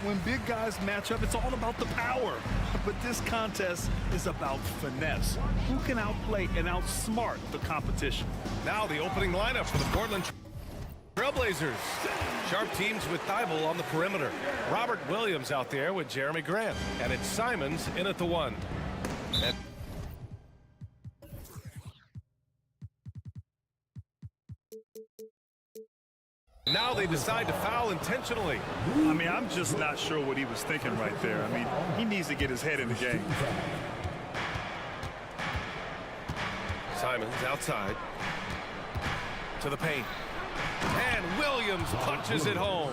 when big guys match up, it's all about the power. But this contest is about finesse. Who can outplay and outsmart the competition? Now the opening lineup for the Portland Trailblazers. Sharp teams with Thibault on the perimeter. Robert Williams out there with Jeremy Grant. And it's Simons in at the one. And now they decide to foul intentionally. I mean, I'm just not sure what he was thinking right there. I mean, he needs to get his head in the game. Simons outside to the paint. And Williams punches it home.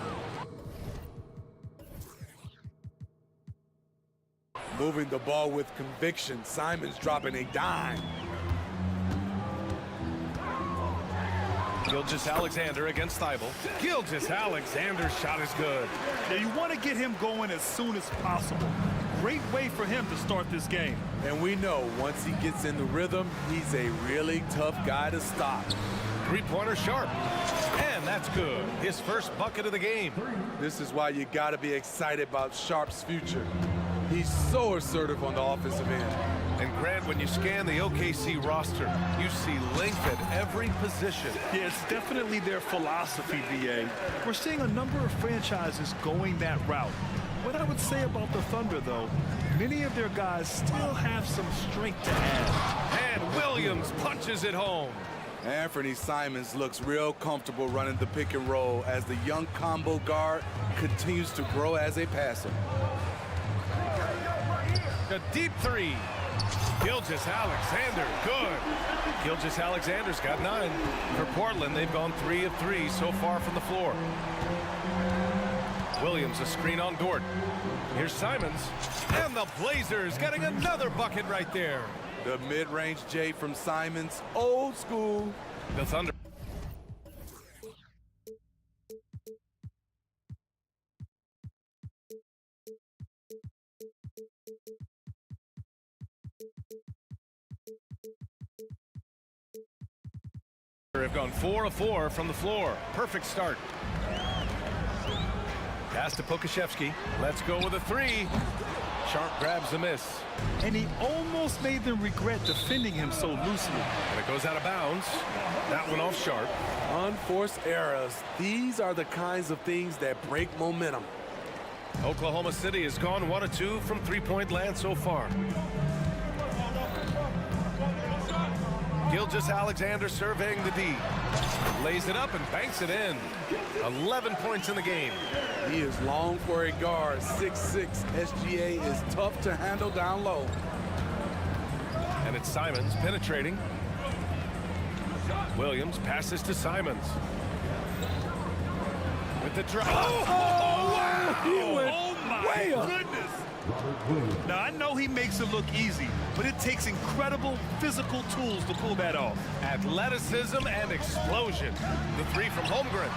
Moving the ball with conviction. Simons dropping a dime. Gilgeous-Alexander against Thibault. Gilgeous-Alexander's shot is good. Yeah, you want to get him going as soon as possible. Great way for him to start this game. And we know once he gets in the rhythm, he's a really tough guy to stop. Three-pointer Sharp. And that's good. His first bucket of the game. This is why you got to be excited about Sharp's future. He's so assertive on the offensive end. And Grant, when you scan the OKC roster, you see length at every position. Yeah, it's definitely their philosophy, VA. We're seeing a number of franchises going that route. What I would say about the Thunder, though, many of their guys still have some strength to add. And Williams punches it home. Anthony Simons looks real comfortable running the pick and roll as the young combo guard continues to grow as a passer. A deep three. Gilgeous-Alexander, good. Gilgeous-Alexander's got 9. For Portland, they've gone 3 of 3 so far from the floor. Williams, a screen on Dort. Here's Simons. And the Blazers getting another bucket right there. The mid-range J from Simons, old school. The Thunder. Have gone 4 of 4 from the floor. Perfect start. Pass to Pokashevsky. Let's go with a 3. Sharp grabs the miss. And he almost made them regret defending him so loosely. And it goes out of bounds. That one off Sharp. Unforced errors. These are the kinds of things that break momentum. Oklahoma City has gone 1 of 2 from three-point land so far. Gilgeous-Alexander surveying the D. Lays it up and banks it in. 11 points in the game. He is long for a guard. 6'6". SGA is tough to handle down low. And it's Simons penetrating. Williams passes to Simons. With the drive. Oh, wow! He went way up. Goodness. Now, I know he makes it look easy, but it takes incredible physical tools to pull that off. Athleticism and explosion. The 3 from Holmgren.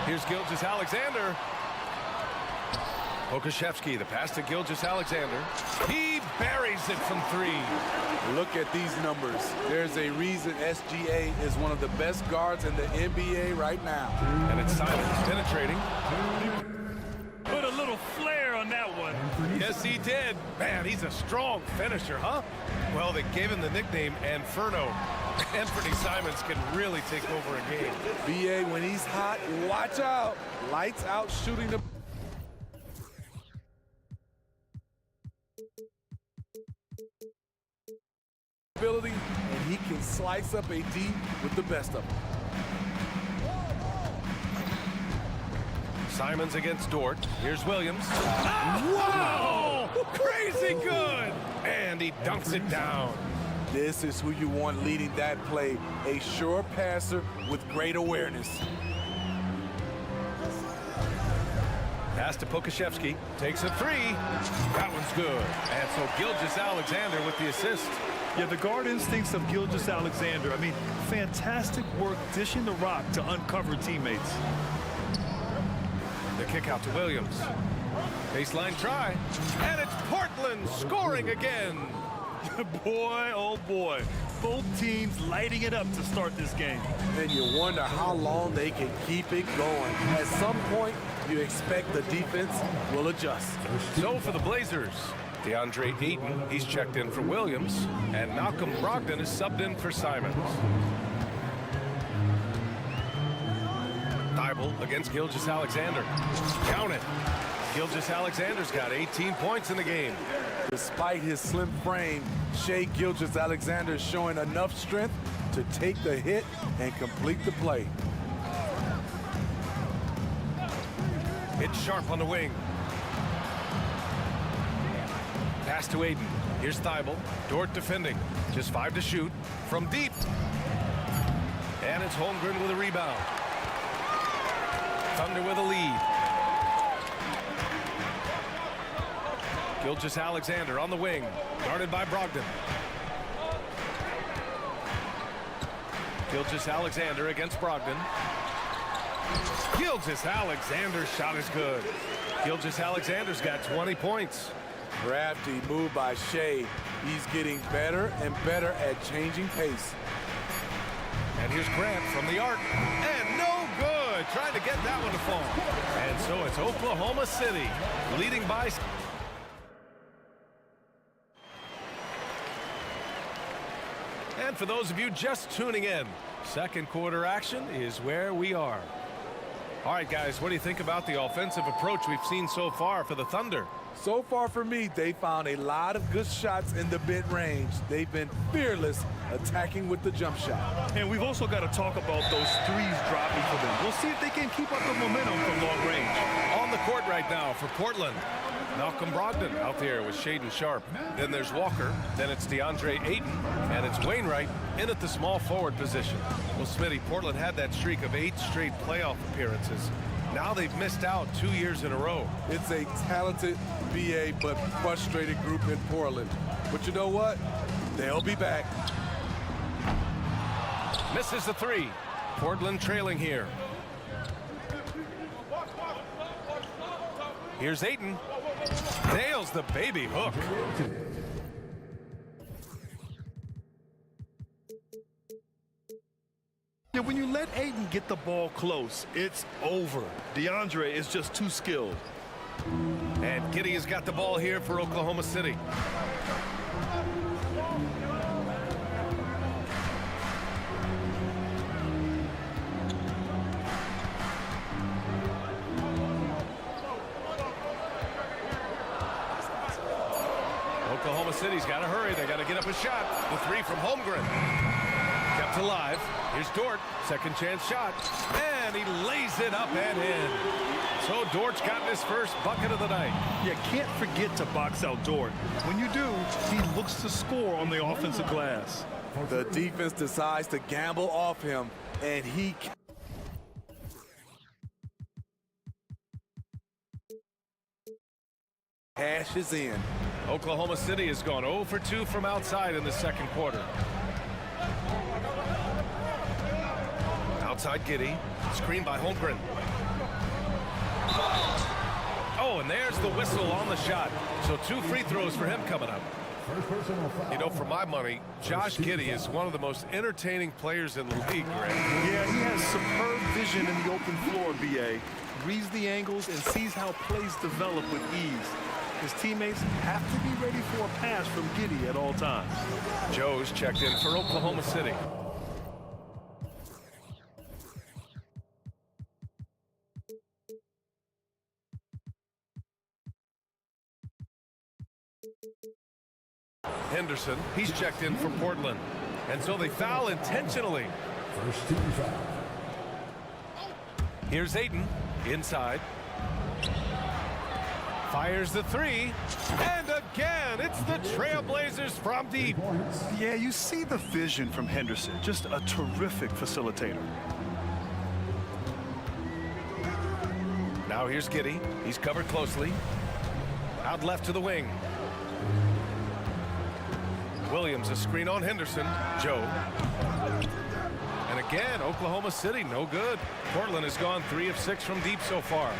Here's Gilgeous-Alexander. Pokashevsky, the pass to Gilgeous-Alexander. He buries it from 3. Look at these numbers. There's a reason SGA is one of the best guards in the NBA right now. And it's Simons penetrating. Put a little flair on that one. Yes, he did. Man, he's a strong finisher, huh? Well, they gave him the nickname Inferno. Anthony Simons can really take over a game. BA, when he's hot, watch out. Lights out shooting the... ability, and he can slice up a D with the best of them. Simons against Dort. Here's Williams. Wow! Crazy good! And he dunks it down. This is who you want leading that play. A sure passer with great awareness. Pass to Pokashevsky. Takes a 3. That one's good. And so Gilgeous-Alexander with the assist. Yeah, the guard instincts of Gilgeous-Alexander. I mean, fantastic work dishing the rock to uncover teammates. The kick out to Williams. Baseline try. And it's Portland scoring again. Boy, oh boy. Both teams lighting it up to start this game. And you wonder how long they can keep it going. At some point, you expect the defense will adjust. So for the Blazers, DeAndre Ayton, he's checked in for Williams, and Malcolm Brogdon is subbed in for Simons. Thibault against Gilgeous-Alexander. Count it. Gilgeous-Alexander's got 18 points in the game. Despite his slim frame, Shai Gilgeous-Alexander is showing enough strength to take the hit and complete the play. It's Sharp on the wing. Pass to Ayton. Here's Thibault. Dort defending. Just 5 to shoot. From deep. And it's Holmgren with a rebound. Thunder with a lead. Gilgeous-Alexander on the wing. Guarded by Brogdon. Gilgeous-Alexander against Brogdon. Gilgeous-Alexander's shot is good. Gilgeous-Alexander's got 20 points. Crafty move by Shai. He's getting better and better at changing pace. And here's Grant from the arc. And no good. Trying to get that one to fall. And so it's Oklahoma City leading by... And for those of you just tuning in, second quarter action is where we are. All right, guys, what do you think about the offensive approach we've seen so far for the Thunder? So far for me, they found a lot of good shots in the mid-range. They've been fearless attacking with the jump shot. And we've also got to talk about those threes dropping for them. We'll see if they can keep up the momentum from long range. On the court right now for Portland, Malcolm Brogdon out there with Shaedon Sharpe. Then there's Walker. Then it's DeAndre Ayton. And it's Wainwright in at the small forward position. Well, Smitty, Portland had that streak of 8 straight playoff appearances. Now they've missed out 2 years in a row. It's a talented BA but frustrated group in Portland. But you know what? They'll be back. Misses the 3. Portland trailing here. Here's Ayton. Nails the baby hook. And when you let Ayton get the ball close, it's over. DeAndre is just too skilled. And Giddey has got the ball here for Oklahoma City. Oklahoma City's got to hurry. They got to get up a shot. The 3 from Holmgren. Kept alive. Here's Dort. Second chance shot. And he lays it up and in. So Dort's gotten his first bucket of the night. You can't forget to box out Dort. When you do, he looks to score on the offensive glass. The defense decides to gamble off him, and he cashes in. Oklahoma City has gone 0 for 2 from outside in the second quarter. Outside Giddey. Screen by Holmgren. Oh, and there's the whistle on the shot. So 2 free throws for him coming up. You know, for my money, Josh Giddey is one of the most entertaining players in the league, Grant. Yeah, he has superb vision in the open floor, BA. Reads the angles and sees how plays develop with ease. His teammates have to be ready for a pass from Giddey at all times. Joe's checked in for Oklahoma City. Henderson, he's checked in for Portland. And so they foul intentionally. First team foul. Here's Ayton, inside. Fires the 3, and again, it's the Trailblazers from deep. Yeah, you see the vision from Henderson. Just a terrific facilitator. Now here's Giddey. He's covered closely. Out left to the wing. Williams, a screen on Henderson. Joe. And again, Oklahoma City, no good. Portland has gone 3 of 6 from deep so far.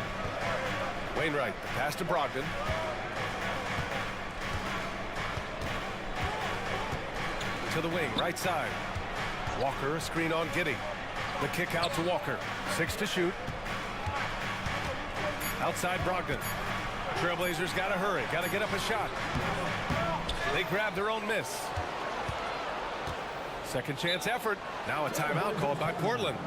Wainwright, the pass to Brogdon. To the wing, right side. Walker, a screen on Giddey. The kick out to Walker. 6 to shoot. Outside Brogdon. Trailblazers got to hurry. Got to get up a shot. They grab their own miss. Second chance effort. Now a timeout called by Portland.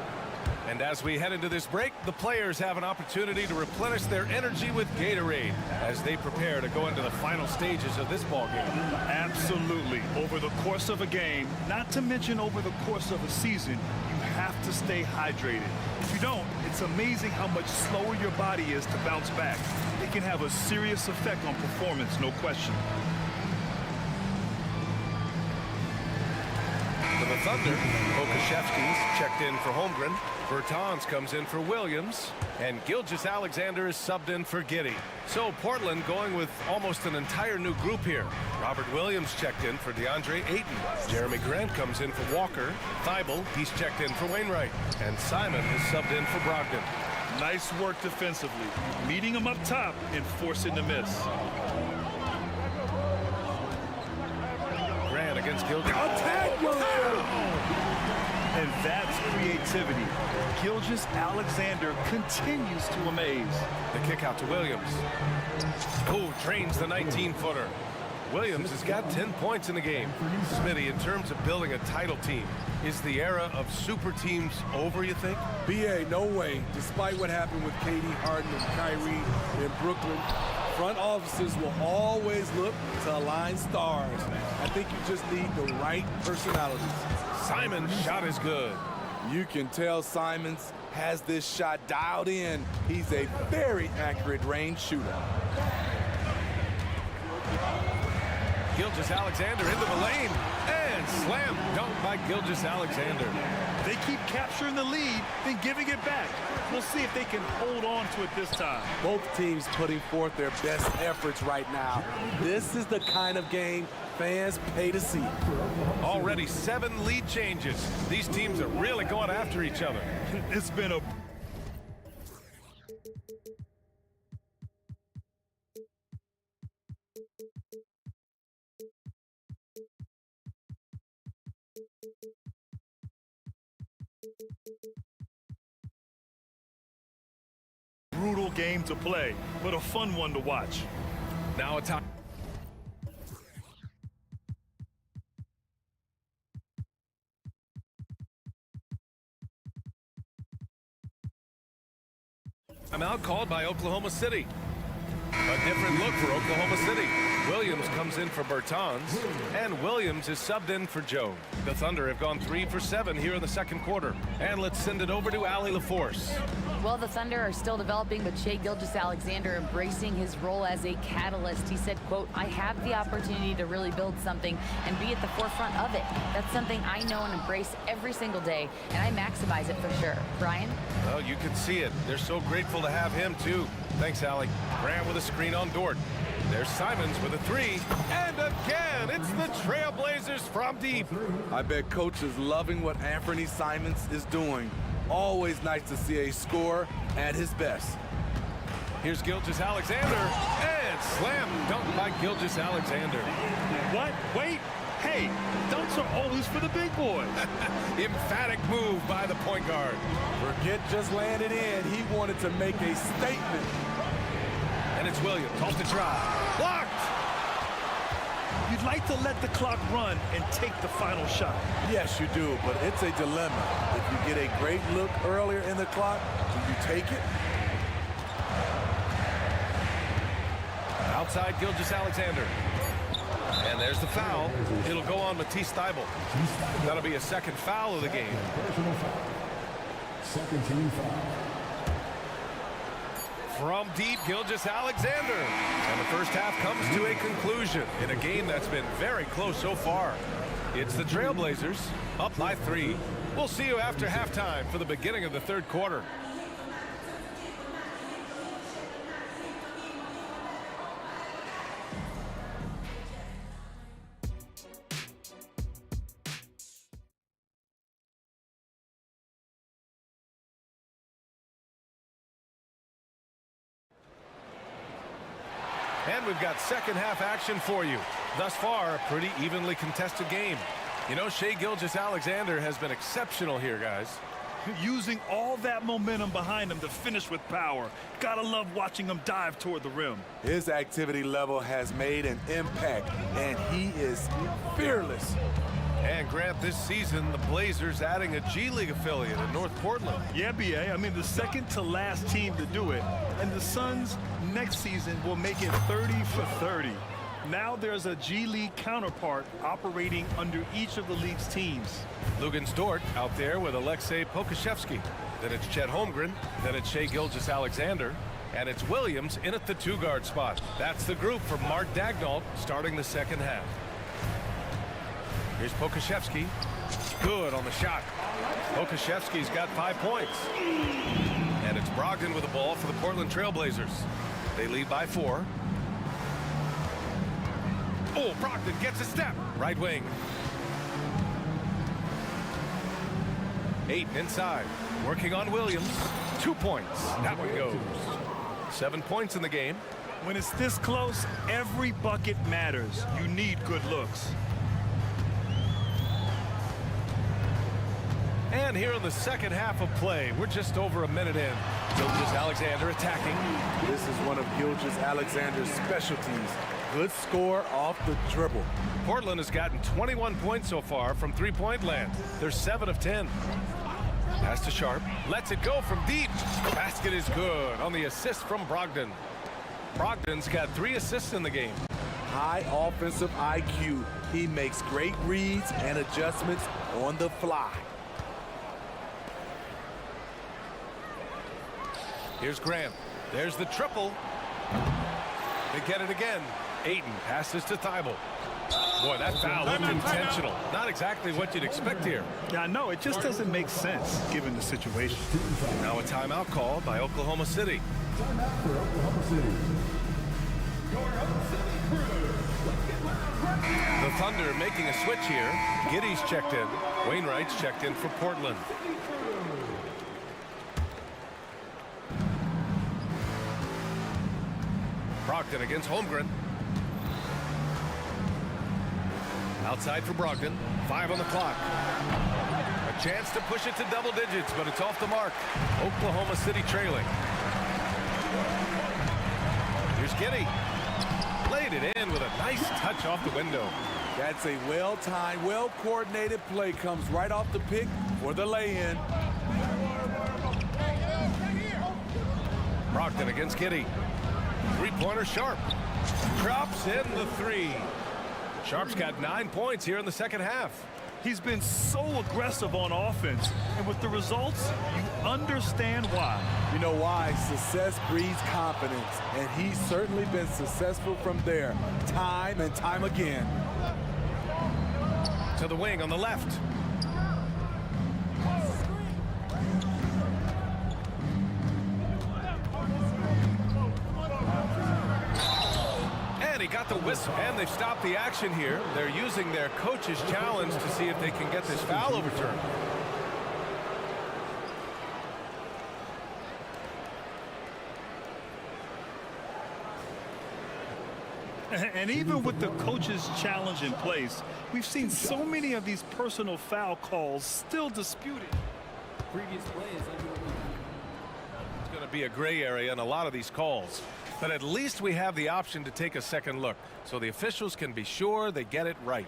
And as we head into this break, the players have an opportunity to replenish their energy with Gatorade as they prepare to go into the final stages of this ball game. Absolutely. Over the course of a game, not to mention over the course of a season, you have to stay hydrated. If you don't, it's amazing how much slower your body is to bounce back. It can have a serious effect on performance, no question. For the Thunder, Okashevsky's checked in for Holmgren. Bertans comes in for Williams. And Gilgeous-Alexander is subbed in for Giddey. So Portland going with almost an entire new group here. Robert Williams checked in for DeAndre Ayton. Jeremy Grant comes in for Walker. Thibault, he's checked in for Wainwright. And Simon is subbed in for Brogdon. Nice work defensively, meeting him up top and forcing the miss. Grant against Gilgeous. And that's creativity. Gilgeous-Alexander continues to amaze. The kick out to Williams. Who trains the 19-footer. Williams has got 10 points in the game. Smitty, in terms of building a title team, is the era of super teams over, you think? BA, no way. Despite what happened with KD, Harden, and Kyrie in Brooklyn, front offices will always look to align stars. I think you just need the right personalities. Simon's shot is good. You can tell Simons has this shot dialed in. He's a very accurate range shooter. Gilgeous-Alexander into the lane. And slam dunk by Gilgeous-Alexander. They keep capturing the lead, then giving it back. We'll see if they can hold on to it this time. Both teams putting forth their best efforts right now. This is the kind of game fans pay to see. Already 7 lead changes. These teams are really going after each other. It's been a brutal game to play, but a fun one to watch. Now a time. Timeout called by Oklahoma City. A different look for Oklahoma City. Williams comes in for Bertans, and Williams is subbed in for Joe. The Thunder have gone 3 for 7 here in the second quarter. And let's send it over to Allie LaForce. Well, the Thunder are still developing, but Shai Gilgeous-Alexander embracing his role as a catalyst. He said, quote, I have the opportunity to really build something and be at the forefront of it. That's something I know and embrace every single day, and I maximize it for sure. Brian? Well, you can see it. They're so grateful to have him, too. Thanks, Allie. Grant with a screen on Dort. There's Simons with a 3. And again, it's the Trailblazers from deep. I bet coach is loving what Anthony Simons is doing. Always nice to see a scorer at his best. Here's Gilgeous-Alexander. And slam dunk by Gilgeous-Alexander. What? Wait. Hey, dunks are always for the big boys. Emphatic move by the point guard. Forget just landed in. He wanted to make a statement. And it's Williams off the drive. Blocked! You'd like to let the clock run and take the final shot. Yes, you do, but it's a dilemma. If you get a great look earlier in the clock, do you take it? Outside Gilgeous-Alexander. And there's the foul. It'll go on Matisse Thibault. That'll be a second foul of the game. Second team foul. From deep, Gilgeous-Alexander. And the first half comes to a conclusion in a game that's been very close so far. It's the Trailblazers up by 3. We'll see you after halftime for the beginning of the third quarter. And we've got second half action for you. Thus far, a pretty evenly contested game. You know, Shai Gilgeous-Alexander has been exceptional here, guys. using all that momentum behind him to finish with power. Gotta love watching him dive toward the rim. His activity level has made an impact, and he is fearless. And Grant, this season, the Blazers adding a G League affiliate in North Portland. Yeah, BA. I mean, the second to last team to do it. And the Suns next season will make it 30 for 30. Now there's a G League counterpart operating under each of the league's teams. Lugens Dort out there with Alexei Pokashevsky. Then it's Chet Holmgren. Then it's Shai Gilgeous-Alexander. And it's Williams in at the two-guard spot. That's the group for Mark Daignault starting the second half. Here's Pokashevsky. Good on the shot. Pokashevsky's got 5 points. And it's Brogdon with the ball for the Portland Trail Blazers. They lead by 4. Oh, Brogdon gets a step. Right wing. Ayton inside. Working on Williams. 2 points. That one goes. 7 points in the game. When it's this close, every bucket matters. You need good looks. And here in the second half of play, we're just over a minute in. Gilgeous-Alexander attacking. This is one of Gilgeous-Alexander's specialties. Good score off the dribble. Portland has gotten 21 points so far from three-point land. They're 7 of 10. Pass to Sharp. Lets it go from deep. The basket is good on the assist from Brogdon. Brogdon's got 3 assists in the game. High offensive IQ. He makes great reads and adjustments on the fly. Here's Grant. There's the triple. They get it again. Ayton passes to Thibault. Boy, that foul looked intentional. Not exactly what you'd expect here. Yeah, I know. It just doesn't make sense given the situation. Now a timeout called by Oklahoma City. The Thunder making a switch here. Giddey's checked in. Wainwright's checked in for Portland. Brogdon against Holmgren. Outside for Brogdon. 5 on the clock. A chance to push it to double digits, but it's off the mark. Oklahoma City trailing. Here's Giddey. Laid it in with a nice touch off the window. That's a well-timed, well-coordinated play. Comes right off the pick for the lay-in. Brogdon against Giddey. Three-pointer Sharp. Drops in the 3. Sharp's got 9 points here in the second half. He's been so aggressive on offense, and with the results, you understand why. You know why? Success breeds confidence, and he's certainly been successful from there, time and time again. To the wing on the left. He got the whistle, and they've stopped the action here. They're using their coach's challenge to see if they can get this foul overturned. And even with the coach's challenge in place, we've seen so many of these personal foul calls still disputed. Previous play is under. It's going to be a gray area in a lot of these calls. But at least we have the option to take a second look, so the officials can be sure they get it right.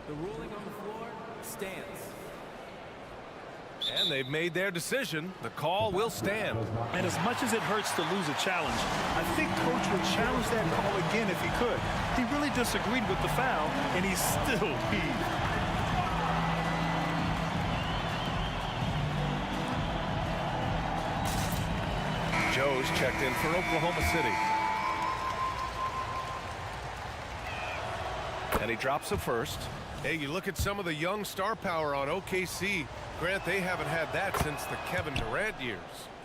The ruling on the floor stands. And they've made their decision. The call will stand. And as much as it hurts to lose a challenge, I think Coach would challenge that call again if he could. He really disagreed with the foul, and he still peeved. Joe's checked in for Oklahoma City. And he drops the first. Hey, you look at some of the young star power on OKC. Grant, they haven't had that since the Kevin Durant years.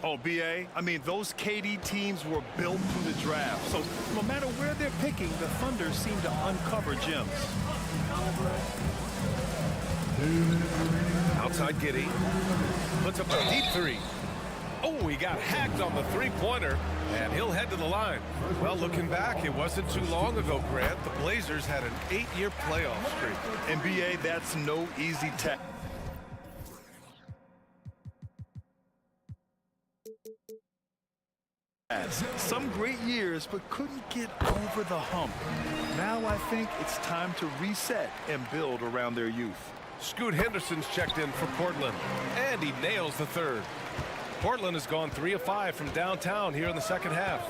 Oh, BA, I mean, those KD teams were built through the draft. So no matter where they're picking, the Thunder seem to uncover gems. Outside Giddey. Puts up a deep 3. Oh, he got hacked on the three-pointer, and he'll head to the line. Well, looking back, it wasn't too long ago, Grant. The Blazers had an 8-year playoff streak. NBA, that's no easy task. Some great years, but couldn't get over the hump. Now I think it's time to reset and build around their youth. Scoot Henderson's checked in for Portland, and he nails the third. Portland has gone 3 of 5 from downtown here in the second half.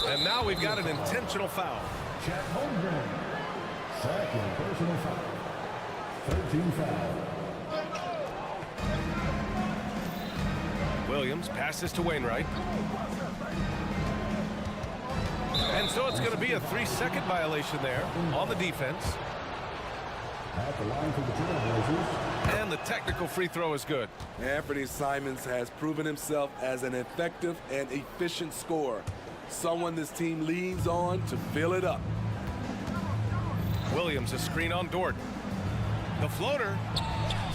And now we've got an intentional foul. Chet Holmgren, second personal foul. 13 foul. Williams passes to Wainwright. And so it's going to be a 3-second violation there on the defense. At the line for the Trailblazers. And the technical free throw is good. Anthony Simons has proven himself as an effective and efficient scorer. Someone this team leans on to fill it up. Williams, a screen on Dort. The floater.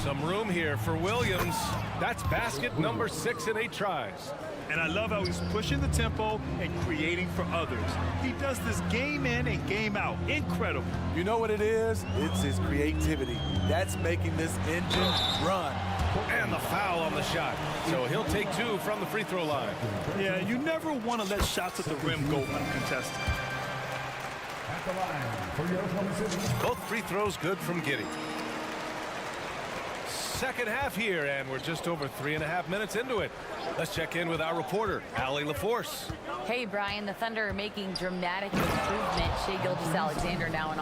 Some room here for Williams. That's basket number 6 in 8 tries. And I love how he's pushing the tempo and creating for others. He does this game in and game out. Incredible. You know what it is? It's his creativity. That's making this engine run. And the foul on the shot. So he'll take 2 from the free throw line. Yeah, you never want to let shots at the rim go uncontested. At the line for your Oklahoma City. Both free throws good from Giddey. Second half here, and we're just over 3.5 minutes into it. Let's check in with our reporter, Allie LaForce. Hey, Brian, the Thunder are making dramatic improvement. Shai Gilgeous-Alexander now in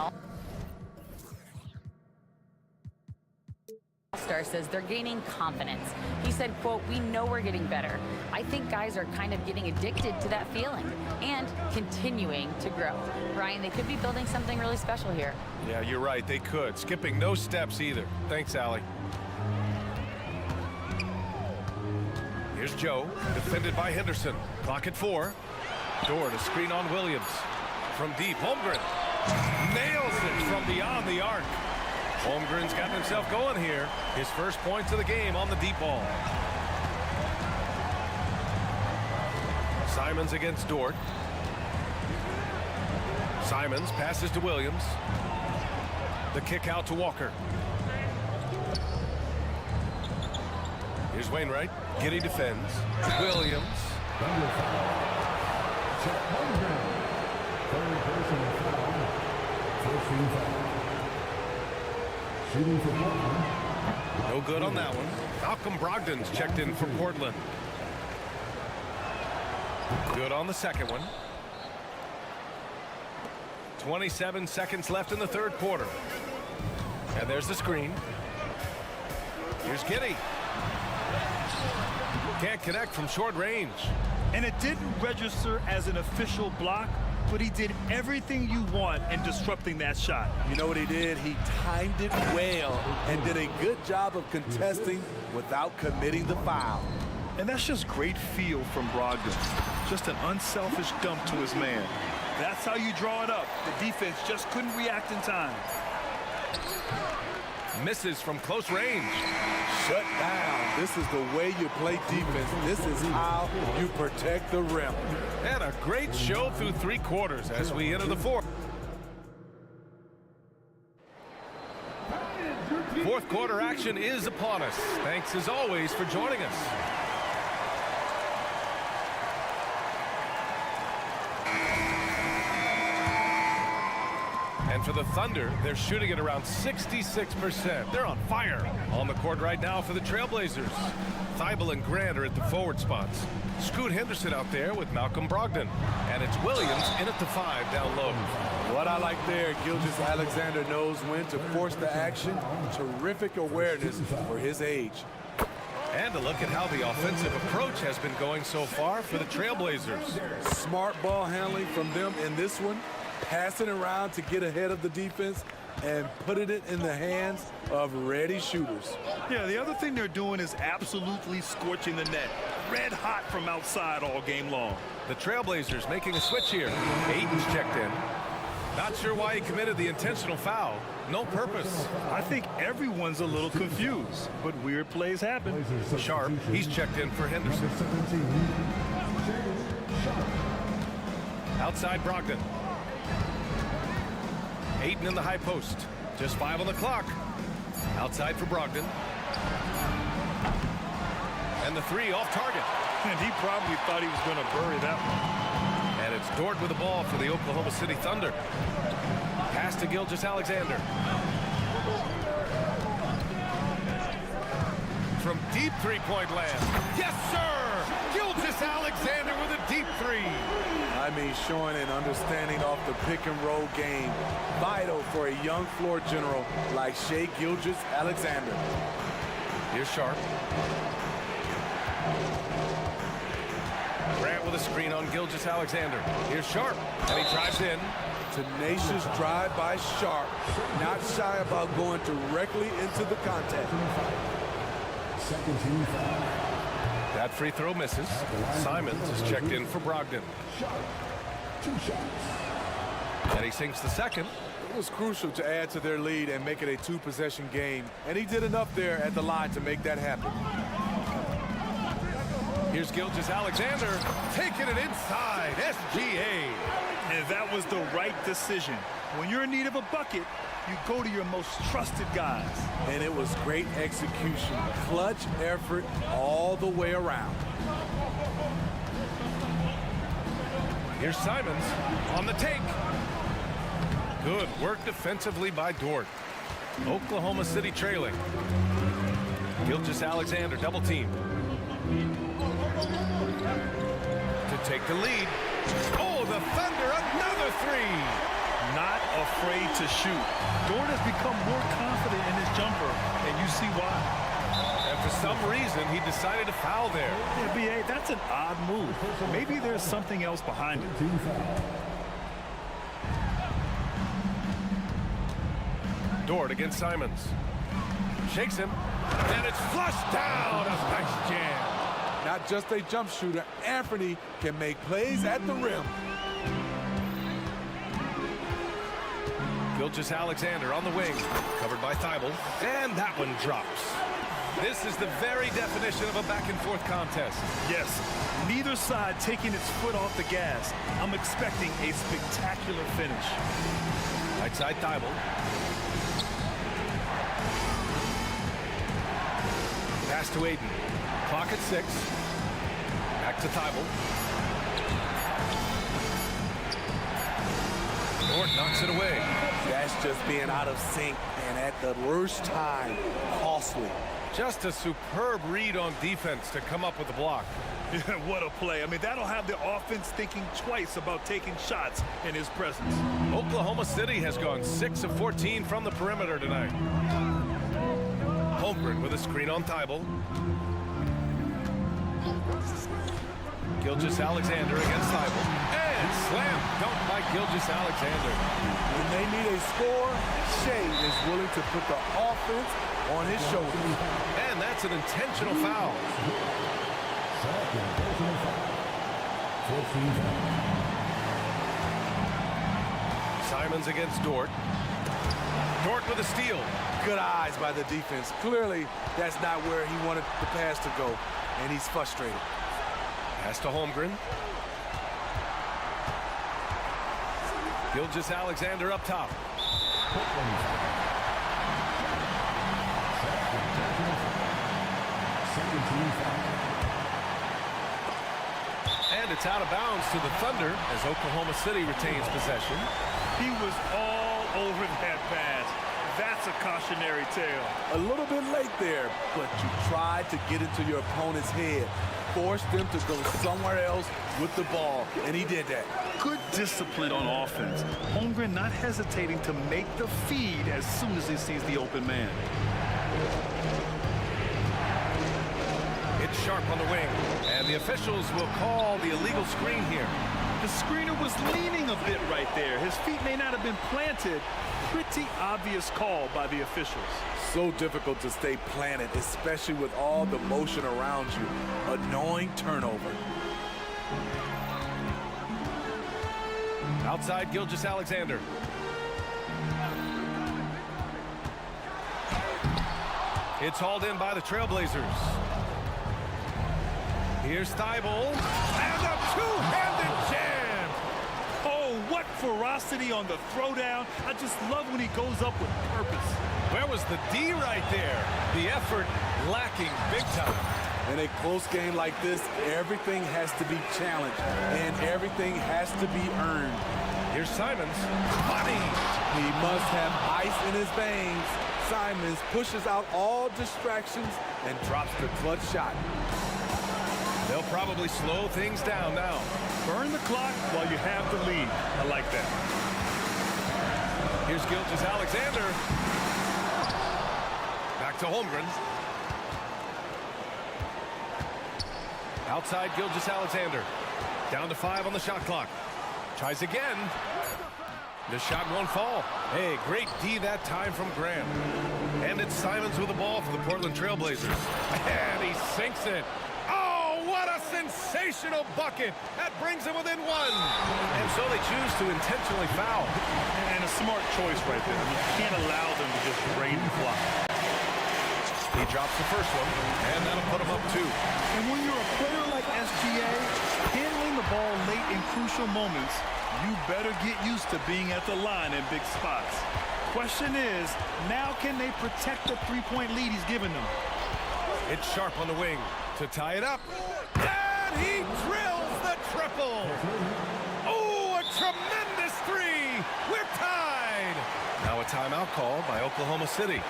All-Star says they're gaining confidence. He said, quote, "We know we're getting better. I think guys are kind of getting addicted to that feeling and continuing to grow." Brian, they could be building something really special here. Yeah, you're right, they could. Skipping no steps either. Thanks, Allie. Here's Joe, defended by Henderson. Clock at 4. Dort, a screen on Williams. From deep, Holmgren nails it from beyond the arc. Holmgren's gotten himself going here. His first points of the game on the deep ball. Simons against Dort. Simons passes to Williams. The kick out to Walker. Here's Wainwright. Giddey defends. Williams. Thunder foul. Chet Holmgren. Third personal foul. 14 foul. Shooting for Portland. No good on that one. Malcolm Brogdon's checked in for Portland. Good on the second one. 27 seconds left in the third quarter. And there's the screen. Here's Giddey. Can't connect from short range. And it didn't register as an official block, but he did everything you want in disrupting that shot. You know what he did? He timed it well and did a good job of contesting without committing the foul. And that's just great feel from Brogdon. Just an unselfish dump to his man. That's how you draw it up. The defense just couldn't react in time. Misses from close range. Shut down. This is the way you play defense. This is how you protect the rim. And a great show through 3 quarters as we enter the fourth. Fourth quarter action is upon us. Thanks as always for joining us. And for the Thunder, they're shooting at around 66%. They're on fire. On the court right now for the Trailblazers. Thibault and Grant are at the forward spots. Scoot Henderson out there with Malcolm Brogdon. And it's Williams in at the 5 down low. What I like there, Gilgeous-Alexander knows when to force the action. Terrific awareness for his age. And a look at how the offensive approach has been going so far for the Trailblazers. Smart ball handling from them in this one. Passing around to get ahead of the defense and putting it in the hands of ready shooters. Yeah, the other thing they're doing is absolutely scorching the net. Red hot from outside all game long. The Trailblazers making a switch here. Aiton's checked in. Not sure why he committed the intentional foul. No purpose. I think everyone's a little confused, but weird plays happen. Sharp, he's checked in for Henderson. Outside Brogdon. Aiden in the high post. Just 5 on the clock. Outside for Brogdon. And the 3 off target. And he probably thought he was going to bury that one. And it's Dort with the ball for the Oklahoma City Thunder. Pass to Gilgeous-Alexander. From deep three-point land. Yes, sir! Gilgeous-Alexander with a deep 3. I mean, showing an understanding off the pick-and-roll game. Vital for a young floor general like Shai Gilgeous-Alexander. Here's Sharp. Grant with a screen on Gilgeous-Alexander. Here's Sharp, and he drives in. Tenacious drive by Sharp. Not shy about going directly into the contact. Second team foul. That free throw misses. Simons is checked in for Brogdon. 2 shots. And he sinks the second. It was crucial to add to their lead and make it a 2-possession game. And he did enough there at the line to make that happen. Here's Gilgeous-Alexander taking it inside. SGA. And that was the right decision. When you're in need of a bucket, you go to your most trusted guys. And it was great execution. Clutch effort all the way around. Here's Simons on the take. Good work defensively by Dort. Oklahoma City trailing. Gilgeous-Alexander double team. To take the lead. Oh, the Thunder, another 3. Not afraid to shoot. Dort has become more confident in his jumper, and you see why. And for some reason, he decided to foul there. Yeah, B.A., that's an odd move. Maybe there's something else behind it. Team foul. Dort against Simons. Shakes him, and it's flushed down. A nice jam. Not just a jump shooter, Anthony can make plays at the rim. Gilgeous-Alexander on the wing, covered by Thibault, and that one drops. This is the very definition of a back-and-forth contest. Yes, neither side taking its foot off the gas. I'm expecting a spectacular finish. Right side Thibault. Pass to Aiden. Clock at 6. Back to Thibault. Dort knocks it away. That's just being out of sync and at the worst time, costly. Just a superb read on defense to come up with the block. Yeah, what a play. I mean, that'll have the offense thinking twice about taking shots in his presence. Oklahoma City has gone 6 of 14 from the perimeter tonight. Holmgren with a screen on Thibault. Gilgeous-Alexander against Thibault. And slam dunk by Gilgeous-Alexander. When they need a score, Shai is willing to put the offense on his shoulders. And that's an intentional foul. Second personal foul. 14 foul. Simons against Dort. Dort with a steal. Good eyes by the defense. Clearly, that's not where he wanted the pass to go, and he's frustrated. Pass to Holmgren. Gilgeous-Alexander up top. And it's out of bounds to the Thunder as Oklahoma City retains possession. He was all over that pass. That's a cautionary tale. A little bit late there, but you tried to get into your opponent's head. Force them to go somewhere else with the ball, and he did that. Good discipline on offense. Holmgren not hesitating to make the feed as soon as he sees the open man. It's Sharp on the wing, and the officials will call the illegal screen here. The screener was leaning a bit right there. His feet may not have been planted. Pretty obvious call by the officials. So difficult to stay planted, especially with all the motion around you. Annoying turnover. Outside Gilgeous-Alexander. It's hauled in by the Trailblazers. Here's Thibault. And a two-handed jam. Oh, what ferocity on the throwdown. I just love when he goes up with purpose. Where was the D right there? The effort lacking big time. In a close game like this, everything has to be challenged, and everything has to be earned. Here's Simons. Money. He must have ice in his veins. Simons pushes out all distractions and drops the clutch shot. They'll probably slow things down now. Burn the clock while you have the lead. I like that. Here's Gilgeous-Alexander. Back to Holmgren. Outside Gilgeous-Alexander. Down to 5 on the shot clock. Tries again. The shot won't fall. Hey, great D that time from Graham. And it's Simons with the ball for the Portland Trailblazers. And he sinks it. Oh, what a sensational bucket. That brings him within 1. And so they choose to intentionally foul. And a smart choice right there. You can't allow them to just rain and fly. He drops the first one, and that'll put him up 2. And when you're a player like SGA, handling the ball late in crucial moments, you better get used to being at the line in big spots. Question is, now can they protect the three-point lead he's given them? It's Sharp on the wing to tie it up. And he drills the triple. Oh, a tremendous 3. We're tied. Now a timeout call by Oklahoma City.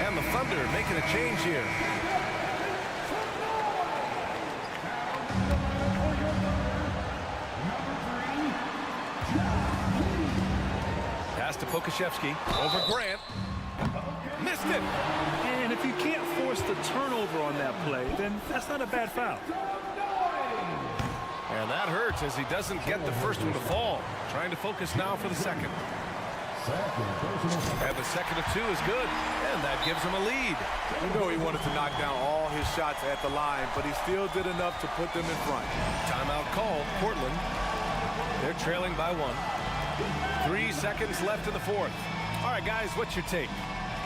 And the Thunder making a change here. Pass to Pokashevsky. Over Grant. Missed it. And if you can't force the turnover on that play, then that's not a bad foul. And that hurts as he doesn't get the first one to fall. Trying to focus now for the second. And the second of 2 is good. And that gives him a lead. You know he wanted to knock down all his shots at the line, but he still did enough to put them in front. Timeout called. Portland. They're trailing by 1. 3 seconds left in the fourth. All right, guys, what's your take?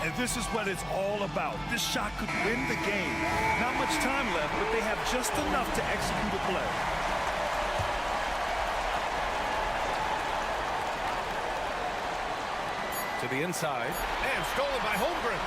And this is what it's all about. This shot could win the game. Not much time left, but they have just enough to execute a play. To the inside. And stolen by Holmgren.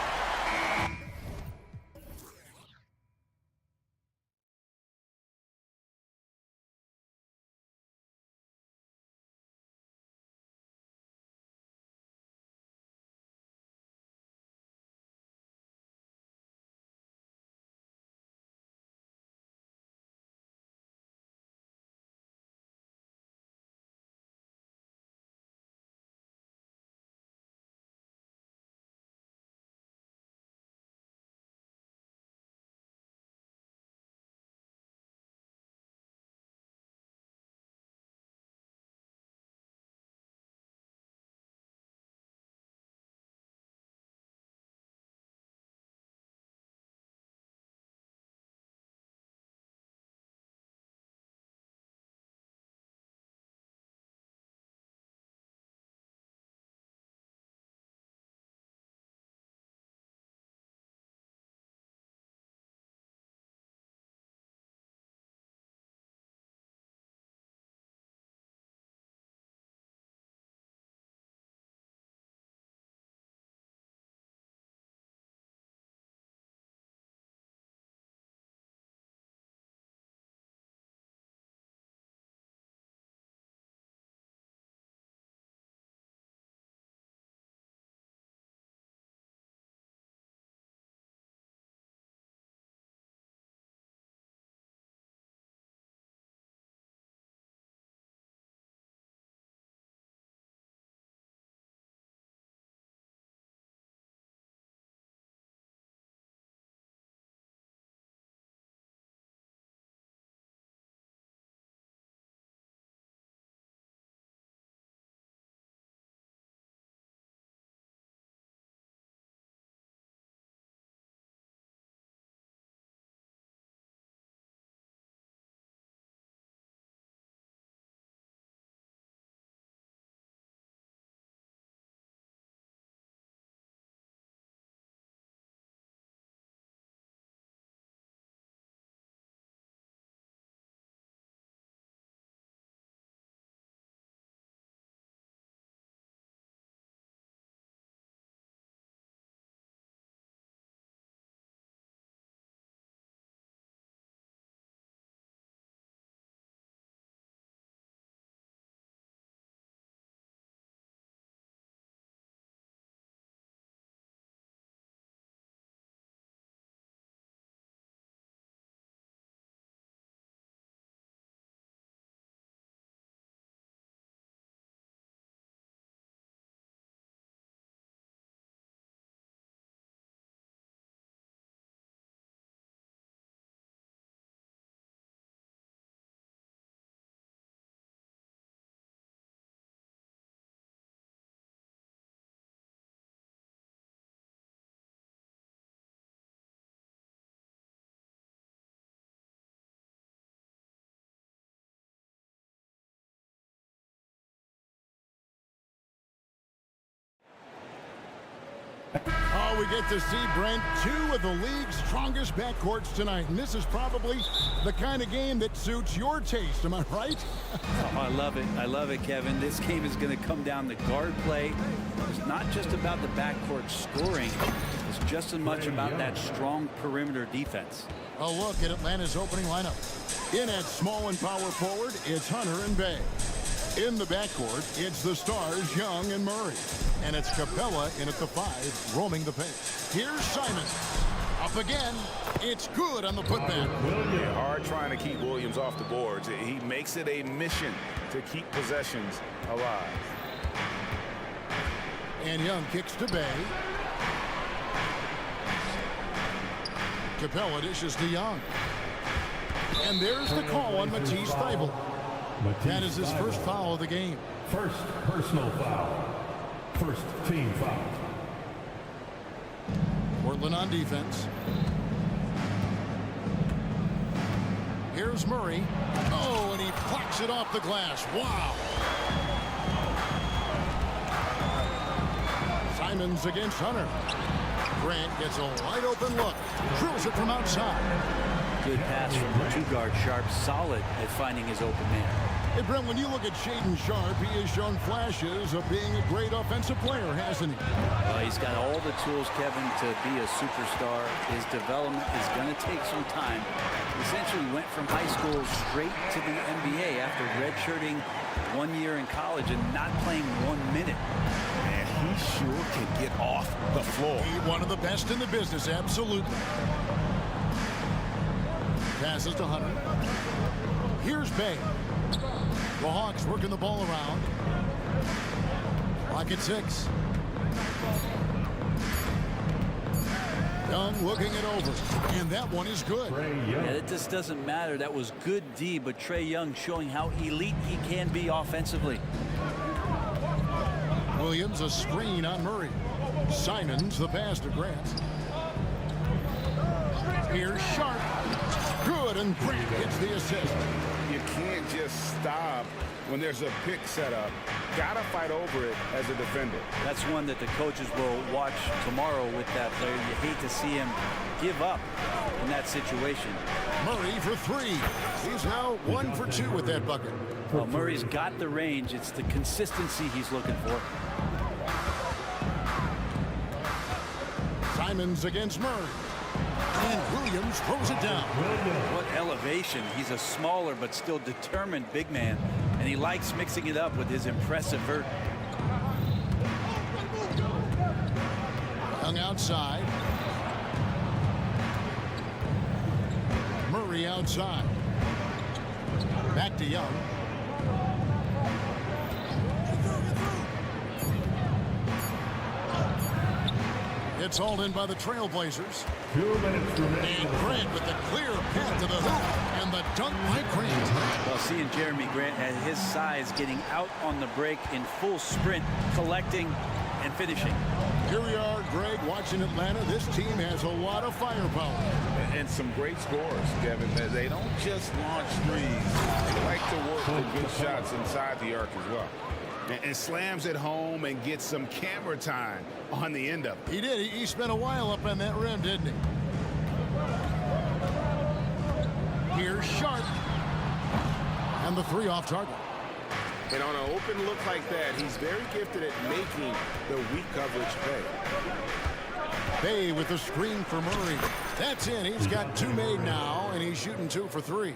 we get to see, Brent, two of the league's strongest backcourts tonight. And this is probably the kind of game that suits your taste. Am I right? Oh, I love it. I love it, Kevin. This game is going to come down to guard play. It's not just about the backcourt scoring. It's just as much about that strong perimeter defense. A look at Atlanta's opening lineup. In at small and power forward, it's Hunter and Bay. In the backcourt, it's the stars Young and Murray. And it's Capella in at the 5, roaming the paint. Here's Simon. Up again. It's good on the putback. Yeah, hard trying to keep Williams off the boards. He makes it a mission to keep possessions alive. And Young kicks to Bay. Capella dishes to Young. And there's the call on Matisse Thybulle. That is his first foul of the game. First personal foul. First team foul. Portland on defense. Here's Murray. Oh, and he plucks it off the glass. Wow. Simons against Hunter. Grant gets a wide open look. Drills it from outside. Good pass from the two-guard Sharp. Solid at finding his open man. Hey, Brent, when you look at Shaedon Sharp, he has shown flashes of being a great offensive player, hasn't he? He's got all the tools, Kevin, to be a superstar. His development is going to take some time. He essentially went from high school straight to the NBA after redshirting 1 year in college and not playing 1 minute. And he sure can get off the floor. He's one of the best in the business, absolutely. Passes to Hunter. Here's Bay. The Hawks working the ball around. Clock at 6. Young looking it over. And that one is good. Yeah, it just doesn't matter. That was good D, but Trae Young showing how elite he can be offensively. Williams a screen on Murray. Simons the pass to Grant. Here's Sharp. Good, and Grant gets the assist. You can't just stop when there's a pick set up. Gotta fight over it as a defender. That's one that the coaches will watch tomorrow with that player. You hate to see him give up in that situation. Murray for 3. He's now 1 for 2 with that bucket. Well, Murray's got the range. It's the consistency he's looking for. Simons against Murray. And Williams throws it down. What elevation. He's a smaller but still determined big man. And he likes mixing it up with his impressive vert. Young outside. Murray outside. Back to Young. It's hauled in by the Trailblazers. 2 minutes remaining. And Grant with the clear path to the hoop. And the dunk by Grant. Well, seeing Jeremy Grant at his size getting out on the break in full sprint, collecting and finishing. Here we are, Greg, watching Atlanta. This team has a lot of firepower. And some great scores, Kevin. They don't just launch threes. They like to work for good shots inside the arc as well. And slams it home and gets some camera time on the end of it. He did. He spent a while up on that rim, didn't he? Here's Sharp. And the 3 off target. And on an open look like that, he's very gifted at making the weak coverage pay. Bay with the screen for Murray. That's in. He's got 2 made now, and he's shooting 2 for 3.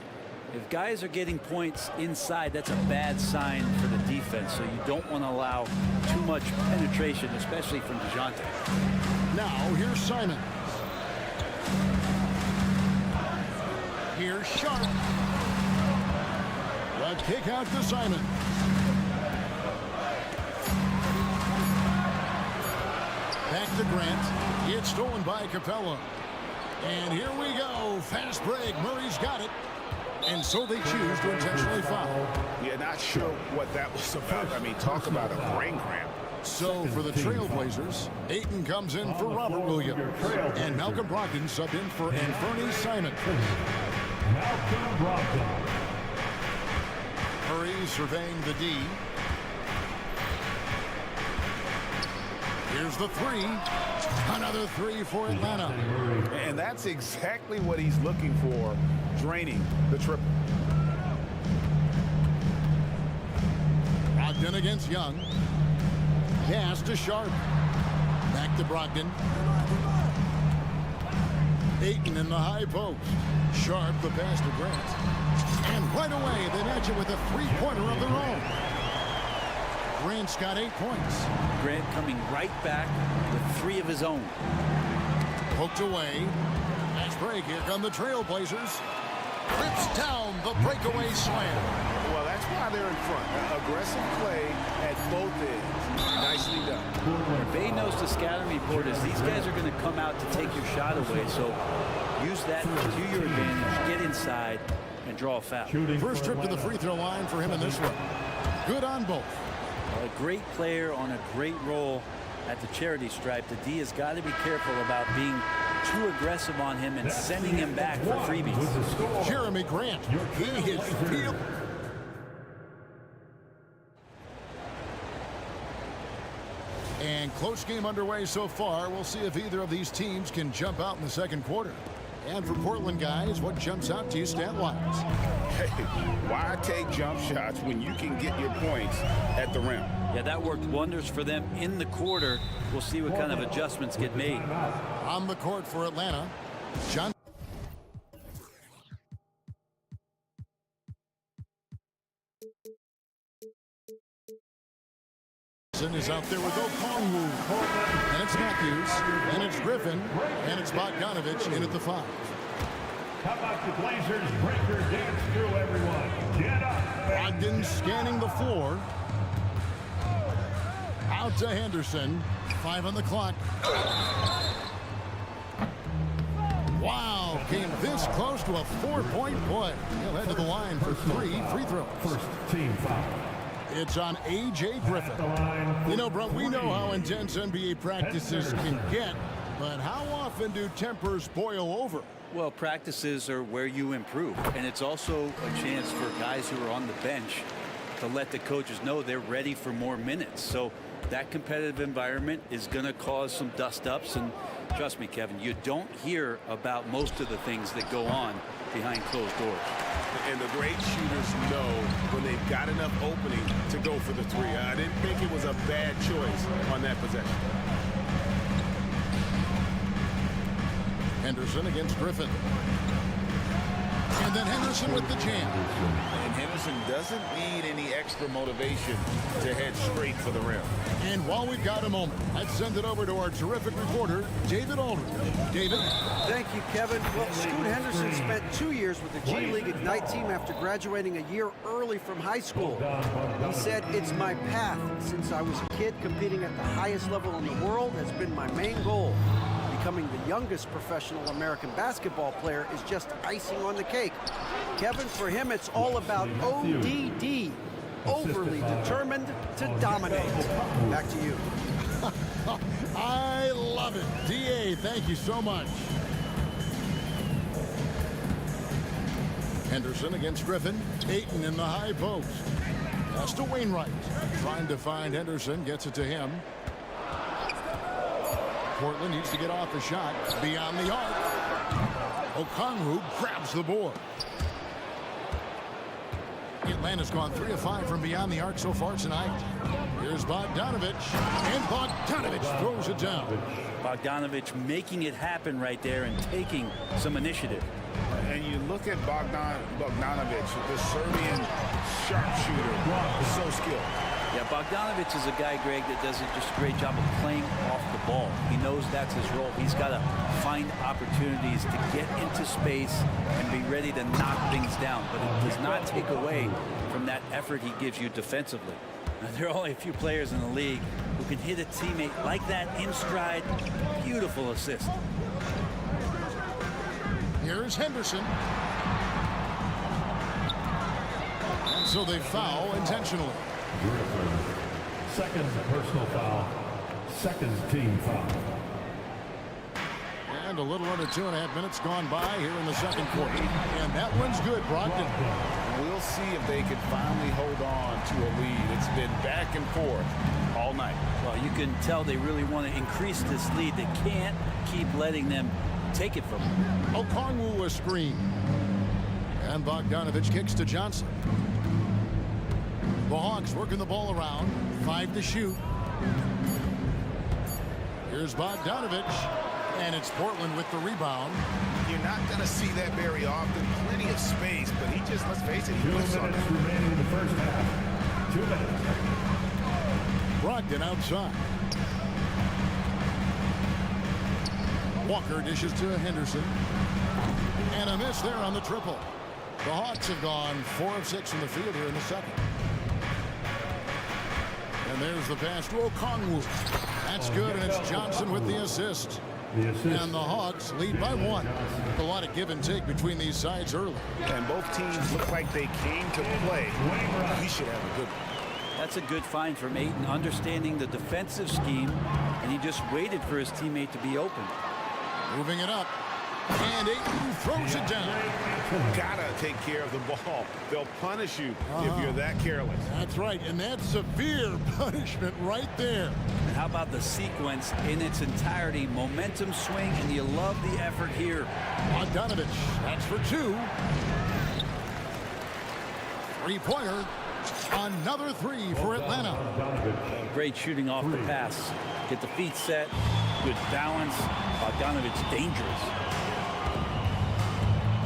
If guys are getting points inside, that's a bad sign for the defense. So you don't want to allow too much penetration, especially from DeJounte. Now, here's Simon. Here's Sharp. The kick out to Simon. Back to Grant. It's stolen by Capella. And here we go. Fast break. Murray's got it. And so they choose to intentionally foul. Yeah, not sure what that was about. I mean, talk about a brain cramp. So for the Trailblazers, Ayton comes in for Robert Williams. And Malcolm Brogdon subbed in for Anthony Simon. Malcolm Brogdon. Murray surveying the D. Here's the three. Another three for Atlanta. And that's exactly what he's looking for, draining the triple. Brogdon against Young. Pass to Sharp. Back to Brogdon. Ayton in the high post. Sharp the pass to Grant. And right away they match it with a three-pointer of their own. Grant's got 8 points. Grant coming right back with 3 of his own. Poked away. Nice break. Here come the Trailblazers. Rips down the breakaway slam. Well, that's why they're in front. Aggressive play at both ends. Nicely done. What Bay knows to scouting report is these guys are going to come out to take your shot away, so use that to your advantage, get inside, and draw a foul. First trip to the free throw line for him in this one. Good on both. A great player on a great role at the charity stripe. The D has got to be careful about being too aggressive on him and sending him back for freebies. Jeremy Grant. He is real. And close game underway so far. We'll see if either of these teams can jump out in the second quarter. And for Portland guys, what jumps out to you stat-wise? Hey, why take jump shots when you can get your points at the rim? Yeah, that worked wonders for them in the quarter. We'll see what kind of adjustments get made. On the court for Atlanta, Johnson. Is out there with Okongwu, and it's Matthews, and it's Griffin, and it's Bogdanovich in at the 5. How about the Blazers breaker dance through everyone? Get up. Brogdon scanning the floor. Out to Henderson. 5 on the clock. Wow, came this close to a 4-point play. He'll head to the line for 3 free throws. First team foul. It's on A.J. Griffin. You know, Brent, we know how intense NBA practices can get, but how often do tempers boil over? Well, practices are where you improve, and it's also a chance for guys who are on the bench to let the coaches know they're ready for more minutes. So that competitive environment is going to cause some dust-ups, and trust me, Kevin, you don't hear about most of the things that go on behind closed doors. And the great shooters know when they've got enough opening to go for the 3. I didn't think it was a bad choice on that possession. Henderson against Griffin. And then Henderson with the jam. And Henderson doesn't need any extra motivation to head straight for the rim. And while we've got a moment, let's send it over to our terrific reporter, David Aldridge. David? Thank you, Kevin. Well, Scoot Henderson spent 2 years with the G League Ignite team after graduating a year early from high school. He said, "It's my path. Since I was a kid, competing at the highest level in the world has been my main goal. Becoming the youngest professional American basketball player is just icing on the cake." Kevin, for him, it's all about ODD. Overly determined to dominate. Back to you. I love it. D.A., thank you so much. Henderson against Griffin. Ayton in the high post. Pass to Wainwright. Trying to find Henderson. Gets it to him. Portland needs to get off a shot. Beyond the arc. Okongwu grabs the board. Atlanta's gone 3 of 5 from beyond the arc so far tonight. Here's Bogdanovich, and Bogdanovich throws it down. Bogdanovich making it happen right there and taking some initiative. And you look at Bogdanovich, the Serbian sharpshooter, so skilled. Yeah, Bogdanovich is a guy, Greg, that does just a great job of playing off the ball. He knows that's his role. He's got to find opportunities to get into space and be ready to knock things down. But it does not take away from that effort he gives you defensively. Now, there are only a few players in the league who can hit a teammate like that in stride. Beautiful assist. Here's Henderson. And so they foul intentionally. Second personal foul. Second team foul. a little under 2.5 minutes gone by here in the second quarter. And that one's good, Brogdon. We'll see if they can finally hold on to a lead. It's been back and forth all night. Well, you can tell they really want to increase this lead. They can't keep letting them take it from them. Okongwu a screen. And Bogdanovich kicks to Johnson. The Hawks working the ball around. 5 to shoot. Here's Bogdanovich. And it's Portland with the rebound. You're not going to see that very often. Plenty of space, but he just, let's face it, he puts on it. 2 minutes remaining in the first half. 2 minutes. Brogdon outside. Walker dishes to Henderson. And a miss there on the triple. The Hawks have gone 4 of 6 in the field here in the second. And there's the pass to Okongwu. That's good, and it's Johnson with the assist. And the Hawks lead by 1. A lot of give and take between these sides early. And both teams look like they came to play. He should have a good one. That's a good find from Ayton, understanding the defensive scheme, and he just waited for his teammate to be open. Moving it up. And Ayton throws it down. Gotta take care of the ball. They'll punish you if you're that careless. That's right, and that's severe punishment right there. And how about the sequence in its entirety? Momentum swing, and you love the effort here. Bogdanovich, that's for 2. 3-pointer. Another 3 for Atlanta. Great shooting off the pass. Get the feet set. Good balance. Bogdanovich dangerous.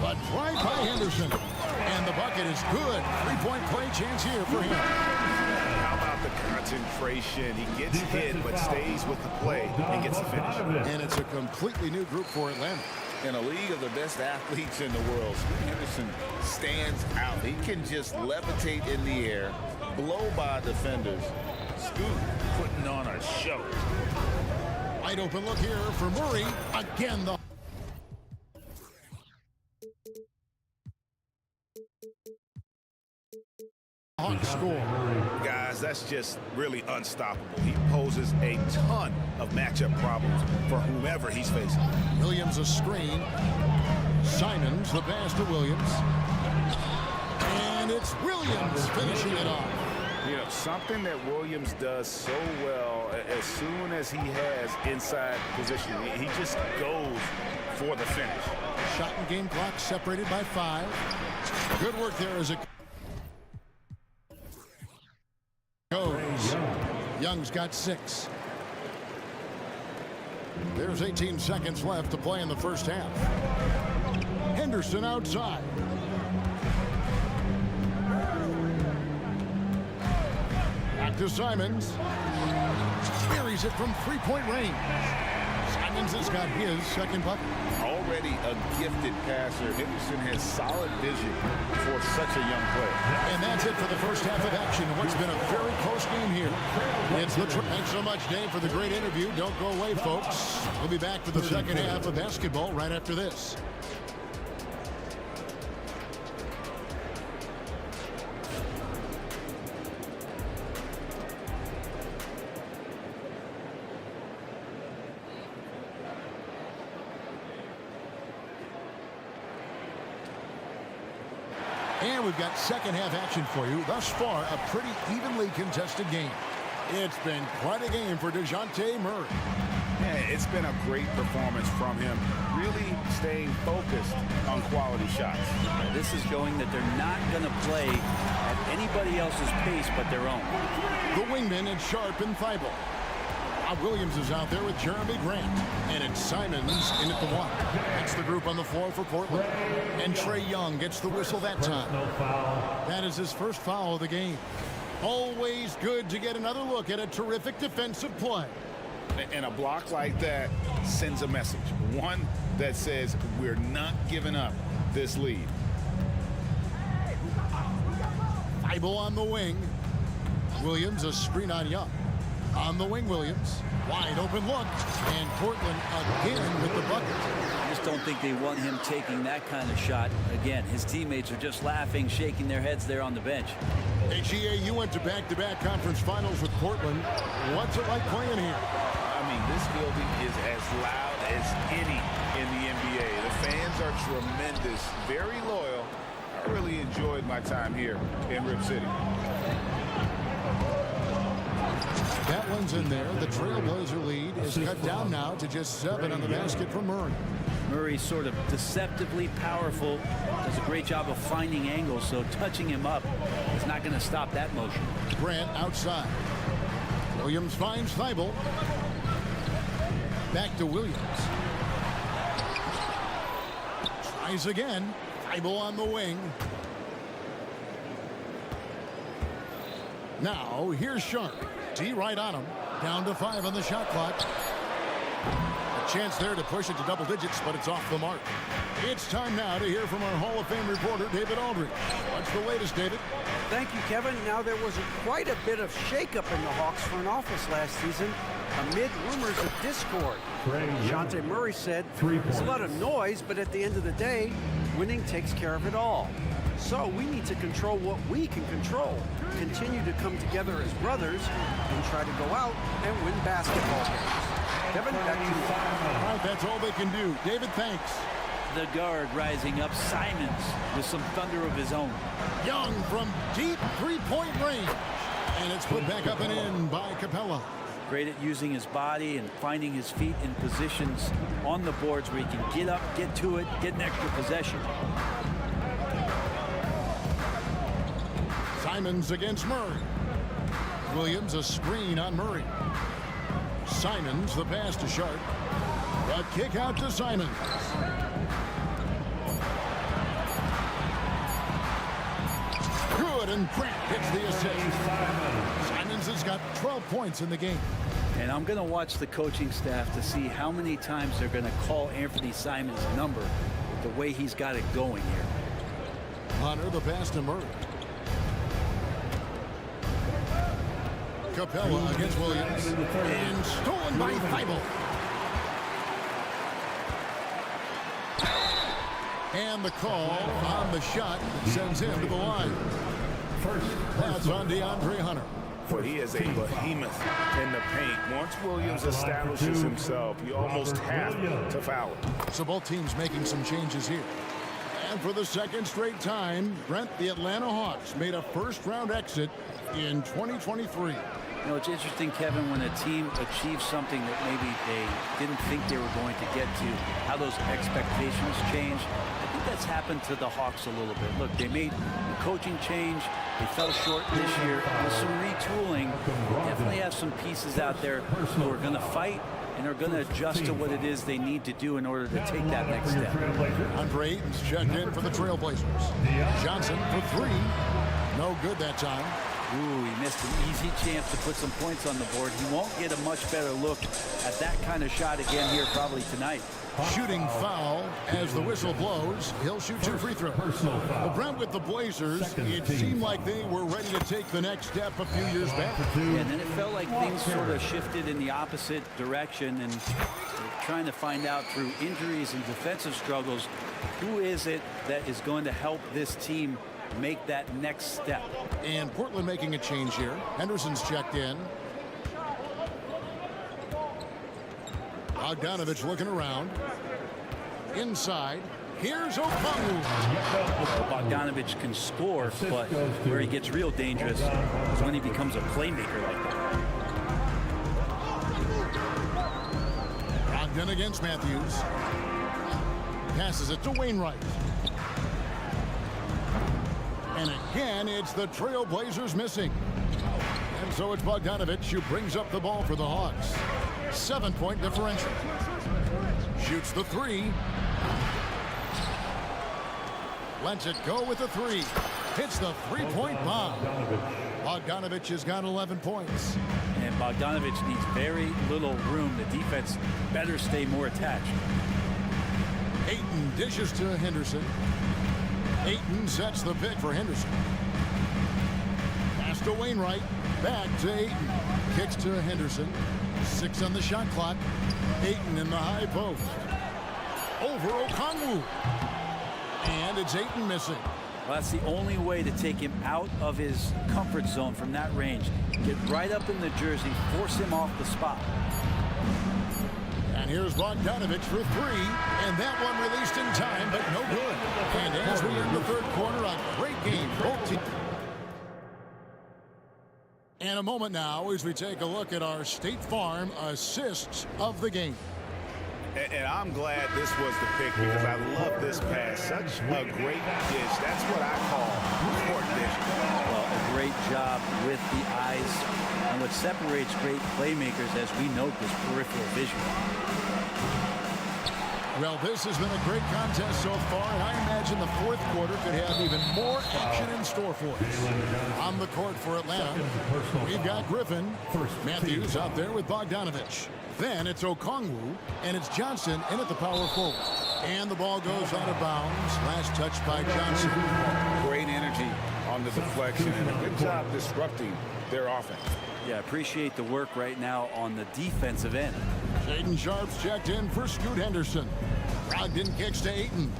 But right by Henderson. And the bucket is good. 3-point play chance here for him. How about the concentration? He gets hit but stays with the play and gets the finish. And it's a completely new group for Atlanta. In a league of the best athletes in the world, Henderson stands out. He can just levitate in the air, blow by defenders. Scoot putting on a show. Wide open look here for Murray. Again, the Hawks score. Guys, that's just really unstoppable. He poses a ton of matchup problems for whomever he's facing. Williams a screen. Simons the pass to Williams. And it's Williams finishing it off. You know, something that Williams does so well, as soon as he has inside position, he just goes for the finish. Shot and game clock separated by 5. Good work there as it goes. Young's got 6. There's 18 seconds left to play in the first half. Henderson outside. Back to Simons. Buries it from 3-point range. Simons has got his second bucket. Already a gifted passer, Henderson has solid vision for such a young player. And that's it for the first half of action. What's been a very close game here. It's the Thanks so much, Dave, for the great interview. Don't go away, folks. We'll be back for the second half of basketball right after this. And we've got second half action for you. Thus far, a pretty evenly contested game. It's been quite a game for DeJounte Murray. Yeah, it's been a great performance from him, really staying focused on quality shots. This is showing that they're not going to play at anybody else's pace but their own. The wingmen at Sharp and Thibault. Williams is out there with Jeremy Grant. And it's Simons in at the 1. That's the group on the floor for Portland. And Trae Young gets the whistle that time. That is his first foul of the game. Always good to get another look at a terrific defensive play. And a block like that sends a message. One that says we're not giving up this lead. Thibault on the wing. Williams a screen on Young. On the wing, Williams. Wide open look. And Portland again with the bucket. I just don't think they want him taking that kind of shot. Again, his teammates are just laughing, shaking their heads there on the bench. Hey, GA, you went to back-to-back conference finals with Portland. What's it like playing here? I mean, this building is as loud as any in the NBA. The fans are tremendous, very loyal. I really enjoyed my time here in Rip City. That one's in there. The Trailblazer lead is cut down now to just 7 on the basket from Murray. Murray's sort of deceptively powerful, does a great job of finding angles, so touching him up is not going to stop that motion. Grant outside. Williams finds Thibault. Back to Williams. Tries again. Thibault on the wing. Now here's Sharp. D right on him. Down to 5 on the shot clock. A chance there to push it to double digits, but it's off the mark. It's time now to hear from our Hall of Fame reporter, David Aldridge. What's the latest, David? Thank you, Kevin. Now, there was quite a bit of shakeup in the Hawks front office last season amid rumors of discord. Dejounte Murray said, "It's a lot of noise, but at the end of the day, winning takes care of it all. So we need to control what we can control, continue to come together as brothers, and try to go out and win basketball games." Kevin, back to you. All right, that's all they can do. David, thanks. The guard rising up, Simons, with some thunder of his own. Young from deep three-point range. And it's put back up and in by Capella. Great at using his body and finding his feet in positions on the boards where he can get up, get to it, get an extra possession. Simons against Murray. Williams a screen on Murray. Simons the pass to Sharp. A kick out to Simons. Good, and Grant hits the assist. Simons has got 12 points in the game. And I'm going to watch the coaching staff to see how many times they're going to call Anthony Simons' number with the way he's got it going here. Hunter the pass to Murray. Capella against Williams. And stolen by Thibault. And the call on the shot that sends him to the line. That's on DeAndre Hunter. But he is a behemoth in the paint. Once Williams establishes himself, you almost have to foul him. So both teams making some changes here. And for the second straight time, Brent, the Atlanta Hawks made a first-round exit in 2023. You know, it's interesting, Kevin, when a team achieves something that maybe they didn't think they were going to get to, how those expectations change. I think that's happened to the Hawks a little bit. Look, they made a coaching change. They fell short this year. With some retooling, they definitely have some pieces out there who are going to fight and are going to adjust to what it is they need to do in order to take that next step. Andre Ayton's checked in for the Trailblazers. Johnson for 3. No good that time. Ooh, he missed an easy chance to put some points on the board. He won't get a much better look at that kind of shot again here probably tonight. Shooting foul as the whistle blows. He'll shoot 2 free throws. Well, Brent, with the Blazers, it seemed like they were ready to take the next step a few years back. Yeah, and then it felt like things sort of shifted in the opposite direction, and trying to find out through injuries and defensive struggles, who is it that is going to help this team make that next step. And Portland making a change here. Henderson's checked in. Bogdanovich looking around. Inside. Here's Okongwu. Bogdanovich can score, but where he gets real dangerous is when he becomes a playmaker like that. Brogdon against Matthews. Passes it to Wainwright. And again, it's the Trailblazers missing. And so it's Bogdanovich who brings up the ball for the Hawks. 7-point differential. Shoots the 3. Lets it go with the 3. Hits the 3-point bomb. Bogdanovich has got 11 points. And Bogdanovich needs very little room. The defense better stay more attached. Ayton dishes to Henderson. Ayton sets the pick for Henderson. Pass to Wainwright. Back to Ayton. Kicks to Henderson. 6 on the shot clock. Ayton in the high post. Over Okongwu. And it's Ayton missing. Well, that's the only way to take him out of his comfort zone from that range. Get right up in the jersey, force him off the spot. And And here's Bogdanovich for three. And that one released in time, but no good. And as we end the third quarter, a great game. Both teams. And a moment now as we take a look at our State Farm assists of the game. And I'm glad this was the pick because I love this pass. Such a great dish. That's what I call court vision. Well, a great job with the eyes. And what separates great playmakers, as we note, is peripheral vision. Well, this has been a great contest so far, and I imagine the fourth quarter could have even more action in store for us. On the court for Atlanta, we've got Griffin. Matthews out there with Bogdanovich. Then it's Okongwu, and it's Johnson in at the power forward. And the ball goes out of bounds. Last touch by Johnson. Great energy on the deflection, and a good job disrupting their offense. Yeah, appreciate the work right now on the defensive end. Shaden Sharp's checked in for Scoot Henderson. Brogdon kicks to Ayton.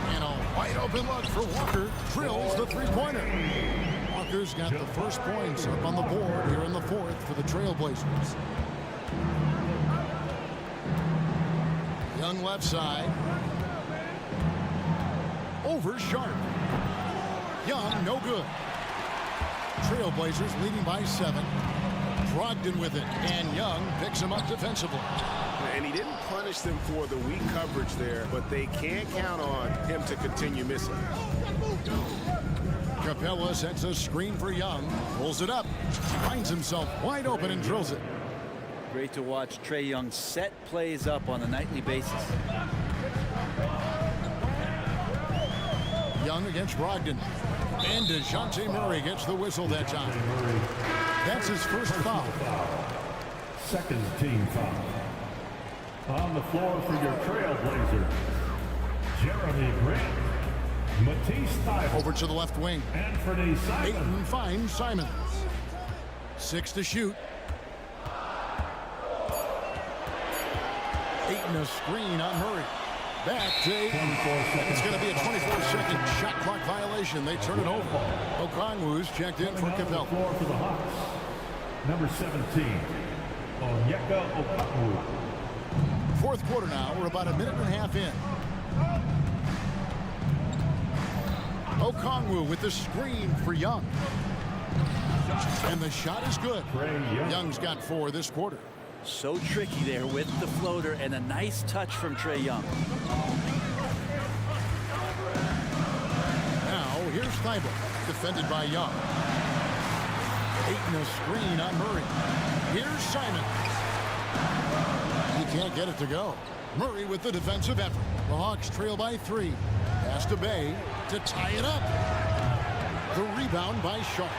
And a wide open look for Walker. Drills the three-pointer. Walker's got the first points up on the board here in the fourth for the Trailblazers. Young left side. Over Sharp. Young, no good. Trailblazers leading by 7. Brogdon with it, and Young picks him up defensively. And he didn't punish them for the weak coverage there, but they can't count on him to continue missing. Capella sets a screen for Young, pulls it up, finds himself wide open and drills it. Great to watch Trae Young set plays up on a nightly basis. Young against Brogdon. And DeJounte Murray gets the whistle that time. That's his first foul. Second team foul. On the floor for your Trailblazers, Jeremy Grant, Matisse Thybulle. Over to the left wing. Anthony Simons. Ayton finds Simons. 6 to shoot. Ayton a screen on Murray. Back to Ayton. It's going to be a 24-second shot clock violation. They turn it over. Okongwu's checked in for Capella. Floor for the Hawks. Number 17, Onyeka Okongwu. Fourth quarter now. We're about a minute and a half in. Okongwu with the screen for Young. And the shot is good. Young's got 4 this quarter. So tricky there with the floater, and a nice touch from Trae Young. Now here's Thybulle, defended by Young. Ayton a screen on Murray. Here's Simon. He can't get it to go. Murray with the defensive effort. The Hawks trail by 3. Pass to Bay to tie it up. The rebound by Sharp.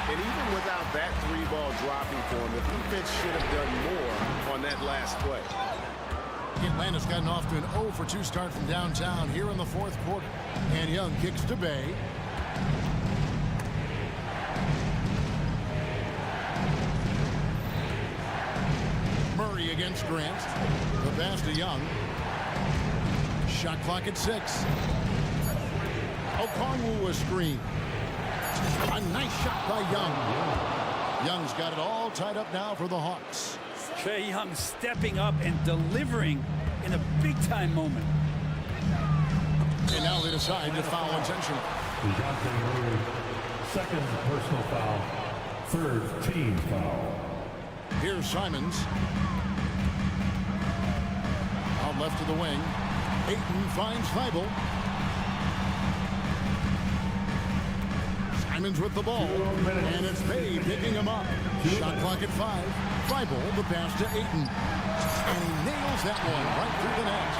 And even without that 3-ball dropping for him, the defense should have done more on that last play. Atlanta's gotten off to an 0 for 2 start from downtown here in the fourth quarter. And Young kicks to Bay. Murray against Grant. The pass to Young. Shot clock at 6. Okongwu a screen. A nice shot by Young. Young's got it all tied up now for the Hawks. Trae Young stepping up and delivering in a big-time moment. And now they decide to foul intentionally. DeJounte Murray, second personal foul, third team foul. Here's Simons. Out left to the wing. Ayton finds Thybulle. Simons with the ball. And it's Bay picking him up. Shot clock at 5. Thybulle, the pass to Ayton. And he nails that one right through the net.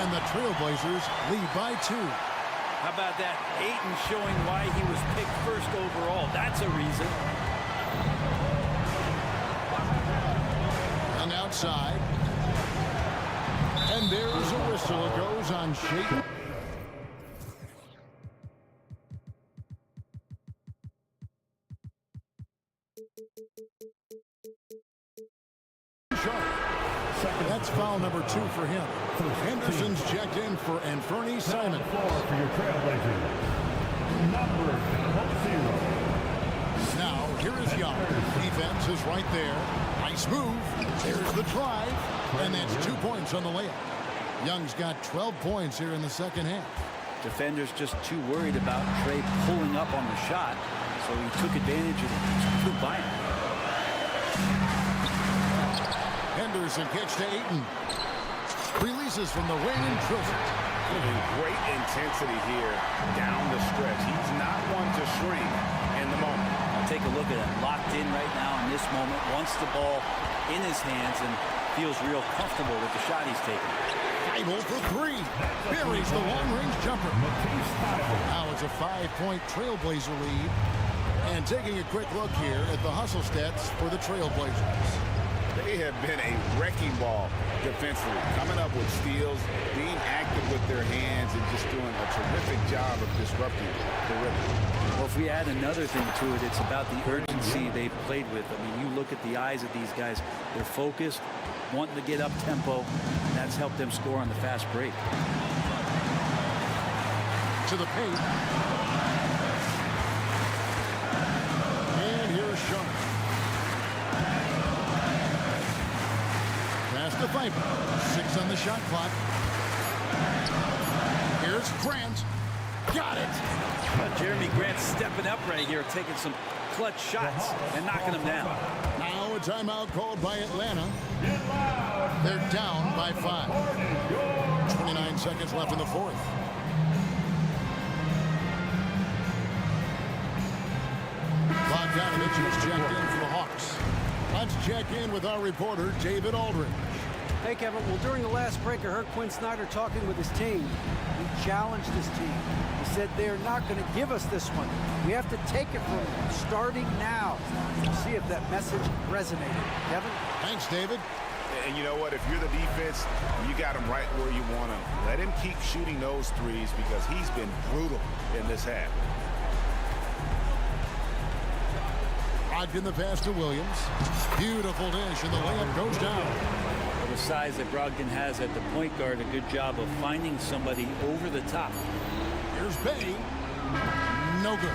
And the Trailblazers lead by 2. How about that? Ayton showing why he was picked first overall. That's a reason. And outside. And there's a whistle. It goes on Shaden. That's foul number 2 for him. Henderson's checked in for Anthony Simon. For your Trailblazers, number 0. Now, here is Young. Defense is right there. Nice move. There's the drive. And that's 2 points on the layup. Young's got 12 points here in the second half. Defenders just too worried about Trey pulling up on the shot, so he took advantage of it. Flew by him. Henderson gets to Ayton. Releases from the wing and drills it. Great intensity here down the stretch. He's not one to shrink in the moment. Take a look at it. Locked in right now in this moment. Wants the ball in his hands and feels real comfortable with the shot he's taking. Bible for three. Buries the long-range jumper. Now it's a 5-point Trailblazer lead. And taking a quick look here at the hustle stats for the Trailblazers. They have been a wrecking ball defensively, coming up with steals, being active with their hands, and just doing a terrific job of disrupting the rhythm. Well, if we add another thing to it, it's about the urgency they've played with. I mean, you look at the eyes of these guys. They're focused, wanting to get up tempo, and that's helped them score on the fast break. To the paint. And here's Sharp. Pass to Viper. 6 on the shot clock. Here's Grant. Got it. Jeremy Grant stepping up right here, taking some clutch shots and knocking them down. Now a timeout called by Atlanta. They're down by 5. 29 seconds left in the fourth. Bogdanovich has checked in for the Hawks. Let's check in with our reporter, David Aldridge. Hey, Kevin. Well, during the last break, I heard Quinn Snyder talking with his team. He challenged his team. He said they're not going to give us this one. We have to take it from them, starting now. We'll see if that message resonated. Kevin? Thanks, David. And you know what? If you're the defense, you got him right where you want him. Let him keep shooting those threes because he's been brutal in this half. Brogdon the pass to Williams. Beautiful dish, and the layup goes down. Well, the size that Brogdon has at the point guard, a good job of finding somebody over the top. Here's Bay. No good.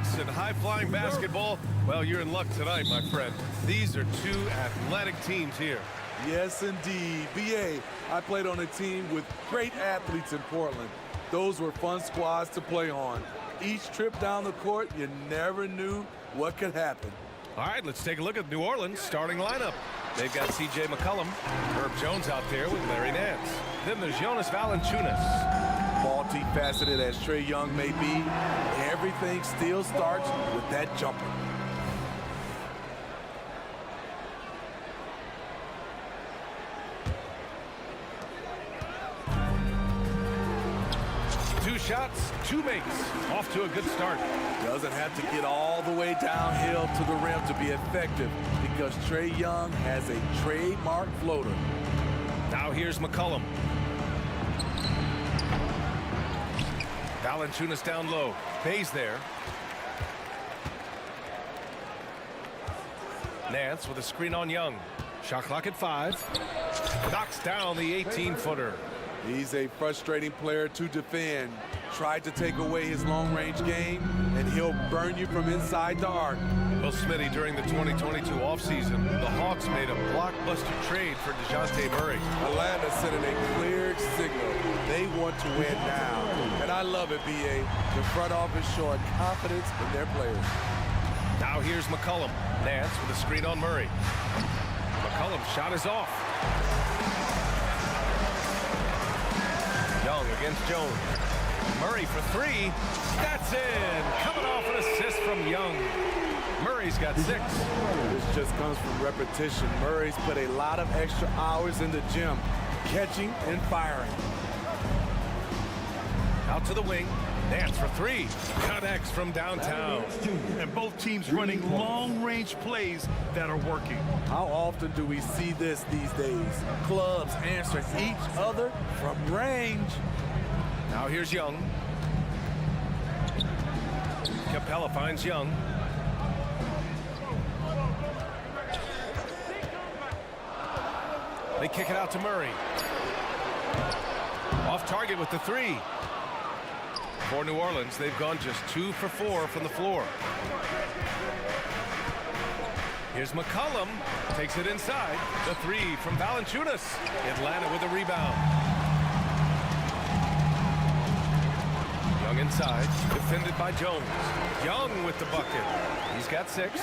pace and high-flying basketball, well, you're in luck tonight, my friend. These are two athletic teams here. Yes, indeed. BA, I played on a team with great athletes in Portland. Those were fun squads to play on. Each trip down the court, you never knew what could happen. All right, let's take a look at New Orleans' starting lineup. They've got C.J. McCollum, Herb Jones out there with Larry Nance. Then there's Jonas Valanciunas. Multifaceted as Trae Young may be, everything still starts with that jumper. Two shots, two makes. Off to a good start. Doesn't have to get all the way downhill to the rim to be effective because Trae Young has a trademark floater. Now here's McCollum. Valanciunas down low. Bay's there. Nance with a screen on Young. Shot clock at 5. Knocks down the 18-footer. He's a frustrating player to defend. Tried to take away his long-range game, and he'll burn you from inside the arc. Well, Smitty, during the 2022 offseason, the Hawks made a blockbuster trade for DeJounte Murray. Atlanta sending a clear signal. They want to win now. And I love it, B.A. The front office showing confidence in their players. Now here's McCollum. Nance with a screen on Murray. McCollum's shot is off. Young against Jones. Murray for 3. That's in. Coming off an assist from Young. Murray's got 6. This just comes from repetition. Murray's put a lot of extra hours in the gym, catching and firing. Out to the wing. Nance for 3. Connects from downtown. And both teams running long-range plays that are working. How often do we see this these days? Clubs answering each other from range. Now here's Young. Capella finds Young. They kick it out to Murray. Off target with the 3. For New Orleans, they've gone just 2 for 4 from the floor. Here's McCollum. Takes it inside. The 3 from Valanciunas. Atlanta with a rebound. Young inside. Defended by Jones. Young with the bucket. He's got 6.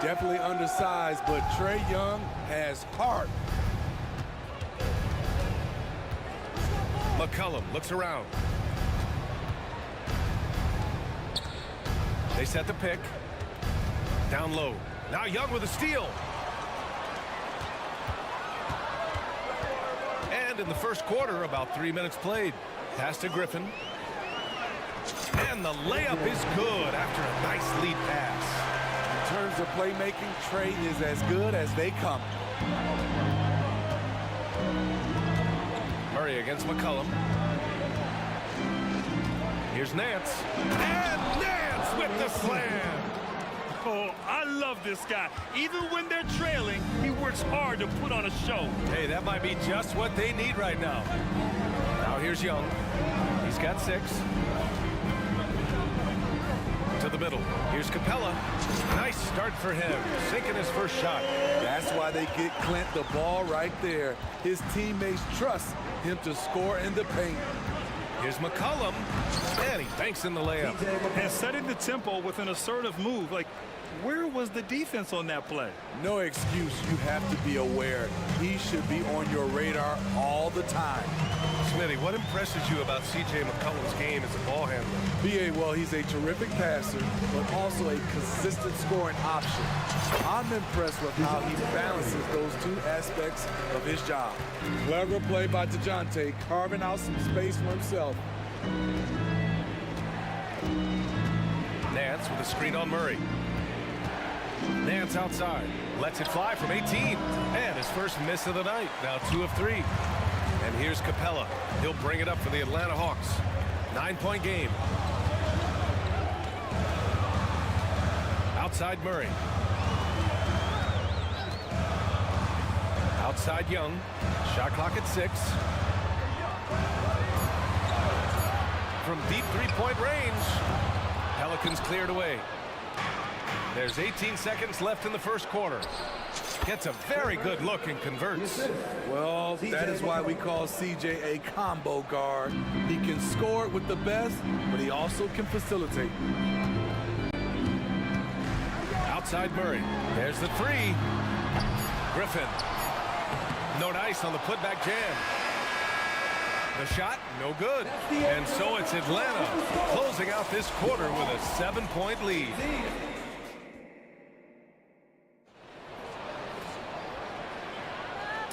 Definitely undersized, but Trae Young has heart. McCollum looks around. They set the pick. Down low. Now Young with a steal. And in the first quarter, about 3 minutes played. Pass to Griffin. And the layup is good after a nice lead pass. In terms of playmaking, Trae is as good as they come. Murray against McCollum. Here's Nance. And Nance with the slam. Oh, I love this guy. Even when they're trailing, he works hard to put on a show. Hey, that might be just what they need right now. Now here's Young. He's got 6. To the middle. Here's Capella. Nice start for him. Sinking his first shot. That's why they get Clint the ball right there. His teammates trust him to score in the paint. Here's McCollum. And he banks in the layup. And setting the tempo with an assertive move. Like, where was the defense on that play? No excuse. You have to be aware. He should be on your radar all the time. Smitty, what impresses you about C.J. McCollum's game as a ball handler? B.A., well, he's a terrific passer, but also a consistent scoring option. I'm impressed with how he balances those 2 aspects of his job. Clever play by DeJounte, carving out some space for himself. Nance with a screen on Murray. Nance outside. Lets it fly from 18. And his first miss of the night. Now 2 of 3. And here's Capella. He'll bring it up for the Atlanta Hawks. 9-point game. Outside Murray. Outside Young. Shot clock at 6. From deep 3-point range. Pelicans cleared away. There's 18 seconds left in the first quarter. Gets a very good look and converts. Well, that is why we call CJ a combo guard. He can score it with the best, but he also can facilitate. Outside Murray. There's the three. Griffin. No dice on the putback jam. The shot, no good. And so it's Atlanta closing out this quarter with a 7-point lead.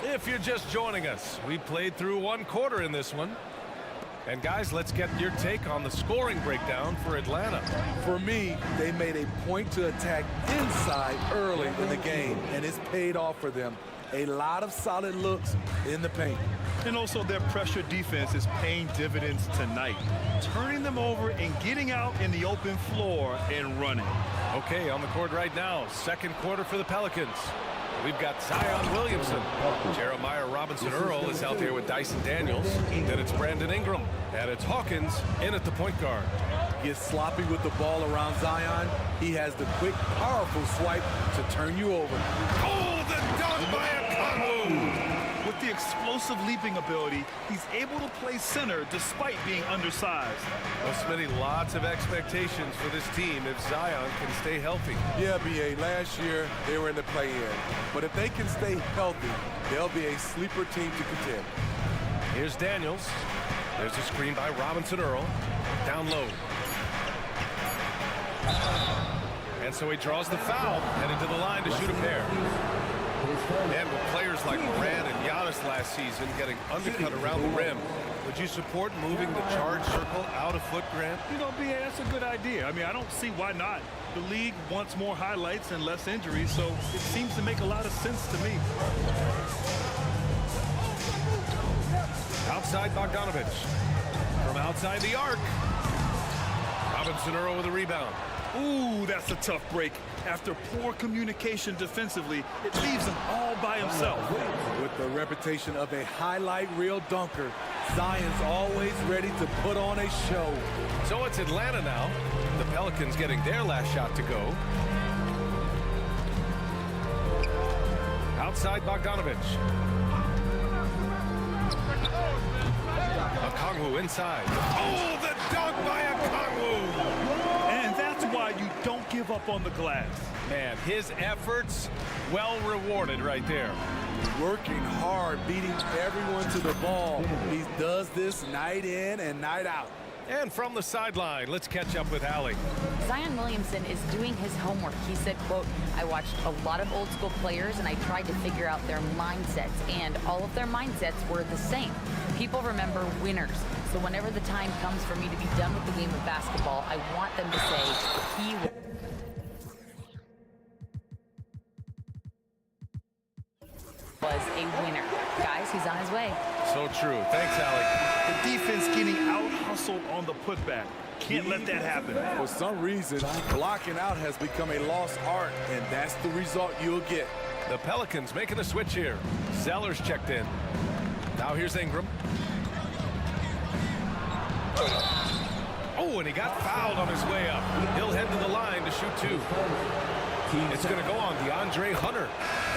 If you're just joining us, we played through one quarter in this one. And guys, let's get your take on the scoring breakdown for Atlanta. For me, they made a point to attack inside early in the game, and it's paid off for them. A lot of solid looks in the paint. And also their pressure defense is paying dividends tonight, turning them over and getting out in the open floor and running. Okay, on the court right now, second quarter for the Pelicans. We've got Zion Williamson. Jeremiah Robinson-Earl is out there with Dyson Daniels. Then it's Brandon Ingram. And it's Hawkins in at the point guard. Gets sloppy with the ball around Zion. He has the quick, powerful swipe to turn you over. Oh, the dunk by Okongwu! With the explosive leaping ability, he's able to play center despite being undersized. Well, Smitty, lots of expectations for this team if Zion can stay healthy. Yeah, B.A., last year they were in the play-in. But if they can stay healthy, they'll be a sleeper team to contend. Here's Daniels. There's a screen by Robinson-Earl. Down low. And so he draws the foul, heading to the line to shoot a pair. And with players like Morant and Giannis last season getting undercut around the rim, would you support moving the charge circle out a foot, Grant? You know, B.A., that's a good idea. I mean, I don't see why not. The league wants more highlights and less injuries, so it seems to make a lot of sense to me. Outside Bogdanovich. From outside the arc. Robinson-Earl with a rebound. Ooh, that's a tough break. After poor communication defensively, it leaves him all by himself. With the reputation of a highlight reel dunker, Zion's always ready to put on a show. So it's Atlanta now. The Pelicans getting their last shot to go. Outside Bogdanovich. Okongwu inside. Oh, the dunk by Okongwu! And that's why you don't give up on the glass. Man, his efforts well rewarded right there. Working hard, beating everyone to the ball. He does this night in and night out. And from the sideline, let's catch up with Allie. Zion Williamson is doing his homework. He said, quote, I watched a lot of old school players and I tried to figure out their mindsets, and all of their mindsets were the same. People remember winners. So whenever the time comes for me to be done with the game of basketball, I want them to say he was a winner. Guys, he's on his way. So true. Thanks, Allie. The defense getting out-hustled on the putback. Can't let that happen. For some reason, blocking out has become a lost art, and that's the result you'll get. The Pelicans making a switch here. Sellers checked in. Now here's Ingram. Oh, and he got fouled on his way up. He'll head to the line to shoot two. It's going to go on DeAndre Hunter.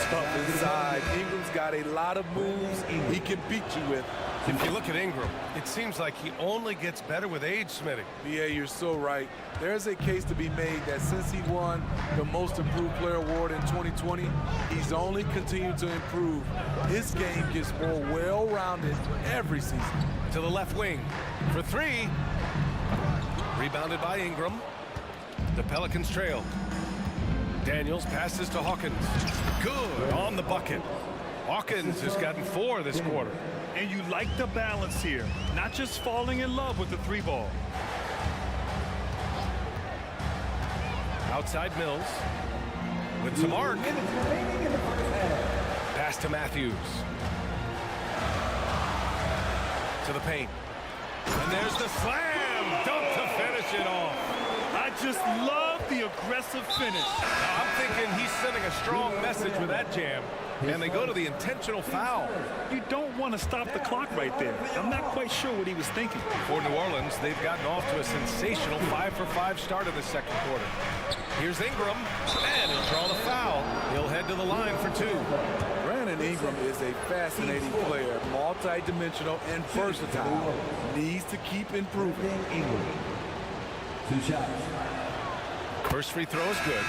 Tough inside. Ingram's got a lot of moves he can beat you with. If you look at Ingram, it seems like he only gets better with age, Smitty. Yeah, you're so right. There's a case to be made that since he won the Most Improved Player Award in 2020, he's only continued to improve. His game gets more well-rounded every season. To the left wing for three. Rebounded by Ingram. The Pelicans trail. Daniels passes to Hawkins. Good on the bucket. Hawkins has gotten 4 this quarter. And you like the balance here, not just falling in love with the three ball. Outside Mills. With some arc. Pass to Matthews. To the paint. And there's the slam dunk to finish it off. I just love the aggressive finish. Now, I'm thinking he's sending a strong message with that jam. And they go to the intentional foul. You don't want to stop the clock right there. I'm not quite sure what he was thinking. For New Orleans, they've gotten off to a sensational 5-for-5 start in the second quarter. Here's Ingram, and he'll draw the foul. He'll head to the line for two. Brandon Ingram is a fascinating player, multi-dimensional and versatile. Needs to keep improving. Ingram. 2 shots. First free throw is good.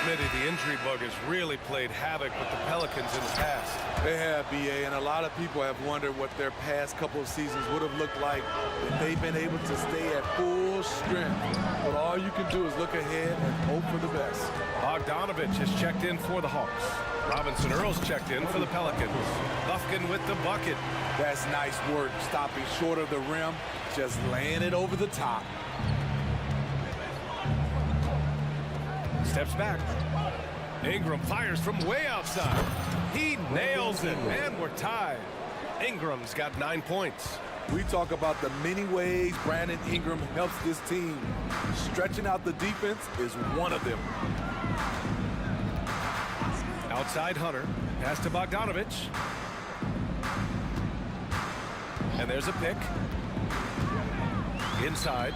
Smitty, the injury bug has really played havoc with the Pelicans in the past. They have, BA, and a lot of people have wondered what their past couple of seasons would have looked like if they've been able to stay at full strength. But all you can do is look ahead and hope for the best. Bogdanovich has checked in for the Hawks. Robinson Earl's checked in for the Pelicans. Lufkin with the bucket. That's nice work, stopping short of the rim, just laying it over the top. Steps back. Ingram fires from way outside. He nails it, and we're tied. Ingram's got 9 points. We talk about the many ways Brandon Ingram helps this team. Stretching out the defense is one of them. Outside Hunter. Pass to Bogdanovich. And there's a pick. Inside.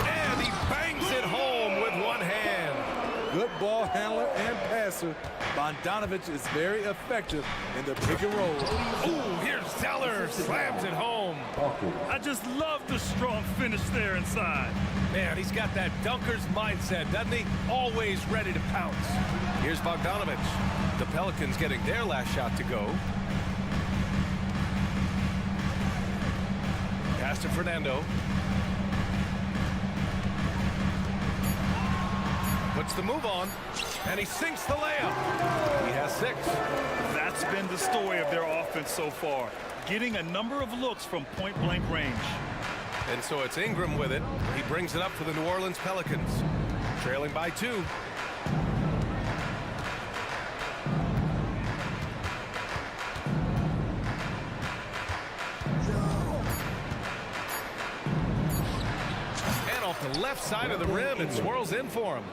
And he bangs it home with one hand. Good ball handler and passer. Bogdanovich is very effective in the pick and roll. Oh, here's Zeller. Slams it home. I just love the strong finish there inside. Man, he's got that dunker's mindset, doesn't he? Always ready to pounce. Here's Bogdanovich. The Pelicans getting their last shot to go. Pass to Fernando. Puts the move on, and he sinks the layup. He has 6. That's been the story of their offense so far, getting a number of looks from point-blank range. And so it's Ingram with it. He brings it up for the New Orleans Pelicans, trailing by 2. And off the left side of the rim, it swirls in for him.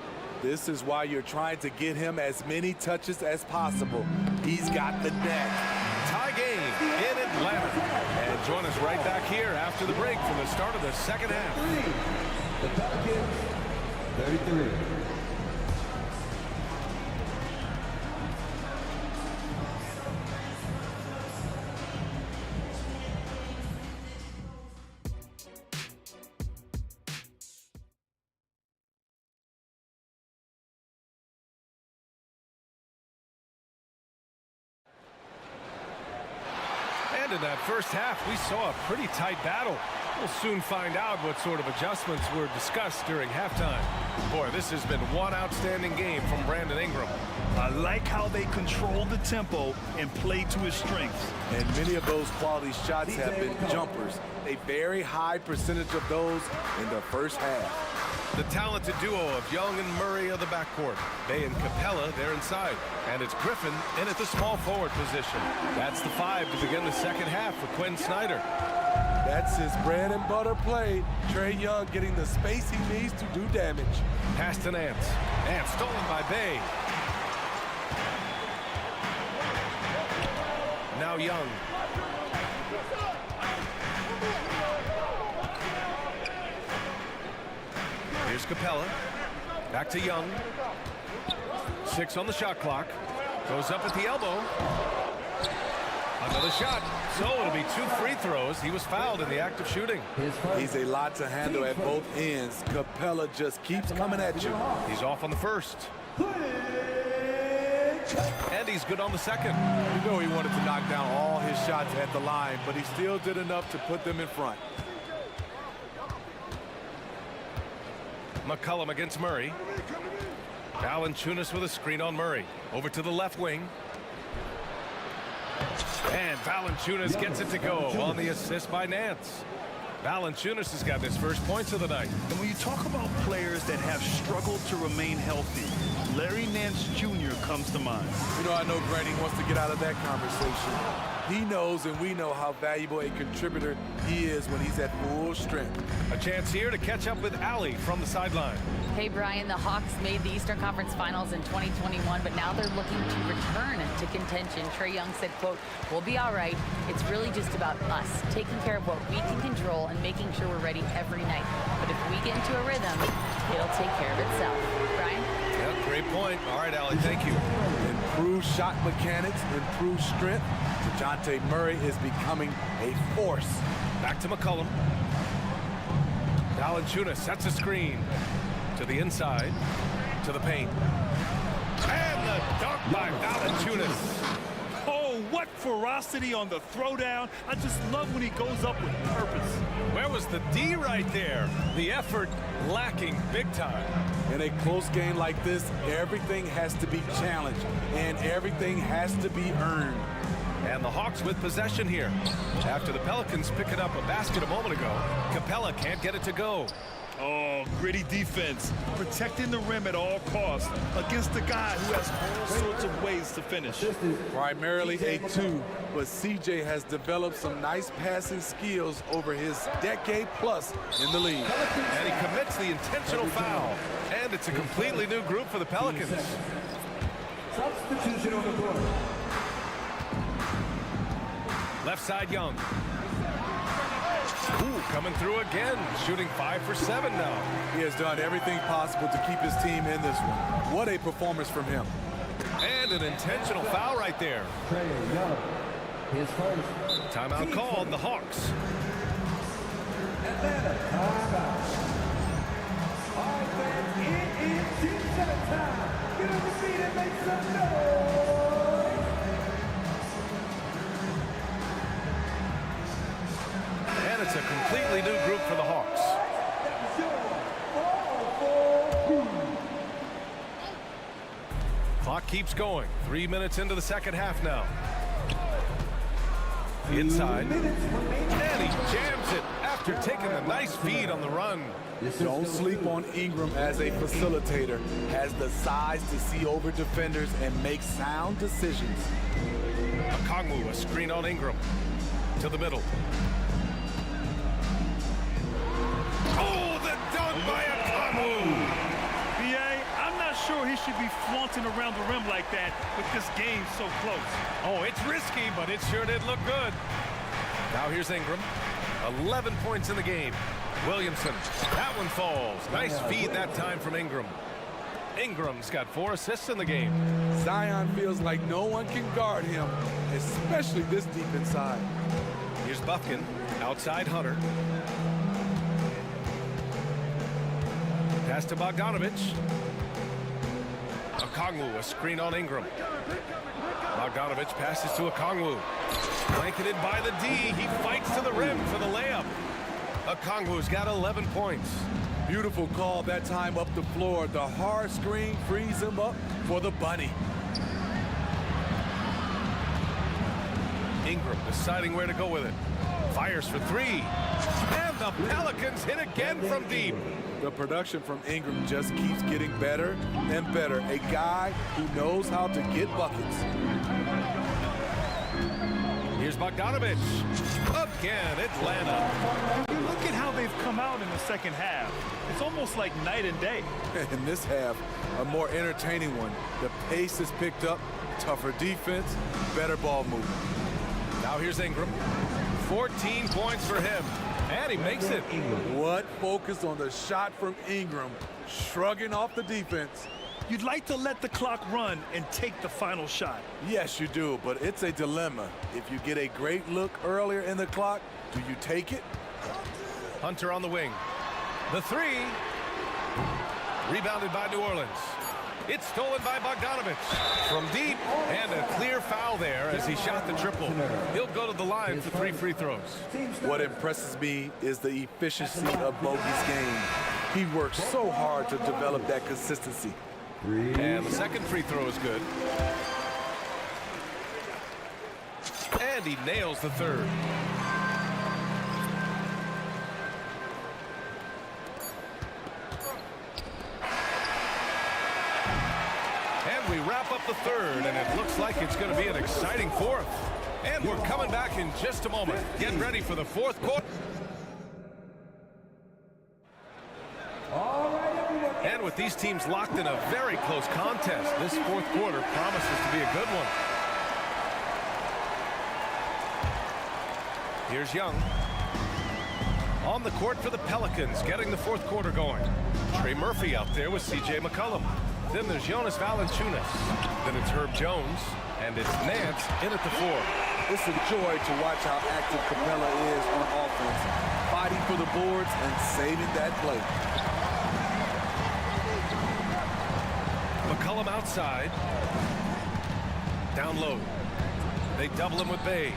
This is why you're trying to get him as many touches as possible. He's got the net. Tie game in Atlanta. And join us right back here after the break for the start of the second half. The Pelicans, 33. And in that first half, we saw a pretty tight battle. We'll soon find out what sort of adjustments were discussed during halftime. Boy, this has been one outstanding game from Brandon Ingram. I like how they control the tempo and play to his strengths. And many of those quality shots have been jumpers. A very high percentage of those in the first half. The talented duo of Young and Murray of the backcourt. Bay and Capella, they're inside. And it's Griffin in at the small forward position. That's the 5 to begin the second half for Quinn Snyder. That's his bread and butter play. Trae Young getting the space he needs to do damage. Pass to Nance. And stolen by Bay. Now Young. Here's Capella. Back to Young. 6 on the shot clock. Goes up at the elbow. Another shot. So it'll be 2 free throws. He was fouled in the act of shooting. He's a lot to handle at both ends. Capella just keeps coming at you. He's off on the first. And he's good on the second. You know he wanted to knock down all his shots at the line, but he still did enough to put them in front. McCollum against Murray. Valanciunas with a screen on Murray. Over to the left wing. And Valanciunas gets it to go on the assist by Nance. Valanciunas has got his first points of the night. And when you talk about players that have struggled to remain healthy, Larry Nance Jr. comes to mind. You know, I know Grady wants to get out of that conversation. He knows and we know how valuable a contributor he is when he's at full strength. A chance here to catch up with Allie from the sideline. Hey, Brian, the Hawks made the Eastern Conference Finals in 2021, but now they're looking to return to contention. Trae Young said, quote, "We'll be all right. It's really just about us, taking care of what we can control and making sure we're ready every night. But if we get into a rhythm, it'll take care of itself." Brian? Yeah, great point. All right, Allie, thank you. Improved shot mechanics, improved strength. DeJounte Murray is becoming a force. Back to McCollum. Valanciunas sets a screen. To the inside, to the paint. And the dunk by Valanciunas. Oh, what ferocity on the throwdown. I just love when he goes up with purpose. Where was the D right there? The effort lacking big time. In a close game like this, everything has to be challenged and everything has to be earned. And the Hawks with possession here. After the Pelicans picking up a basket a moment ago, Capella can't get it to go. Oh, gritty defense, protecting the rim at all costs against a guy who has all sorts of ways to finish. Primarily a 2, but CJ has developed some nice passing skills over his decade plus in the league. And he commits the intentional foul. And it's a completely new group for the Pelicans. Substitution on the board. Left side Young. Ooh, coming through again, shooting 5 for 7 now. He has done everything possible to keep his team in this one. What a performance from him. And an intentional foul right there. Trae Young, his first. Timeout called, the Hawks. Atlanta, timeout. All right, fans, it is team 7 time. Get on your feet and make some noise. And it's a completely new group for the Hawks. Clock keeps going. 3 minutes into the second half now. Inside. And he jams it after taking a nice feed on the run. Don't sleep on Ingram as a facilitator. Has the size to see over defenders and make sound decisions. Okongwu, a screen on Ingram. To the middle. Oh, the dunk by Okongwu! B.A., I'm not sure he should be flaunting around the rim like that with this game so close. Oh, it's risky, but it sure did look good. Now here's Ingram. 11 points in the game. Williamson, that one falls. Nice feed that time from Ingram. Ingram's got 4 assists in the game. Zion feels like no one can guard him, especially this deep inside. Here's Buffkin, outside Hunter. Pass to Bogdanovich. Okongwu, a screen on Ingram. Bogdanovich passes to Okongwu. Blanketed by the D. He fights to the rim for the layup. Okongwu's got 11 points. Beautiful call that time up the floor. The hard screen frees him up for the bunny. Ingram deciding where to go with it. Fires for 3. And the Pelicans hit again from deep. The production from Ingram just keeps getting better and better. A guy who knows how to get buckets. Here's Bogdanovich. Again, Atlanta. Look at how they've come out in the second half. It's almost like night and day. In this half, a more entertaining one. The pace is picked up, tougher defense, better ball movement. Now here's Ingram. 14 points for him. And he makes it. What focus on the shot from Ingram, shrugging off the defense. You'd like to let the clock run and take the final shot. Yes, you do, but it's a dilemma. If you get a great look earlier in the clock, do you take it? Hunter on the wing. The 3. Rebounded by New Orleans. It's stolen by Bogdanovich. From deep, and a clear foul there as he shot the triple. He'll go to the line for 3 free throws. What impresses me is the efficiency of Bogey's game. He works so hard to develop that consistency. And the second free throw is good. And he nails the third. And we wrap up the third, and it looks like it's going to be an exciting fourth. And we're coming back in just a moment. Get ready for the fourth quarter. And with these teams locked in a very close contest, this fourth quarter promises to be a good one. Here's Young. On the court for the Pelicans, getting the fourth quarter going. Trey Murphy out there with C.J. McCollum. Then there's Jonas Valanciunas. Then it's Herb Jones. And it's Nance in at the 4. It's a joy to watch how active Capella is on offense, fighting for the boards and saving that play. McCollum outside. Down low. They double him with Bay.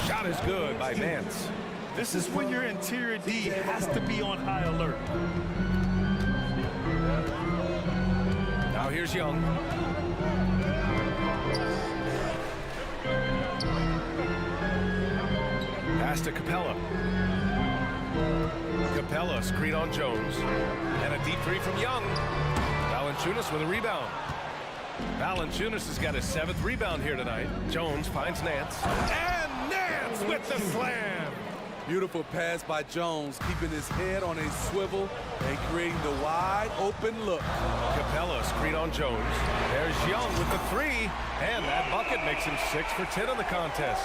Shot is good by Nance. This is when your interior D has to be on high alert. Now here's Young. Pass to Capella. Capella, screen on Jones. And a deep three from Young. Valanciunas with a rebound. Valanciunas has got his 7th rebound here tonight. Jones finds Nance. And Nance with the slam! Beautiful pass by Jones, keeping his head on a swivel and creating the wide open look. Capella, screen on Jones. There's Young with the 3. And that bucket makes him 6 for 10 in the contest.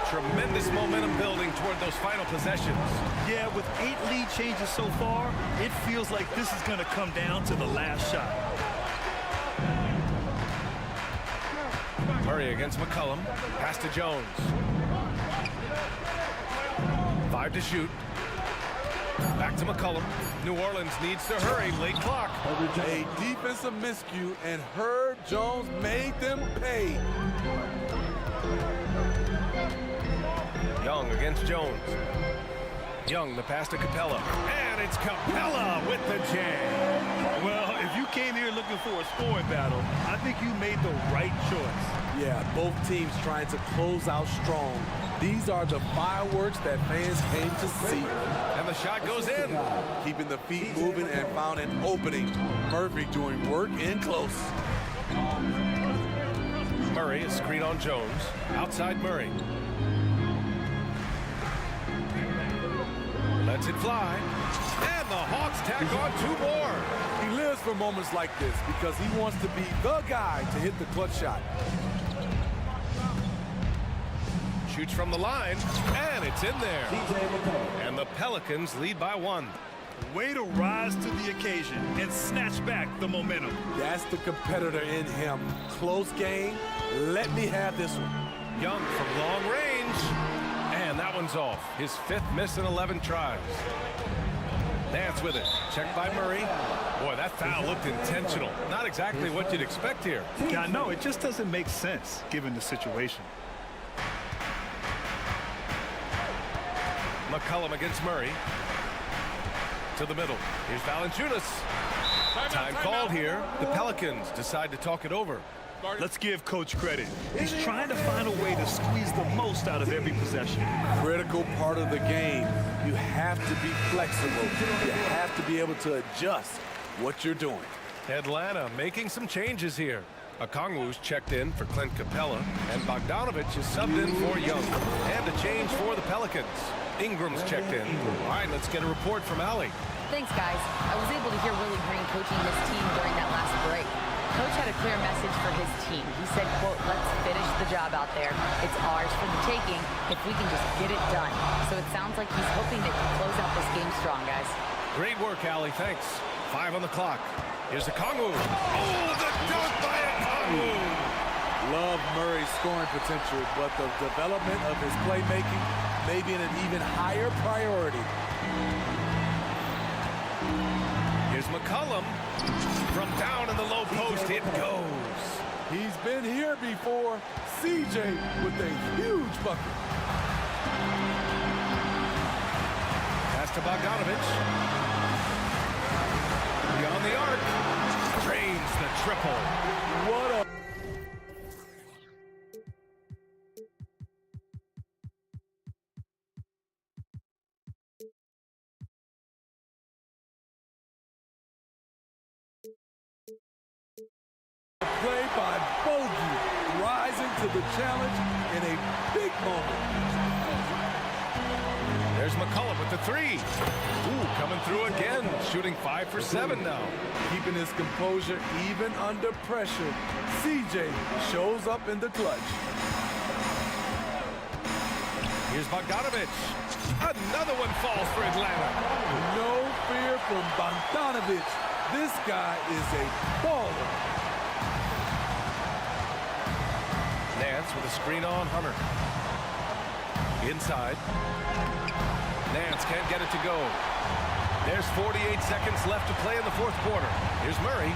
Tremendous momentum building toward those final possessions. Yeah, with 8 lead changes so far, it feels like this is going to come down to the last shot. Murray against McCollum. Pass to Jones. 5 to shoot. Back to McCollum. New Orleans needs to hurry. Late clock. A defensive miscue, and Herb Jones made them pay. Young against Jones. Young, the pass to Capella. And it's Capella with the jam. Well, if you came here looking for a scoring battle, I think you made the right choice. Yeah, both teams trying to close out strong. These are the fireworks that fans came to see. And the shot goes in. Keeping the feet moving and found an opening. Murphy doing work in close. Murray, a screen on Jones. Outside Murray. Lets it fly. And the Hawks tack on 2 more. He lives for moments like this because he wants to be the guy to hit the clutch shot. Shoots from the line, and it's in there. And the Pelicans lead by 1. Way to rise to the occasion and snatch back the momentum. That's the competitor in him. Close game. Let me have this one. Young from long range. And that one's off. His 5th miss in 11 tries. Nance with it. Checked by Murray. Boy, that foul looked intentional. Not exactly what you'd expect here. Yeah, no, it just doesn't make sense given the situation. McCollum against Murray. To the middle. Here's Valanciunas. Time called here. The Pelicans decide to talk it over. Let's give Coach credit. He's trying to find a way to squeeze the most out of every possession. Critical part of the game. You have to be flexible. You have to be able to adjust what you're doing. Atlanta making some changes here. Okongwu's checked in for Clint Capella, and Bogdanovich is subbed in for Young. And a change for the Pelicans. Ingram's checked in. All right, let's get a report from Allie. Thanks, guys. I was able to hear Willie Green coaching his team during that last break. Coach had a clear message for his team. He said, quote, let's finish the job out there. It's ours for the taking if we can just get it done. So it sounds like he's hoping they can close out this game strong, guys. Great work, Allie. Thanks. 5 on the clock. Here's Okongwu. Oh, the dunk by Okongwu. Love Murray's scoring potential, but the development of his playmaking may be an even higher priority. Here's McCollum. From down in the low post, it goes. He's been here before. CJ with a huge bucket. Pass to Bogdanovich. Beyond the arc. Drains the triple. What a... play by Bogey, rising to the challenge in a big moment. There's McCullough with the three. Ooh, coming through again, shooting 5 for 7 now. Keeping his composure even under pressure. CJ shows up in the clutch. Here's Bogdanovich. Another one falls for Atlanta. No fear from Bogdanovich. This guy is a baller. Nance with a screen on Hunter. Inside. Nance can't get it to go. There's 48 seconds left to play in the fourth quarter. Here's Murray.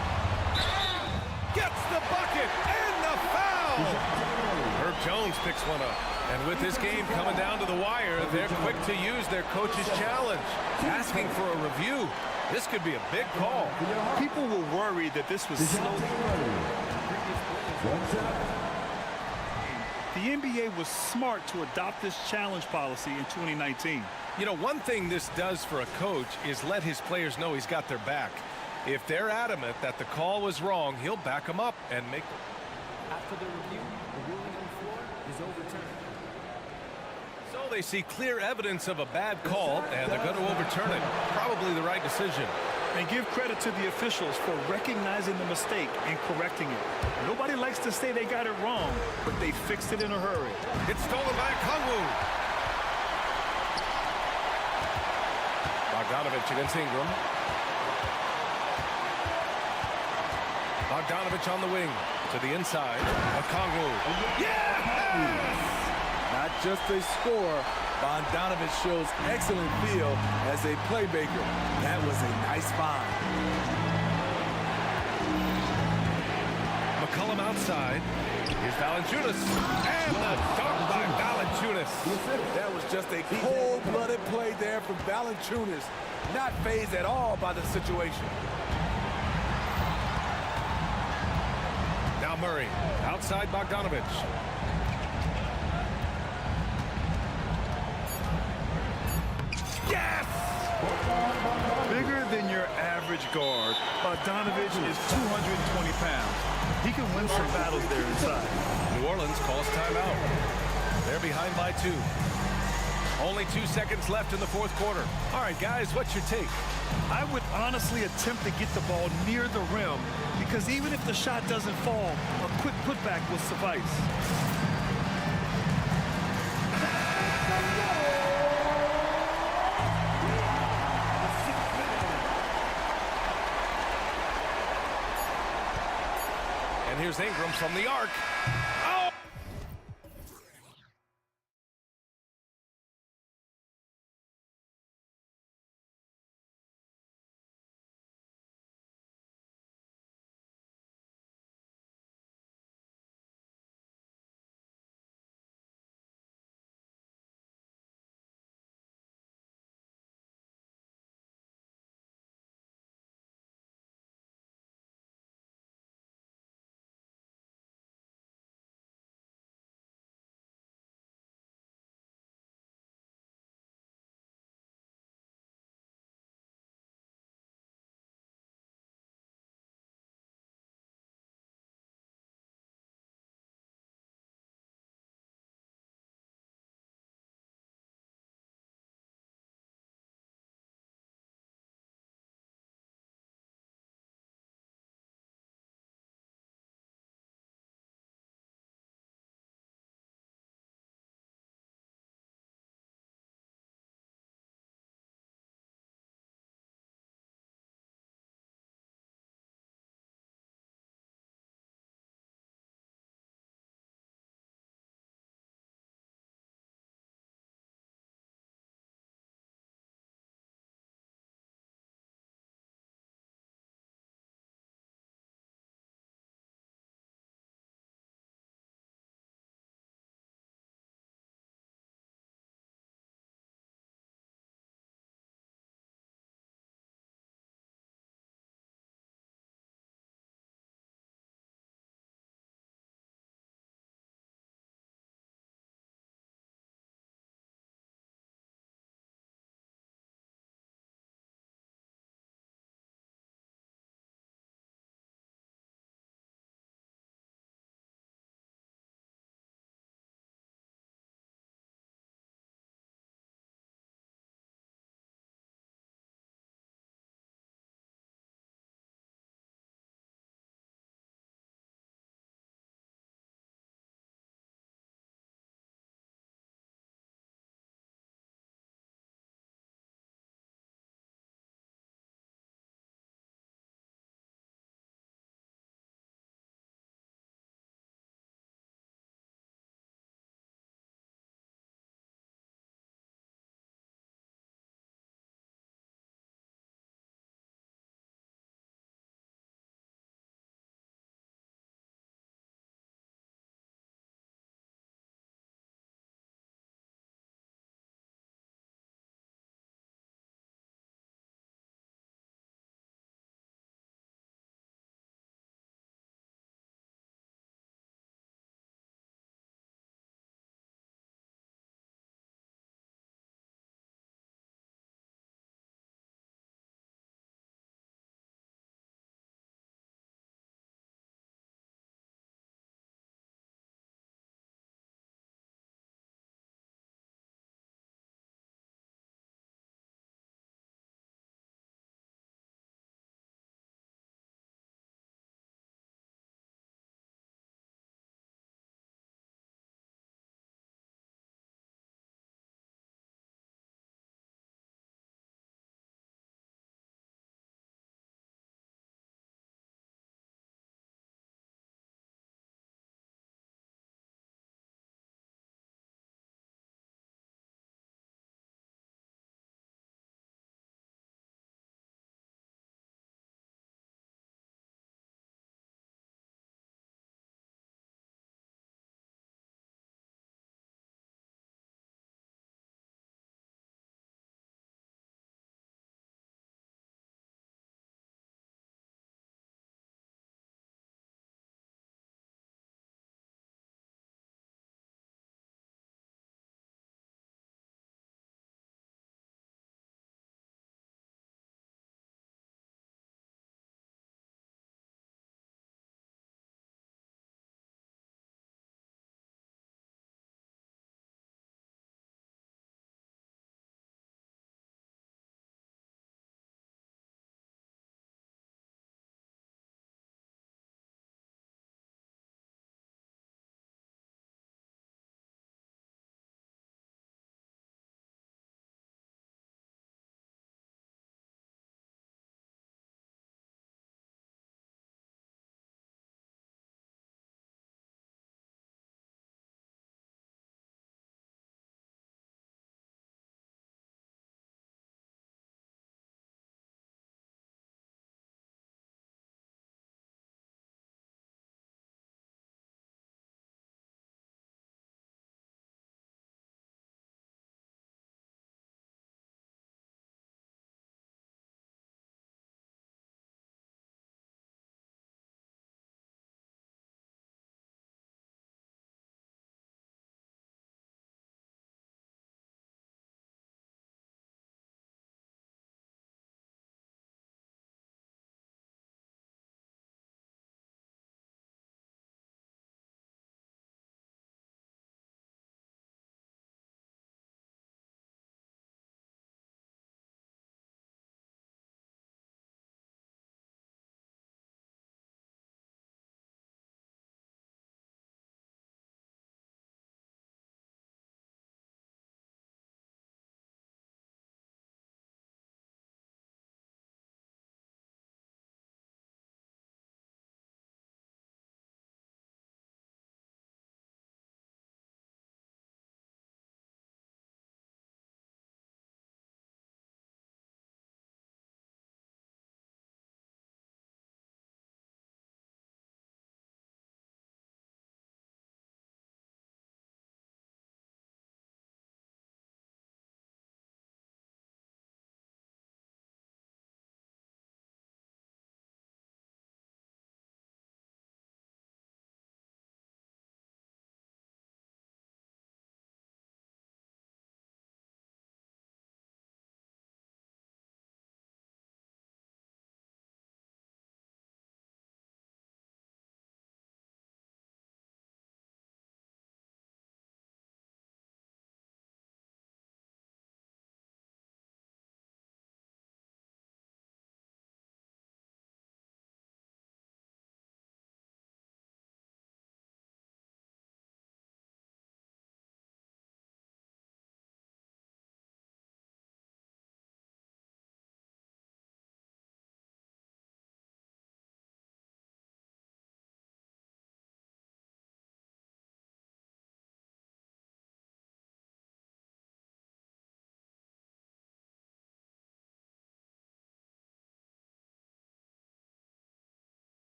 Gets the bucket and the foul! Herb Jones picks one up. And with this game coming down to the wire, they're quick to use their coach's challenge. Asking for a review. This could be a big call. People were worried that this was slow. The NBA was smart to adopt this challenge policy in 2019. You know, one thing this does for a coach is let his players know he's got their back. If they're adamant that the call was wrong, he'll back them up and make... After the review, the ruling on the floor is overturned. So they see clear evidence of a bad call, and they're going to overturn it. Probably the right decision. And give credit to the officials for recognizing the mistake and correcting it. Nobody likes to say they got it wrong, but they fixed it in a hurry. It's stolen by Kongwu. Bogdanovich against Ingram. Bogdanovich on the wing to the inside of Kongwu. Yeah! Not just a scorer, Bogdanovich shows excellent feel as a playmaker. That was a nice find. McCollum outside. Here's Valanciunas. And the dunk by Valanciunas. That was just a cold-blooded play there from Valanciunas. Not fazed at all by the situation. Now Murray, outside Bogdanovich. Yes! Bigger than your average guard, Bogdanovich is 220 pounds. He can win some battles there inside. New Orleans calls timeout. They're behind by 2. Only 2 seconds left in the fourth quarter. All right, guys, what's your take? I would honestly attempt to get the ball near the rim because even if the shot doesn't fall, a quick putback will suffice. And here's Ingram from the arc.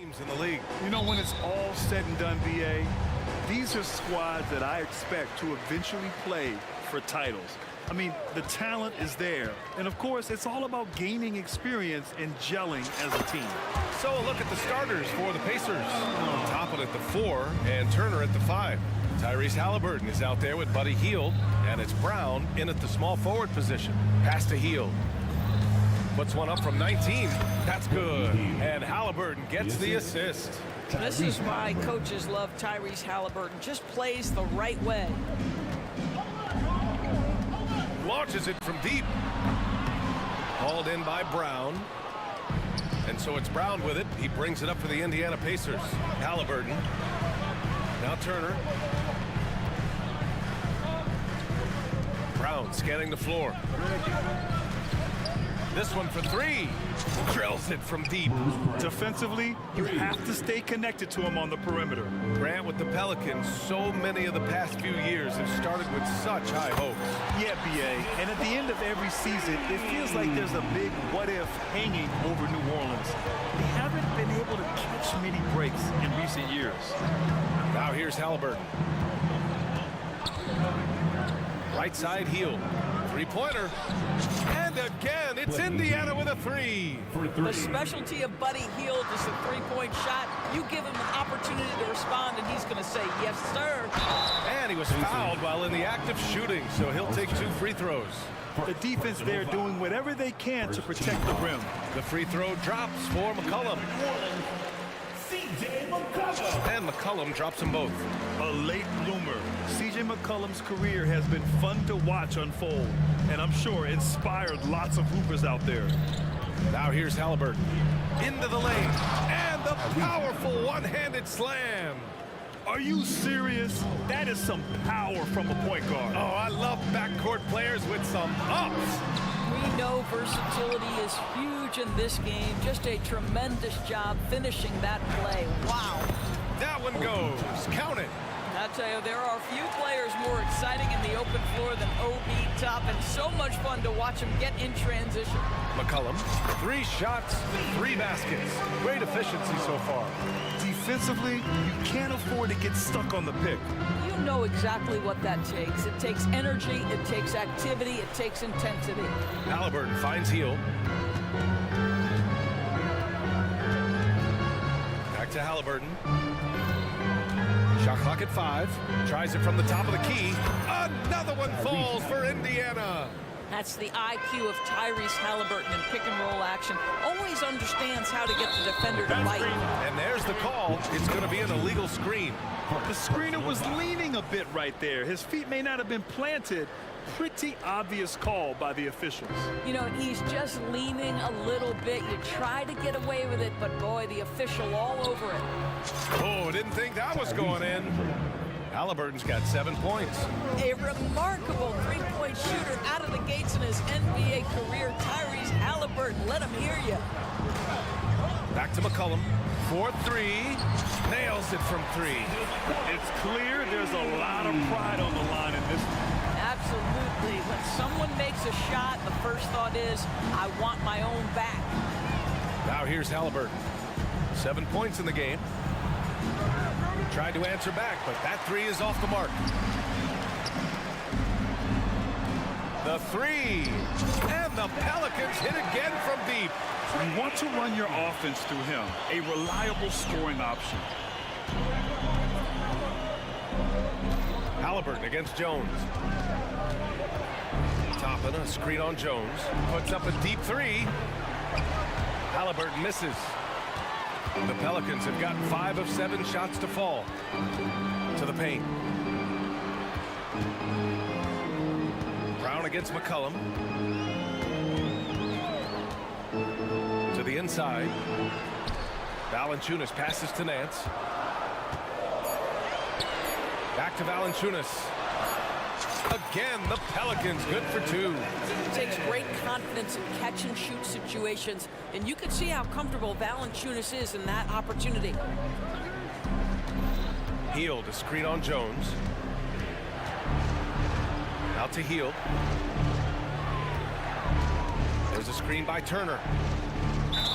teams in the league. You know, when it's all said and done, BA, these are squads that I expect to eventually play for titles. I mean, the talent is there. And of course, it's all about gaining experience and gelling as a team. So a look at the starters for the Pacers. Toppin at the 4 and Turner at the 5. Tyrese Halliburton is out there with Buddy Hield, and it's Brown in at the small forward position. Pass to Hield. Puts one up from 19. That's good. And Halliburton gets the assist. This is why coaches love Tyrese Halliburton. Just plays the right way. Launches it from deep. Hauled in by Brown. And so it's Brown with it. He brings it up for the Indiana Pacers. Halliburton. Now Turner. Brown scanning the floor. This one for 3. Drills it from deep. Defensively, you have to stay connected to him on the perimeter. Grant, with the Pelicans, so many of the past few years have started with such high hopes. Yeah, BA. And at the end of every season, it feels like there's a big what-if hanging over New Orleans. They haven't been able to catch many breaks in recent years. Now here's Halliburton. Right side Hield. Three-pointer. And again, it's Indiana with a 3. The specialty of Buddy Hield is the three-point shot. You give him an opportunity to respond, and he's going to say, yes, sir. And he was fouled while in the act of shooting, so he'll take 2 free throws. The defense there doing whatever they can to protect the rim. The free throw drops for McCollum. And McCollum drops them both. A late bloomer. C.J. McCollum's career has been fun to watch unfold, and I'm sure inspired lots of hoopers out there. Now here's Halliburton. Into the lane. And the powerful one-handed slam. Are you serious? That is some power from a point guard. Oh, I love backcourt players with some ups. We know versatility is huge in this game. Just a tremendous job finishing that play. Wow. That one goes. Count it. I tell you, there are few players more exciting in the open floor than OB Toppin. So much fun to watch him get in transition. McCollum, 3 shots, 3 baskets. Great efficiency so far. Defensively, you can't afford to get stuck on the pick. You know exactly what that takes. It takes energy, it takes activity, it takes intensity. Halliburton finds Hield. Back to Halliburton. Shot clock at 5. Tries it from the top of the key. Another one falls for Indiana. That's the IQ of Tyrese Halliburton in pick-and-roll action. Always understands how to get the defender to bite. And there's the call. It's going to be an illegal screen. The screener was leaning a bit right there. His feet may not have been planted. Pretty obvious call by the officials. You know, he's just leaning a little bit. You try to get away with it, but boy, the official all over it. Oh, didn't think that was going in. Halliburton's got 7 points. A remarkable three-point shooter out of the gates in his NBA career. Tyrese Halliburton, let him hear you. Back to McCollum. 4-3. Nails it from 3. It's clear there's a lot of pride on the line in this one. Absolutely. When someone makes a shot, the first thought is, I want my own back. Now here's Halliburton. 7 points in the game. Tried to answer back, but that 3 is off the mark. The 3. And the Pelicans hit again from deep. You want to run your offense through him. A reliable scoring option. Halliburton against Jones. Toppin, a screen on Jones. Puts up a deep 3. Halliburton misses. The Pelicans have gotten 5 of 7 shots to fall. To the paint. Brown against McCollum. To the inside. Valanciunas passes to Nance. Back to Valanciunas. Again, the Pelicans good for 2. It takes great confidence in catch-and-shoot situations, and you can see how comfortable Valanciunas is in that opportunity. Hield, a screen on Jones. Out to Hield. There's a screen by Turner.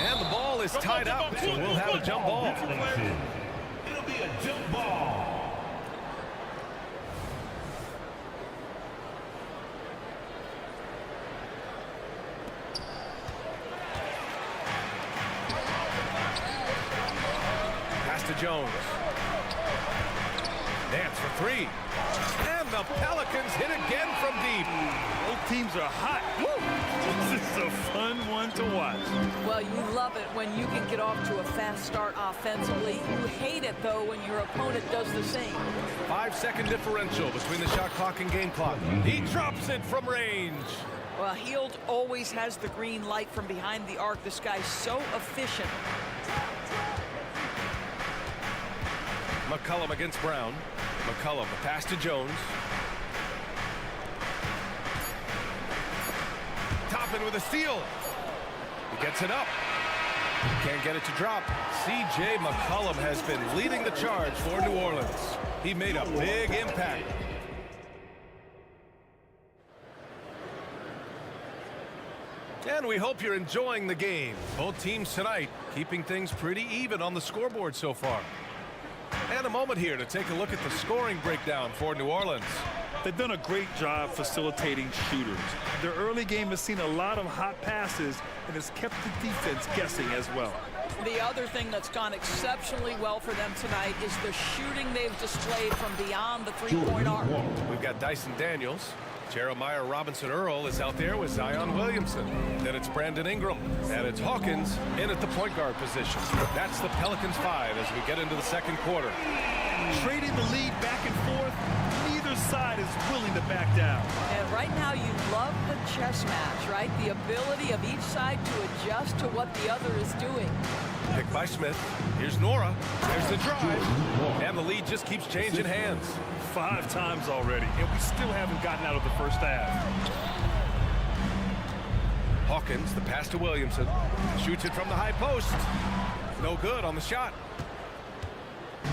And the ball is tied up, so we'll have a jump ball. It'll be a jump ball. Pass to Jones. Dance for three. And the Pelicans hit again from deep. Both teams are hot. This is a fun one to watch. Well, you love it when you can get off to a fast start offensively. You hate it, though, when your opponent does the same. 5-second differential between the shot clock and game clock. He drops it from range. Well, Hield always has the green light from behind the arc. This guy's so efficient. McCollum against Brown. McCollum, a pass to Jones. Toppin with a steal. He gets it up. Can't get it to drop. C.J. McCollum has been leading the charge for New Orleans. He made a big impact. And we hope you're enjoying the game. Both teams tonight keeping things pretty even on the scoreboard so far. And a moment here to take a look at the scoring breakdown for New Orleans. They've done a great job facilitating shooters. Their early game has seen a lot of hot passes and has kept the defense guessing as well. The other thing that's gone exceptionally well for them tonight is the shooting they've displayed from beyond the three-point arc. We've got Dyson Daniels. Jeremiah Robinson-Earl is out there with Zion Williamson. Then it's Brandon Ingram. And it's Hawkins in at the point guard position. That's the Pelicans 5 as we get into the second quarter. Trading the lead back and forth, neither side is willing to back down. And right now you love the chess match, right? The ability of each side to adjust to what the other is doing. Pick by Smith. Here's Nora. There's the drive. And the lead just keeps changing hands. 5 times already, and we still haven't gotten out of the first half. Hawkins, the pass to Williamson. Shoots it from the high post. No good on the shot.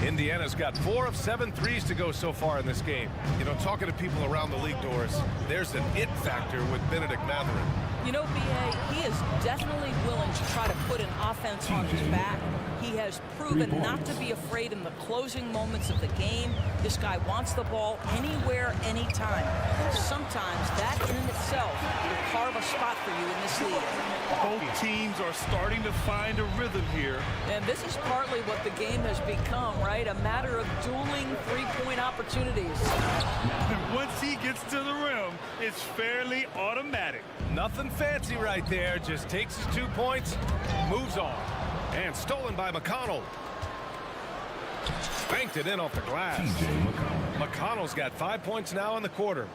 Indiana's got 4 of 7 threes to go so far in this game. You know, talking to people around the league doors, there's an it factor with Benedict Mathurin. You know, B.A., he is definitely willing to try to put an offense on his back. He has proven not to be afraid in the closing moments of the game. This guy wants the ball anywhere, anytime. Sometimes that in itself will carve a spot for you in this league. Both teams are starting to find a rhythm here. And this is partly what the game has become, right? A matter of dueling three-point opportunities. Once he gets to the rim, it's fairly automatic. Nothing fancy right there. Just takes his 2 points, moves on. And stolen by McConnell. Spanked it in off the glass. McConnell's got 5 points now in the quarter.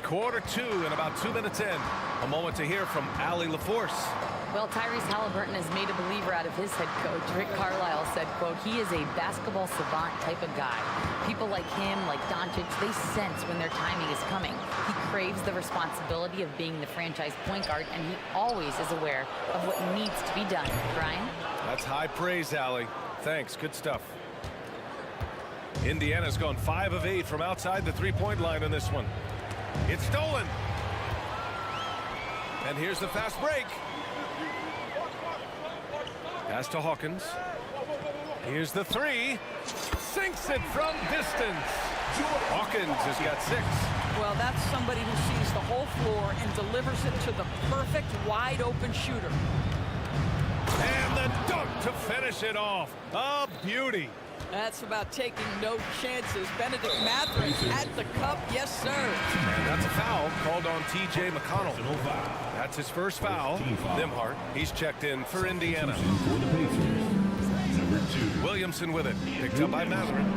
Quarter 2 and about 2 minutes in. A moment to hear from Allie LaForce. Well, Tyrese Halliburton has made a believer out of his head coach. Rick Carlisle said, quote, he is a basketball savant type of guy. People like him, like Doncic, they sense when their timing is coming. He craves the responsibility of being the franchise point guard, and he always is aware of what needs to be done. Brian? That's high praise, Allie. Thanks. Good stuff. Indiana's gone 5 of 8 from outside the three-point line in this one. It's stolen. And here's the fast break. Pass to Hawkins. Here's the 3. Sinks it from distance. Hawkins has got 6. Well, that's somebody who sees the whole floor and delivers it to the perfect wide-open shooter. And the dunk to finish it off. A beauty. That's about taking no chances. Benedict Mathurin at the cup. Yes, sir. And that's a foul called on T.J. McConnell. That's his first foul. Nimhart, he's checked in for Indiana. Williamson with it. Picked up by Mathurin.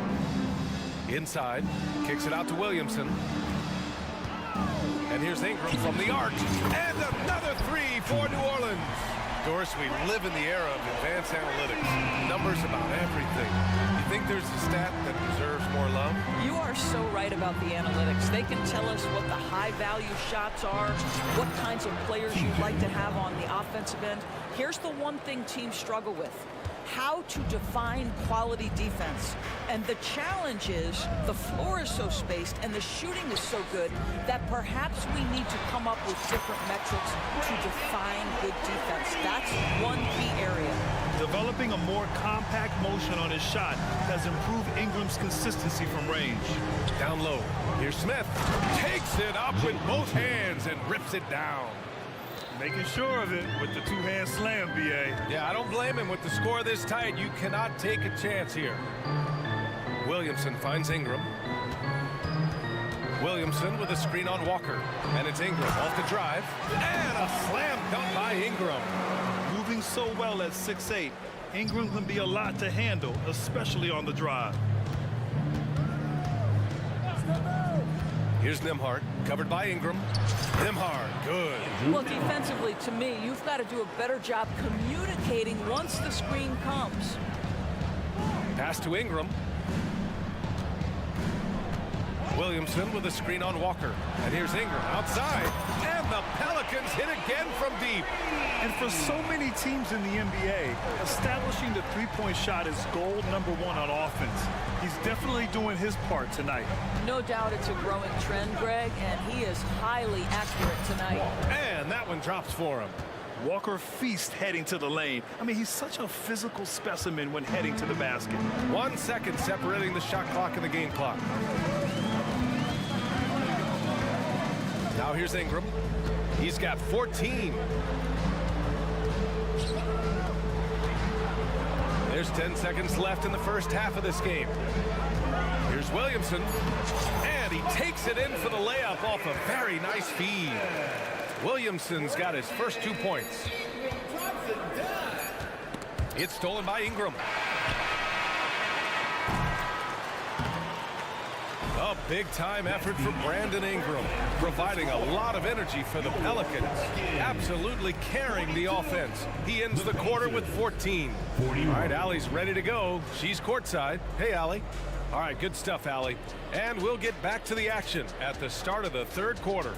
Inside. Kicks it out to Williamson. And here's Ingram from the arc. And another 3 for New Orleans. Doris, we live in the era of advanced analytics. Numbers about everything. You think there's a stat that deserves more love? You are so right about the analytics. They can tell us what the high-value shots are, what kinds of players you'd like to have on the offensive end. Here's the one thing teams struggle with. how to define quality defense. And the challenge is the floor is so spaced and the shooting is so good that perhaps we need to come up with different metrics to define good defense. That's one key area. Developing a more compact motion on his shot has improved Ingram's consistency from range. Down low. Here's Smith. Takes it up with both hands and rips it down. Making sure of it with the two-hand slam, BA. Yeah, I don't blame him. With the score this tight, you cannot take a chance here. Williamson finds Ingram. Williamson with a screen on Walker. And it's Ingram off the drive. And a slam dunk by Ingram. Moving so well at 6'8", Ingram can be a lot to handle, especially on the drive. Here's Nembhard, covered by Ingram. Nembhard, good. Well, defensively, to me, you've got to do a better job communicating once the screen comes. Pass to Ingram. Williamson with a screen on Walker. And here's Ingram outside. And the Pelicans hit again from deep. And for so many teams in the NBA, establishing the three-point shot is goal number one on offense. He's definitely doing his part tonight. No doubt it's a growing trend, Greg, and he is highly accurate tonight. And that one drops for him. Walker feasts heading to the lane. I mean, he's such a physical specimen when heading to the basket. 1 second separating the shot clock and the game clock. Now here's Ingram. He's got 14. There's 10 seconds left in the first half of this game. Here's Williamson. And he takes it in for the layup off a very nice feed. Williamson's got his first 2 points. It's stolen by Ingram. A big-time effort for Brandon Ingram, providing a lot of energy for the Pelicans, absolutely carrying the offense. He ends the quarter with 14. All right, Allie's ready to go. She's courtside. Hey, Allie. All right, good stuff, Allie. And we'll get back to the action at the start of the third quarter.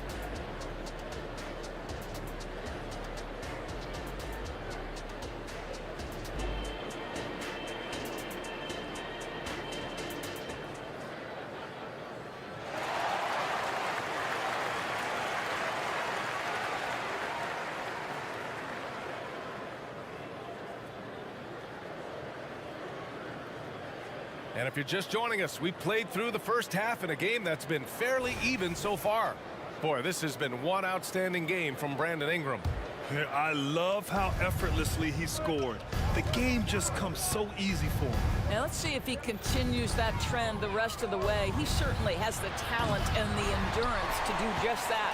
And if you're just joining us, we played through the first half in a game that's been fairly even so far. Boy, this has been one outstanding game from Brandon Ingram. I love how effortlessly he scored. The game just comes so easy for him. Now let's see if he continues that trend the rest of the way. He certainly has the talent and the endurance to do just that.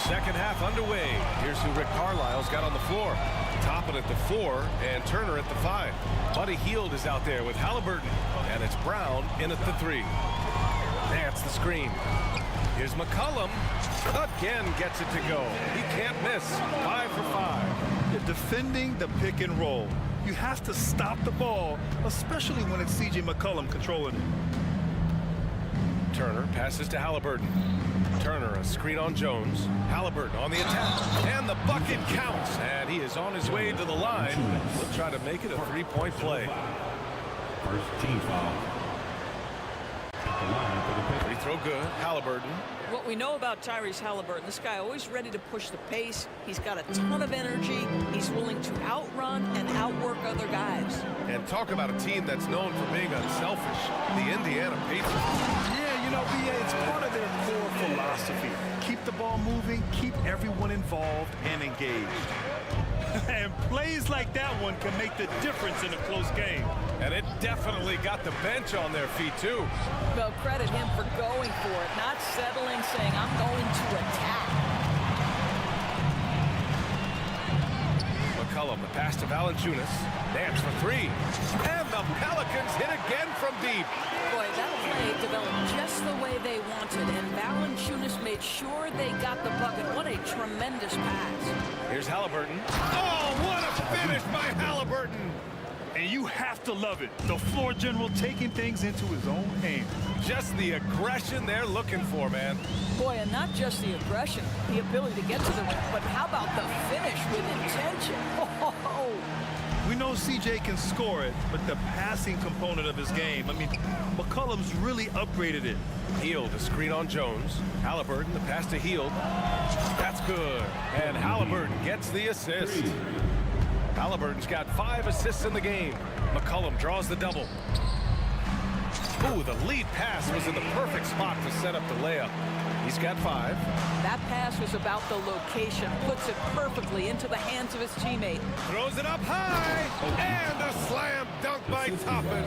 Second half underway. Here's who Rick Carlisle's got on the floor. Toppin at the 4 and Turner at the 5. Buddy Hield is out there with Halliburton. And it's Brown in at the 3. That's the screen. Here's McCollum. Again gets it to go. He can't miss. 5 for 5. You're defending the pick and roll. You have to stop the ball, especially when it's C.J. McCollum controlling it. Turner passes to Halliburton. Turner, a screen on Jones. Halliburton on the attack. And the bucket counts. And he is on his way to the line. He'll try to make it a three-point play. First team foul. Free throw good. Halliburton. What we know about Tyrese Halliburton, this guy always ready to push the pace. He's got a ton of energy. He's willing to outrun and outwork other guys. And talk about a team that's known for being unselfish. The Indiana Pacers. Yeah, you know, BA, it's part of their core philosophy. Keep the ball moving, keep everyone involved and engaged. And plays like that one can make the difference in a close game. And it definitely got the bench on their feet, too. Well, credit him for going for it, not settling, saying, I'm going to attack. McCollum, the pass to Valanciunas. Dance for 3. And the Pelicans hit again from deep. Boy, that play developed just the way they wanted, and Valanciunas made sure they got the bucket. What a tremendous pass. Here's Halliburton. Oh, what a finish by Halliburton. And you have to love it. The floor general taking things into his own hands. Just the aggression they're looking for, man. Boy, and not just the aggression, the ability to get to the rim, but how about the finish with intention? Oh. We We know CJ can score it, but the passing component of his game, I mean, McCollum's really upgraded it. Hield, a screen on Jones. Halliburton, the pass to Hield. That's good. And Halliburton gets the assist. Halliburton's got 5 assists in the game. McCollum draws the double. Ooh, the lead pass was in the perfect spot to set up the layup. He's got 5. That pass was about the location, puts it perfectly into the hands of his teammate. Throws it up high, and a slam dunk by Toppin.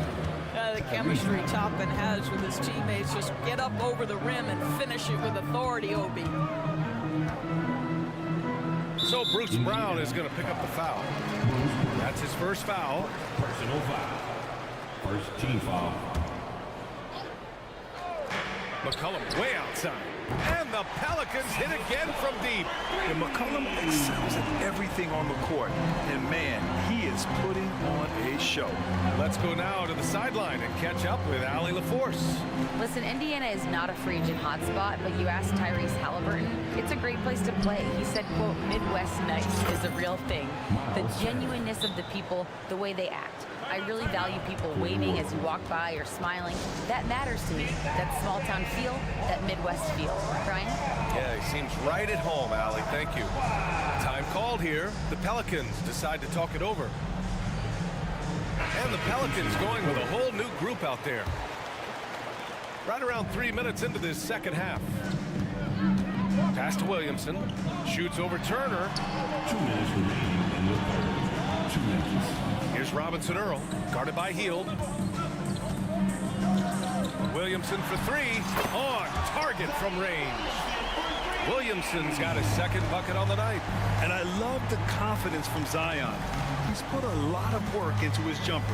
The chemistry Toppin has with his teammates, just get up over the rim and finish it with authority, Obi. So Bruce Brown is going to pick up the foul. That's his first foul. Personal foul. First team foul. McCollum way outside. And the Pelicans hit again from deep. And McCollum excels at everything on the court. And man, he is putting on a show. Let's go now to the sideline and catch up with Allie LaForce. Listen, Indiana is not a free agent hotspot, but you asked Tyrese Halliburton, it's a great place to play. He said, quote, Midwest nice is a real thing. The genuineness of the people, the way they act. I really value people waving as you walk by or smiling. That matters to me. That small town feel, that Midwest feel. Brian? Yeah, he seems right at home, Allie. Thank you. Time called here. The Pelicans decide to talk it over. And the Pelicans going with a whole new group out there. Right around 3 minutes into this second half. Pass to Williamson. Shoots over Turner. 2 minutes remaining in the third. 2 minutes. Here's Robinson Earl, guarded by Hield. Williamson for 3, on target from range. Williamson's got his second bucket on the night. And I love the confidence from Zion. He's put a lot of work into his jumper.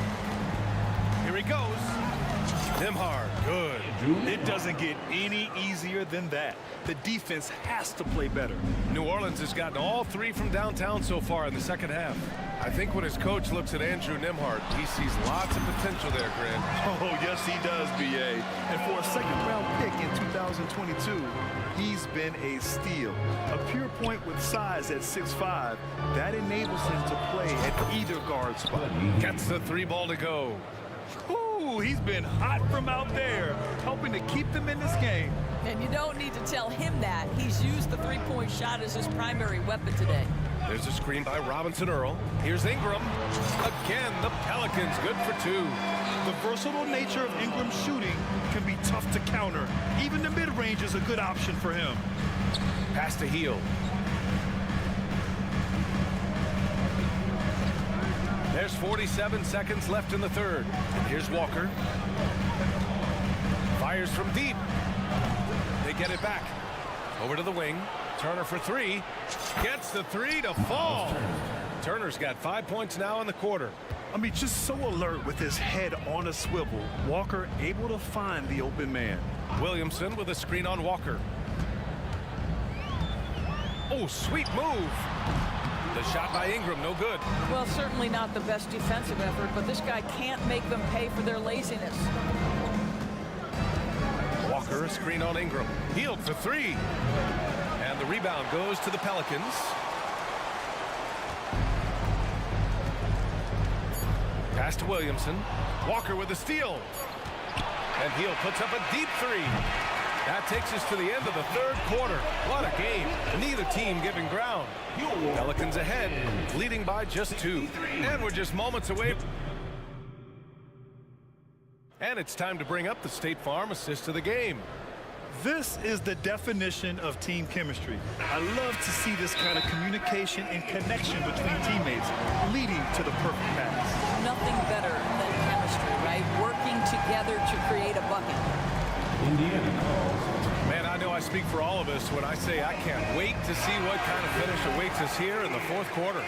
Here he goes. Nembhard, good. It doesn't get any easier than that. The defense has to play better. New Orleans has gotten all 3 from downtown so far in the second half. I think when his coach looks at Andrew Nembhard, he sees lots of potential there, Grant. Oh, yes, he does, B.A. And for a second-round pick in 2022, he's been a steal. A pure point with size at 6'5", that enables him to play at either guard spot. Gets the 3 ball to go. Ooh, he's been hot from out there, helping to keep them in this game. And you don't need to tell him that. He's used the three-point shot as his primary weapon today. There's a screen by Robinson Earl. Here's Ingram. Again, the Pelicans good for 2. The versatile nature of Ingram's shooting can be tough to counter. Even the mid-range is a good option for him. Pass to Hield. There's 47 seconds left in the third. Here's Walker. Fires from deep. They get it back. Over to the wing. Turner for 3. Gets the 3 to fall. Turner's got 5 points now in the quarter. I mean, just so alert with his head on a swivel. Walker able to find the open man. Williamson with a screen on Walker. Oh, sweet move. The shot by Ingram, no good. Well, certainly not the best defensive effort, but this guy can't make them pay for their laziness. Walker, a screen on Ingram. Hield for 3. And the rebound goes to the Pelicans. Pass to Williamson. Walker with a steal. And Hield puts up a deep 3. That takes us to the end of the third quarter. What a game. Neither team giving ground. Pelicans ahead, leading by just 2. And we're just moments away. And it's time to bring up the State Farm assist of the game. This is the definition of team chemistry. I love to see this kind of communication and connection between teammates leading to the perfect pass. Nothing better than chemistry, right? Working together to create a bucket. Indiana calls. Man, I know I speak for all of us when I say I can't wait to see what kind of finish awaits us here in the fourth quarter.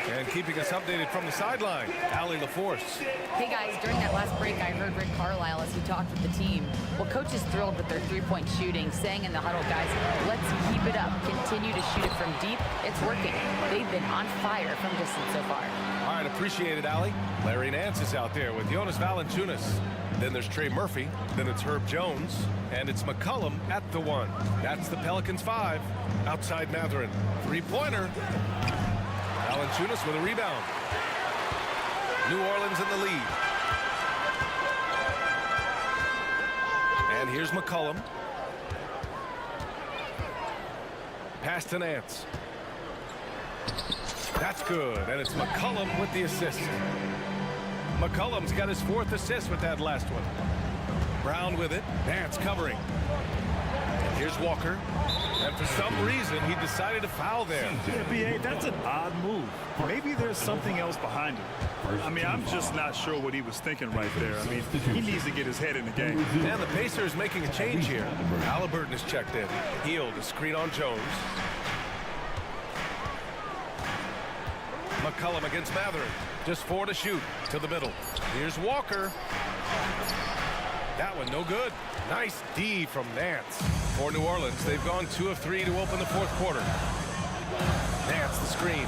And keeping us updated from the sideline, Allie LaForce. Hey guys, during that last break, I heard Rick Carlisle as he talked with the team. Well, coach is thrilled with their three-point shooting, saying in the huddle, guys, let's keep it up. Continue to shoot it from deep. It's working. They've been on fire from distance so far. All right, appreciate it, Allie. Larry Nance is out there with Jonas Valanciunas. Then there's Trey Murphy. Then it's Herb Jones. And it's McCollum at the 1. That's the Pelicans 5. Outside Matherin. Three-pointer. Valanciunas with a rebound. New Orleans in the lead. And here's McCollum. Pass to Nance. That's good, and it's McCollum with the assist. McCollum's got his 4th assist with that last one. Brown with it. Nance covering. Here's Walker. And for some reason, he decided to foul there. Yeah, B.A., that's an odd move. Maybe there's something else behind it. I mean, I'm just not sure what he was thinking right there. I mean, he needs to get his head in the game. And the Pacers making a change here. Halliburton is checked in. Hield to screen on Jones. McCollum against Matherin. Just 4 to shoot. To the middle. Here's Walker. That one no good. Nice D from Nance. For New Orleans, they've gone 2 of 3 to open the 4th quarter. Nance the screen.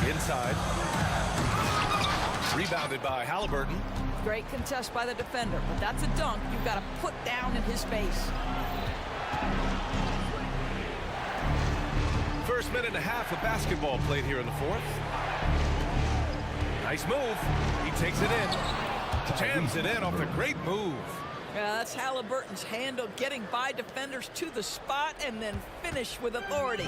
Inside. Rebounded by Halliburton. Great contest by the defender, but that's a dunk you've got to put down in his face. First minute and a half of basketball played here in the 4th. Nice move. He takes it in. Jams it in off the great move. Yeah, that's Halliburton's handle, getting by defenders to the spot and then finish with authority.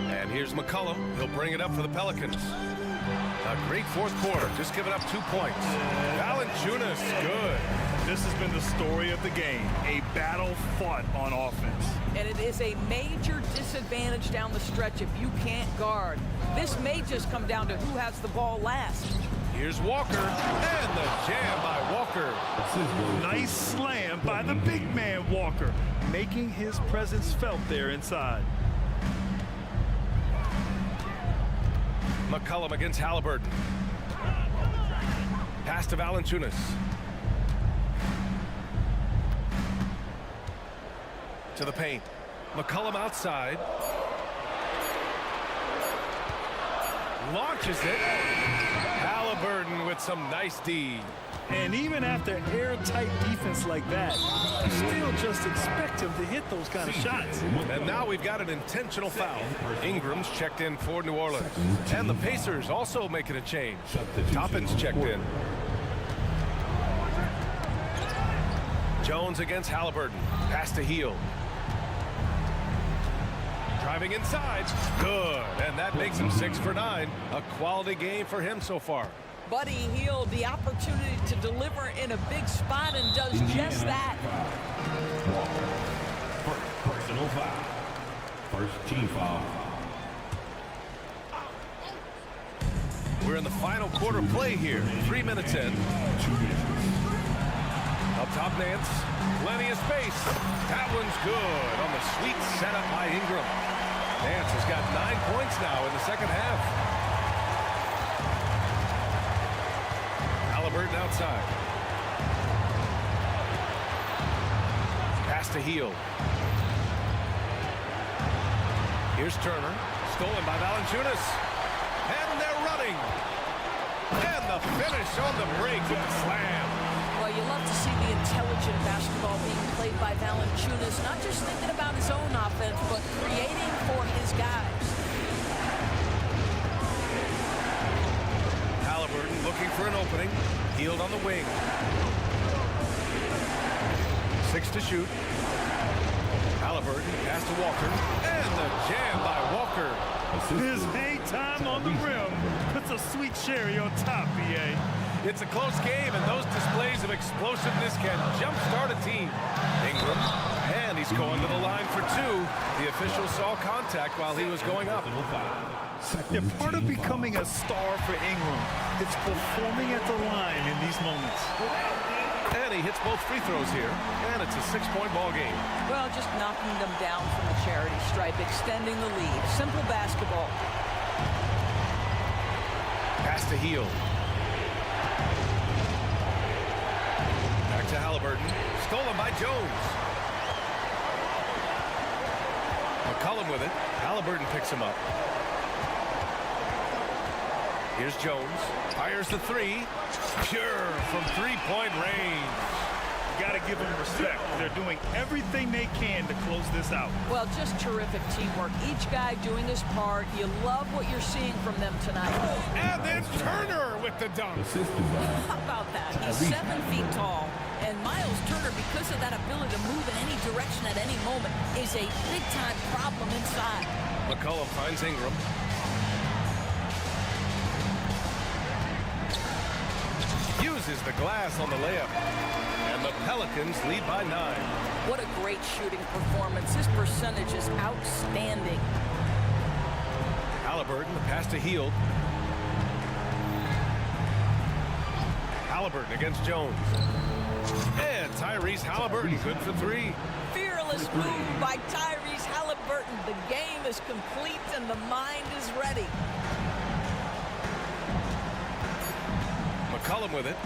And here's McCollum. He'll bring it up for the Pelicans. A great 4th quarter, just giving up 2 points. Valanciunas, good. This has been the story of the game, a battle fought on offense. And it is a major disadvantage down the stretch if you can't guard. This may just come down to who has the ball last. Here's Walker, and the jam by Walker. Nice slam by the big man Walker, making his presence felt there inside. McCollum against Halliburton. Pass to Valanciunas. To the paint. McCollum outside. Launches it. Halliburton with some nice D. And even after airtight defense like that, you still just expect him to hit those kind of shots. And now we've got an intentional foul. Ingram's checked in for New Orleans. And the Pacers also making a change. Toppin's checked in. Jones against Halliburton. Pass to Hield. Driving inside. Good. And that makes him 6 for 9. A quality game for him so far. Buddy Hield, the opportunity to deliver in a big spot and does just that. Personal foul. First team foul. We're in the final quarter play here. 3 minutes in. 2 minutes. Up top, Nance. Plenty of space. That one's good on the sweet setup by Ingram. Nance has got 9 points now in the second half. Halliburton outside. Pass to Hield. Here's Turner. Stolen by Valanciunas. And they're running. And the finish on the break with the slam. Well, you love to see the intelligent basketball being played by Valanciunas, not just thinking about his own offense, but creating for his guys. Halliburton looking for an opening. Hield on the wing. 6 to shoot. Halliburton pass to Walker. And the jam by Walker. His hang time on the rim puts a sweet cherry on top, B.A. It's a close game, and those displays of explosiveness can jumpstart a team. Ingram, and he's going to the line for 2. The official saw contact while he was going up. Yeah, part of becoming a star for Ingram, it's performing at the line in these moments. And he hits both free throws here, and it's a 6-point ball game. Well, just knocking them down from the charity stripe, extending the lead. Simple basketball. Pass to Hield. Back to Halliburton. Stolen by Jones. McCollum with it. Halliburton picks him up. Here's Jones. Fires the 3. Pure from 3-point range. Got to give them respect. They're doing everything they can to close this out. Well, just terrific teamwork. Each guy doing his part. You love what you're seeing from them tonight. And then Turner with the dunk. Assisted by How about that? He's 7 feet tall. And Miles Turner, because of that ability to move in any direction at any moment, is a big-time problem inside. McCollum finds Ingram. Uses the glass on the layup. And the Pelicans lead by 9. What a great shooting performance. His percentage is outstanding. Halliburton, the pass to Hield. Halliburton against Jones. And Tyrese Halliburton, good for 3. Fearless move by Tyrese Halliburton. The game is complete and the mind is ready. McCollum with it.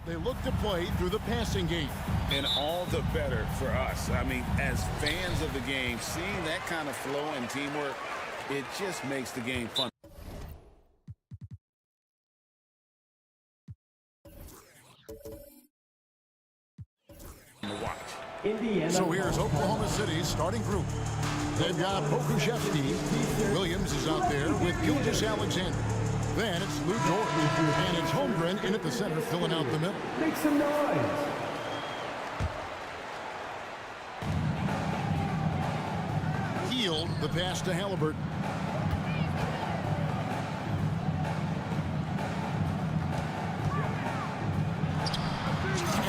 They look to play through the passing game. And all the better for us. I mean, as fans of the game, seeing that kind of flow and teamwork, it just makes the game fun to watch. So here's Oklahoma City's starting group. They've got Pokushevsky. Williams is out there with Gilgis Alexander. Then it's Lou Dort. And it's Holmgren in at the center, filling out the middle. Make some noise. Healed the pass to Halliburton.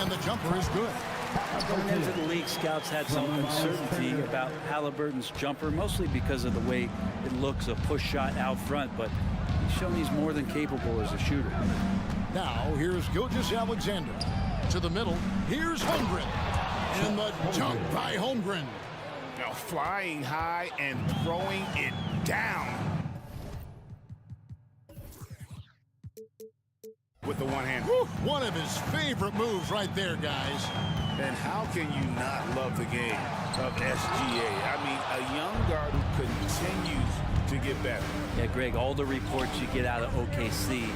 And the jumper is good. Coming into the league, scouts had some uncertainty about Halliburton's jumper, mostly because of the way it looks, a push shot out front, but he's shown he's more than capable as a shooter. Now here's Gilgis Alexander. To the middle, here's Holmgren. And the dunk by Holmgren. Now flying high and throwing it down. With the one hand. Woo, one of his favorite moves right there, guys. And how can you not love the game of SGA? I mean, a young guard who continues to get better. Yeah, Greg, all the reports you get out of OKC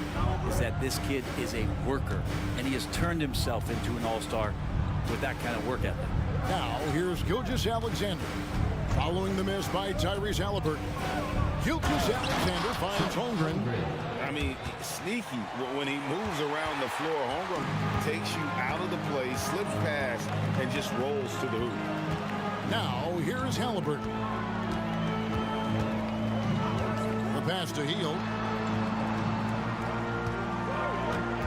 is that this kid is a worker, and he has turned himself into an all-star with that kind of work ethic. Now, here's Gilgis Alexander. Following the miss by Tyrese Halliburton. Gilgis Alexander finds Holmgren. I mean, sneaky. When he moves around the floor, Holmgren takes you out of the play, slips past, and just rolls to the hoop. Now, here's Halliburton. The pass to Hield.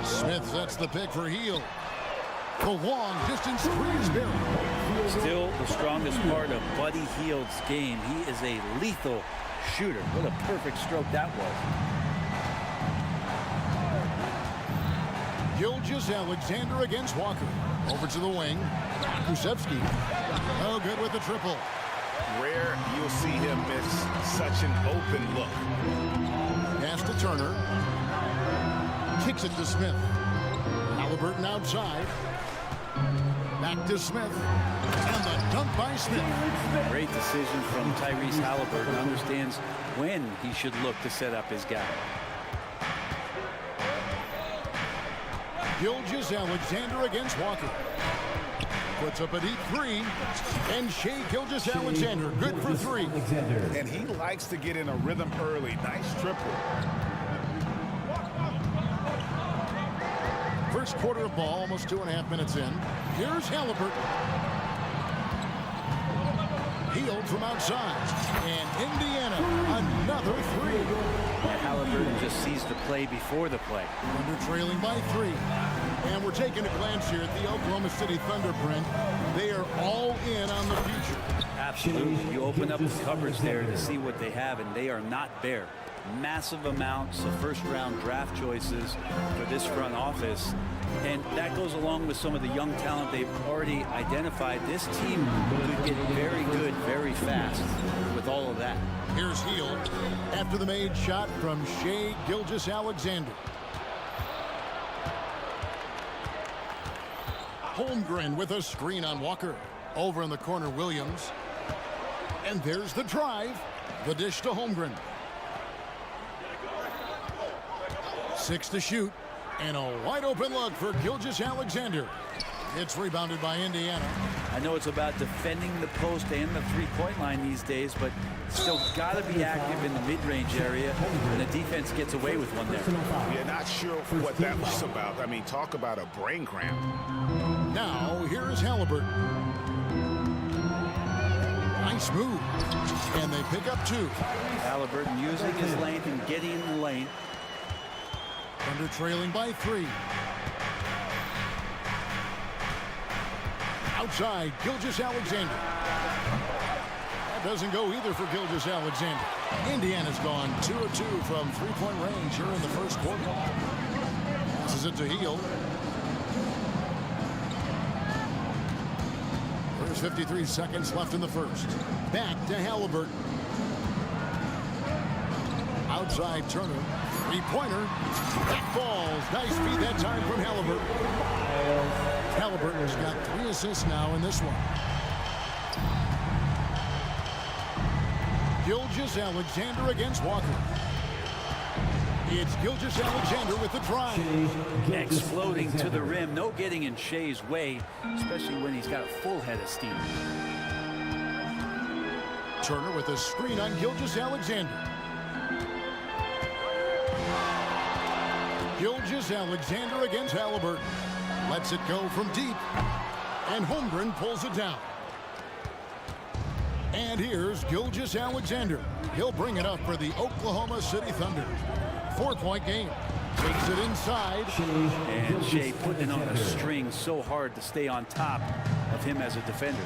Smith sets the pick for Hield. The long distance three is buried. Still the strongest part of Buddy Hield's game. He is a lethal shooter. What a perfect stroke that was. Gilgis Alexander against Walker. Over to the wing. Kusevsky. Oh, good with the triple. Rare you'll see him miss such an open look. Pass to Turner. Kicks it to Smith. Halliburton outside. Back to Smith. And the dunk by Smith. Great decision from Tyrese Halliburton. Understands when he should look to set up his guy. Gilgis Alexander against Walker. Puts up a deep three. And Shai Gilgeous-Alexander, good for three. And he likes to get in a rhythm early. Nice triple. First quarter of ball, almost 2.5 minutes in. Here's Halliburton. Hield from outside. And Indiana, another three. And Halliburton just sees the play before the play. Thunder trailing by 3. And we're taking a glance here at the Oklahoma City Thunder print. They are all in on the future. Absolutely. You open up the cupboards there to see what they have, and they are not bare. Massive amounts of first-round draft choices for this front office. And that goes along with some of the young talent they've already identified. This team could get very good very fast with all of that. Here's Hield after the made shot from Shai Gilgeous-Alexander. Holmgren with a screen on Walker. Over in the corner, Williams. And there's the drive. The dish to Holmgren. 6 to shoot. And a wide open look for Gilgeous-Alexander. It's rebounded by Indiana. I know it's about defending the post and the three-point line these days, but still got to be active in the mid-range area, and the defense gets away with one there. Yeah, not sure what that was about. I mean, talk about a brain cramp. Now, here's Halliburton. Nice move. And they pick up 2. Halliburton using his length and getting in the lane. Thunder trailing by 3. Outside, Gilgeous-Alexander. That doesn't go either for Gilgeous-Alexander. Indiana's gone 2 of 2 from three-point range here in the first quarter. Passes it to Hield. There's 53 seconds left in the first. Back to Halliburton. Outside Turner. Three-pointer. That falls. Nice feed that time from Halliburton. Halliburton's got 3 assists now in this one. Gilgeous-Alexander against Walker. It's Gilgeous-Alexander with the drive. Exploding to the rim. No getting in Shea's way, especially when he's got a full head of steam. Turner with a screen on Gilgeous-Alexander. Gilgeous-Alexander against Halliburton. Lets it go from deep. And Holmgren pulls it down. And here's Gilgeous-Alexander. He'll bring it up for the Oklahoma City Thunder. 4-point game. Takes it inside. And Shea putting on a string so hard to stay on top of him as a defender.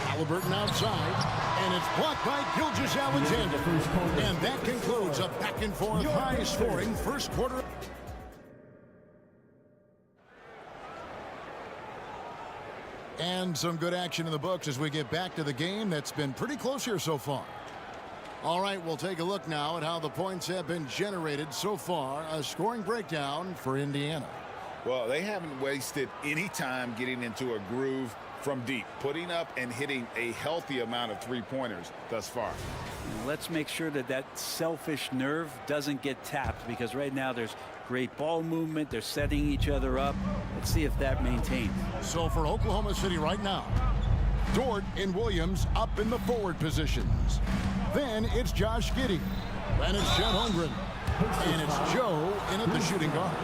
Halliburton outside. And it's blocked by Gilgeous-Alexander. And that concludes a back-and-forth high-scoring first quarter. And some good action in the books as we get back to the game that's been pretty close here so far. All right, we'll take a look now at how the points have been generated so far. A scoring breakdown for Indiana. Well, they haven't wasted any time getting into a groove from deep, putting up and hitting a healthy amount of three-pointers thus far. Let's make sure that that selfish nerve doesn't get tapped, because right now there's great ball movement. They're setting each other up. Let's see if that maintains. So for Oklahoma City right now, Dort and Williams up in the forward positions. Then it's Josh Giddey. Then it's Chet Holmgren. And it's Joe in at the shooting guard.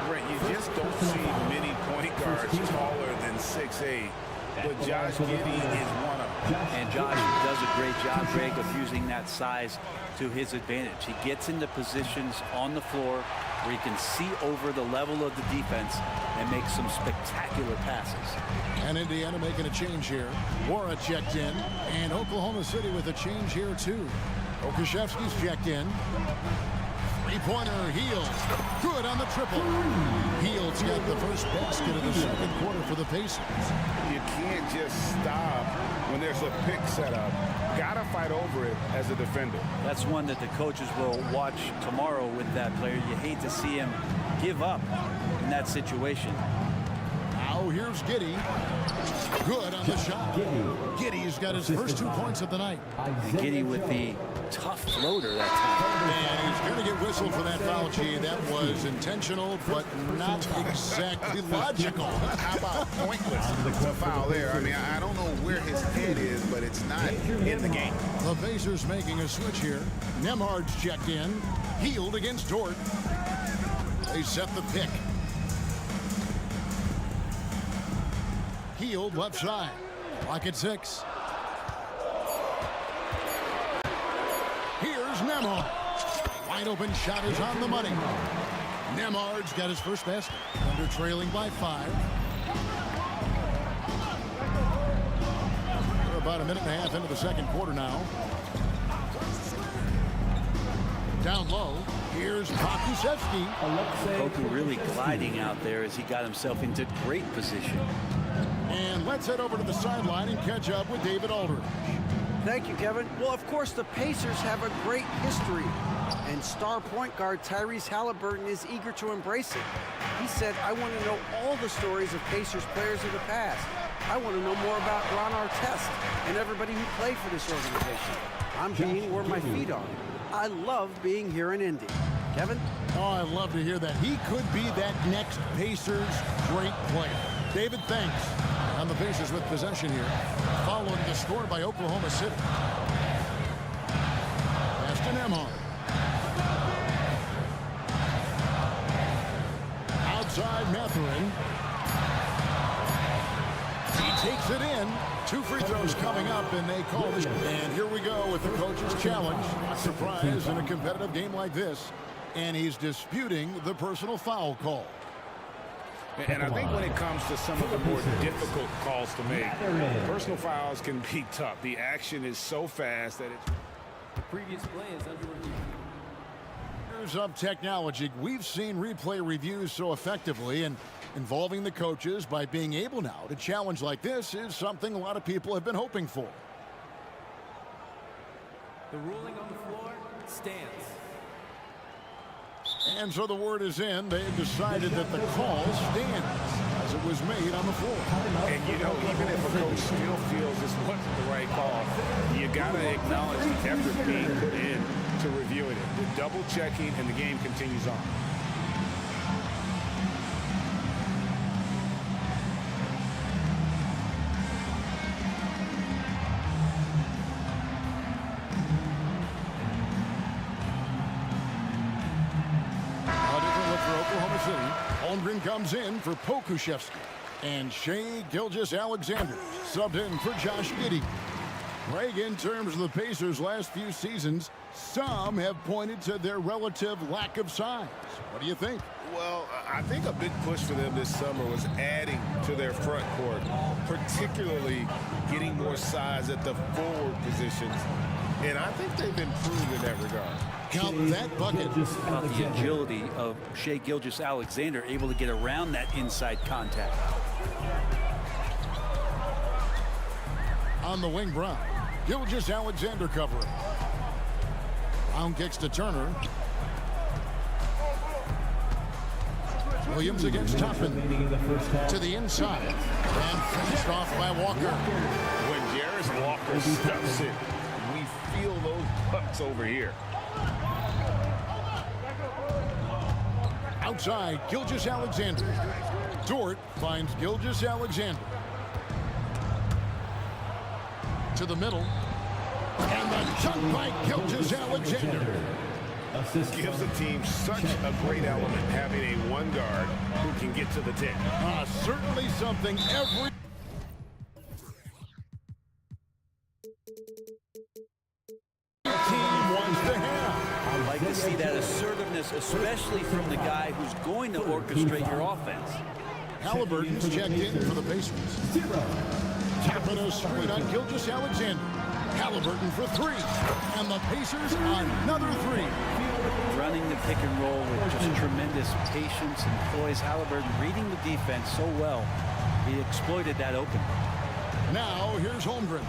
Right, you just don't see many point guards taller than 6'8". But Josh Giddey is one of them. And Josh does a great job, Greg, of using that size to his advantage. He gets into positions on the floor where he can see over the level of the defense and make some spectacular passes. And Indiana making a change here. Wara checked in, and Oklahoma City with a change here too. Okashevsky's checked in. Three-pointer, Hield. Good on the triple. Hield's got the first basket of the second quarter for the Pacers. You can't just stop when there's a pick set up. Gotta fight over it as a defender. That's one that the coaches will watch tomorrow with that player. You hate to see him give up in that situation. Now here's Giddey. Good on the shot. Giddey's got his first 2 points of the night. And Giddey with the tough floater that time. And he's going to get whistled for that foul, G. That was intentional, but not exactly logical. How about pointless to foul there? I mean, I don't know where his head is, but it's not in the game. The Pacers making a switch here. Nemhard's checked in. Hield against Dort. They set the pick. Hield left side. Clock at 6. Here's Nemhard. Wide open shot is on the money. Nemhard's got his first basket. Under trailing by 5. We're about a minute and a half into the second quarter now. Down low. Here's Pokusevski. Poku really gliding out there as he got himself into great position. And let's head over to the sideline and catch up with David Aldridge. Thank you, Kevin. Well, of course, the Pacers have a great history, and star point guard Tyrese Halliburton is eager to embrace it. He said, I want to know all the stories of Pacers players of the past. I want to know more about Ron Artest and everybody who played for this organization. I'm being where my feet are. I love being here in Indy. Kevin? Oh, I love to hear that. He could be that next Pacers great player. David, thanks. On the Pacers with possession here, following the score by Oklahoma City. Pass to Nemhard. Outside Mathurin. He takes it in. 2 free throws coming up, and they call this. And here we go with the coach's challenge. A surprise in a competitive game like this. And he's disputing the personal foul call. And I think when it comes to some of the more difficult calls to make, personal fouls can be tough. The action is so fast that it's... The previous play is under review. Here's up technology. We've seen replay reviews so effectively, and involving the coaches by being able now to challenge like this is something a lot of people have been hoping for. The ruling on the floor stands. And so the word is in. They've decided that the call stands as it was made on the floor. And, you know, even if a coach still feels this wasn't the right call, you got to acknowledge the effort being put in to reviewing it. The double checking, and the game continues on. Holmgren comes in for Pokushevsky, and Shai Gilgeous-Alexander subbed in for Josh Giddey. Greg, in terms of the Pacers' last few seasons, some have pointed to their relative lack of size. What do you think? Well, I think a big push for them this summer was adding to their front court, particularly getting more size at the forward positions. And I think they've improved in that regard. Count that bucket. About the agility of Shai Gilgeous-Alexander, able to get around that inside contact. On the wing, Brown. Gilgeous-Alexander covering. Brown kicks to Turner. Williams against Toppin. To the inside. And finished off by Walker. When Jarris Walker stuffs it, we feel those bucks over here. Outside, Gilgeous-Alexander. Dort finds Gilgeous-Alexander. To the middle. And the dunk by Gilgeous-Alexander. Gives the team such a great element having a one guard who can get to the 10. Certainly something every team wants to have. I'd like to see that assertiveness, especially from the guy who's going to orchestrate your offense. Halliburton's checked in for the Pacers. Tapping a screen on Gilgeous-Alexander. Halliburton for three. And the Pacers another three. Running the pick and roll with just tremendous patience, employs Halliburton reading the defense so well. He exploited that open. Now here's Holmgren.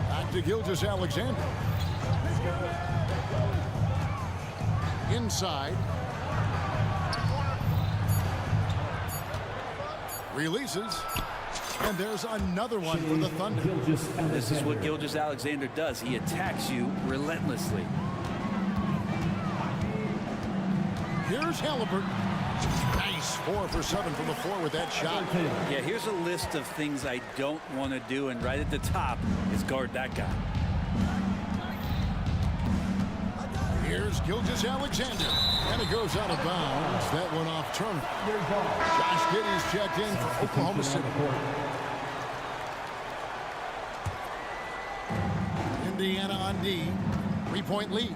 Back to Gilgeous-Alexander. Inside. Releases. And there's another one for the Thunder. This is what Gilgeous-Alexander does. He attacks you relentlessly. Here's Halliburton. Nice 4 for 7 from the floor with that shot. Yeah, here's a list of things I don't want to do, and right at the top is guard that guy. Here's Gilgeous-Alexander. And it goes out of bounds. That one off Turner. Josh Giddey's checked in for Oklahoma City. Indiana on D. 3-point lead.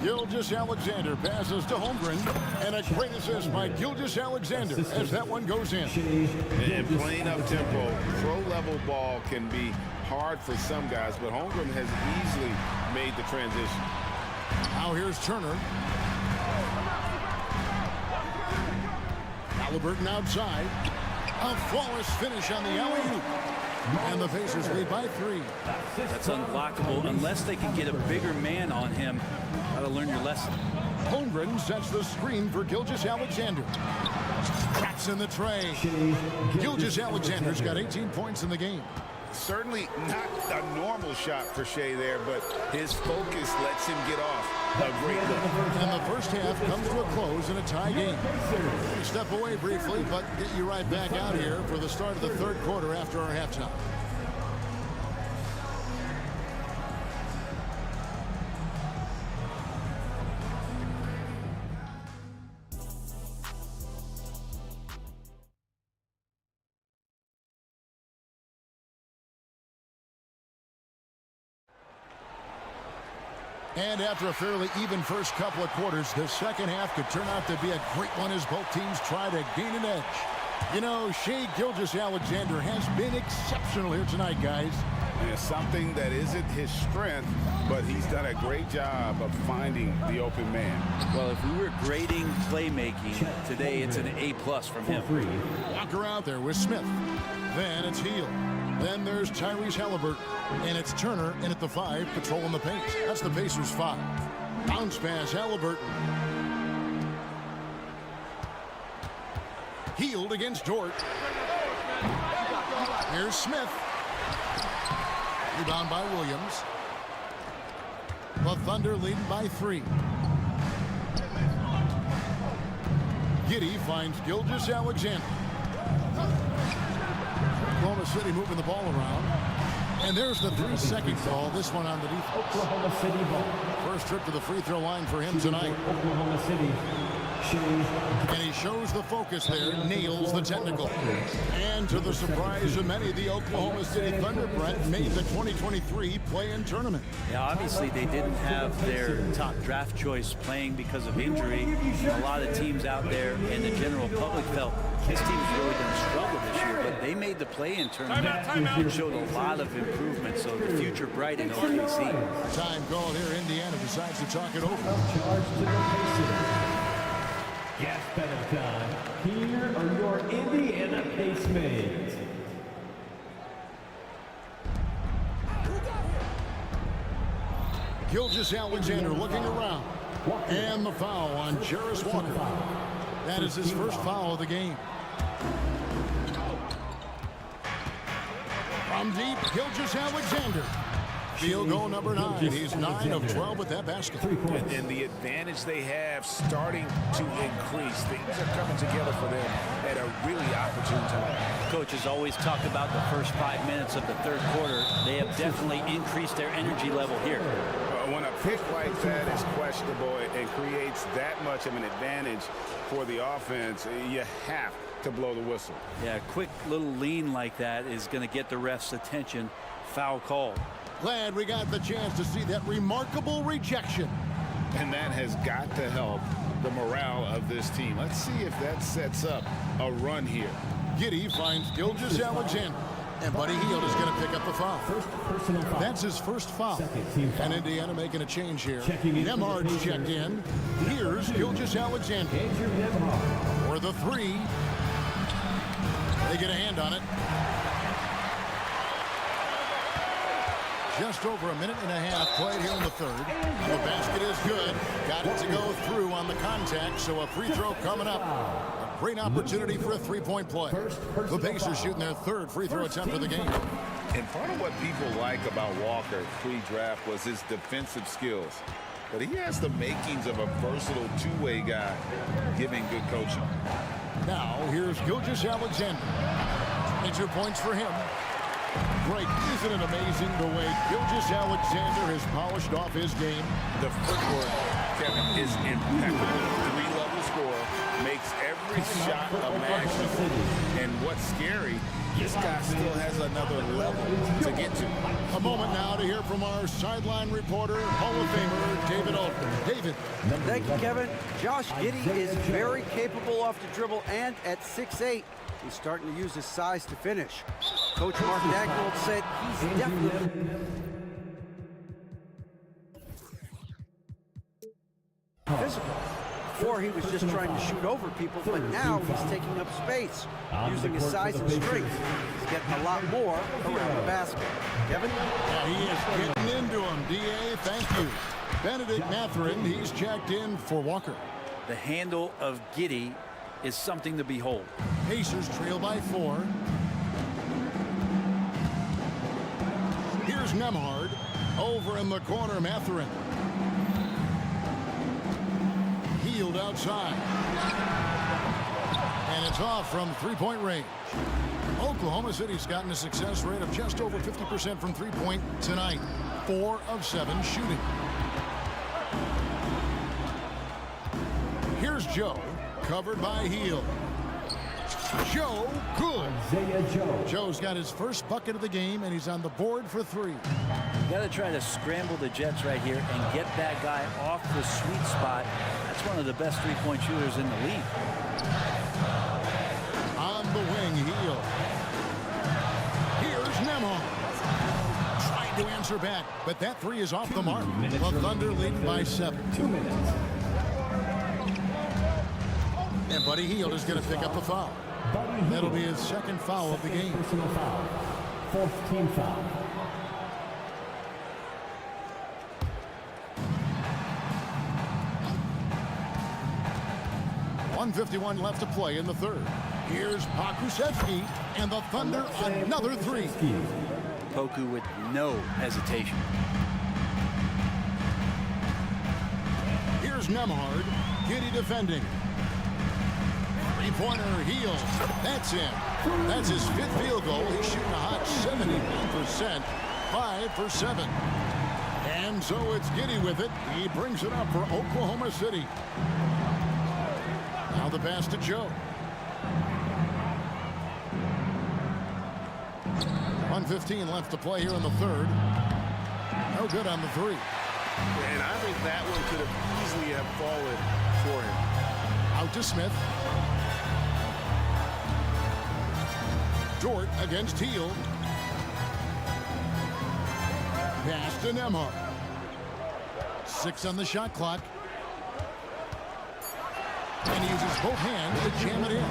Gilgeous-Alexander passes to Holmgren. And a great assist by Gilgeous-Alexander as that one goes in. And playing up tempo, pro-level ball can be hard for some guys, but Holmgren has easily made the transition. Now here's Turner. Halliburton outside. A flawless finish on the alley-oop. And the Pacers lead by 3. That's unblockable unless they can get a bigger man on him. Got to learn your lesson. Holmgren sets the screen for Gilgeous-Alexander. Traps in the tray. Gilgeous-Alexander's got 18 points in the game. Certainly not a normal shot for Shai there, but his focus lets him get off a great look. And the first half comes to a close in a tie game. We step away briefly, but get you right back out here for the start of the third quarter after our halftime. And after a fairly even first couple of quarters, the second half could turn out to be a great one as both teams try to gain an edge. You know, Shai Gilgeous-Alexander has been exceptional here tonight, guys. It's something that isn't his strength, but he's done a great job of finding the open man. Well, if we were grading playmaking, today it's an A+ from him. Walker out there with Smith. Then it's Heel. Then there's Tyrese Halliburton. And it's Turner in at the 5, patrolling the pace. That's the Pacers' 5. Bounce pass, Halliburton. Healed against Dort. Here's Smith. Rebound by Williams. The Thunder leading by 3. Giddey finds Gilgeous-Alexander. Oklahoma City moving the ball around. And there's the 3-second call. This one on the defense. Oklahoma City ball. First trip to the free throw line for him tonight. Oklahoma City. And he shows the focus there, nails the technical. And to the surprise of many, the Oklahoma City Thunder, Brett, made the 2023 play-in tournament. Yeah, obviously they didn't have their top draft choice playing because of injury. A lot of teams out there and the general public felt this team's really going to struggle this year, but they made the play-in tournament and showed a lot of improvement, so the future bright in OKC. Time call here. Indiana decides to talk it over. Charge to the Pacers. Gas pedal time. Here are your Indiana pace mates. Gilgeous-Alexander looking around. And the foul on Jarris Walker. That is his first foul of the game. From deep, Gilgeous-Alexander. Field goal number 9. He's 9 of 12 with that basket. And the advantage they have starting to increase. Things are coming together for them at a really opportune time. Coach has always talked about the first 5 minutes of the third quarter. They have definitely increased their energy level here. When a pick like that is questionable and creates that much of an advantage for the offense, you have to blow the whistle. Yeah, a quick little lean like that is going to get the ref's attention. Foul call. Glad we got the chance to see that remarkable rejection. And that has got to help the morale of this team. Let's see if that sets up a run here. Giddey finds Gilgeous-Alexander. And Buddy Hield is going to pick up the foul. First personal foul. That's his first foul. Second team foul. And Indiana making a change here. Nemhard's checked in. Here's Gilgeous-Alexander. Andrew Nemhard. For the 3. They get a hand on it. Just over a minute and a half played here in the third. And the basket is good. Got it to go through on the contact, so a free throw coming up. A great opportunity for a three-point play. The Pacers shooting their third free throw attempt for the game. And part of what people like about Walker pre-draft was his defensive skills. But he has the makings of a versatile two-way guy, giving good coaching. Now, here's Gilgeous-Alexander. Major points for him. Great. Isn't it amazing the way Gilgeous-Alexander has polished off his game? The footwork, Kevin, is impeccable. Three-level scorer, makes every shot imaginable. And what's scary, this guy still has another level to get to. A moment now to hear from our sideline reporter, Hall of Famer David Aldridge. David. Thank you, Kevin. Josh Giddey is very capable off the dribble, and at 6'8", he's starting to use his size to finish. Coach Mark Dagnall said he's definitely physical. Before he was just trying to shoot over people, but now he's taking up space, using his size and strength. He's getting a lot more around the basket. Kevin? Yeah, he is getting into him. D.A., thank you. Benedict Mathurin, he's checked in for Walker. The handle of Giddey is something to behold. Pacers trail by 4. Here's Nemhard. Over in the corner, Mathurin. Healed outside. And it's off from three-point range. Oklahoma City's gotten a success rate of just over 50% from three-point tonight. 4 of 7 shooting. Here's Joe, covered by Hield. Joe, good. Joe's got his first bucket of the game, and he's on the board for 3. You got to try to scramble the Jets right here and get that guy off the sweet spot. That's one of the best three-point shooters in the league. On the wing, Hield. Here's Nemhard. Trying to answer back, but that 3 is off the mark. The Thunder leading by 7. 2 minutes. And Buddy Hield is going to pick up the foul. That'll be his second foul of the game. Fourth team foul. .151 left to play in the third. Here's Pokusevski, and the Thunder another three. Poku with no hesitation. Here's Nemhard, Giddy defending. Three-pointer heels. That's in. That's his fifth field goal. He's shooting a hot 71%, 5 for 7. And so it's Giddy with it. He brings it up for Oklahoma City. Now the pass to Joe. 1:15 left to play here in the third. No good on the three. And I think that one could have easily have fallen for him. Out to Smith. Dort against Teal. Pass to Nemhard. 6 on the shot clock. And he uses both hands to jam it in.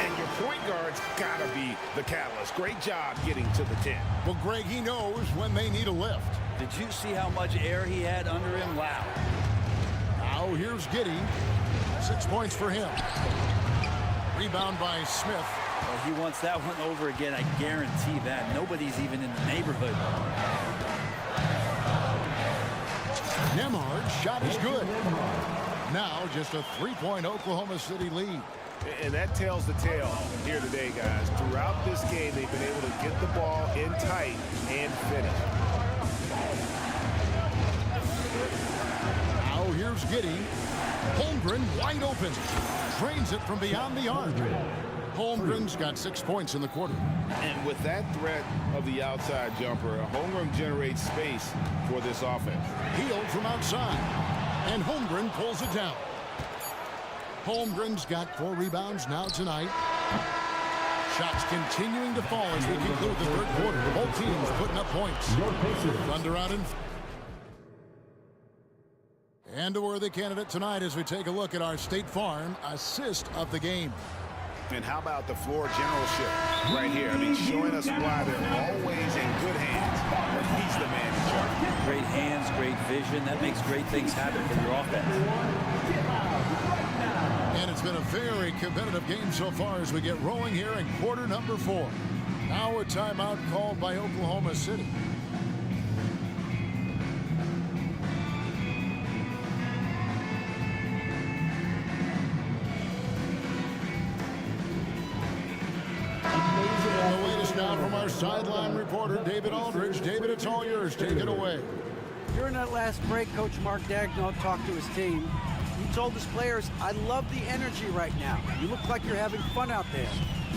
And your point guard's got to be the catalyst. Great job getting to the 10. Well, Greg, he knows when they need a lift. Did you see how much air he had under him? Wow. Now here's Giddy. 6 points for him. Rebound by Smith. Well, he wants that one over again, I guarantee that. Nobody's even in the neighborhood. Nemhard's shot is good. Now just a 3-point Oklahoma City lead. And that tells the tale here today, guys. Throughout this game, they've been able to get the ball in tight and finish. Now here's Giddy. Holmgren wide open. Drains it from beyond the arc. Holmgren's got 6 points in the quarter. And with that threat of the outside jumper, Holmgren generates space for this offense. Healed from outside. And Holmgren pulls it down. Holmgren's got 4 rebounds now tonight. Shots continuing to fall as we conclude the third quarter. Both teams putting up points. Thunder out in. And a worthy candidate tonight as we take a look at our State Farm assist of the game. And how about the floor generalship right here? I mean, showing us why they're always in good hands when he's the man in charge. Great hands, great vision. That makes great things happen for your offense. And it's been a very competitive game so far as we get rolling here in quarter number 4. Now a timeout called by Oklahoma City. Now from our sideline reporter, David Aldridge. David, it's all yours. Take it away. During that last break, Coach Mark Daigneault talked to his team. He told his players, I love the energy right now. You look like you're having fun out there.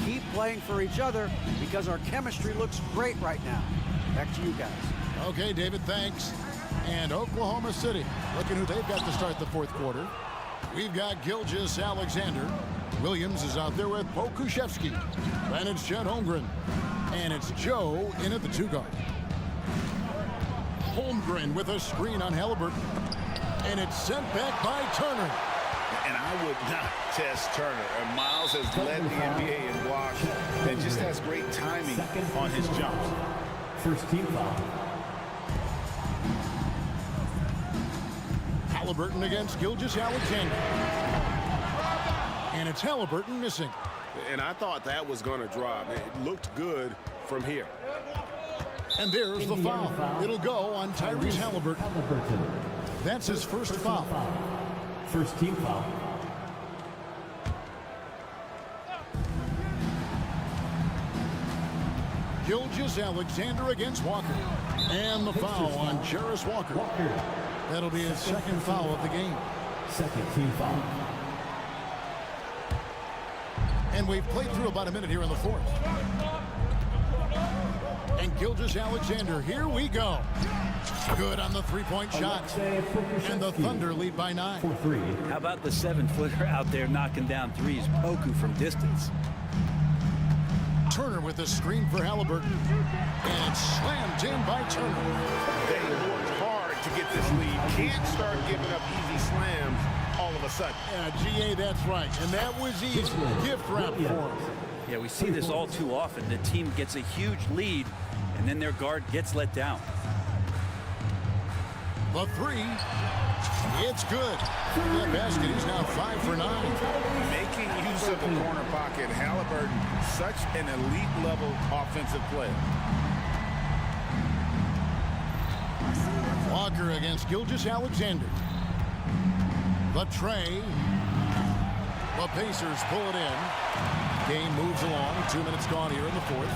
Keep playing for each other because our chemistry looks great right now. Back to you guys. Okay, David, thanks. And Oklahoma City, looking who they've got to start the fourth quarter. We've got Gilgeous Alexander. Williams is out there with Pokusevski. Then it's Chet Holmgren. And it's Joe in at the 2 guard. Holmgren with a screen on Halliburton. And it's sent back by Turner. And I would not test Turner. And Miles has led the NBA in blocks and just has great timing on his jumps. First team foul. Halliburton against Gilgeous Alexander. And it's Halliburton missing. And I thought that was going to drop. It looked good from here. And there's the foul. It'll go on Tyrese Halliburton. That's his first foul. First team foul. Gilgeous Alexander against Walker. And the foul on Jarris Walker. That'll be his second foul of the game. Second team foul. And we've played through about a minute here in the fourth. And Gilgeous Alexander, here we go. Good on the 3-point shot. And the Thunder lead by 9. How about the 7-footer out there knocking down threes? Poku from distance. Turner with a screen for Halliburton. And it's slammed in by Turner. They worked hard to get this lead. Can't start giving up easy slams all of a sudden. Yeah, GA, that's right. And that was easy. Gift wrap for him. Yeah, we see this all too often. The team gets a huge lead, and then their guard gets let down. The three. It's good. That basket is now 5 for 9. Making use of the corner pocket. Halliburton, such an elite-level offensive player. Walker against Gilgeous-Alexander. The tray. The Pacers pull it in. Game moves along. 2 minutes gone here in the fourth.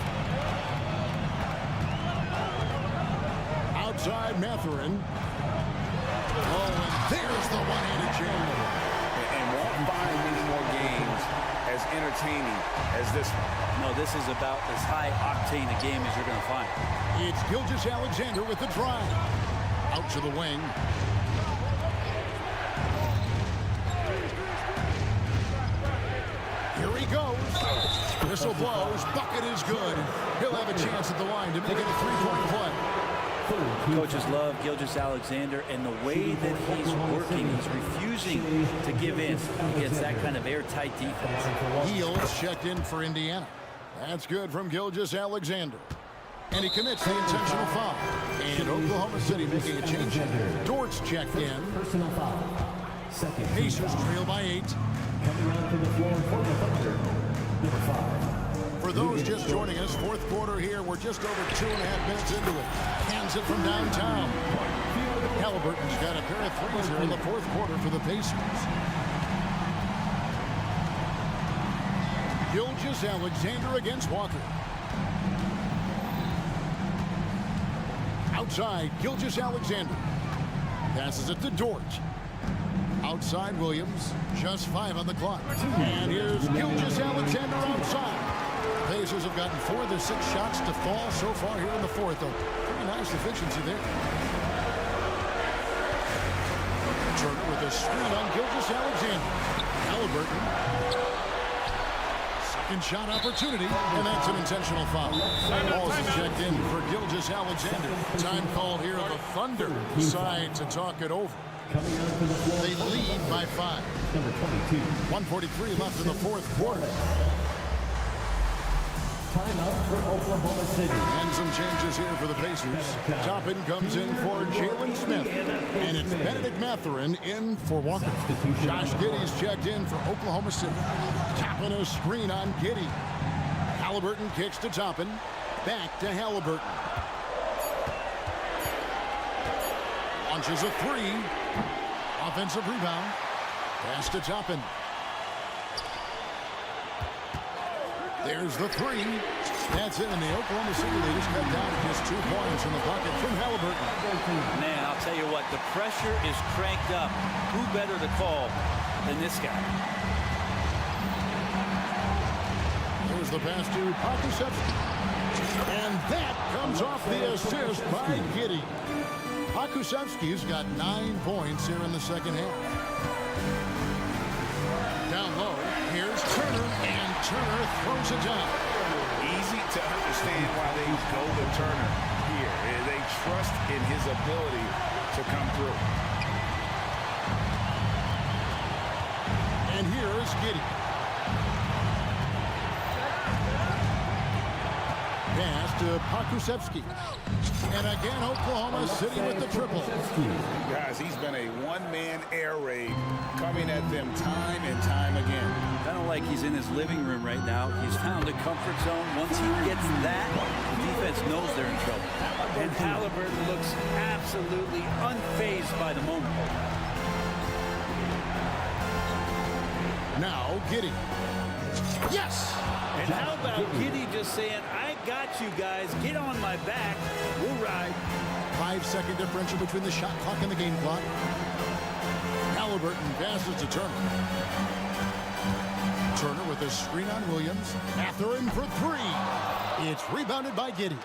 Outside Mathurin. Oh, and there's the one-handed jam. And won't find many more games as entertaining as this one. No, this is about as high-octane a game as you're going to find. It's Gilgeous-Alexander with the drive. Out to the wing. Here he goes. Whistle blows. Bucket is good. He'll have a chance at the line to make it a three-point play. Coaches love Gilgeous-Alexander, and the way that he's working, he's refusing to give in against that kind of airtight defense. Heels checked in for Indiana. That's good from Gilgeous-Alexander. And he commits the intentional foul. And Oklahoma City making a change. Dort's checked in. Personal foul. Second. Pacers trail by 8. Coming onto the floor for the Thunder, number 5. For those just joining us, fourth quarter here. We're just over 2.5 minutes into it. Hands it from downtown. Halliburton's got a pair of threes here in the fourth quarter for the Pacers. Gilgeous-Alexander against Walker. Outside, Gilgeous-Alexander. Passes it to Dort. Outside Williams. Just 5 on the clock. And here's Gilgeous-Alexander outside. Pacers have gotten 4 of their 6 shots to fall so far here in the fourth. Though pretty nice efficiency there. Turner with a screen on Gilgeous-Alexander. Halliburton. Second shot opportunity, and that's an intentional foul. Balls is checked in for Gilgeous-Alexander. Time called here on the Thunder side to talk it over. They lead by 5. Number 22. 1:43 left in the fourth quarter. Timeout for Oklahoma City. And some changes here for the Pacers. Toppin comes in for Jalen Smith. And it's Benedict Mathurin in for Walker. Josh Giddey's checked in for Oklahoma City. Toppin a screen on Giddey. Halliburton kicks to Toppin. Back to Halliburton. Launches a 3. Offensive rebound. Pass to Toppin. There's the 3. That's it, and the Oklahoma City leaders cut down to just 2 points in the bucket from Halliburton. Man, I'll tell you what, the pressure is cranked up. Who better to call than this guy? Here's the pass to Pakusevsky. And that comes off the assist by Giddey. Pakusevsky's got 9 points here in the second half. Down low, here's Turner, and Turner throws it down. Easy to understand why they go to Turner here. They trust in his ability to come through. And here's Giddey. Pass to Pakusevsky. And again, Oklahoma City with the triple. Guys, he's been a one-man air raid coming at them time and time again. Kind of like he's in his living room right now. He's found a comfort zone. Once he gets that, the defense knows they're in trouble. And Halliburton looks absolutely unfazed by the moment. Now, Giddey. Yes! And how about Giddey just saying, I got you guys, get on my back, we'll ride. 5-second differential between the shot clock and the game clock. Halliburton passes to Turner. Turner with a screen on Williams. Mathurin for 3. It's rebounded by Giddey.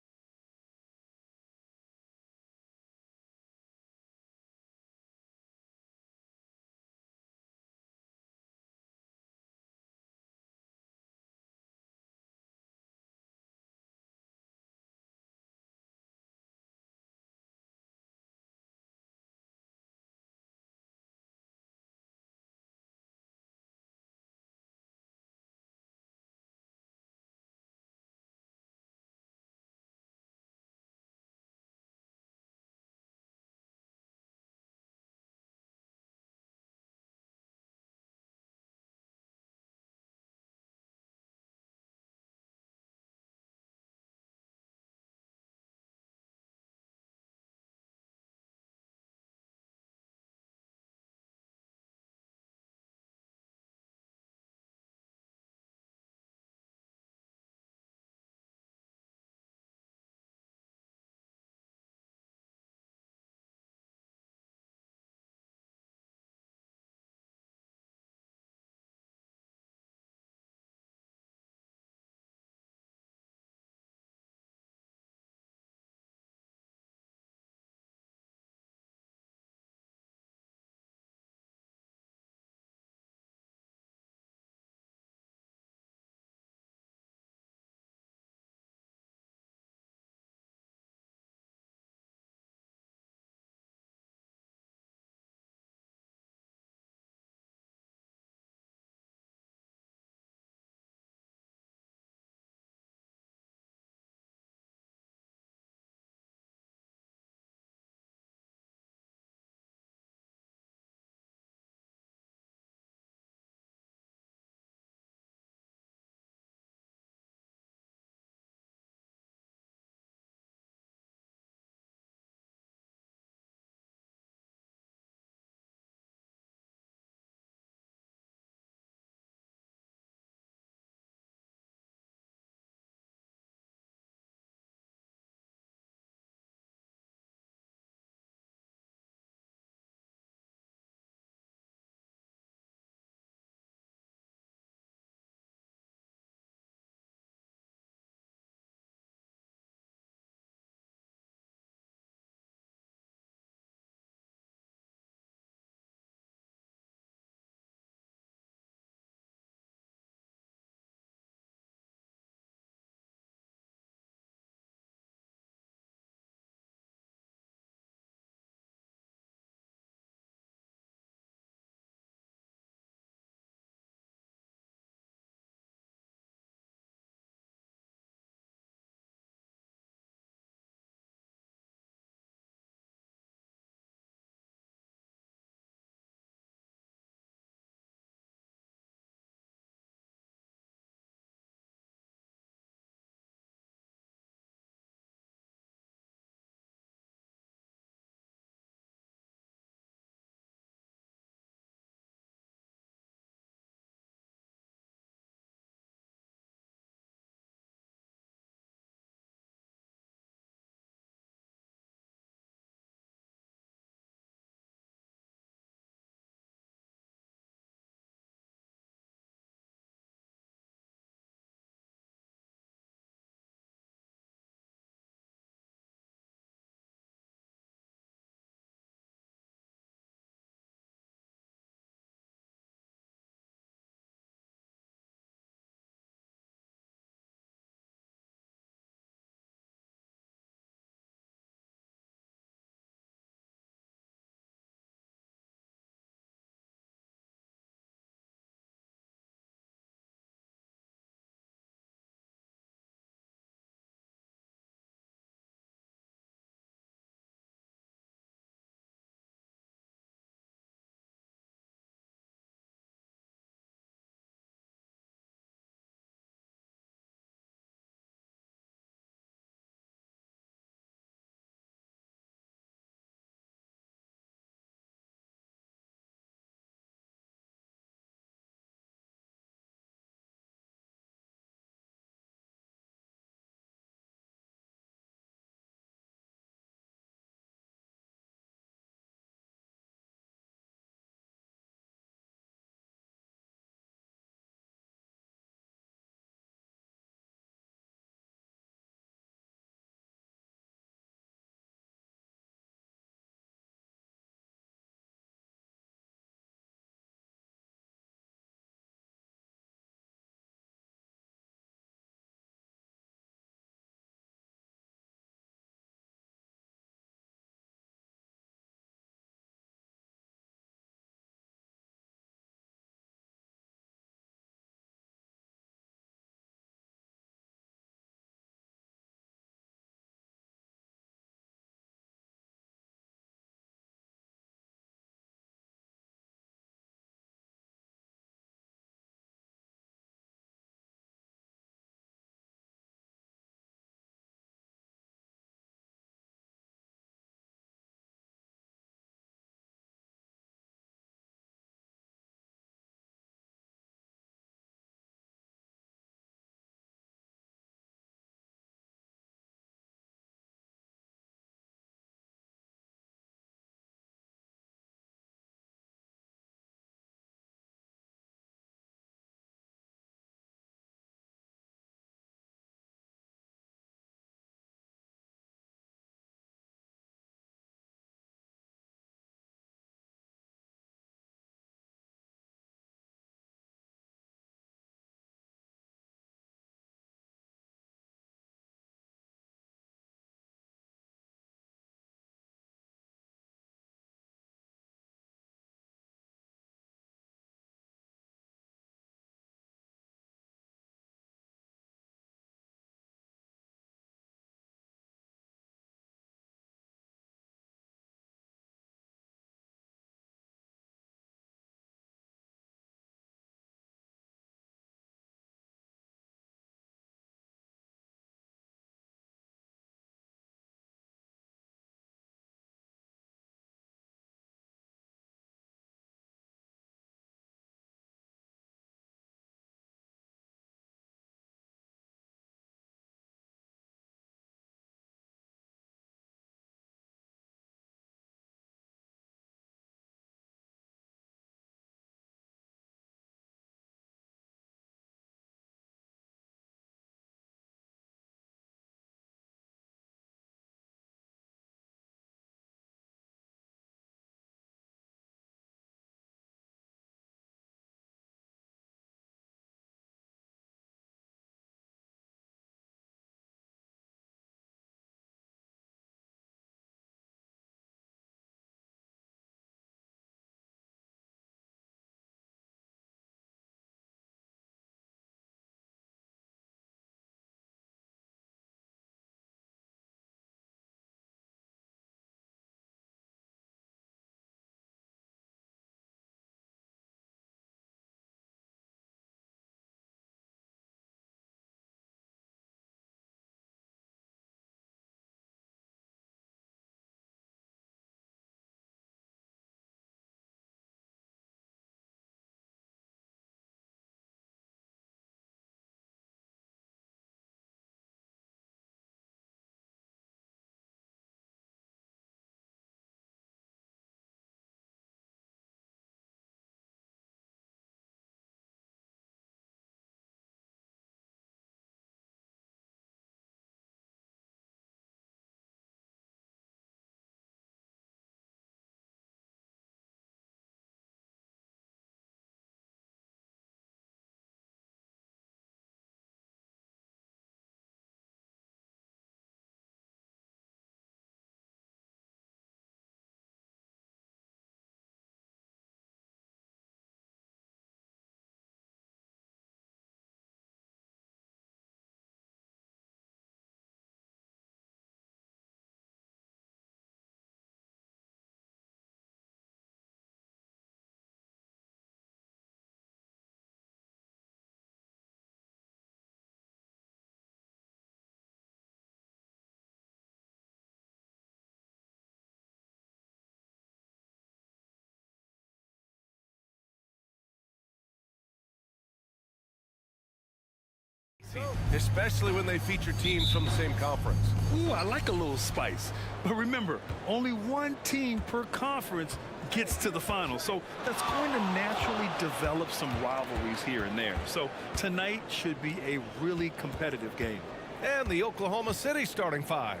especially when they feature teams from the same conference. Ooh, I like a little spice. But remember, only one team per conference gets to the final. So that's going to naturally develop some rivalries here and there. So tonight should be a really competitive game. And the Oklahoma City starting five.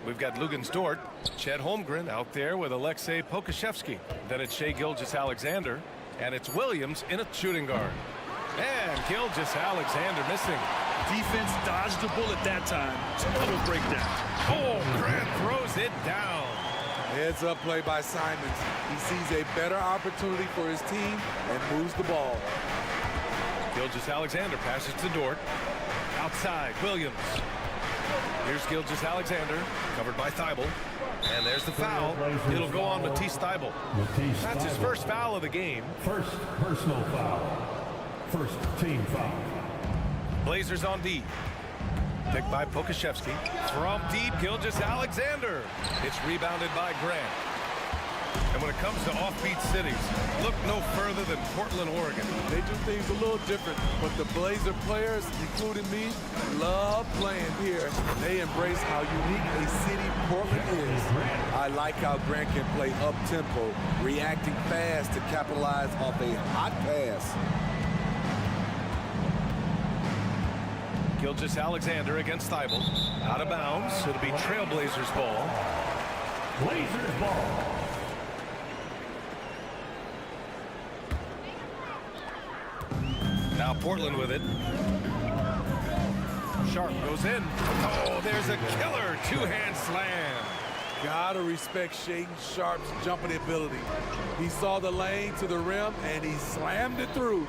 We've got Lugens Dort, Chet Holmgren out there with Alexei Pokashevsky. Then it's Shai Gilgeous-Alexander, and it's Williams in a shooting guard. And Gilgeous-Alexander missing. Defense dodged the bullet that time. Total breakdown. Oh, Grant throws it down. Heads up play by Simons. He sees a better opportunity for his team and moves the ball. Gilgeous-Alexander passes to Dort. Outside, Williams. Here's Gilgeous-Alexander, covered by Thibault. And there's the foul. It'll go on Matisse Thibault. That's his first foul of the game. First personal foul. First team foul. Blazers on D. Picked by Pokashevsky. From deep, Gilgeous-Alexander. It's rebounded by Grant. And when it comes to offbeat cities, look no further than Portland, Oregon. They do things a little different, but the Blazer players, including me, love playing here. They embrace how unique a city Portland is. I like how Grant can play up-tempo, reacting fast to capitalize off a hot pass. Gilgeous-Alexander against Thibault. Out of bounds. It'll be Trailblazers ball. Blazers ball. Now Portland with it. Sharp goes in. Oh, there's a killer two-hand slam. Gotta respect Shaedon Sharp's jumping ability. He saw the lane to the rim and he slammed it through.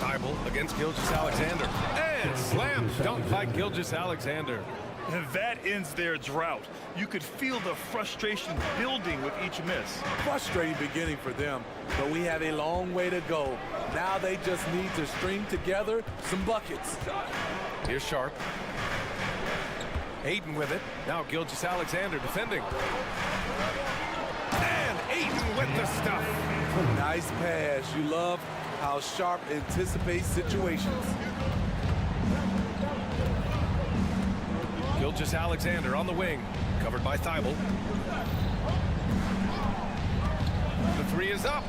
Thibault against Gilgeous-Alexander. And slam dunk by Gilgeous-Alexander. And that ends their drought. You could feel the frustration building with each miss. Frustrating beginning for them, but we have a long way to go. Now they just need to string together some buckets. Here's Sharp. Ayton with it. Now Gilgeous-Alexander defending. And Ayton with the stuff. Nice pass. You love how Sharp anticipates situations. Gilgeous-Alexander on the wing, covered by Thibault. The three is up.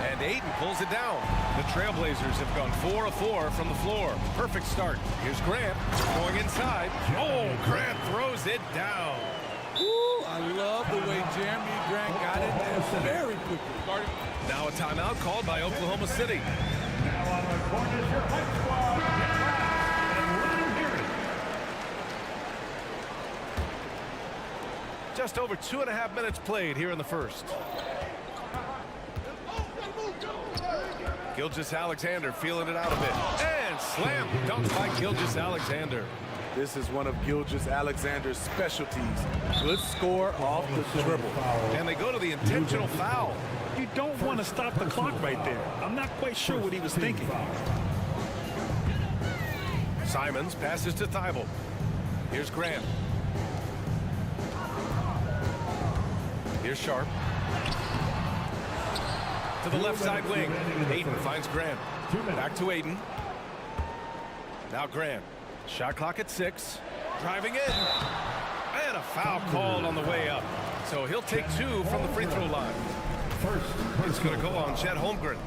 And Ayton pulls it down. The Trailblazers have gone 4 of 4 from the floor. Perfect start. Here's Grant going inside. Oh, Grant throws it down. Ooh, I love the way Jeremy Grant got it there very quickly. Now a timeout called by Oklahoma City. Now on the court is your high squad. And let him hear it. Just over 2.5 minutes played here in the first. Gilgeous-Alexander feeling it out a bit. And slam dunked by Gilgeous-Alexander. This is one of Gilgeous-Alexander's specialties. Good score off the dribble. And they go to the intentional foul. You don't want to stop the clock right there. I'm not quite sure what he was thinking. Simons passes to Thibault. Here's Grant. Here's Sharp. To the left side wing. Ayton finds Grant. Back to Ayton. Now Grant. Shot clock at 6. Driving in. And a foul called on the way up. So he'll take 2 from the free throw line. It's going to go on Chet Holmgren.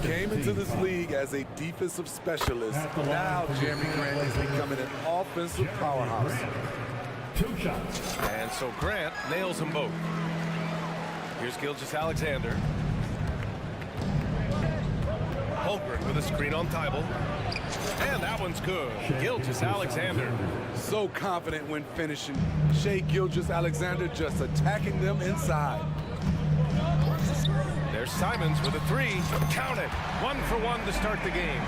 Came into this league as a defensive specialist. Now Jeremy Grant is becoming an offensive powerhouse. 2 shots. And so Grant nails them both. Here's Gilgeous-Alexander. Holmgren with a screen on Thibault. And that one's good. Gilgeous-Alexander. So confident when finishing. Shai Gilgeous-Alexander just attacking them inside. There's Simons with a 3. Count it. 1 for 1 to start the game.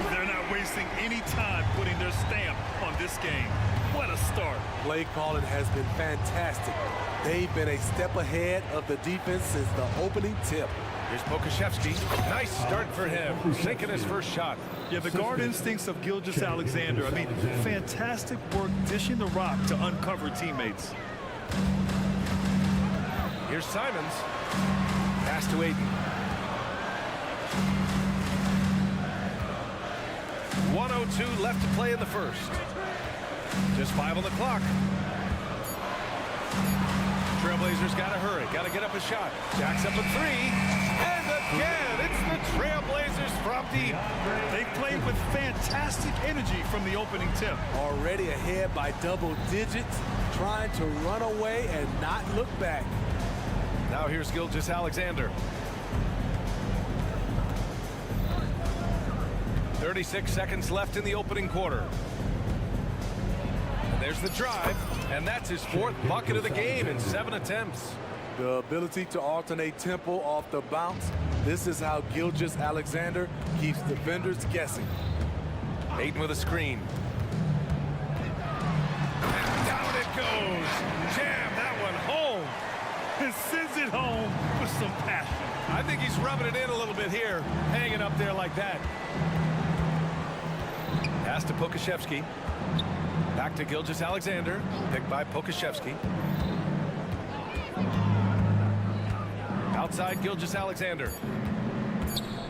They're not wasting any time putting their stamp on this game. What a start. Play calling has been fantastic. They've been a step ahead of the defense since the opening tip. Here's Pokashevsky. Nice start for him. Sinking his first shot. Yeah, the guard instincts of Gilgeous-Alexander. I mean, fantastic work dishing the rock to uncover teammates. Here's Simons. Pass to Ayton. .102 left to play in the first. Just 5 on the clock. Trailblazers got to hurry. Got to get up a shot. Jacks up a 3. And again, it's the Trailblazers from deep. They played with fantastic energy from the opening tip. Already ahead by double digits, trying to run away and not look back. Now here's Gilgeous-Alexander. 36 seconds left in the opening quarter. And there's the drive, and that's his 4th bucket of the game in 7 attempts. The ability to alternate tempo off the bounce. This is how Gilgeous-Alexander keeps defenders guessing. Ayton with a screen. And down it goes. Jam that one home. And sends it home with some passion. I think he's rubbing it in a little bit here, hanging up there like that. Pass to Pokashevsky. Back to Gilgeous-Alexander. Picked by Pokashevsky. Outside Gilgeous-Alexander.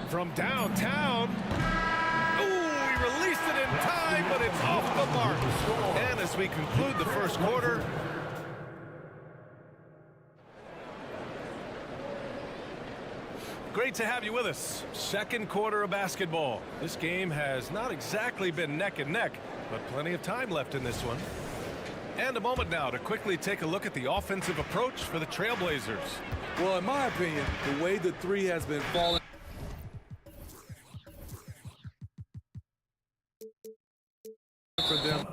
From downtown. Ooh, he released it in time, but it's off the mark. And as we conclude the first quarter, great to have you with us. Second quarter of basketball. This game has not exactly been neck and neck, but plenty of time left in this one. And a moment now to quickly take a look at the offensive approach for the Trailblazers. Well, in my opinion, the way the 3 has been falling for them.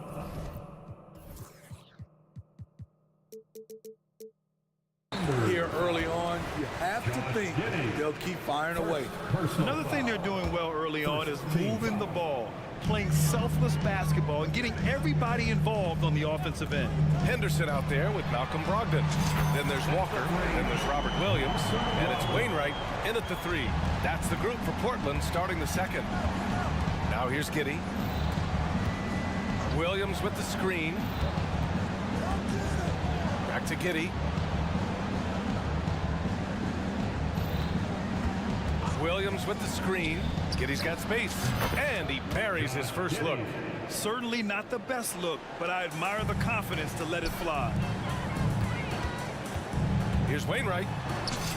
Here early on, you have to think they'll keep firing away. Another thing they're doing well early on is moving the ball, playing selfless basketball, and getting everybody involved on the offensive end. Henderson out there with Malcolm Brogdon. Then there's Walker. Then there's Robert Williams. And it's Wainwright in at the 3. That's the group for Portland starting the second. Now here's Giddey. Williams with the screen. Back to Giddey. Williams with the screen. Giddey's got space. And he buries his first look. Certainly not the best look, but I admire the confidence to let it fly. Here's Wainwright.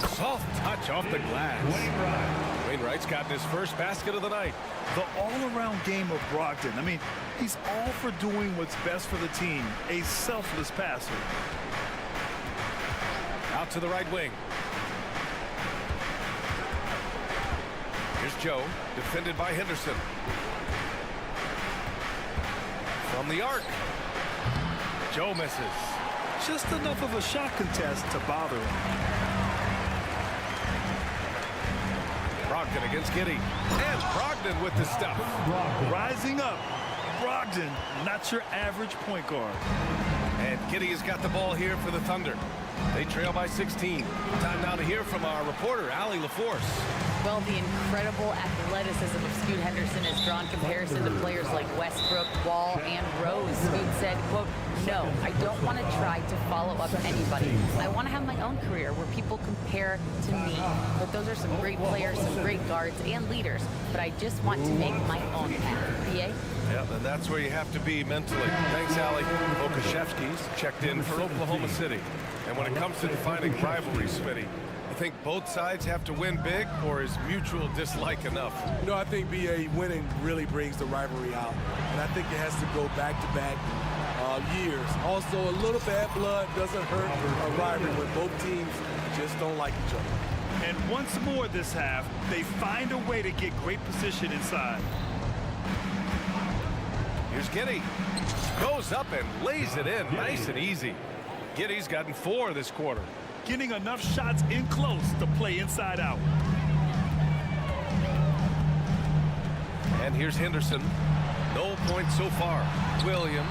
Soft touch off the glass. Wainwright's gotten his first basket of the night. The all-around game of Brogdon. I mean, he's all for doing what's best for the team. A selfless passer. Out to the right wing. Here's Joe, defended by Henderson. From the arc. Joe misses. Just enough of a shot contest to bother him. Brogdon against Giddey. And Brogdon with the stuff. Rising up. Brogdon, not your average point guard. And Giddey has got the ball here for the Thunder. They trail by 16. Time now to hear from our reporter, Allie LaForce. Well, the incredible athleticism of Scoot Henderson has drawn comparison to players like Westbrook, Wall, and Rose. Scoot said, quote, "No, I don't want to try to follow up anybody. I want to have my own career where people compare to me. But those are some great players, some great guards, and leaders. But I just want to make my own path." BA? Yeah, and that's where you have to be mentally. Thanks, Allie. Okashevsky's checked in for Oklahoma City. And when it comes to defining rivalries, Smitty, you think both sides have to win big, or is mutual dislike enough? You know, I think BA winning really brings the rivalry out. And I think it has to go back-to-back years. Also, a little bad blood doesn't hurt a rivalry when both teams just don't like each other. And once more this half, they find a way to get great position inside. Here's Giddey. Goes up and lays it in nice and easy. Giddey's gotten 4 this quarter. Getting enough shots in close to play inside out. And here's Henderson. No points so far. Williams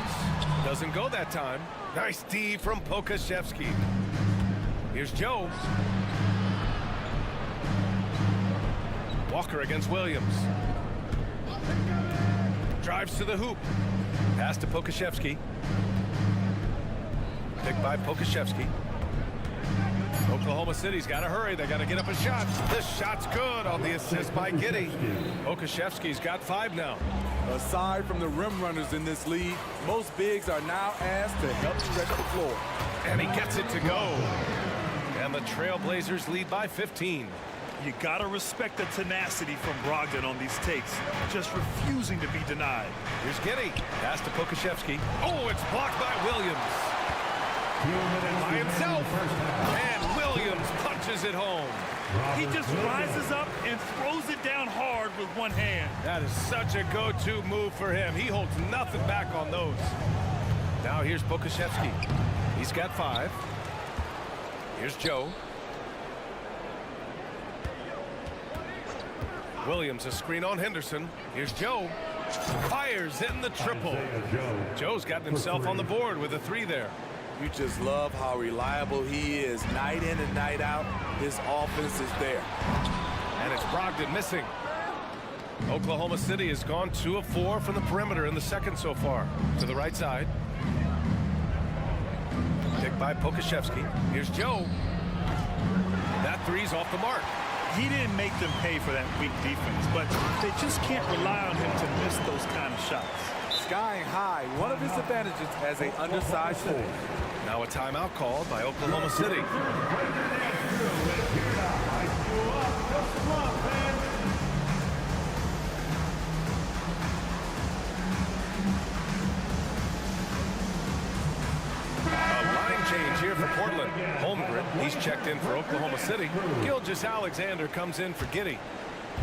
doesn't go that time. Nice D from Pokashevsky. Here's Joe. Walker against Williams. Drives to the hoop. Pass to Pokashevsky. Picked by Pokashevsky. Oklahoma City's got to hurry. They got to get up a shot. This shot's good on the assist by Giddy. Okashevsky's got 5 now. Aside from the rim runners in this league, most bigs are now asked to help stretch the floor. And he gets it to go. And the Trailblazers lead by 15. You gotta respect the tenacity from Brogdon on these takes, just refusing to be denied. Here's Giddy. Pass to Pokashevsky. Oh, it's blocked by Williams. By himself. And Williams punches it home. He just rises up and throws it down hard with one hand. That is such a go-to move for him. He holds nothing back on those. Now here's Pokashevsky. He's got 5. Here's Joe. Williams, a screen on Henderson. Here's Joe. Fires in the triple. Joe's gotten himself on the board with a 3 there. You just love how reliable he is night in and night out. His offense is there. And it's Brogdon missing. Oklahoma City has gone 2 of 4 from the perimeter in the second so far. To the right side. Picked by Pokashevsky. Here's Joe. That 3's off the mark. He didn't make them pay for that weak defense, but they just can't rely on him to miss those kind of shots. Skying high, one of his advantages as an undersized forward. Now a timeout called by Oklahoma City. Change here for Portland. Holmgren, he's checked in for Oklahoma City. Gilgeous-Alexander comes in for Giddy.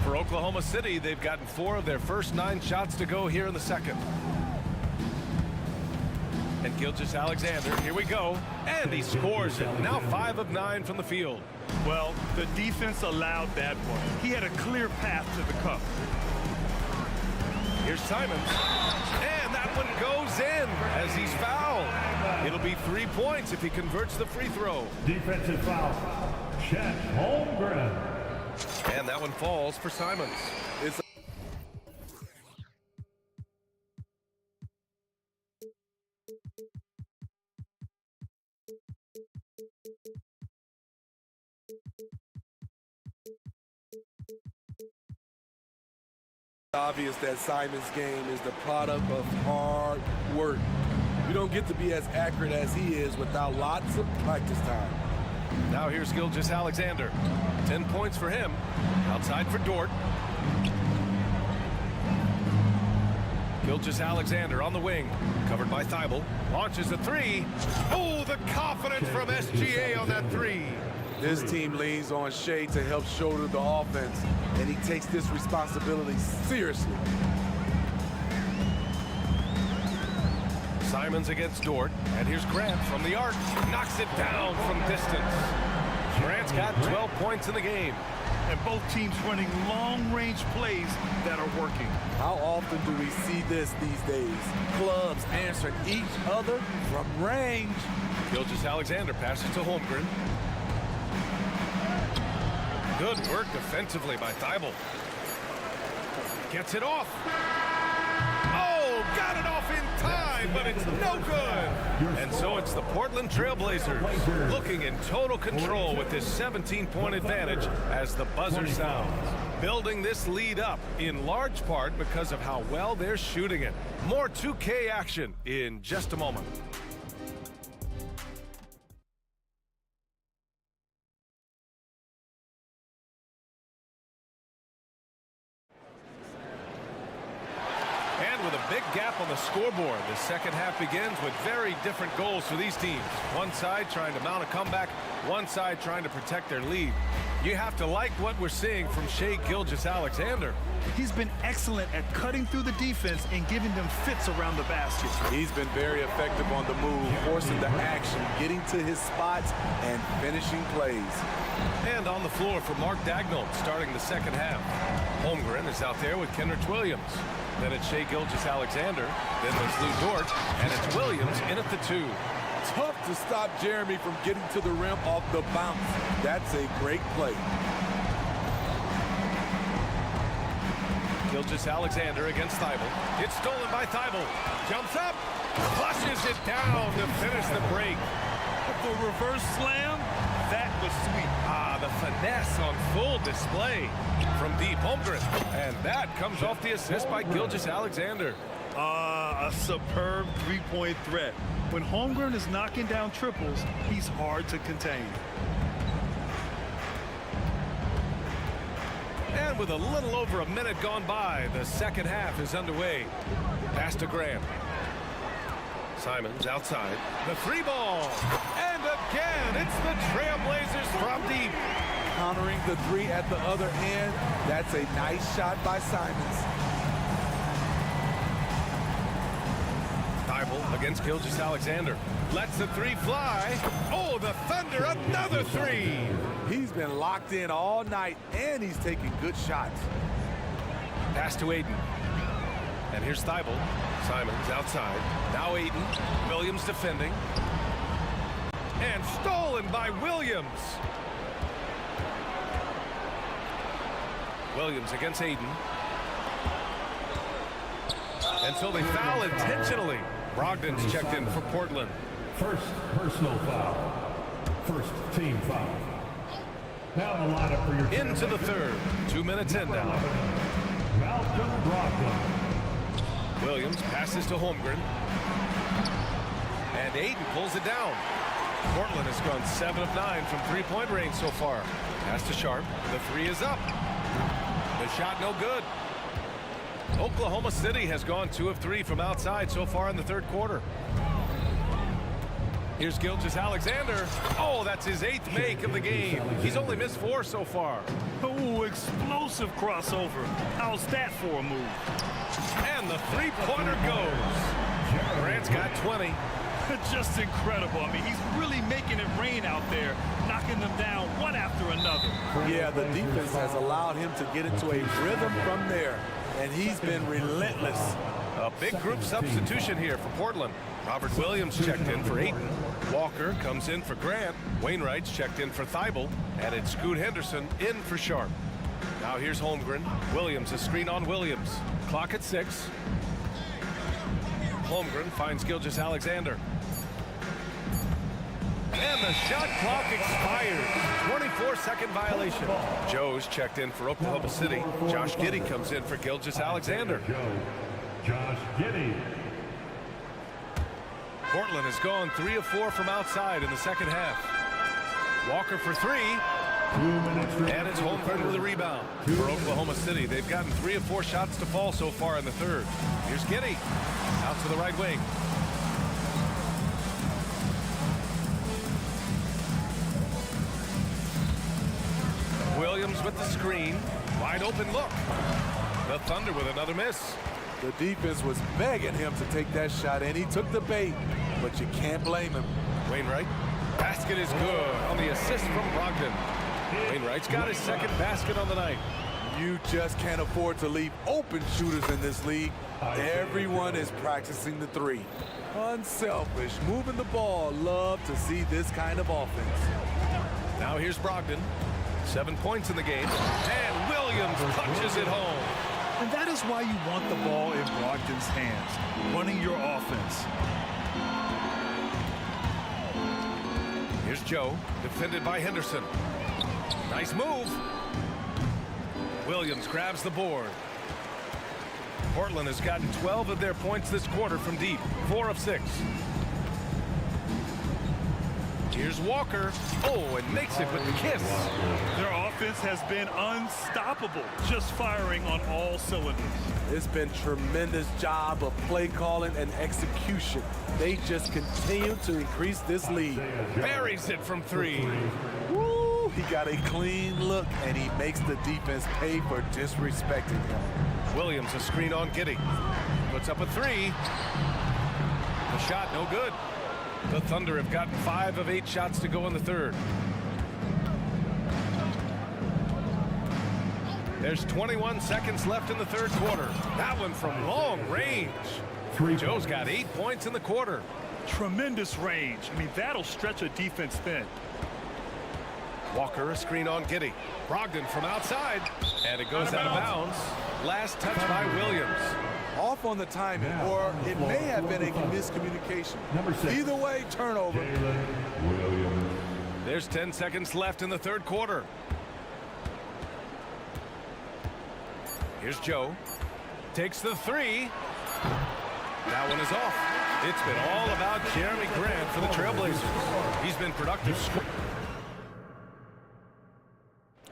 For Oklahoma City, they've gotten 4 of their first 9 shots to go here in the second. And Gilgeous-Alexander, here we go. And he scores it. Now 5 of 9 from the field. Well, the defense allowed that one. He had a clear path to the cup. Here's Simons. And that one goes in as he's fouled. It'll be 3 points if he converts the free throw. Defensive foul. Chet Holmgren. And that one falls for Simons. It's obvious that Simon's game is the product of hard work. You don't get to be as accurate as he is without lots of practice time. Now here's Gilgeous-Alexander. 10 points for him. Outside for Dort. Gilgeous-Alexander on the wing. Covered by Thibault. Launches a 3. Oh, the confidence from SGA on that 3. This team leans on Shea to help shoulder the offense, and he takes this responsibility seriously. Simons against Dort, and here's Grant from the arc. Knocks it down from distance. Grant's got 12 points in the game. And both teams running long-range plays that are working. How often do we see this these days? Clubs answering each other from range. Gilgeous-Alexander passes to Holmgren. Good work defensively by Thibault. Gets it off. Oh, got it off in time, but it's no good. And so it's the Portland Trailblazers looking in total control with this 17-point advantage as the buzzer sounds. Building this lead up in large part because of how well they're shooting it. More 2K action in just a moment. With a big gap on the scoreboard, the second half begins with very different goals for these teams. One side trying to mount a comeback, one side trying to protect their lead. You have to like what we're seeing from Shai Gilgeous-Alexander. He's been excellent at cutting through the defense and giving them fits around the basket. He's been very effective on the move, forcing the action, getting to his spots, and finishing plays. And on the floor for Mark Daigneault starting the second half. Holmgren is out there with Kenrich Williams. Then it's Shai Gilgeous-Alexander. Then it's Lou Dort. And it's Williams in at the 2. Tough to stop Jeremy from getting to the rim off the bounce. That's a great play. Gilgeous-Alexander against Thibault. It's stolen by Thibault. Jumps up. Flushes it down to finish the break. The reverse slam. That was sweet. Ah, the finesse on full display from deep. Holmgren. And that comes off the assist by Gilgeous-Alexander. A superb three-point threat. When Holmgren is knocking down triples, he's hard to contain. And with a little over a minute gone by, the second half is underway. Pass to Graham. Simons outside. The three ball. And again, it's the Trailblazers from deep. Countering the three at the other end. That's a nice shot by Simons. Thibault against Gilgeous-Alexander. Lets the three fly. Oh, the Thunder, another three. He's been locked in all night, and he's taking good shots. Pass to Aiden. And here's Thibault. Simons outside. Now Aiden. Williams defending. And stolen by Williams. Williams against Aiden. And so they foul intentionally. Brogdon's checked in for Portland. First personal foul. First team foul. Now the lineup for your into the third. 2 minutes in now. Malcolm Brogdon. Williams passes to Holmgren. And Aiden pulls it down. Portland has gone 7 of 9 from three-point range so far. Pass to Sharp. The three is up. The shot no good. Oklahoma City has gone 2 of 3 from outside so far in the third quarter. Here's Gilgeous-Alexander. Oh, that's his 8th make of the game. He's only missed 4 so far. Oh, explosive crossover. How's that for a move? And the three-pointer goes. Grant's got 20. Just incredible. I mean, he's really making it rain out there, knocking them down one after another. Yeah, the defense has allowed him to get into a rhythm from there, and he's been relentless. A big group substitution here for Portland. Robert Williams checked in for Ayton. Walker comes in for Grant. Wainwright's checked in for Thibault. And it's Scoot Henderson in for Sharp. Now here's Holmgren. Williams, a screen on Williams. Clock at 6. Holmgren finds Gilgeous-Alexander. And the shot clock expires. 24-second violation. Joe's checked in for Oklahoma City. Josh Giddey comes in for Gilgeous-Alexander. Josh Giddey. Portland has gone 3 of 4 from outside in the second half. Walker for 3. 2 minutes. And it's Holmgren with a rebound. For Oklahoma City, they've gotten 3 of 4 shots to fall so far in the third. Here's Giddey. Out to the right wing. Williams with the screen. Wide open look. The Thunder with another miss. The defense was begging him to take that shot, and he took the bait, but you can't blame him. Wainwright. Basket is good on the assist from Brogdon. Wainwright's got his second basket on the night. You just can't afford to leave open shooters in this league. Everyone is practicing the three. Unselfish, moving the ball. Love to see this kind of offense. Now here's Brogdon. 7 points in the game. And Williams punches it home. And that is why you want the ball in Brogdon's hands, running your offense. Here's Joe, defended by Henderson. Nice move. Williams grabs the board. Portland has gotten 12 of their points this quarter from deep, 4 of 6. Here's Walker. Oh, and makes it with the kiss. Their offense has been unstoppable, just firing on all cylinders. It's been tremendous job of play calling and execution. They just continue to increase this lead. Buries it from 3. Woo, he got a clean look, and he makes the defense pay for disrespecting him. Williams, a screen on Giddey. Puts up a 3. The shot no good. The Thunder have gotten 5 of 8 shots to go in the third. There's 21 seconds left in the third quarter. That one from long range. Joe's got 8 points in the quarter. Tremendous range. I mean, that'll stretch a defense thin. Walker, a screen on Giddey. Brogdon from outside. And it goes out of bounds. Last touch by Williams. Off on the timing, or it may have been a miscommunication. Either way, turnover. There's 10 seconds left in the third quarter. Here's Joe. Takes the three. That one is off. It's been all about Jeremy Grant for the Trailblazers. He's been productive.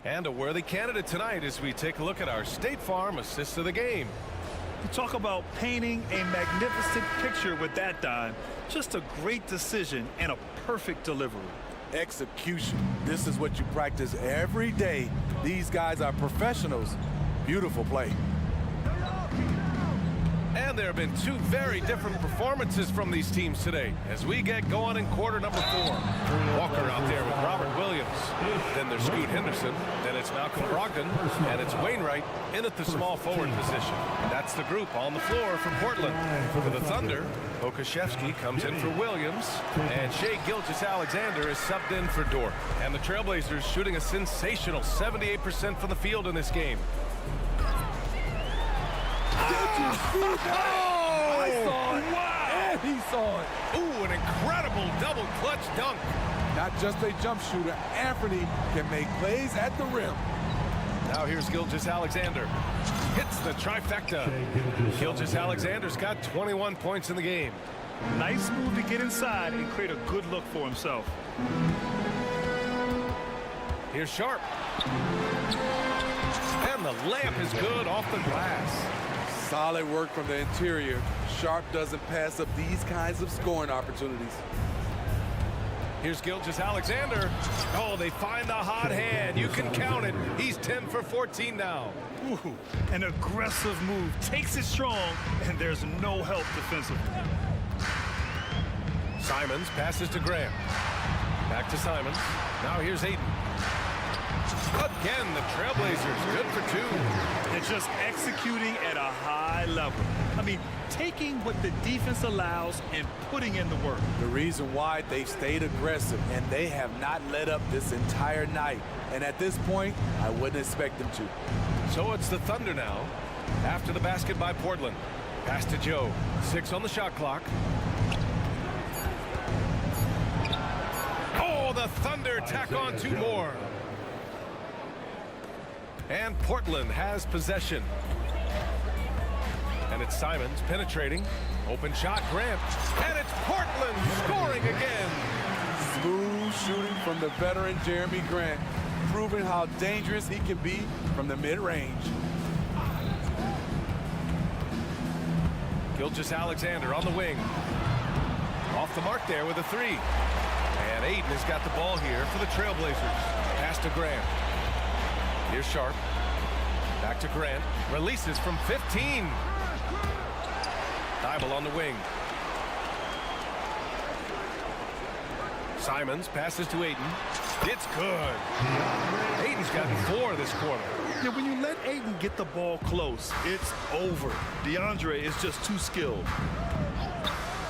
And a worthy candidate tonight as we take a look at our State Farm assist of the game. You talk about painting a magnificent picture with that dime. Just a great decision and a perfect delivery. Execution. This is what you practice every day. These guys are professionals. Beautiful play. And there have been two very different performances from these teams today as we get going in quarter number 4. Walker out there with Robert Williams. Then there's Scoot Henderson. Then it's Malcolm Brogdon. And it's Wainwright in at the small forward position. That's the group on the floor for Portland. For the Thunder, Okashevsky comes in for Williams. And Shai Gilgeous-Alexander is subbed in for Dort. And the Trailblazers shooting a sensational 78% from the field in this game. I saw it. Wow. And he saw it. Ooh, an incredible double clutch dunk. Not just a jump shooter, Anthony can make plays at the rim. Now here's Gilgeous-Alexander. Hits the trifecta. Gilgeous-Alexander's got 21 points in the game. Nice move to get inside and create a good look for himself. Here's Sharp. And the layup is good off the glass. Solid work from the interior. Sharp doesn't pass up these kinds of scoring opportunities. Here's Gilgeous-Alexander. Oh, they find the hot hand. You can count it. He's 10 for 14 now. Ooh, an aggressive move. Takes it strong, and there's no help defensively. Simons passes to Graham. Back to Simons. Now here's Ayton. Again, the Trailblazers good for 2. They're just executing at a high level. I mean, taking what the defense allows and putting in the work. The reason why they've stayed aggressive, and they have not let up this entire night. And at this point, I wouldn't expect them to. So it's the Thunder now. After the basket by Portland. Pass to Joe. 6 on the shot clock. Oh, the Thunder tack on 2 more. And Portland has possession. And it's Simons penetrating. Open shot, Grant. And it's Portland scoring again. Smooth shooting from the veteran Jeremy Grant, proving how dangerous he can be from the mid-range. Gilgeous-Alexander on the wing. Off the mark there with a 3. And Ayton has got the ball here for the Trailblazers. Pass to Grant. Here's Sharp. Back to Grant. Releases from 15. Thibault on the wing. Simons passes to Ayton. It's good. Ayton's gotten 4 this quarter. Yeah, when you let Ayton get the ball close, it's over. DeAndre is just too skilled.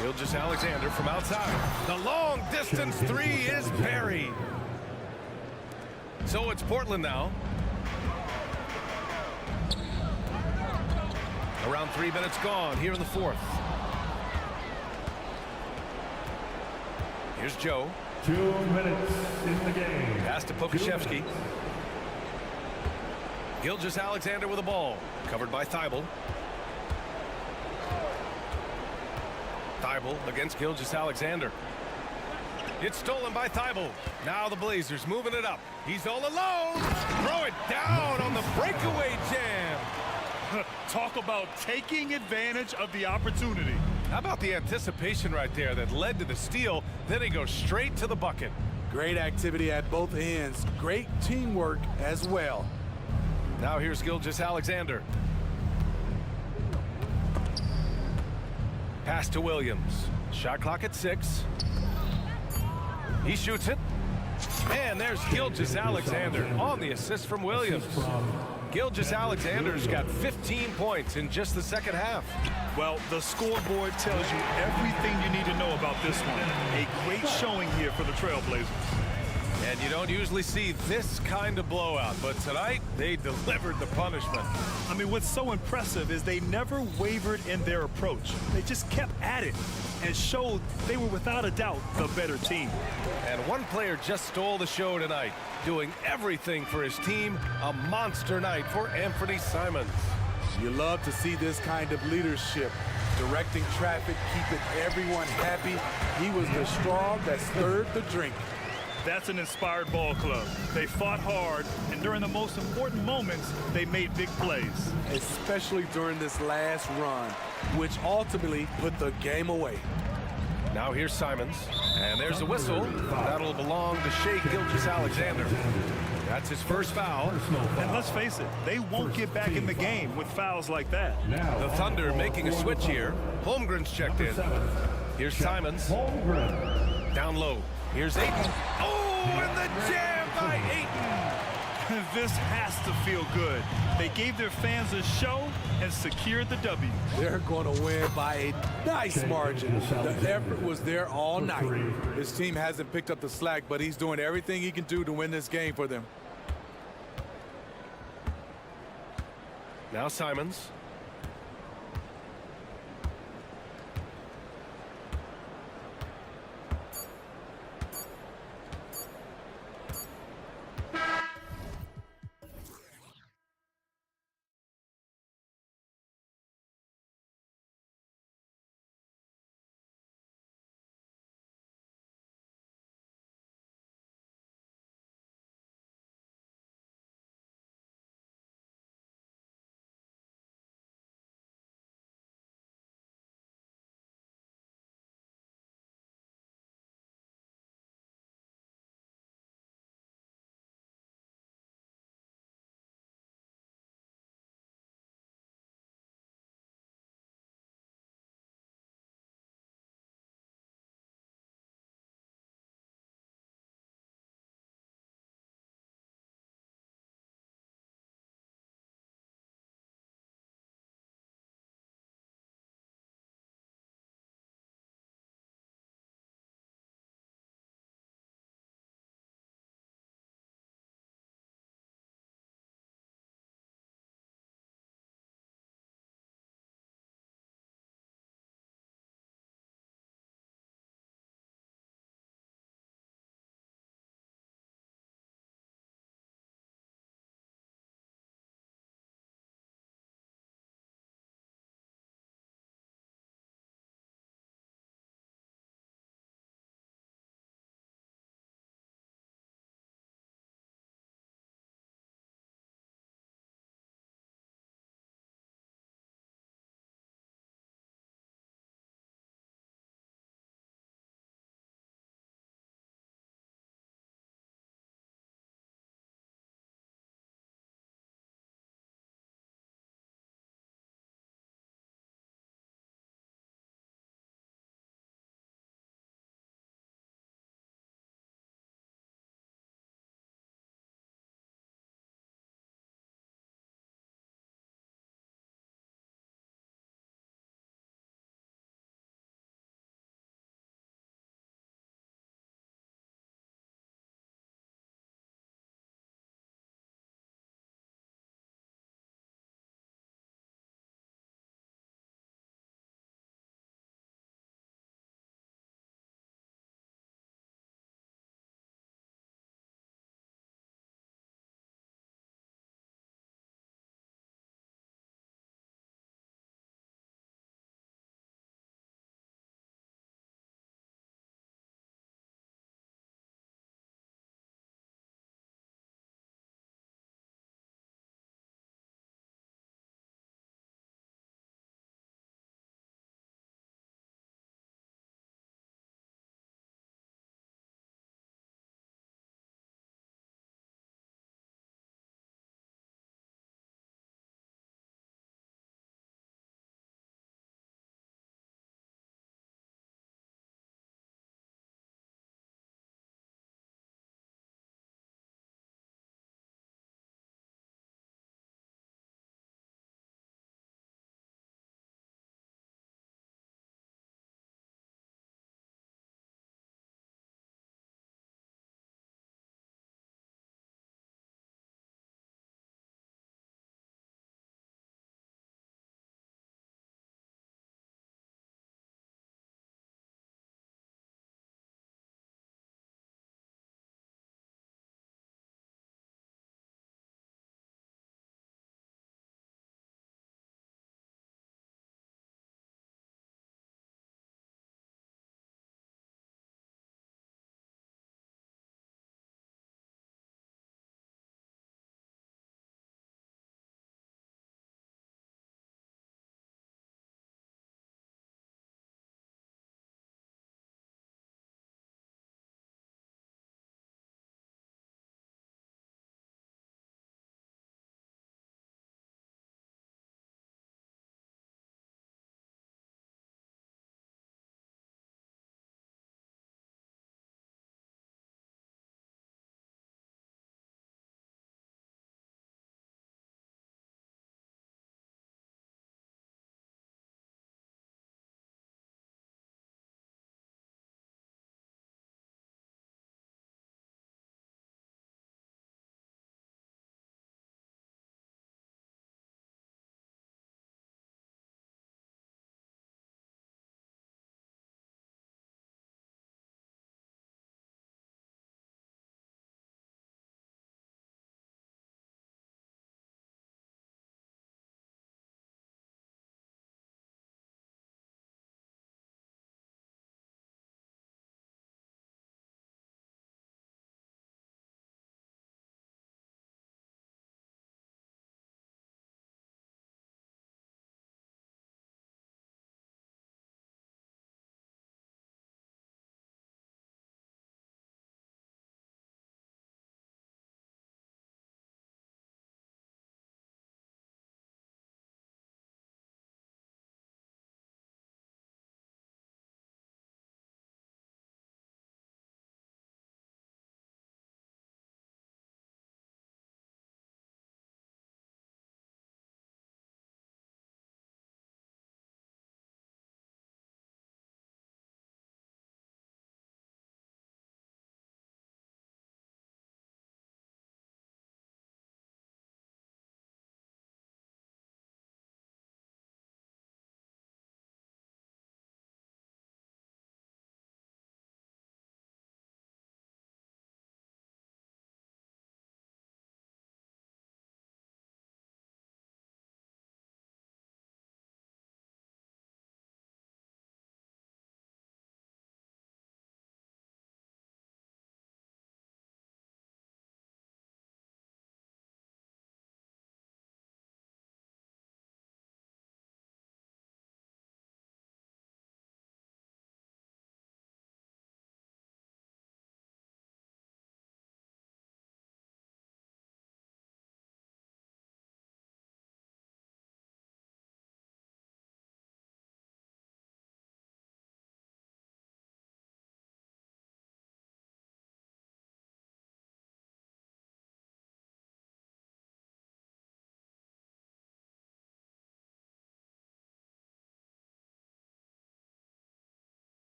Gilgeous-Alexander from outside. The long distance 3 is buried. So it's Portland now. Around 3 minutes gone here in the 4th. Here's Joe. 2 minutes in the game. Pass to Pokashevsky. Gilgeous-Alexander with the ball. Covered by Thibault. Thibault against Gilgeous-Alexander. It's stolen by Thibault. Now the Blazers moving it up. He's all alone. Throw it down on the breakaway jam. Talk about taking advantage of the opportunity. How about the anticipation right there that led to the steal? Then he goes straight to the bucket. Great activity at both ends. Great teamwork as well. Now here's Gilgeous-Alexander. Pass to Williams. Shot clock at 6. He shoots it. And there's Gilgeous-Alexander on the assist from Williams. Gilgeous-Alexander's got 15 points in just the second half. Well, the scoreboard tells you everything you need to know about this one. A great showing here for the Trailblazers. And you don't usually see this kind of blowout, but tonight they delivered the punishment. I mean, what's so impressive is they never wavered in their approach. They just kept at it. and showed they were without a doubt the better team. And one player just stole the show tonight, doing everything for his team. A monster night for Anthony Simons. You love to see this kind of leadership, directing traffic, keeping everyone happy. He was the straw that stirred the drink. That's an inspired ball club. They fought hard, and during the most important moments, they made big plays. Especially during this last run, which ultimately put the game away. Now here's Simons, and there's a whistle. That'll belong to Shai Gilgeous-Alexander. That's his first foul. And let's face it, they won't get back in the game with fouls like that. The Thunder making a switch here. Holmgren's checked in. Here's Simons. Down low. Here's Ayton. Oh, and the jam by Ayton. This has to feel good. They gave their fans a show and secured the W. They're going to win by a nice margin. The effort was there all night. His team hasn't picked up the slack, but he's doing everything he can do to win this game for them. Now Simons.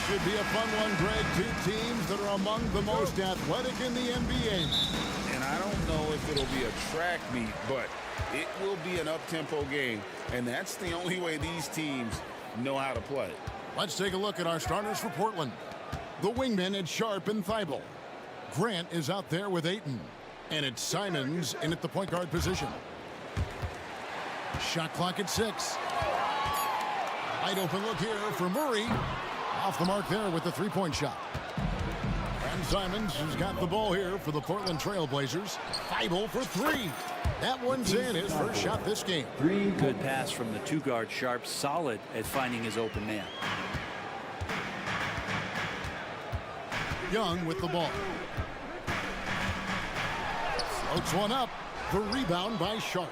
should be a fun one, Greg. Two teams that are among the most athletic in the NBA. And I don't know if it'll be a track meet, but it will be an up-tempo game. And that's the only way these teams know how to play. Let's take a look at our starters for Portland. The wingmen at Sharp and Thibault. Grant is out there with Ayton. And it's Simons in at the point guard position. Shot clock at 6. Wide open look here for Murray. Off the mark there with the three-point shot. And Simons has got the ball here for the Portland Trail Blazers. Thibault for 3. That one's in, his first shot this game. Good pass from the two-guard Sharp, solid at finding his open man. Young with the ball. Floats one up. The rebound by Sharp.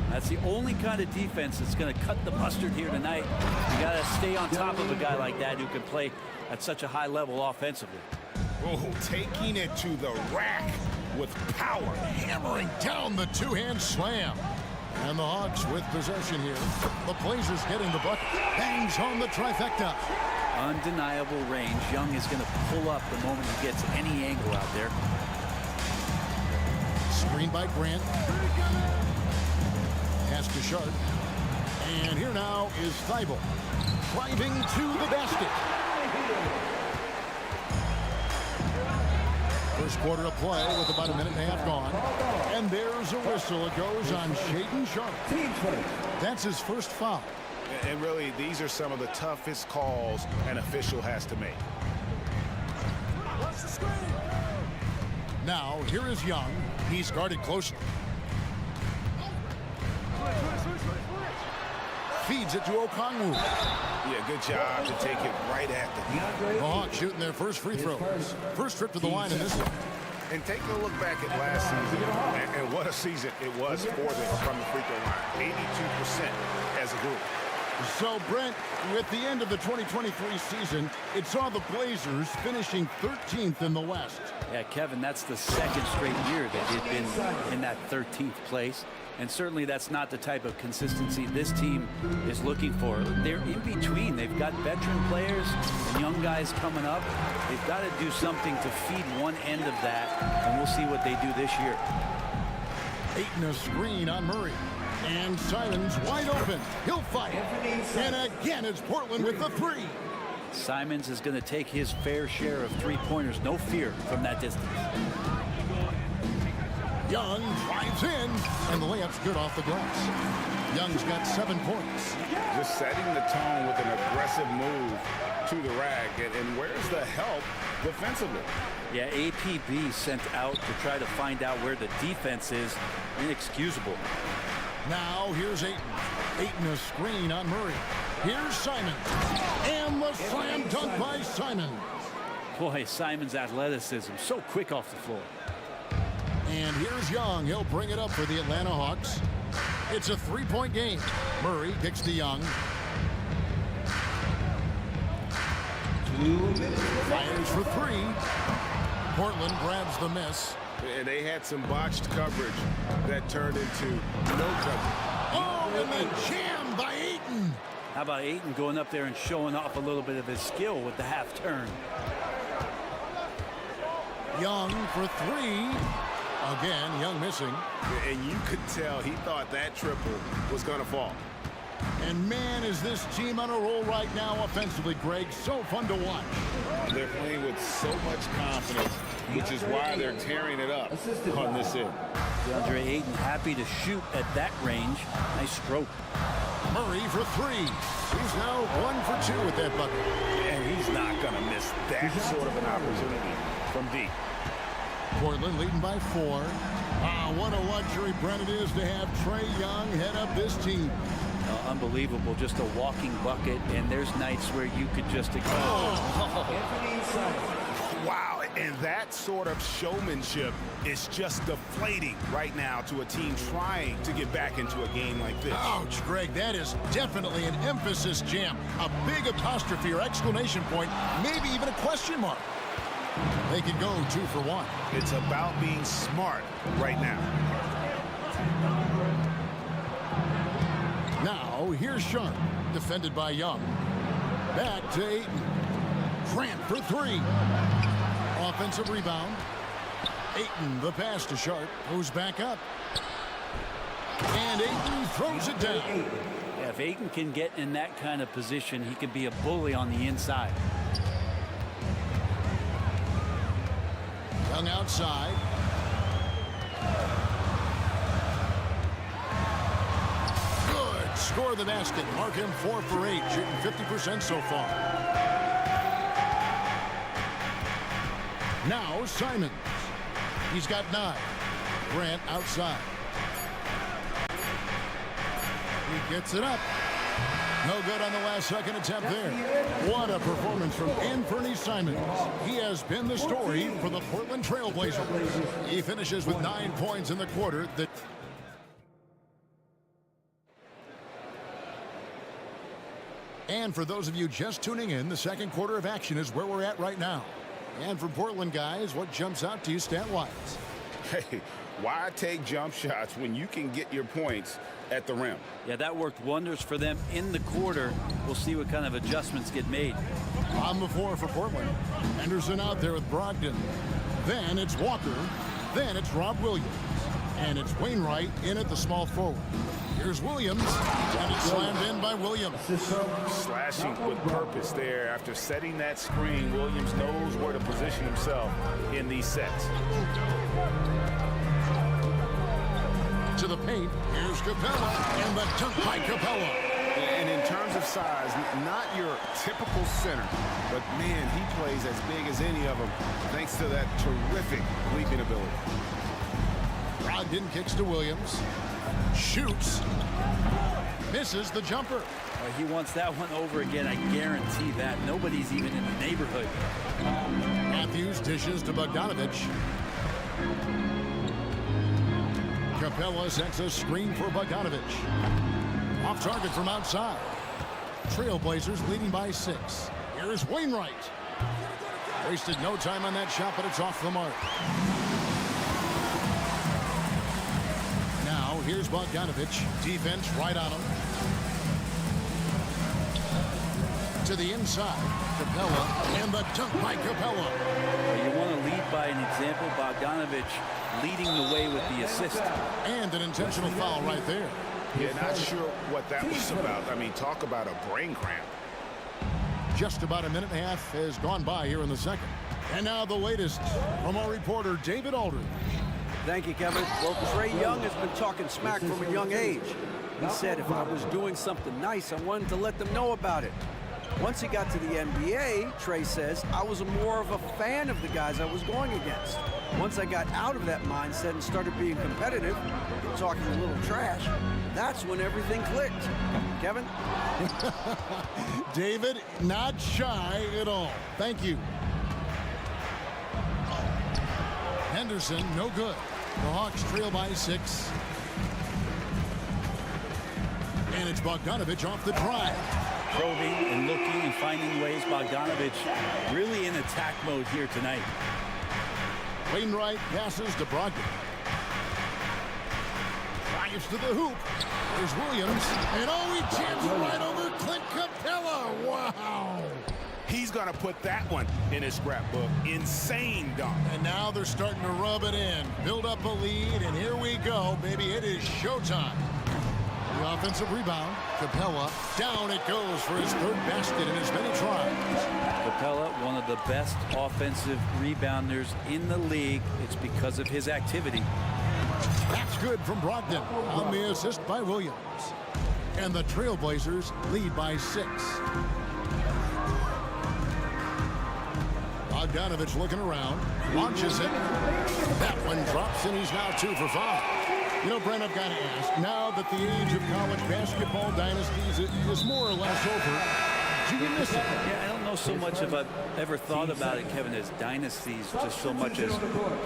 That's the only kind of defense that's going to cut the mustard here tonight. You got to stay on top of a guy like that who can play at such a high level offensively. Oh, taking it to the rack with power. Hammering down the two-hand slam. And the Hawks with possession here. The Blazers getting the bucket. Bangs home the trifecta. Undeniable range. Young is going to pull up the moment he gets any angle out there. Screen by Grant. Pass to Sharp. And here now is Thibault. Driving to the basket. First quarter of play with about a minute and a half gone. And there's a whistle. It goes on Shaedon Sharp. That's his first foul. And really, these are some of the toughest calls an official has to make. Now, here is Young. He's guarded closely. Feeds it to Okongwu. Yeah, good job to take it right at the Hawks shooting their first free throws. First trip to the line in this one. And take a look back at last season, and what a season it was for them from the free throw line. 82% as a group. So, Brent, at the end of the 2023 season, it saw the Blazers finishing 13th in the West. Yeah, Kevin, that's the second straight year that they've been in that 13th place. And certainly that's not the type of consistency this team is looking for. They're in between. They've got veteran players and young guys coming up. They've got to do something to feed one end of that, and we'll see what they do this year. Ayton a screen on Murray. And Simons wide open. He'll fire. And again, it's Portland with the 3. Simons is going to take his fair share of three-pointers. No fear from that distance. Young drives in, and the layup's good off the glass. Young's got 7 points. Just setting the tone with an aggressive move to the rack. And where's the help defensively? Yeah, APB sent out to try to find out where the defense is. Inexcusable. Now here's Ayton. Ayton a screen on Murray. Here's Simons. And the slam dunk by Simons. Boy, Simons' athleticism, so quick off the floor. And here's Young. He'll bring it up for the Atlanta Hawks. It's a 3-point game. Murray kicks to Young. Fires for 3. Portland grabs the miss. And they had some botched coverage that turned into no coverage. Oh, and then jammed by Ayton. How about Ayton going up there and showing off a little bit of his skill with the half turn? Young for 3. Again, Young missing. And you could tell he thought that triple was going to fall. And man, is this team on a roll right now offensively, Greg. So fun to watch. They're playing with so much confidence, which is why they're tearing it up on this end. DeAndre Ayton happy to shoot at that range. Nice stroke. Murray for 3. He's now 1 for 2 with that bucket. And he's not going to miss that sort of an opportunity from deep. Portland leading by 4. What a luxury, Brent, it is to have Trae Young head up this team. Unbelievable, just a walking bucket, and there's nights where you could just ignore. Wow, and that sort of showmanship is just deflating right now to a team trying to get back into a game like this. Ouch, Greg, that is definitely an emphasis jam. A big apostrophe or exclamation point, maybe even a question mark. They could go 2 for 1. It's about being smart right now. Now, here's Sharp, defended by Young. Back to Ayton. Grant for three. Offensive rebound. Ayton, the pass to Sharp, goes back up. And Ayton throws it down. Yeah, if Ayton can get in that kind of position, he can be a bully on the inside. Young outside. Good. Score the basket. Mark him 4 for 8, shooting 50% so far. Now Simons. He's got 9. Grant outside. He gets it up. No good on the last second attempt there. What a performance from Anthony Simons. He has been the story for the Portland Trail Blazers. He finishes with 9 points in the quarter. And for those of you just tuning in, the second quarter of action is where we're at right now. And for Portland guys, what jumps out to you stat-wise? Hey, why take jump shots when you can get your points at the rim? Yeah, that worked wonders for them in the quarter. We'll see what kind of adjustments get made. On the floor for Portland. Henderson out there with Brogdon. Then it's Walker. Then it's Rob Williams. And it's Wainwright in at the small forward. Here's Williams, and it's slammed in by Williams. Slashing with purpose there. After setting that screen, Williams knows where to position himself in these sets. To the paint, here's Capella, and the dunk by Capella. And in terms of size, not your typical center, but man, he plays as big as any of them thanks to that terrific leaping ability. Brogdon kicks to Williams. Shoots. Misses the jumper. He wants that one over again, I guarantee that. Nobody's even in the neighborhood. Matthews dishes to Bogdanovich. Capella sets a screen for Bogdanovich. Off target from outside. Trailblazers leading by 6. Here's Wainwright. Wasted no time on that shot, but it's off the mark. Now here's Bogdanovich. Defense right on him. To the inside. Capella, and the dunk by Capella. You want to lead by an example. Bogdanovich leading the way with the assist. And an intentional foul right there. Yeah, not sure what that was about. I mean, talk about a brain cramp. Just about a minute and a half has gone by here in the second. And now the latest from our reporter, David Aldridge. Thank you, Kevin. Well, Trey Young has been talking smack from a young age. He said if I was doing something nice, I wanted to let them know about it. Once he got to the NBA, Trey says, I was more of a fan of the guys I was going against. Once I got out of that mindset and started being competitive, talking a little trash, that's when everything clicked. Kevin? David, not shy at all. Thank you. Henderson, no good. The Hawks trail by 6. And it's Bogdanovich off the drive. Probing and looking and finding ways. Bogdanovich really in attack mode here tonight. Wainwright passes to Brogdon. Drives to the hoop. There's Williams. And he jams it right over Clint Capella. Wow. He's going to put that one in his scrapbook. Insane dunk. And now they're starting to rub it in. Build up a lead, and here we go, baby. It is showtime. The offensive rebound. Capella. Down it goes for his 3rd basket in as many tries. Capella, one of the best offensive rebounders in the league. It's because of his activity. That's good from Brogdon on the assist by Williams. And the Trailblazers lead by 6. Bogdanovich looking around, launches it. That one drops, and he's now 2 for 5. You know, Brent, I've got to ask, now that the age of college basketball dynasties is more or less over, do you miss it? Yeah, I don't know so much if I've ever thought about it, Kevin, as dynasties, just so much as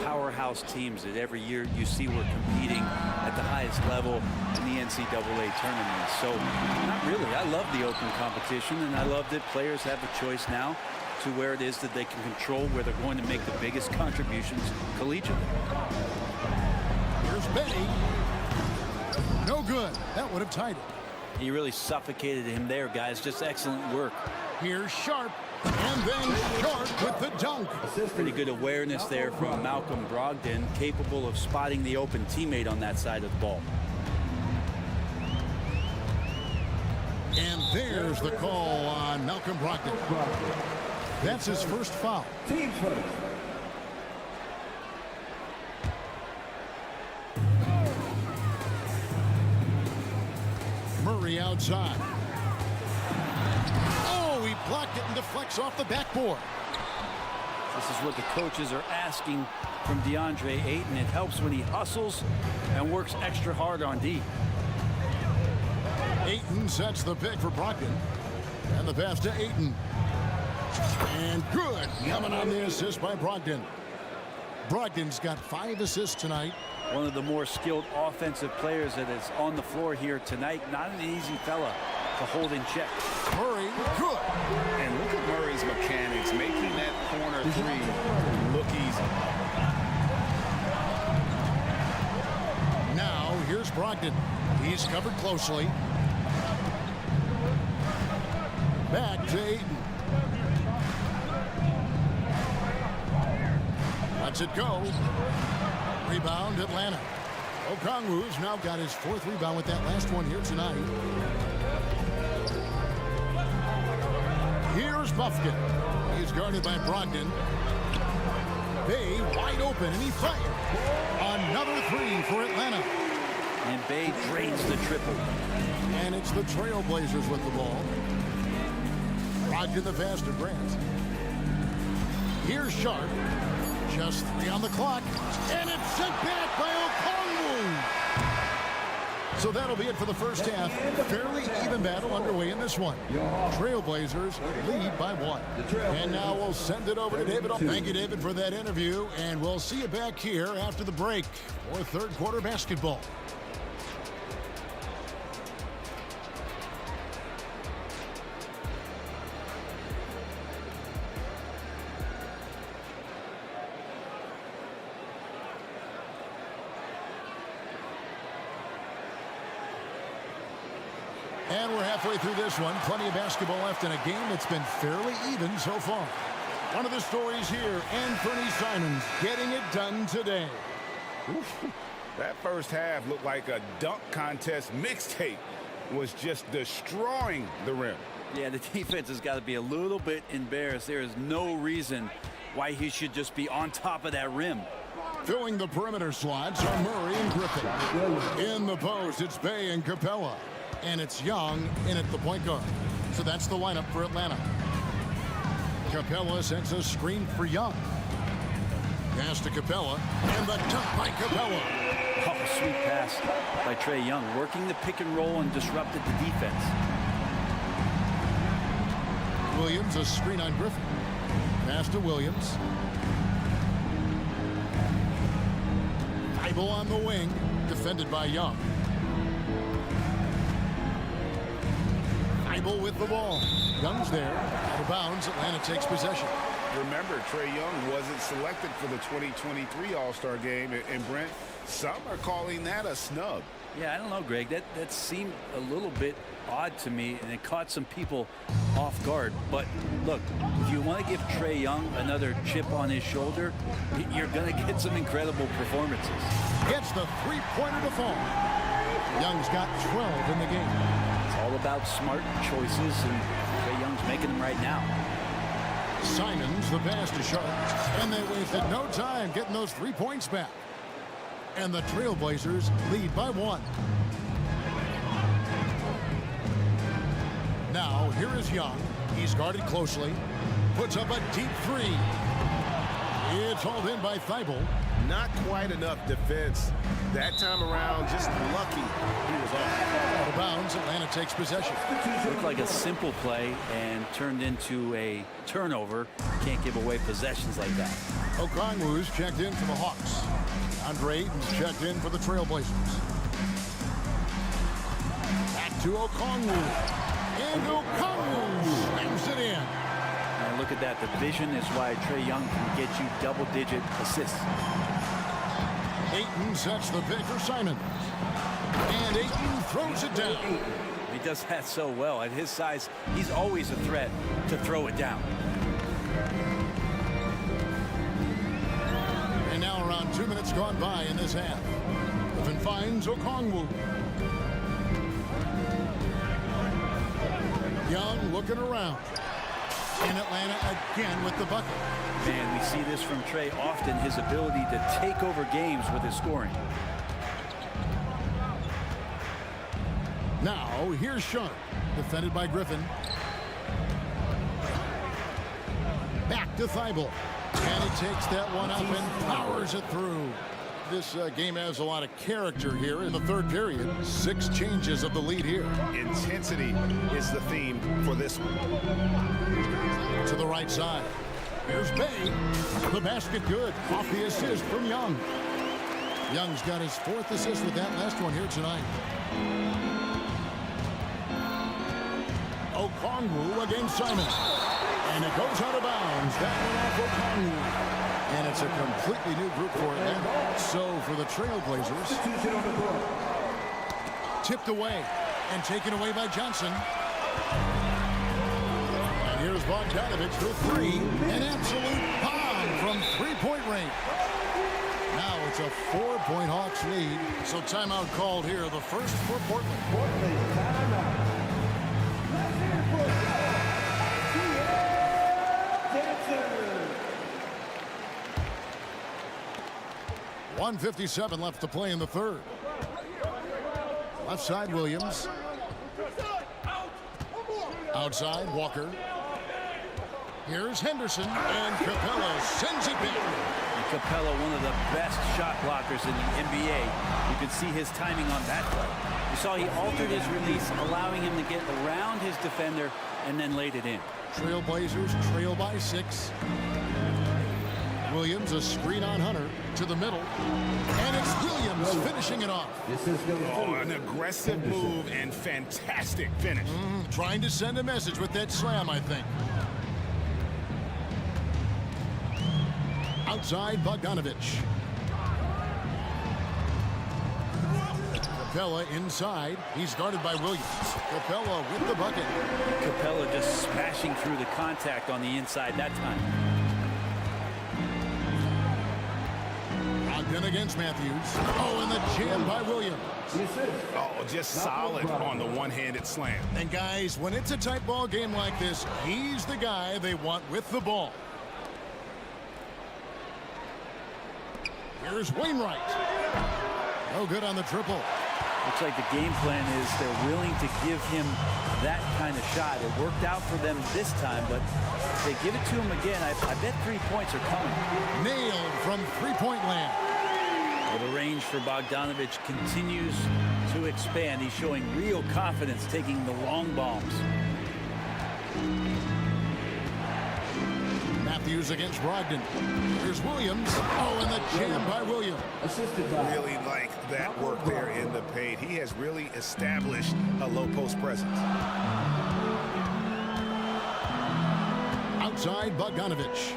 powerhouse teams that every year you see we're competing at the highest level in the NCAA tournament. So, not really. I love the open competition, and I love that players have a choice now to where it is that they can control where they're going to make the biggest contributions collegiately. Here's Benny. No good. That would have tied it. He really suffocated him there, guys. Just excellent work. Here's Sharp. And then Sharp with the dunk. Pretty good awareness there from Malcolm Brogdon, capable of spotting the open teammate on that side of the ball. And there's the call on Malcolm Brogdon. That's his first foul. Team first. Murray outside. Oh, he blocked it and deflects off the backboard. This is what the coaches are asking from DeAndre Ayton. It helps when he hustles and works extra hard on D. Ayton sets the pick for Brogdon. And the pass to Ayton. And good. Coming on the assist by Brogdon. Brogdon's got 5 assists tonight. One of the more skilled offensive players that is on the floor here tonight. Not an easy fella to hold in check. Murray, good. And look at Murray's mechanics, making that corner three look easy. Now, here's Brogdon. He's covered closely. Back to Ayton. Lets it go. Rebound, Atlanta. Okongwu's now got his 4th rebound with that last one here tonight. Here's Buffkin. He's guarded by Brogdon. Bay wide open, and he fired. Another 3 for Atlanta. And Bay drains the triple. And it's the Trailblazers with the ball. Brogdon the pass to Grant. Here's Sharp. Just 3 on the clock. And it's sent back by Okongwu. So that'll be it for the first half. Fairly even battle underway in this one. Trailblazers lead by 1. And now we'll send it over to David. Thank you, David, for that interview. And we'll see you back here after the break for 3rd quarter basketball. And we're halfway through this one. Plenty of basketball left in a game that's been fairly even so far. One of the stories here, Anthony Simons getting it done today. That first half looked like a dunk contest mixtape. Was just destroying the rim. Yeah, the defense has got to be a little bit embarrassed. There is no reason why he should just be on top of that rim. Filling the perimeter slots are Murray and Griffin. In the post, it's Bay and Capella. And it's Young in at the point guard. So that's the lineup for Atlanta. Capella sends a screen for Young. Pass to Capella, and the dunk by Capella. Oh, sweet pass by Trae Young, working the pick and roll and disrupted the defense. Williams, a screen on Griffin. Pass to Williams. Thibault on the wing, defended by Young. Thibault with the ball. Young's there. Out of bounds. Atlanta takes possession. Remember, Trae Young wasn't selected for the 2023 All-Star game. And Brent, some are calling that a snub. Yeah, I don't know, Greg. That seemed a little bit odd to me, and it caught some people off guard. But look, if you want to give Trae Young another chip on his shoulder, you're going to get some incredible performances. Gets the three-pointer to fall. Young's got 12 in the game. It's all about smart choices, and Trae Young's making them right now. Simons, the pass to Sharp, and they wasted no time getting those 3 points back. And the Trailblazers lead by 1. Now, here is Young. He's guarded closely. Puts up a deep three. It's hauled in by Thibault. Not quite enough defense. That time around, just lucky he was off. Out of bounds, Atlanta takes possession. Looked like a simple play and turned into a turnover. Can't give away possessions like that. Okongwu's checked in for the Hawks. Andre Ayton's checked in for the Trailblazers. Back to Okongwu. And Okongwu slams it in. And look at that. The vision is why Trae Young can get you double-digit assists. Ayton sets the pick for Simons. And Ayton throws it down. He does that so well. At his size, he's always a threat to throw it down. And now around 2 minutes gone by in this half. Griffin finds Okongwu. Young looking around. In Atlanta again with the bucket. Man, we see this from Trey often, his ability to take over games with his scoring. Now, here's Sharp, defended by Griffin. Back to Thibault. And he takes that one up and powers it through. This game has a lot of character here in the third period. 6 changes of the lead here. Intensity is the theme for this one. To the right side. Here's Bay. The basket good. Off the assist from Young. Young's got his 4th assist with that last one here tonight. Okongwu against Simon. And it goes out of bounds. That one off Okongwu. And it's a completely new group for Atlanta. So for the Trailblazers. Tipped away and taken away by Johnson. And here's Bogdanovich for 3. An absolute bomb from 3-point range. Now it's a 4-point Hawks lead. So timeout called here. The first for Portland. Portland timeout. Let's hear it for Dancers. 1:57 left to play in the third. Left side, Williams. Outside, Walker. Here's Henderson, and Capella sends it back. Capella, one of the best shot blockers in the NBA. You can see his timing on that play. You saw he altered his release, allowing him to get around his defender and then laid it in. Trailblazers trail by 6. Williams, a screen on Hunter to the middle. And it's Williams finishing it off. Oh, an aggressive move and fantastic finish. Trying to send a message with that slam, I think. Outside, Bogdanovich. Capella inside. He's guarded by Williams. Capella with the bucket. Capella just smashing through the contact on the inside that time. Ogden against Matthews. Oh, and the jam by Williams. Oh, just solid on the one-handed slam. And guys, when it's a tight ball game like this, he's the guy they want with the ball. Here's Wainwright. No good on the triple. Looks like the game plan is they're willing to give him that kind of shot. It worked out for them this time, but if they give it to him again, I bet 3 points are coming. Nailed from three-point land. Well, the range for Bogdanovich continues to expand. He's showing real confidence taking the long bombs. Matthews against Brogdon. Here's Williams. Oh, and the jam by Williams. Really like that work there in the paint. He has really established a low post presence. Outside, Bogdanovich.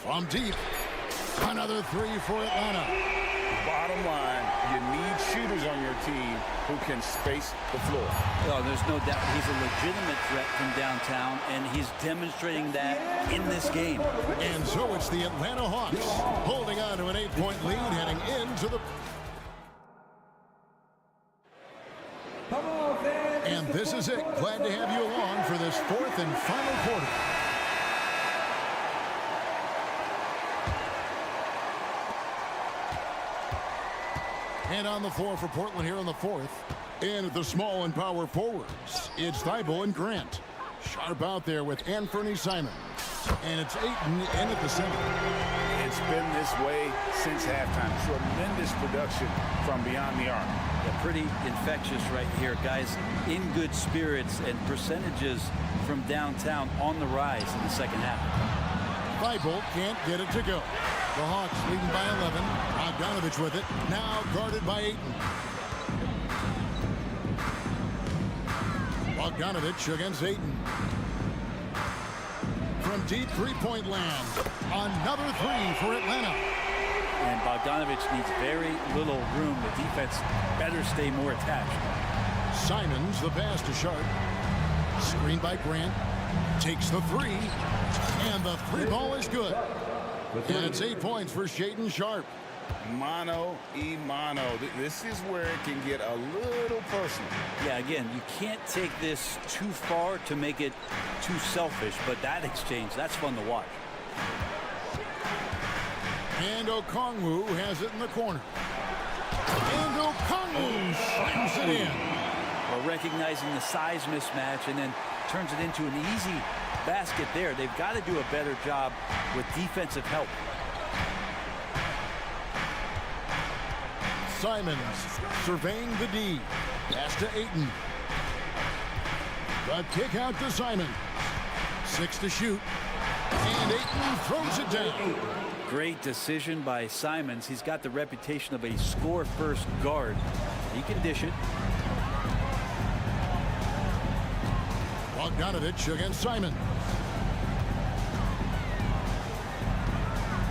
From deep. Another 3 for Atlanta. Bottom line, you need shooters on your team who can space the floor. Oh, there's no doubt he's a legitimate threat from downtown, and he's demonstrating that in this game. And so it's the Atlanta Hawks holding on to an 8-point lead heading into the... And this is it. Glad to have you along for this 4th and final quarter. And on the floor for Portland here in the 4th. And at the small and power forwards, it's Thibault and Grant. Sharp out there with Anthony Simons. And it's Ayton in at the center. It's been this way since halftime. Tremendous production from beyond the arc. Yeah, pretty infectious right here. Guys in good spirits and percentages from downtown on the rise in the second half. Thibault can't get it to go. The Hawks leading by 11. Bogdanovich with it. Now guarded by Ayton. Bogdanovich against Ayton. from deep three-point land. Another three for Atlanta. And Bogdanovich needs very little room. The defense better stay more attached. Simons, the pass to Sharp. Screen by Grant. Takes the three. And the three ball is good. And it's 8 points for Shaedon Sharp. Mano y mano. This is where it can get a little personal. Yeah, again, you can't take this too far to make it too selfish, but that exchange, that's fun to watch. And Okongwu has it in the corner. And Okongwu slams it in. Well, recognizing the size mismatch and then turns it into an easy basket there. They've got to do a better job with defensive help. Simons surveying the D. Pass to Ayton. The kick out to Simons. 6 to shoot. And Ayton throws it down. Great decision by Simons. He's got the reputation of a score-first guard. He can dish it. Bogdanovich against Simons.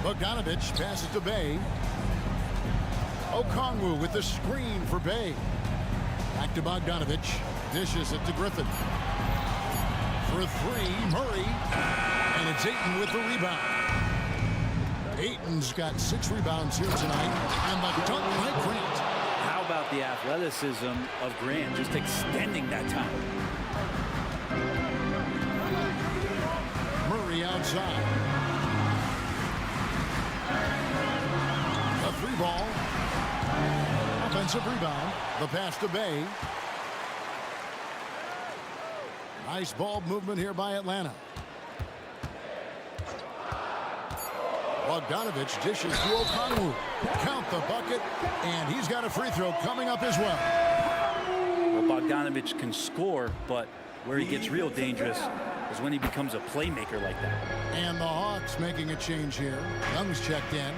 Bogdanovich passes to Bay. Okongwu with the screen for Bay. Back to Bogdanovich. Dishes it to Griffin. For three, Murray. And it's Ayton with the rebound. Ayton's got 6 rebounds here tonight. And the dunk by Grant. How about the athleticism of Grant, just extending that time? Murray outside. A 3-ball. Offensive rebound. The pass to Bay. Nice ball movement here by Atlanta. Bogdanovich dishes to Okongwu. Count the bucket, and he's got a free throw coming up as well. Well, Bogdanovich can score, but where he gets real dangerous is when he becomes a playmaker like that. And the Hawks making a change here. Young's checked in.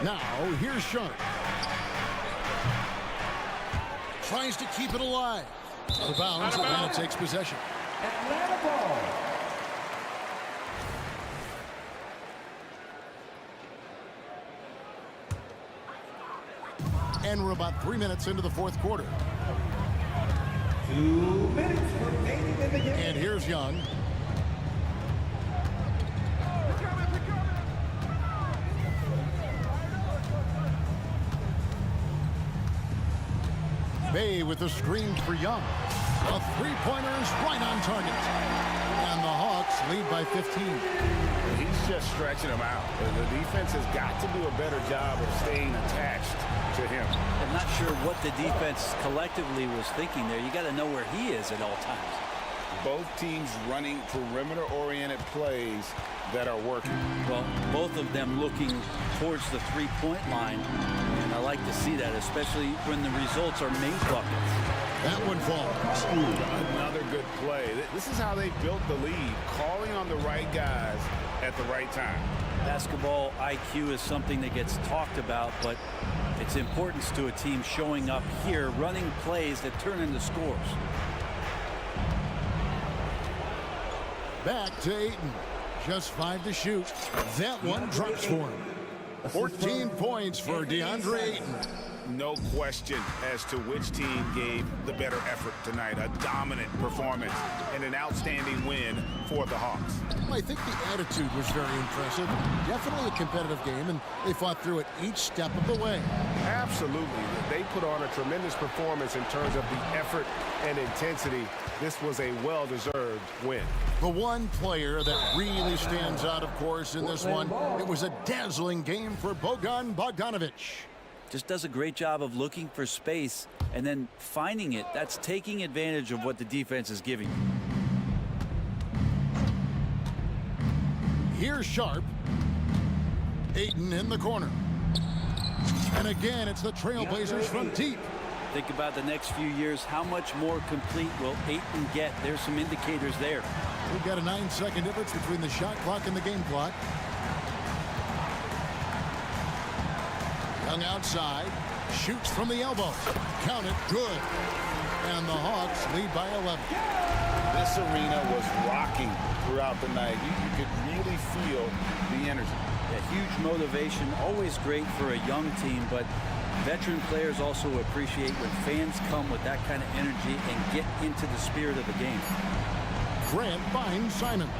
Now, here's Sharp. Tries to keep it alive. Out of bounds, Atlanta takes possession. Atlanta ball. And we're about 3 minutes into the fourth quarter. 2 minutes remaining in the game. And here's Young. Bay with the screen for Young. A three-pointer's right on target. And the Hawks lead by 15. He's just stretching him out. The defense has got to do a better job of staying attached to him. I'm not sure what the defense collectively was thinking there. You got to know where he is at all times. Both teams running perimeter-oriented plays that are working. Well, both of them looking towards the three-point line. And I like to see that, especially when the results are made buckets. That one falls. Another good play. This is how they built the lead, calling on the right guys at the right time. Basketball IQ is something that gets talked about, but its importance to a team showing up here, running plays that turn into scores. Back to Ayton. Just 5 to shoot. That one drops for him. 14 points for DeAndre Ayton. No question as to which team gave the better effort tonight. A dominant performance and an outstanding win for the Hawks. I think the attitude was very impressive. Definitely a competitive game, and they fought through it each step of the way. Absolutely. They put on a tremendous performance in terms of the effort and intensity. This was a well-deserved win. The one player that really stands out, of course, in this one, it was a dazzling game for Bojan Bogdanovich. Just does a great job of looking for space and then finding it. That's taking advantage of what the defense is giving you. Here's Sharp. Ayton in the corner. And again, it's the Trailblazers from deep. Think about the next few years. How much more complete will Ayton get? There's some indicators there. We've got a 9-second difference between the shot clock and the game clock. Young outside, shoots from the elbow. Count it, good. And the Hawks lead by 11. This arena was rocking throughout the night. You could really feel the energy. A huge motivation, always great for a young team, but veteran players also appreciate when fans come with that kind of energy and get into the spirit of the game. Grant finds Simons.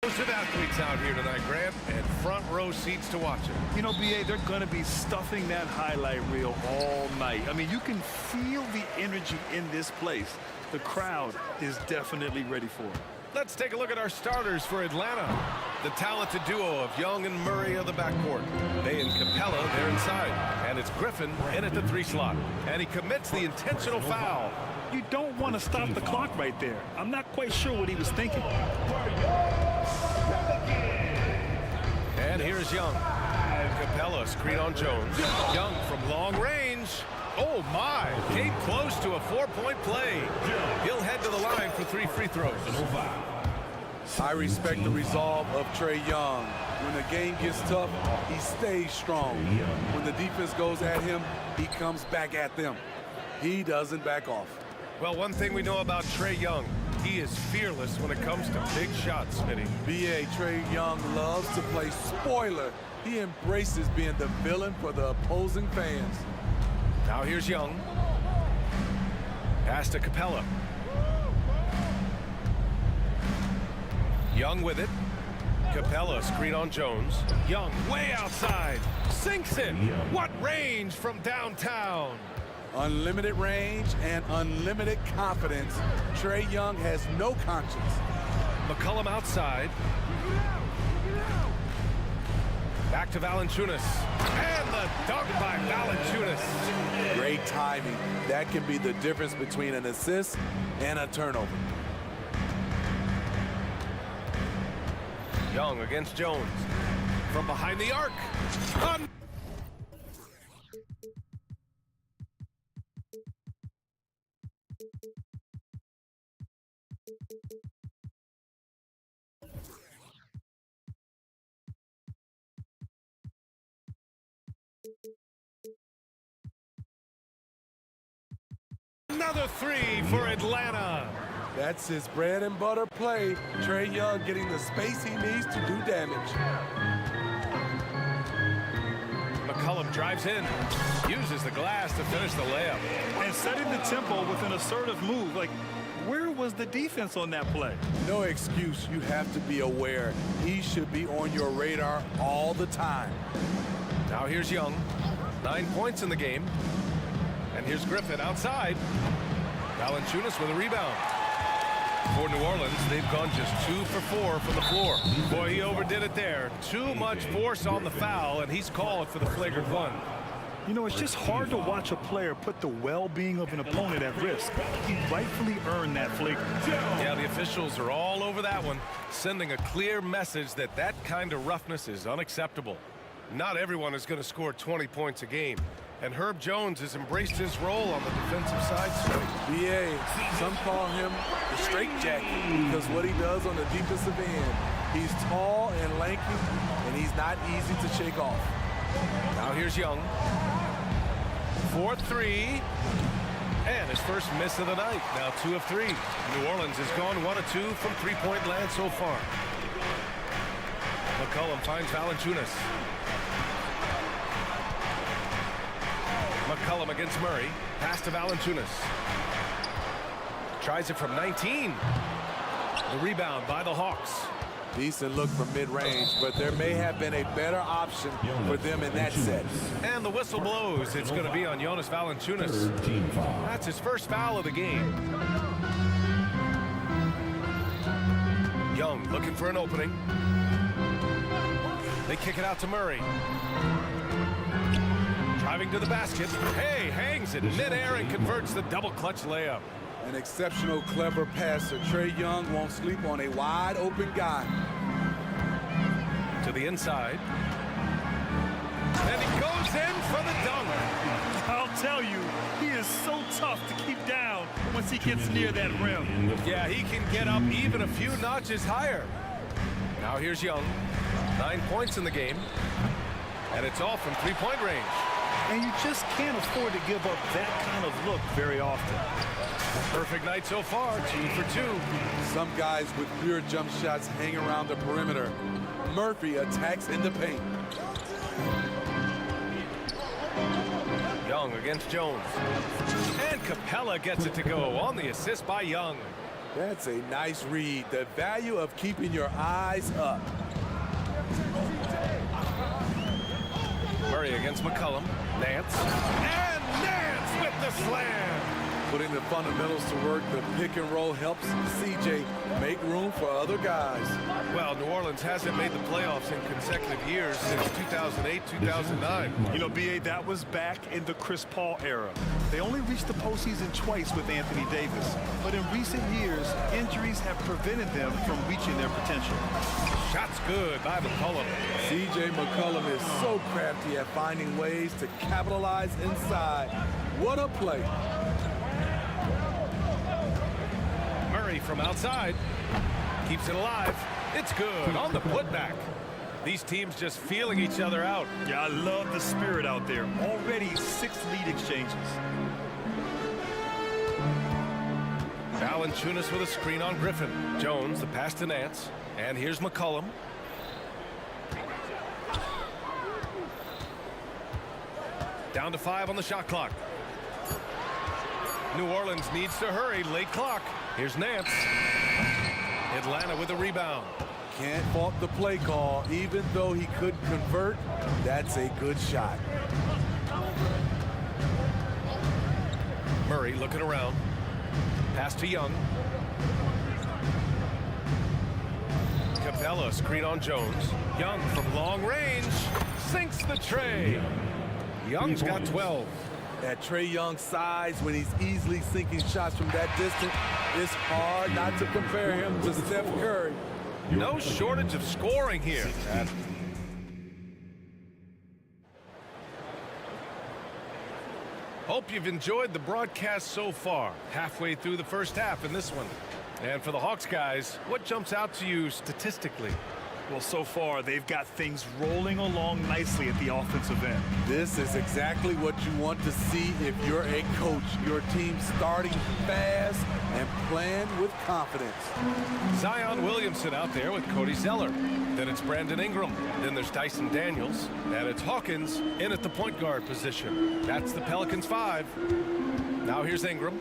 Explosive athletes out here tonight, Grant, and front row seats to watch it. You know, BA, they're going to be stuffing that highlight reel all night. I mean, you can feel the energy in this place. The crowd is definitely ready for it. Let's take a look at our starters for Atlanta. The talented duo of Young and Murray of the backcourt. They and Capella, they're inside. And it's Griffin in at the 3 slot. And he commits the intentional foul. You don't want to stop the clock right there. I'm not quite sure what he was thinking. And here's Young. Capella screen on Jones. Young from long range. Oh my, came close to a 4-point play. He'll head to the line for 3 free throws. I respect the resolve of Trae Young. When the game gets tough, he stays strong. When the defense goes at him, he comes back at them. He doesn't back off. Well, one thing we know about Trae Young, he is fearless when it comes to big shots, Smitty. BA, Trae Young loves to play spoiler. He embraces being the villain for the opposing fans. Now here's Young. Pass to Capella. Young with it. Capella screen on Jones. Young way outside. Sinks it. What range from downtown. Unlimited range and unlimited confidence. Trae Young has no conscience. McCollum outside. Back to Valanciunas. And the dunk by Valanciunas. Great timing. That can be the difference between an assist and a turnover. Young against Jones. From behind the arc. Another 3 for Atlanta. That's his bread and butter play. Trae Young getting the space he needs to do damage. McCollum drives in, uses the glass to finish the layup. And setting the tempo with an assertive move. Like, where was the defense on that play? No excuse. You have to be aware. He should be on your radar all the time. Now here's Young. 9 points in the game. And here's Griffin outside. Valanciunas with a rebound. For New Orleans, they've gone just 2 for 4 from the floor. Boy, he overdid it there. Too much force on the foul, and he's called for the flagrant one. You know, it's just hard to watch a player put the well-being of an opponent at risk. He rightfully earned that flagrant. Yeah, the officials are all over that one, sending a clear message that that kind of roughness is unacceptable. Not everyone is going to score 20 points a game. And Herb Jones has embraced his role on the defensive side. BA, some call him the straitjacket because what he does on the defensive end, he's tall and lanky, and he's not easy to shake off. Now here's Young. 4-3. And his first miss of the night. Now 2 of 3. New Orleans has gone 1 of 2 from three-point land so far. McCollum finds Valanciunas. McCollum against Murray. Pass to Valanciunas. Tries it from 19. The rebound by the Hawks. Decent look from mid-range, but there may have been a better option for them in that set. And the whistle blows. It's going to be on Jonas Valanciunas. That's his first foul of the game. Young looking for an opening. They kick it out to Murray. Driving to the basket. Hey, hangs it midair and converts the double clutch layup. An exceptional, clever passer. Trae Young won't sleep on a wide open guy. To the inside. And he goes in for the dunk. I'll tell you, he is so tough to keep down once he gets near that rim. Yeah, he can get up even a few notches higher. Now here's Young. 9 points in the game. And it's all from three-point range. And you just can't afford to give up that kind of look very often. Perfect night so far, 2 for 2. Some guys with pure jump shots hang around the perimeter. Murphy attacks in the paint. Young against Jones. And Capella gets it to go on the assist by Young. That's a nice read. The value of keeping your eyes up. Murray against McCollum. Nance. And Nance with the slam. Putting the fundamentals to work, the pick and roll helps CJ make room for other guys. Well, New Orleans hasn't made the playoffs in consecutive years since 2008, 2009. You know, B.A., that was back in the Chris Paul era. They only reached the postseason twice with Anthony Davis. But in recent years, injuries have prevented them from reaching their potential. Shot's good by McCollum. CJ McCollum is so crafty at finding ways to capitalize inside. What a play. Murray from outside. Keeps it alive. It's good on the putback. These teams just feeling each other out. Yeah, I love the spirit out there. Already 6 lead exchanges. Valanciunas with a screen on Griffin. Jones, the pass to Nance. And here's McCollum. Down to 5 on the shot clock. New Orleans needs to hurry. Late clock. Here's Nance. Atlanta with a rebound. Can't fault the play call. Even though he couldn't convert, that's a good shot. Murray looking around. Pass to Young. Capella screen on Jones. Young from long range sinks the tray. Young's got 12. At Trae Young's size, when he's easily sinking shots from that distance, it's hard not to compare him to Steph Curry. No shortage of scoring here. Hope you've enjoyed the broadcast so far. Halfway through the first half in this one. And for the Hawks guys, what jumps out to you statistically? Well, so far, they've got things rolling along nicely at the offensive end. This is exactly what you want to see if you're a coach. Your team starting fast and playing with confidence. Zion Williamson out there with Cody Zeller. Then it's Brandon Ingram. Then there's Dyson Daniels. And it's Hawkins in at the point guard position. That's the Pelicans 5. Now here's Ingram.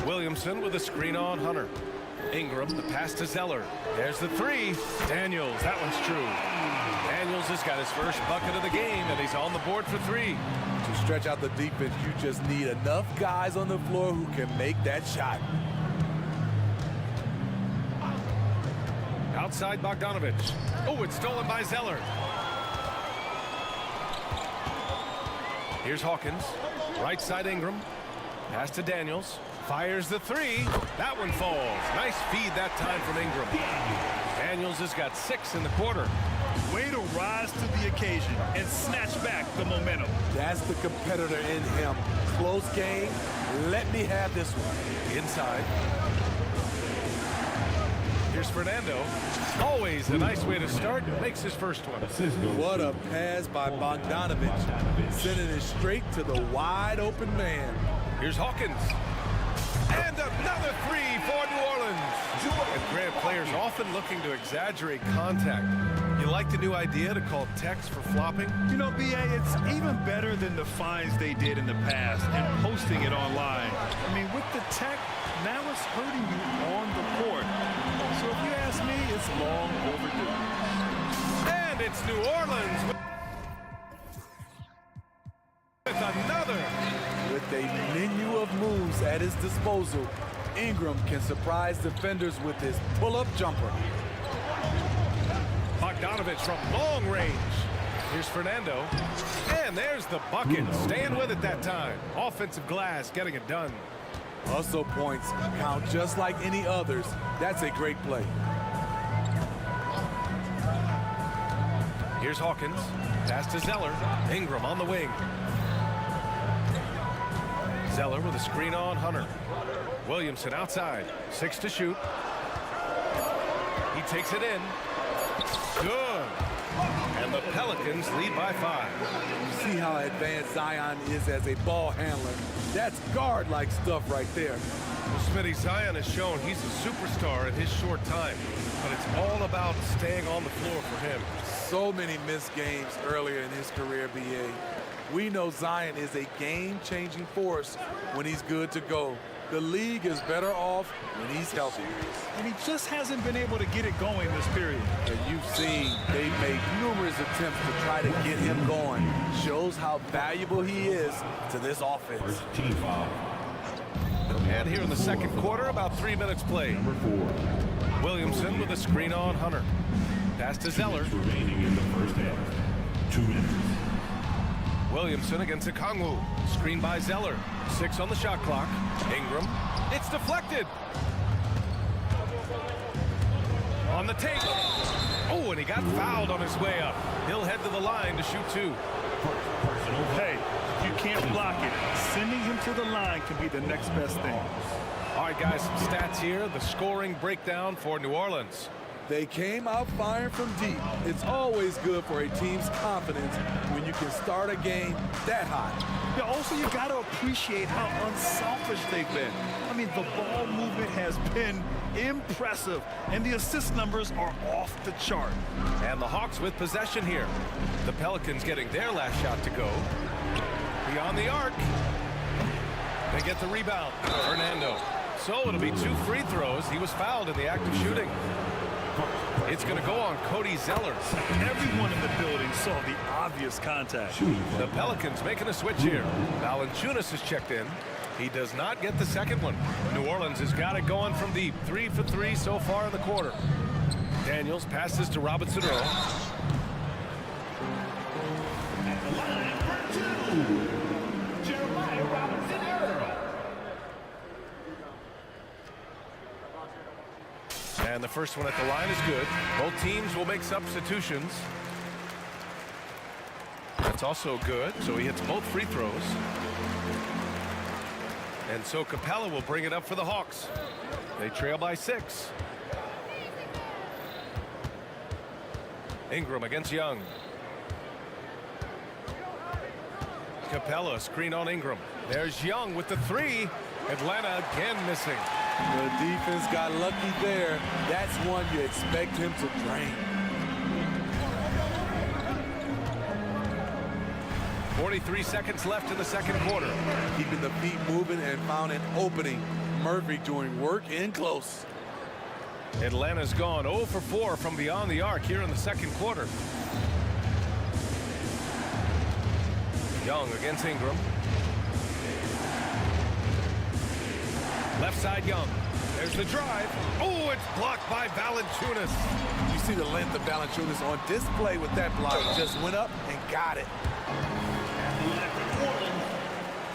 Williamson with a screen on Hunter. Ingram, the pass to Zeller. There's the 3. Daniels, that one's true. Daniels has got his first bucket of the game, and he's on the board for 3. To stretch out the defense, you just need enough guys on the floor who can make that shot. Outside Bogdanovich. Oh, it's stolen by Zeller. Here's Hawkins. Right side Ingram. Pass to Daniels. Fires the 3. That one falls. Nice feed that time from Ingram. Daniels has got 6 in the quarter. Way to rise to the occasion and snatch back the momentum. That's the competitor in him. Close game. Let me have this one. Inside. Here's Fernando. Always a nice way to start. Makes his first one. What a pass by Bogdanovich. Sending it straight to the wide open man. Here's Hawkins. And another 3 for New Orleans. And Grant, players often looking to exaggerate contact. You like the new idea to call text for flopping? You know, B.A., it's even better than the fines they did in the past and posting it online. I mean, with the tech, now it's hurting you on the court. So if you ask me, it's long overdue. And it's New Orleans with another. With a menu of moves at his disposal, Ingram can surprise defenders with his pull-up jumper. Bogdanovich from long range. Here's Fernando. And there's the bucket. Staying with it that time. Offensive glass, getting it done. Hustle points count just like any others. That's a great play. Here's Hawkins. Pass to Zeller. Ingram on the wing. Zeller with a screen on Hunter. Williamson outside. 6 to shoot. He takes it in. Good. And the Pelicans lead by 5. You see how advanced Zion is as a ball handler. That's guard-like stuff right there. Well, Smitty, Zion has shown he's a superstar in his short time. But it's all about staying on the floor for him. So many missed games earlier in his career, B.A. We know Zion is a game-changing force when he's good to go. The league is better off when he's healthy. And he just hasn't been able to get it going this period. And you've seen they've made numerous attempts to try to get him going. Shows how valuable he is to this offense. Team foul. And here in the second quarter, about 3 minutes played. Number 4. Williamson with a screen on Hunter. Pass to Zeller. Remaining in the first half. 2 minutes. Williamson against Okongwu. Screen by Zeller. 6 on the shot clock. Ingram. It's deflected. On the take. Oh, and he got fouled on his way up. He'll head to the line to shoot 2. Hey, if you can't block it, sending him to the line can be the next best thing. All right, guys, some stats here. The scoring breakdown for New Orleans. They came out firing from deep. It's always good for a team's confidence when you can start a game that hot. Yeah, also, you got to appreciate how unselfish they've been. I mean, the ball movement has been impressive, and the assist numbers are off the chart. And the Hawks with possession here. The Pelicans getting their last shot to go. Beyond the arc. They get the rebound. Fernando. So it'll be 2 free throws. He was fouled in the act of shooting. It's going to go on Cody Zeller. Everyone in the building saw the obvious contact. The Pelicans making a switch here. Valanciunas is checked in. He does not get the second one. New Orleans has got it going from deep. 3 for 3 so far in the quarter. Daniels passes to Robinson Earl. At the line for 2. Jeremiah Robinson Earl. And the first one at the line is good. Both teams will make substitutions. That's also good. So he hits both free throws. And so Capella will bring it up for the Hawks. They trail by 6. Ingram against Young. Capella, screen on Ingram. There's Young with the 3. Atlanta again missing. The defense got lucky there. That's one you expect him to drain. 43 seconds left in the second quarter. Keeping the feet moving and found an opening. Murphy doing work in close. Atlanta's gone 0 for 4 from beyond the arc here in the second quarter. Young against Ingram. Left side Young. There's the drive. Oh, it's blocked by Valanciunas. You see the length of Valanciunas on display with that block. Just went up and got it.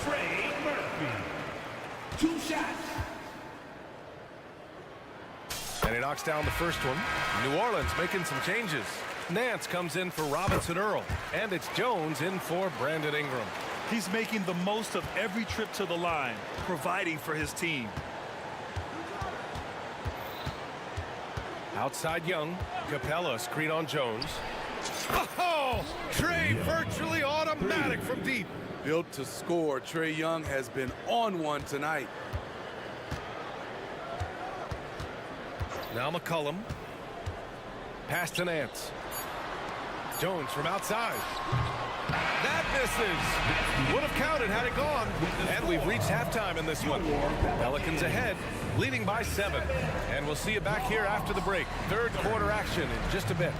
Trey Murphy. 2 shots. And he knocks down the first one. New Orleans making some changes. Nance comes in for Robinson Earl. And it's Jones in for Brandon Ingram. He's making the most of every trip to the line, providing for his team. Outside Young. Capella, screen on Jones. Oh, Trey virtually automatic from deep. Built to score, Trey Young has been on one tonight. Now McCollum. Pass to Nance. Jones from outside. That misses. Would have counted had it gone. And we've reached halftime in this one. Pelicans ahead, leading by 7. And we'll see you back here after the break. Third quarter action in just a bit.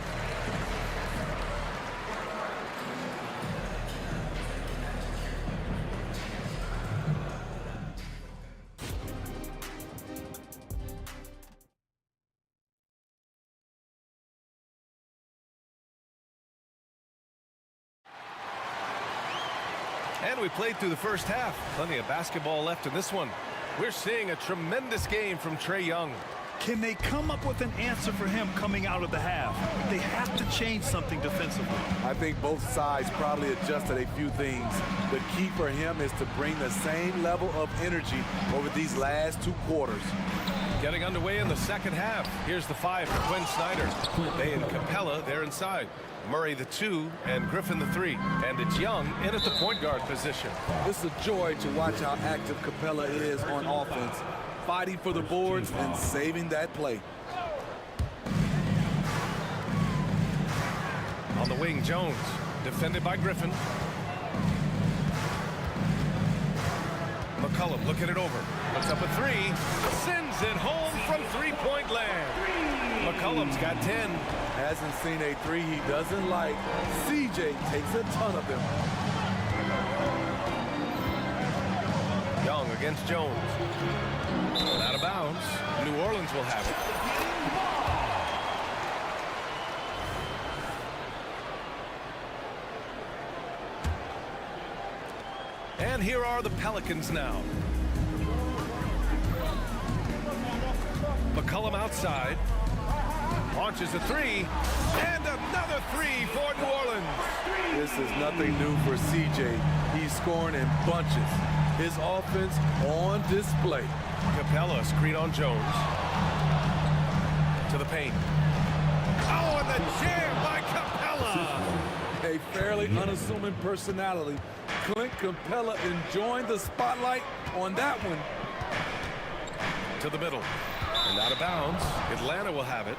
And we played through the first half. Plenty of basketball left in this one. We're seeing a tremendous game from Trey Young. Can they come up with an answer for him coming out of the half? They have to change something defensively. I think both sides probably adjusted a few things. The key for him is to bring the same level of energy over these last 2 quarters. Getting underway in the second half. Here's the 5 for Quinn Snyder. They and Capella, they're inside. Murray the 2 and Griffin the 3. And it's Young in at the point guard position. It's a joy to watch how active Capella is on offense, fighting for the boards and saving that play. On the wing, Jones, defended by Griffin. McCollum looking it over. Puts up a three. Sends it home from three-point land. McCollum's got 10. Hasn't seen a three he doesn't like. CJ takes a ton of them. Young against Jones. And out of bounds. New Orleans will have it. And here are the Pelicans now. McCollum outside. Launches a three. And another three for New Orleans. This is nothing new for CJ. He's scoring in bunches. His offense on display. Capella, screen on Jones. To the paint. Oh, and the jam by Capella. A fairly unassuming personality. Clint Capella enjoying the spotlight on that one. To the middle. And out of bounds. Atlanta will have it.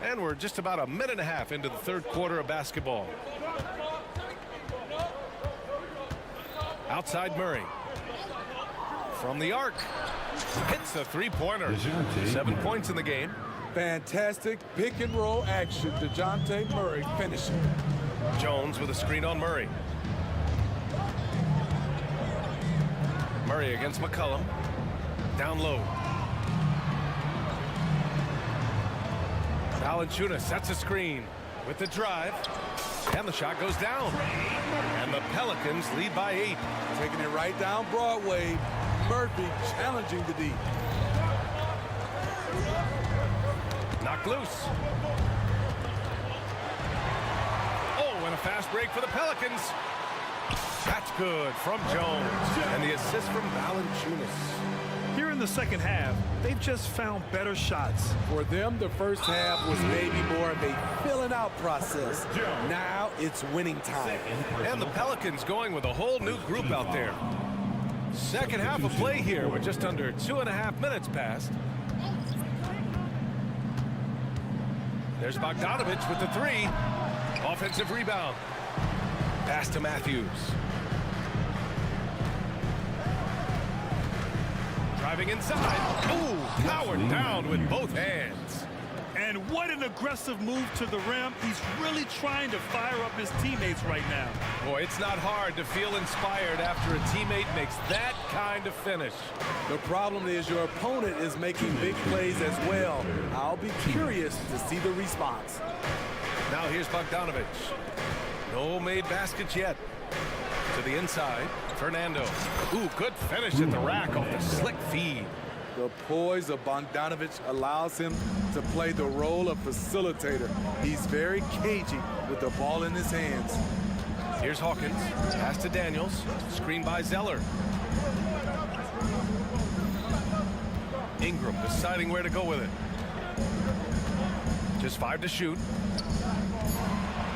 And we're just about a minute and a half into the third quarter of basketball. Outside Murray. From the arc. Hits a three-pointer. 7 points in the game. Fantastic pick and roll action. DeJounte Murray finishing. Jones with a screen on Murray. Murray against McCollum. Down low. Valanciunas sets a screen with the drive. And the shot goes down. And the Pelicans lead by 8. Taking it right down Broadway. Murphy challenging the D. Knocked loose. Oh, and a fast break for the Pelicans. That's good from Jones. And the assist from Valanciunas. Here in the second half, they've just found better shots. For them, the first half was maybe more of a filling out process. Now it's winning time. And the Pelicans going with a whole new group out there. Second half of play here with just under 2.5 minutes passed. There's Bogdanovich with the three. Offensive rebound. Pass to Matthews. Driving inside. Ooh, powered down with both hands. And what an aggressive move to the rim. He's really trying to fire up his teammates right now. Boy, it's not hard to feel inspired after a teammate makes that kind of finish. The problem is your opponent is making big plays as well. I'll be curious to see the response. Now here's Bogdanovich. No made baskets yet. To the inside, Fernando. Ooh, good finish at the rack off the slick feed. The poise of Bogdanovich allows him to play the role of facilitator. He's very cagey with the ball in his hands. Here's Hawkins. Pass to Daniels. Screen by Zeller. Ingram deciding where to go with it. Just 5 to shoot.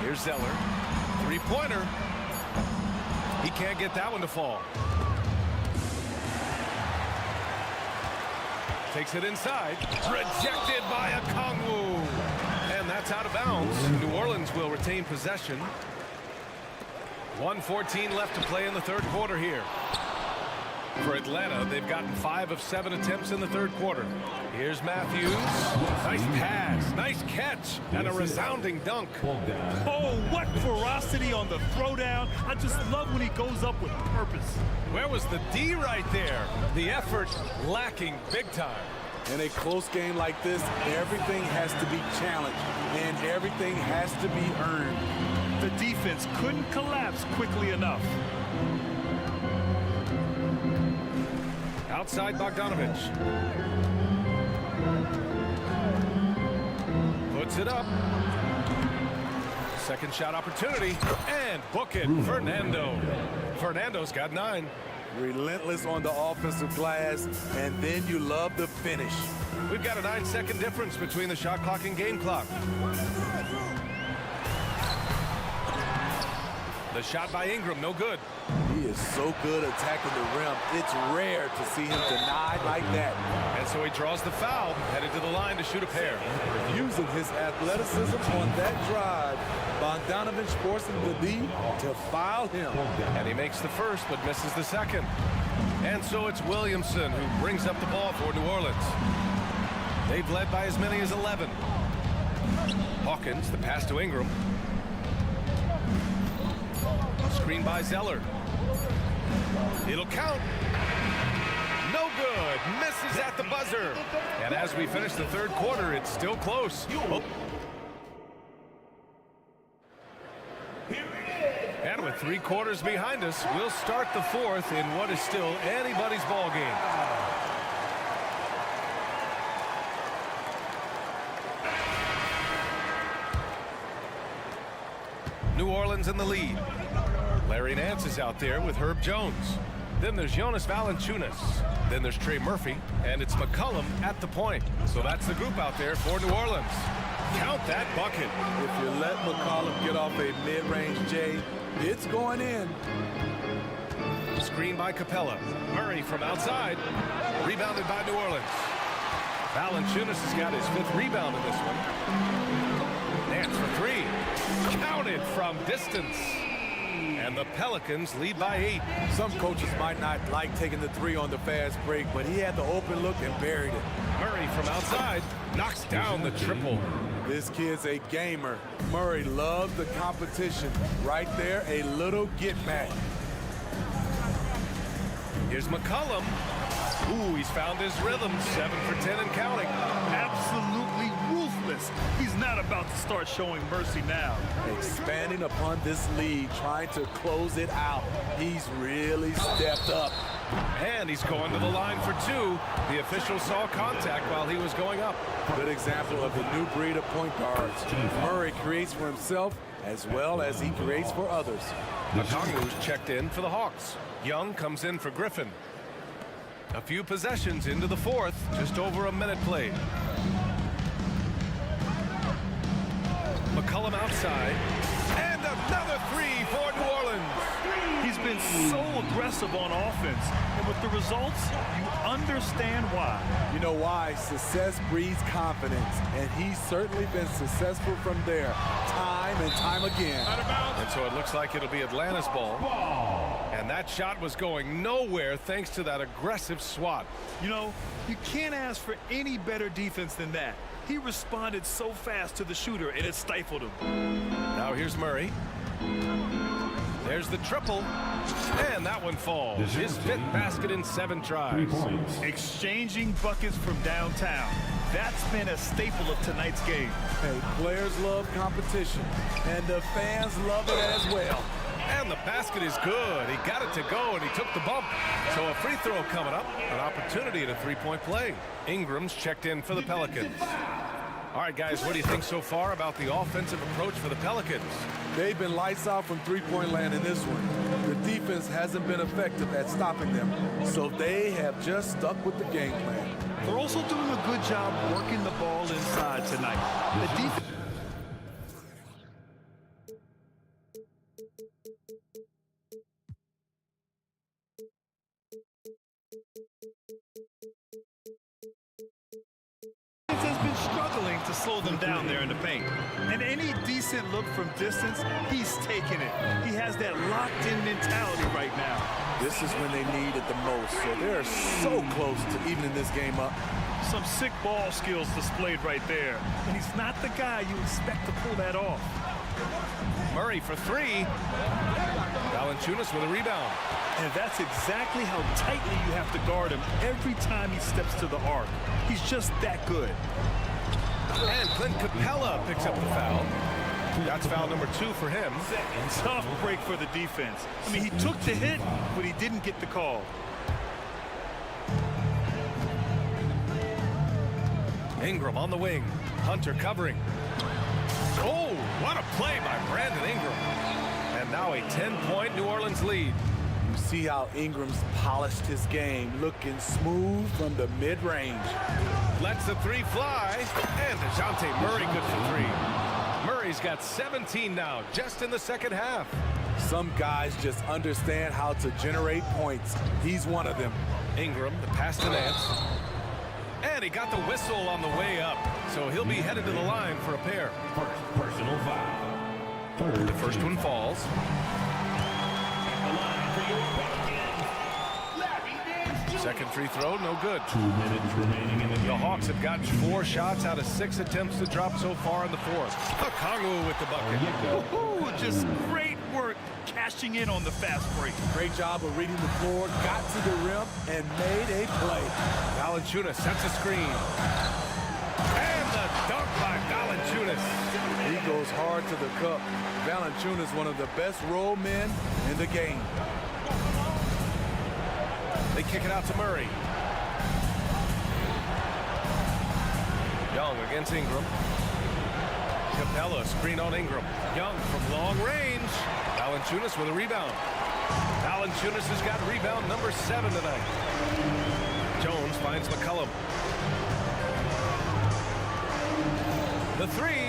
Here's Zeller. Three-pointer. He can't get that one to fall. Takes it inside. Rejected by Okongwu. And that's out of bounds. New Orleans will retain possession. 1:14 left to play in the third quarter here. For Atlanta, they've gotten 5 of 7 attempts in the third quarter. Here's Matthews. Nice pass. Nice catch. And a resounding dunk. Oh, what ferocity on the throwdown. I just love when he goes up with purpose. Where was the D right there? The effort lacking big time. In a close game like this, everything has to be challenged and everything has to be earned. The defense couldn't collapse quickly enough. Outside Bogdanovich. Puts it up. Second shot opportunity. And book it, Fernando. Fernando's got 9. Relentless on the offensive glass, and then you love the finish. We've got a 9-second difference between the shot clock and game clock. The shot by Ingram, no good. He is so good attacking the rim. It's rare to see him denied like that. And so he draws the foul, headed to the line to shoot a pair. Using his athleticism on that drive, Bogdanovich forcing the D to foul him. And he makes the first, but misses the second. And so it's Williamson who brings up the ball for New Orleans. They've led by as many as 11. Hawkins, the pass to Ingram. Screen by Zeller. It'll count. No good. Misses at the buzzer. And as we finish the third quarter, it's still close. Oh. And with 3 quarters behind us, we'll start the fourth in what is still anybody's ball game. New Orleans in the lead. Larry Nance is out there with Herb Jones. Then there's Jonas Valanciunas. Then there's Trey Murphy. And it's McCollum at the point. So that's the group out there for New Orleans. Count that bucket. If you let McCollum get off a mid-range J, it's going in. Screen by Capella. Murray from outside. Rebounded by New Orleans. Valanciunas has got his 5th rebound in this one. Nance for 3. Counted from distance. And the Pelicans lead by 8. Some coaches might not like taking the 3 on the fast break, but he had the open look and buried it. Murray from outside knocks down the triple. This kid's a gamer. Murray loves the competition. Right there, a little get back. Here's McCollum. Ooh, he's found his rhythm. 7 for 10 and counting. Absolutely ruthless. He's not about to start showing mercy now. Expanding upon this lead, trying to close it out. He's really stepped up. And he's going to the line for 2. The official saw contact while he was going up. Good example of the new breed of point guards. Murray creates for himself as well as he creates for others. Okongwu's checked in for the Hawks. Young comes in for Griffin. A few possessions into the fourth, just over a minute played. McCollum outside, and another 3 for New Orleans. He's been so aggressive on offense, and with the results, you understand why. You know why? Success breeds confidence, and he's certainly been successful from there, time and time again. And so it looks like it'll be Atlanta's ball. And that shot was going nowhere thanks to that aggressive swat. You know, you can't ask for any better defense than that. He responded so fast to the shooter, and it stifled him. Now here's Murray. There's the triple, and that one falls. His 5th basket in 7 tries. Exchanging buckets from downtown. That's been a staple of tonight's game. Hey, players love competition, and the fans love it as well. And the basket is good. He got it to go, and he took the bump. So a free throw coming up, an opportunity at a 3-point play. Ingram's checked in for the Pelicans. All right, guys, what do you think so far about the offensive approach for the Pelicans? They've been lights out from 3-point land in this one. The defense hasn't been effective at stopping them, so they have just stuck with the game plan. They're also doing a good job working the ball inside tonight. The defense. Has been struggling to slow them down there in the paint. And any decent look from distance, he's taking it. He has that locked-in mentality right now. This is when they need it the most, so they're so close to evening this game up. Some sick ball skills displayed right there. And he's not the guy you expect to pull that off. Murray for 3. Valanciunas with a rebound. And that's exactly how tightly you have to guard him every time he steps to the arc. He's just that good. And Clint Capella picks up the foul. That's foul number 2 for him. Tough break for the defense. I mean, he took the hit, but he didn't get the call. Ingram on the wing. Hunter covering. Oh, what a play by Brandon Ingram. And now a 10-point New Orleans lead. You see how Ingram's polished his game, looking smooth from the mid-range. Lets the 3 fly, and DeJounte Murray good for 3. Murray's got 17 now, just in the second half. Some guys just understand how to generate points. He's one of them. Ingram, the pass to Nance. And he got the whistle on the way up. So he'll be headed to the line for a pair. First personal foul. The first one falls. Second free throw, no good. 2 minutes remaining in the game. The Hawks have gotten 4 shots out of 6 attempts to drop so far in the fourth. Okongwu with the bucket. Ooh, just great work cashing in on the fast break. Great job of reading the floor, got to the rim, and made a play. Valanciunas sets a screen. And the dunk by Valanciunas. He goes hard to the cup. Valanciunas, one of the best roll men in the game. They kick it out to Murray. Young against Ingram. Capella screen on Ingram. Young from long range. Valanciunas with a rebound. Valanciunas has got rebound number 7 tonight. Jones finds McCollum. The three.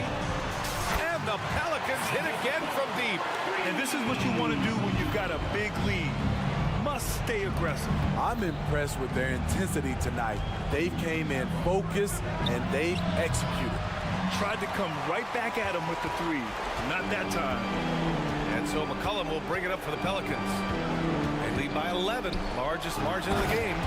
And the Pelicans hit again from deep. And this is what you want to do when you've got a big lead. Must stay aggressive. I'm impressed with their intensity tonight. They came in focused and they've executed. Tried to come right back at him with the three. Not that time. And so McCollum will bring it up for the Pelicans. They lead by 11, largest margin of the game.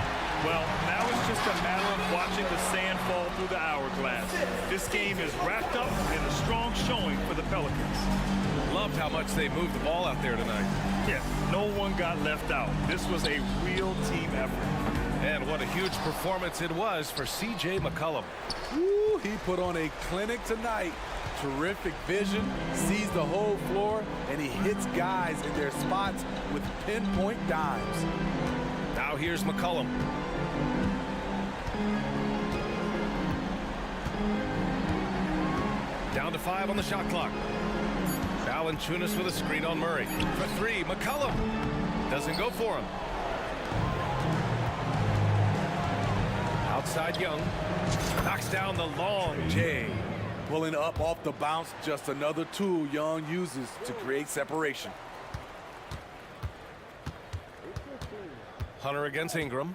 Well, now it's just a matter of watching the sand fall through the hourglass. This game is wrapped up in a strong showing for the Pelicans. Loved how much they moved the ball out there tonight. Yeah, no one got left out. This was a real team effort. And what a huge performance it was for C.J. McCollum. Woo, he put on a clinic tonight. Terrific vision, sees the whole floor, and he hits guys in their spots with pinpoint dimes. Now here's McCollum. Down to 5 on the shot clock. Valanciunas with a screen on Murray. For 3, McCollum. Doesn't go for him. Outside Young. Knocks down the long J. Pulling up off the bounce, just another tool Young uses to create separation. Hunter against Ingram.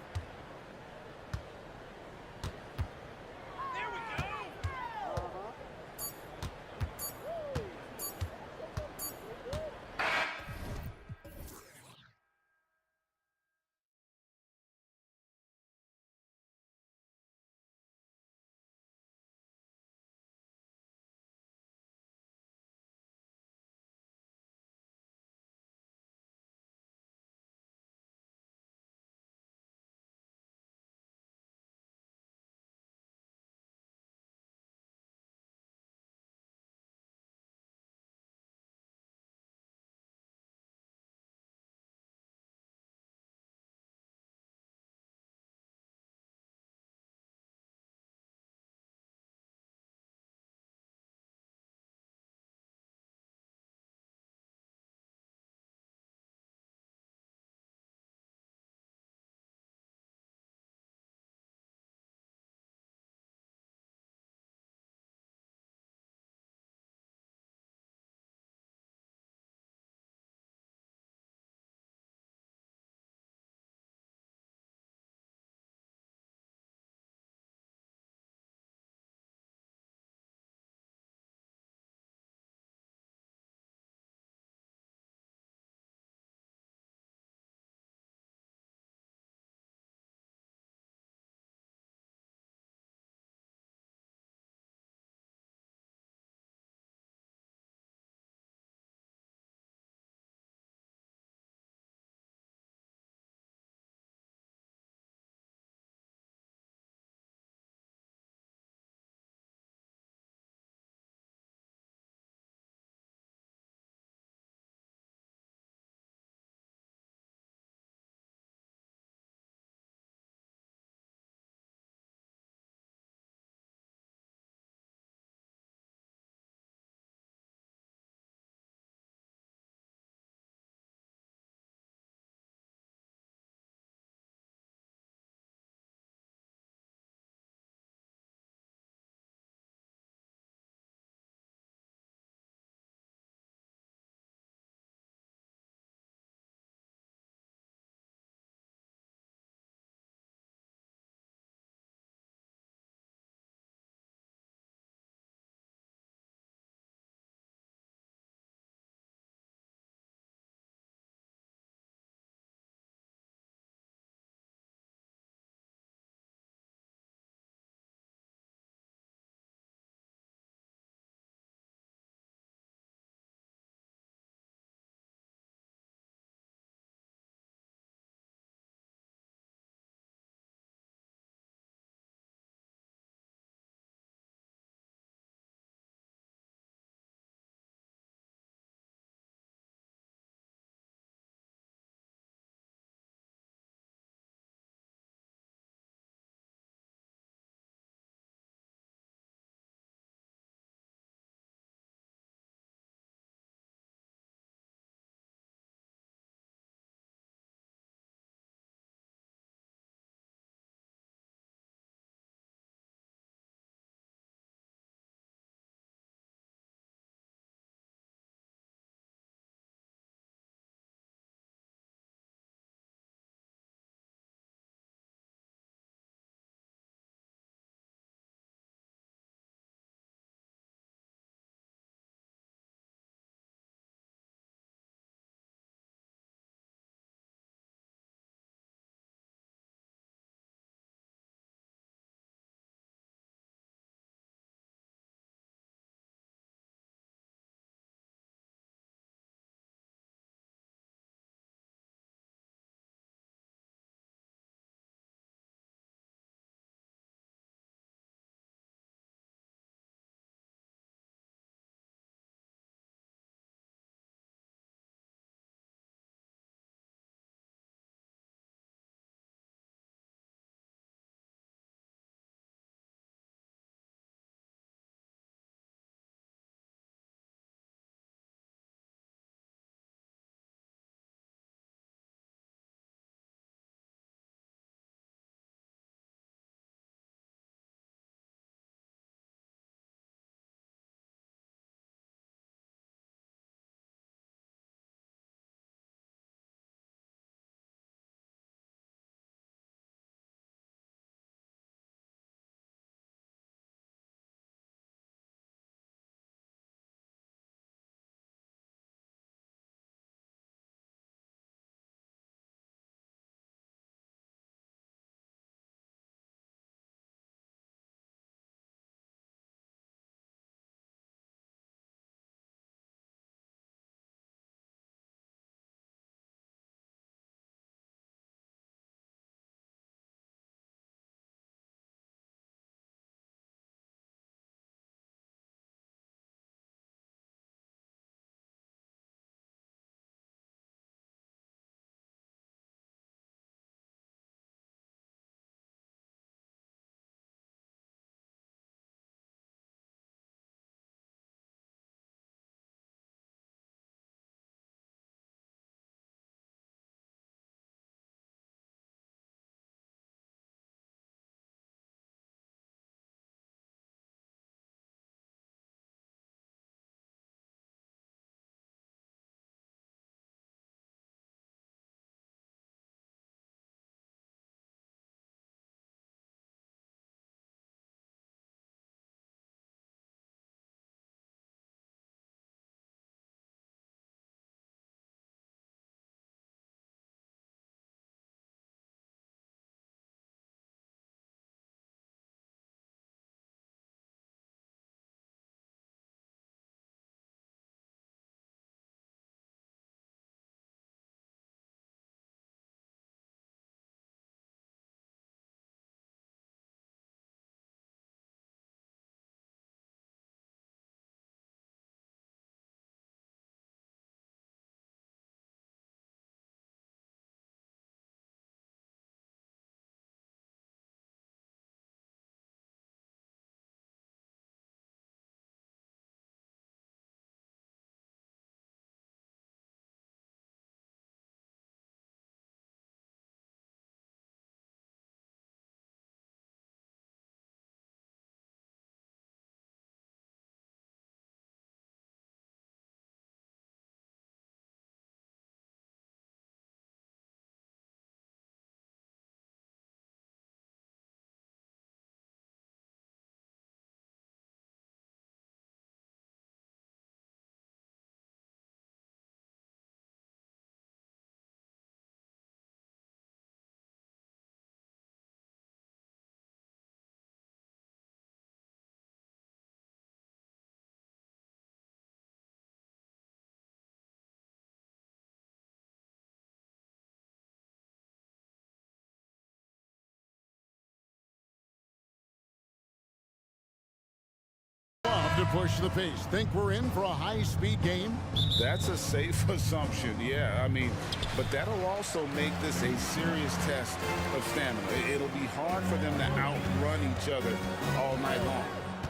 to push the pace. Think we're in for a high-speed game? That's a safe assumption, yeah. I mean, but that'll also make this a serious test of stamina. It'll be hard for them to outrun each other all night long.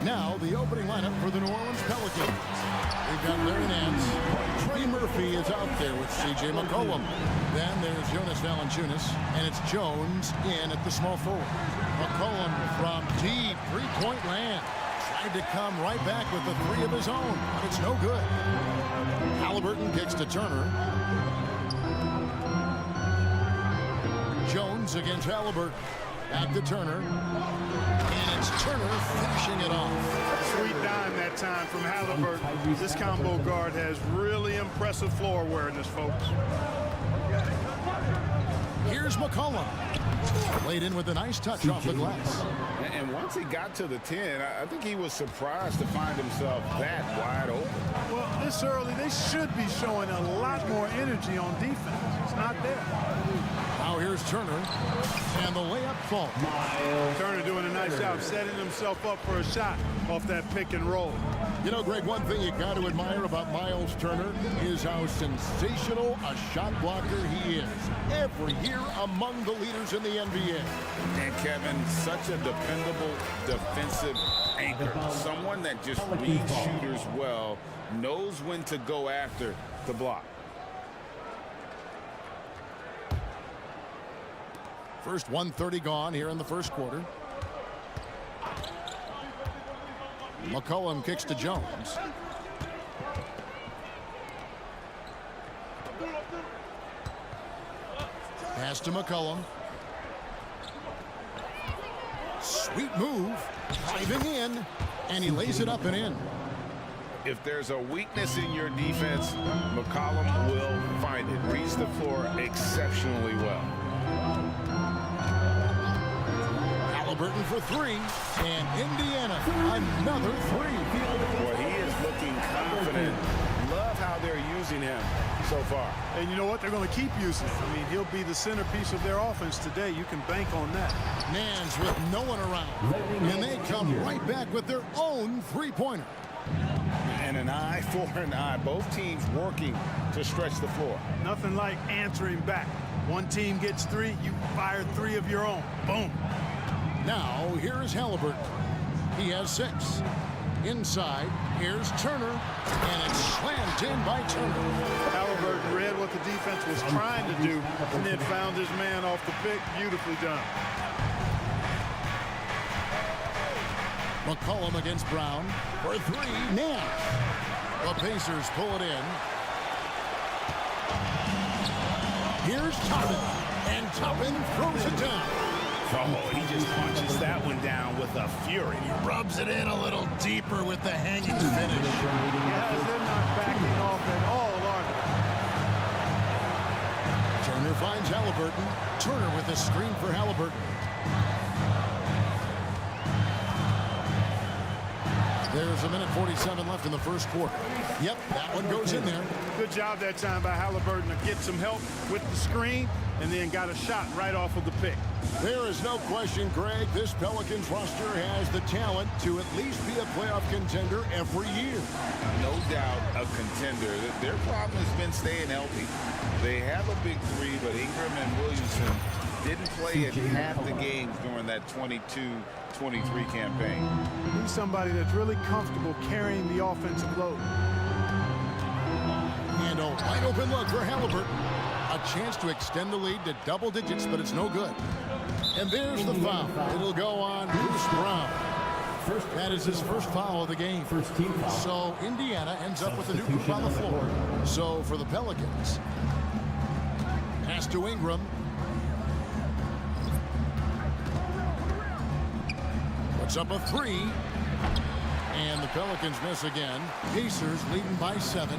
Now, the opening lineup for the New Orleans Pelicans. We've got Larry Nance. Trey Murphy is out there with C.J. McCollum. Then there's Jonas Valanciunas, and it's Jones in at the small forward. McCollum from deep three-point land. Tried to come right back with the three of his own, but it's no good. Halliburton kicks to Turner. Jones against Halliburton. Back to Turner. And it's Turner finishing it off. Sweet dime that time from Halliburton. This combo guard has really impressive floor awareness, folks. Here's McCollum. Laid in with a nice touch off the glass. And once he got to the 10, I think he was surprised to find himself that wide open. Well, this early, they should be showing a lot more energy on defense. It's not there. Now here's Turner, and the layup falls. Turner doing a nice job setting himself up for a shot off that pick and roll. You know, Greg, one thing you got to admire about Miles Turner is how sensational a shot blocker he is. Every year among the leaders in the NBA. And Kevin, such a dependable defensive anchor. Someone that just reads shooters well, knows when to go after the block. First 1:30 gone here in the first quarter. McCollum kicks to Jones. Pass to McCollum. Sweet move. Driving in. And he lays it up and in. If there's a weakness in your defense, McCollum will find it. Reads the floor exceptionally well. Halliburton for three, and Indiana another three. Boy, he is looking confident. Love how they're using him so far. And you know what? They're going to keep using him. I mean, he'll be the centerpiece of their offense today. You can bank on that. Nance with no one around, and they come right back with their own three-pointer. And an eye for an eye. Both teams working to stretch the floor. Nothing like answering back. One team gets three, you fire three of your own. Boom. Now, here's Halliburton. He has six. Inside, here's Turner, and it's slammed in by Turner. Halliburton read what the defense was trying to do and then found his man off the pick. Beautifully done. McCollum against Brown for three. Nance. The Pacers pull it in. Here's Toppin, and Toppin throws it down. Oh, he just punches that one down with a fury. He rubs it in a little deeper with the hanging finish. Yeah, they're not backing off at all, are they? Turner finds Halliburton. Turner with a screen for Halliburton. There's a minute 47 left in the first quarter. Yep, that one goes in there. Good job that time by Halliburton to get some help with the screen and then got a shot right off of the pick. There is no question, Greg, this Pelicans roster has the talent to at least be a playoff contender every year. No doubt a contender. Their problem has been staying healthy. They have a big three, but Ingram and Williamson didn't play in half the games during that 22-23 campaign. He's somebody that's really comfortable carrying the offensive load. And a wide open look for Halliburton. A chance to extend the lead to double digits, but it's no good. And there's the foul. It'll go on Bruce Brown. That is his first foul of the game. First team foul. So Indiana ends up with a new group on the floor. So for the Pelicans, pass to Ingram. Puts up a three. And the Pelicans miss again. Pacers leading by 7.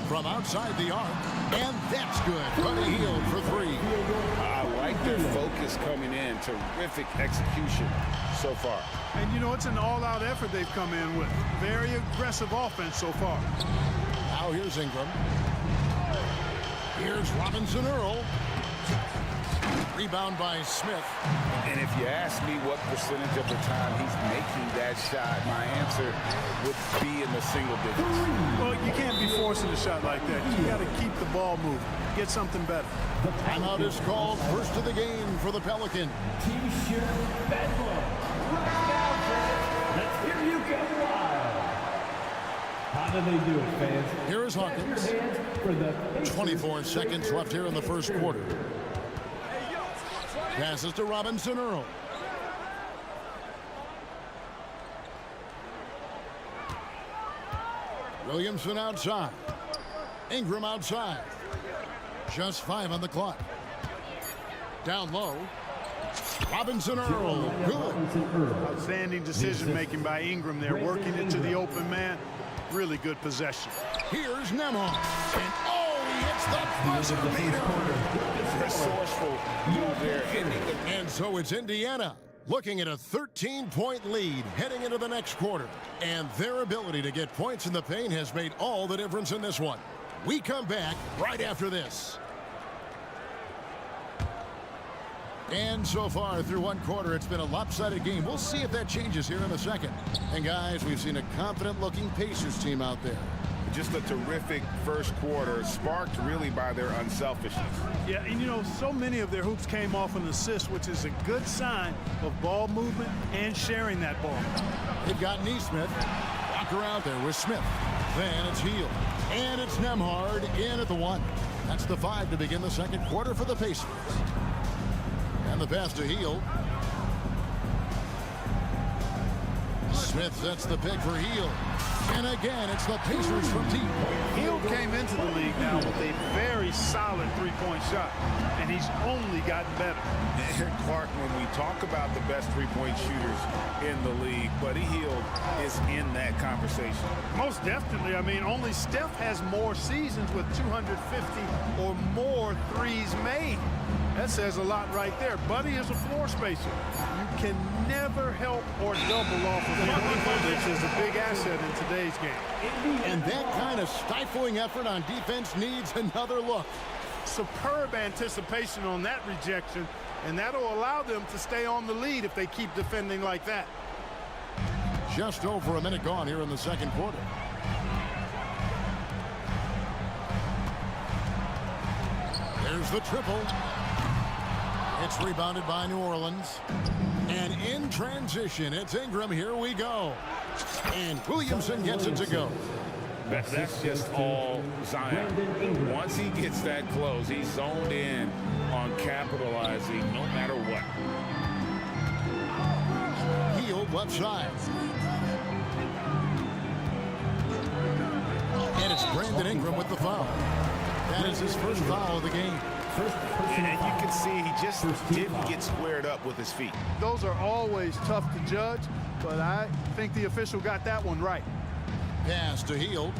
From outside the arc, and that's good. Buddy Hield for three. I like their focus coming in. Terrific execution so far. And you know, it's an all-out effort they've come in with. Very aggressive offense so far. Now here's Ingram. Here's Robinson Earl. Rebound by Smith. And if you ask me what percentage of the time he's making that shot, my answer would be in the single digits. Well, you can't be forcing a shot like that. You got to keep the ball moving. Get something better. Timeout is called. First of the game for the Pelicans. T-shirt battle. Right now, fans. Let's hear you go wild. How do they do it, fans? Here is Hawkins. For the 24 seconds left here in the first quarter. Passes to Robinson Earl. Williamson outside. Ingram outside. Just 5 on the clock. Down low. Robinson Earl. Good. Outstanding decision making by Ingram there, working it to the open man. Really good possession. Here's Nemhard. And he hits the buzzer beater. Resourceful move there. And so it's Indiana looking at a 13-point lead heading into the next quarter. And their ability to get points in the paint has made all the difference in this one. We come back right after this. And so far through one quarter, it's been a lopsided game. We'll see if that changes here in a second. And guys, we've seen a confident-looking Pacers team out there. Just a terrific first quarter, sparked really by their unselfishness. Yeah, and you know, so many of their hoops came off an assist, which is a good sign of ball movement and sharing that ball. They've got Neesmith. Walker out there with Smith. Then it's Hield. And it's Nemhard in at the 1. That's the 5 to begin the second quarter for the Pacers. And the pass to Hield. Smith sets the pick for Hield. And again, it's the Pacers from deep. Hield came into the league now with a very solid three-point shot, and he's only gotten better. And Clark, when we talk about the best three-point shooters in the league, Buddy Hield is in that conversation. Most definitely. I mean, only Steph has more seasons with 250 or more threes made. That says a lot right there. Buddy is a floor spacer. You can never help or double off of him, which is a big asset in today's game. And that kind of stifling effort on defense needs another look. Superb anticipation on that rejection, and that'll allow them to stay on the lead if they keep defending like that. Just over a minute gone here in the second quarter. There's the triple. It's rebounded by New Orleans. And in transition, it's Ingram. Here we go. And Williamson gets it to go. That's just all Zion. Once he gets that close, he's zoned in on capitalizing no matter what. Hield left side. And it's Brandon Ingram with the foul. That is his first foul of the game. And you can see he just didn't get squared up with his feet. Those are always tough to judge, but I think the official got that one right. Pass to Hield.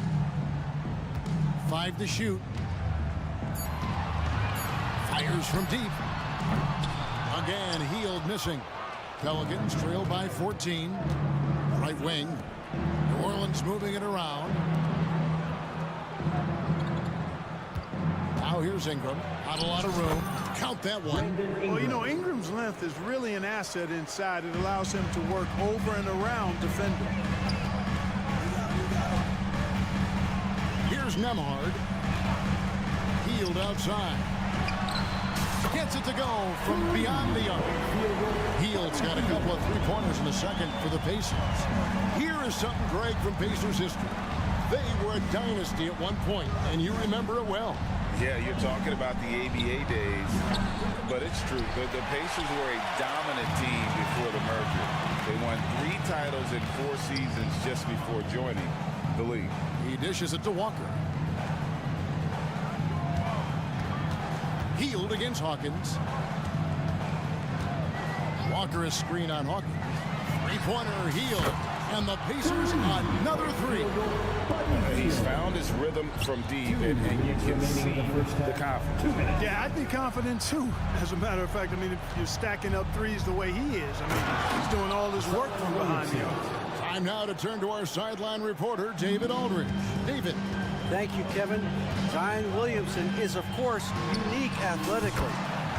5 to shoot. Fires from deep. Again, Hield missing. Pelicans trail by 14. Right wing. New Orleans moving it around. Now here's Ingram. Not a lot of room. Count that one. Well, you know, Ingram's length is really an asset inside. It allows him to work over and around defenders. Here's Nemhard. Hield outside. Gets it to go from beyond the arc. Hield's got a couple of three-pointers in the second for the Pacers. Here is something, Greg, from Pacers history. They were a dynasty at one point, and you remember it well. Yeah, you're talking about the ABA days, but it's true. The Pacers were a dominant team before the merger. They won 3 titles in 4 seasons just before joining the league. He dishes it to Walker. Hield against Hawkins. Walker is screen on Hawkins. Three-pointer, Hield. And the Pacers another 3. He's found his rhythm from deep, and you can see the confidence. Yeah, I'd be confident too. As a matter of fact, I mean, if you're stacking up threes the way he is, I mean, he's doing all this work from behind the arc. Time now to turn to our sideline reporter, David Aldridge. David. Thank you, Kevin. Zion Williamson is, of course, unique athletically.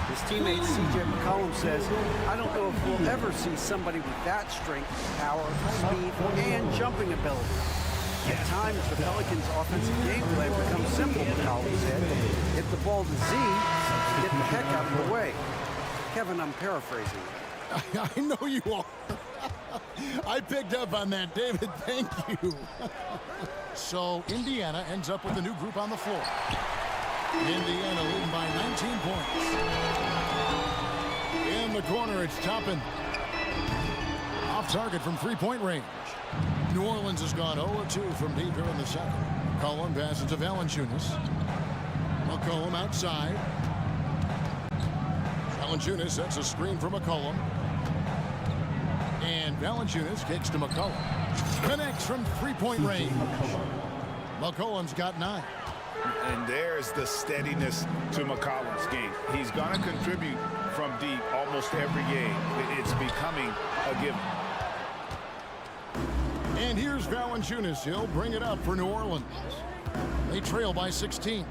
His His teammate C.J. McCollum says, I don't know if we'll ever see somebody with that strength, power, speed, and jumping ability. At times, the Pelicans' offensive gameplay becomes simple, McCollum said. Hit the ball to Z, get the heck out of the way. Kevin, I'm paraphrasing. I know you are. I picked up on that, David. Thank you. So Indiana ends up with a new group on the floor. Indiana leading by 19 points. In the corner, it's Toppin. Off target from three-point range. New Orleans has gone 0-2 from deep here in the second. McCollum passes to Valanciunas. McCollum outside. Valanciunas sets a screen for McCollum. And Valanciunas kicks to McCollum. Connects from three-point range. McCollum's got 9. And there's the steadiness to McCollum's game. He's going to contribute from deep almost every game. It's becoming a given. And here's Valanciunas. He'll bring it up for New Orleans. They trail by 16.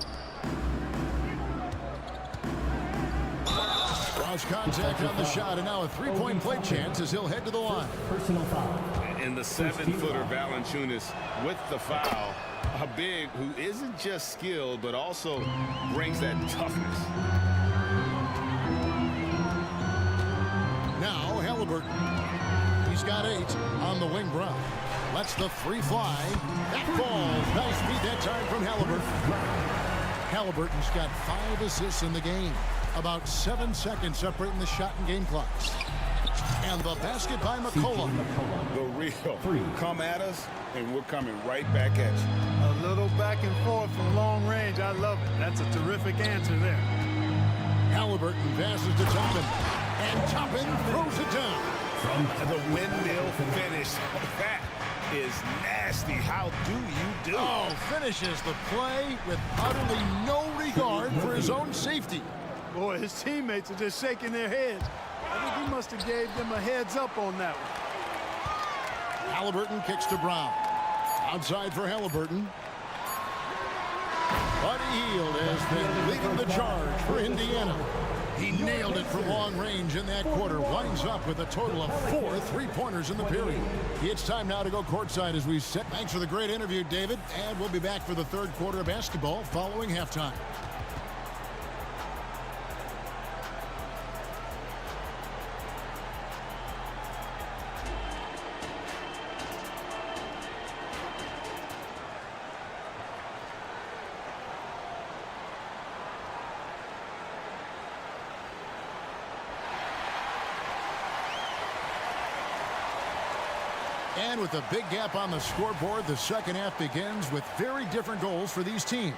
Cross contact on the shot, and now a three-point play chance as he'll head to the line. Personal foul. And the 7-footer Valanciunas with the foul. A big who isn't just skilled, but also brings that toughness. Now Halliburton. He's got 8 on the wing Brown. Lets the three fly. That falls. Nice beat that time from Halliburton. Halliburton's got 5 assists in the game. About 7 seconds separating the shot and game clocks. And the basket by McCollum. The real. Come at us, and we're coming right back at you. A little back and forth from long range. I love it. That's a terrific answer there. Halliburton passes to Toppin. And Toppin throws it down. From the windmill finish. That is nasty. How do you do? Oh, finishes the play with utterly no regard for his own safety. Boy, his teammates are just shaking their heads. I think he must have gave them a heads up on that one. Halliburton kicks to Brown. Outside for Halliburton. Buddy Hield has been leading the charge for Indiana. He nailed it from long range in that quarter. Winds up with a total of 4 three-pointers in the period. It's time now to go courtside as we set. Thanks for the great interview, David. And we'll be back for the third quarter of basketball following halftime. And with a big gap on the scoreboard, the second half begins with very different goals for these teams.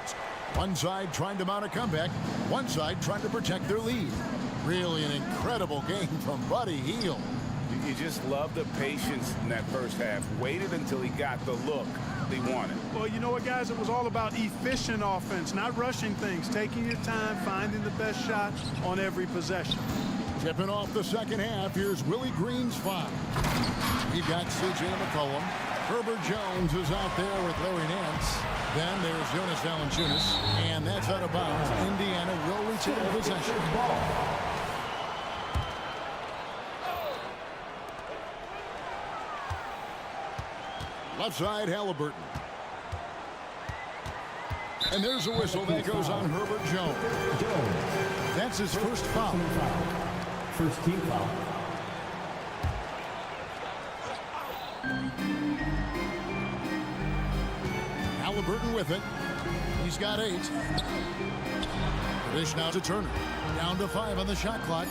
One side trying to mount a comeback, one side trying to protect their lead. Really an incredible game from Buddy Hield. You just love the patience in that first half. Waited until he got the look he wanted. Well, you know what, guys? It was all about efficient offense, not rushing things, taking your time, finding the best shot on every possession. Tipping off the second half, here's Willie Green's foul. We've got C.J. McCollum. Herbert Jones is out there with Larry Nance. Then there's Jonas Valanciunas. And that's out of bounds. Indiana will retain possession. Left side, Halliburton. And there's a whistle that goes on Herbert Jones. That's his first foul. First team foul. Halliburton with it. He's got 8. The dish now to Turner. Down to 5 on the shot clock.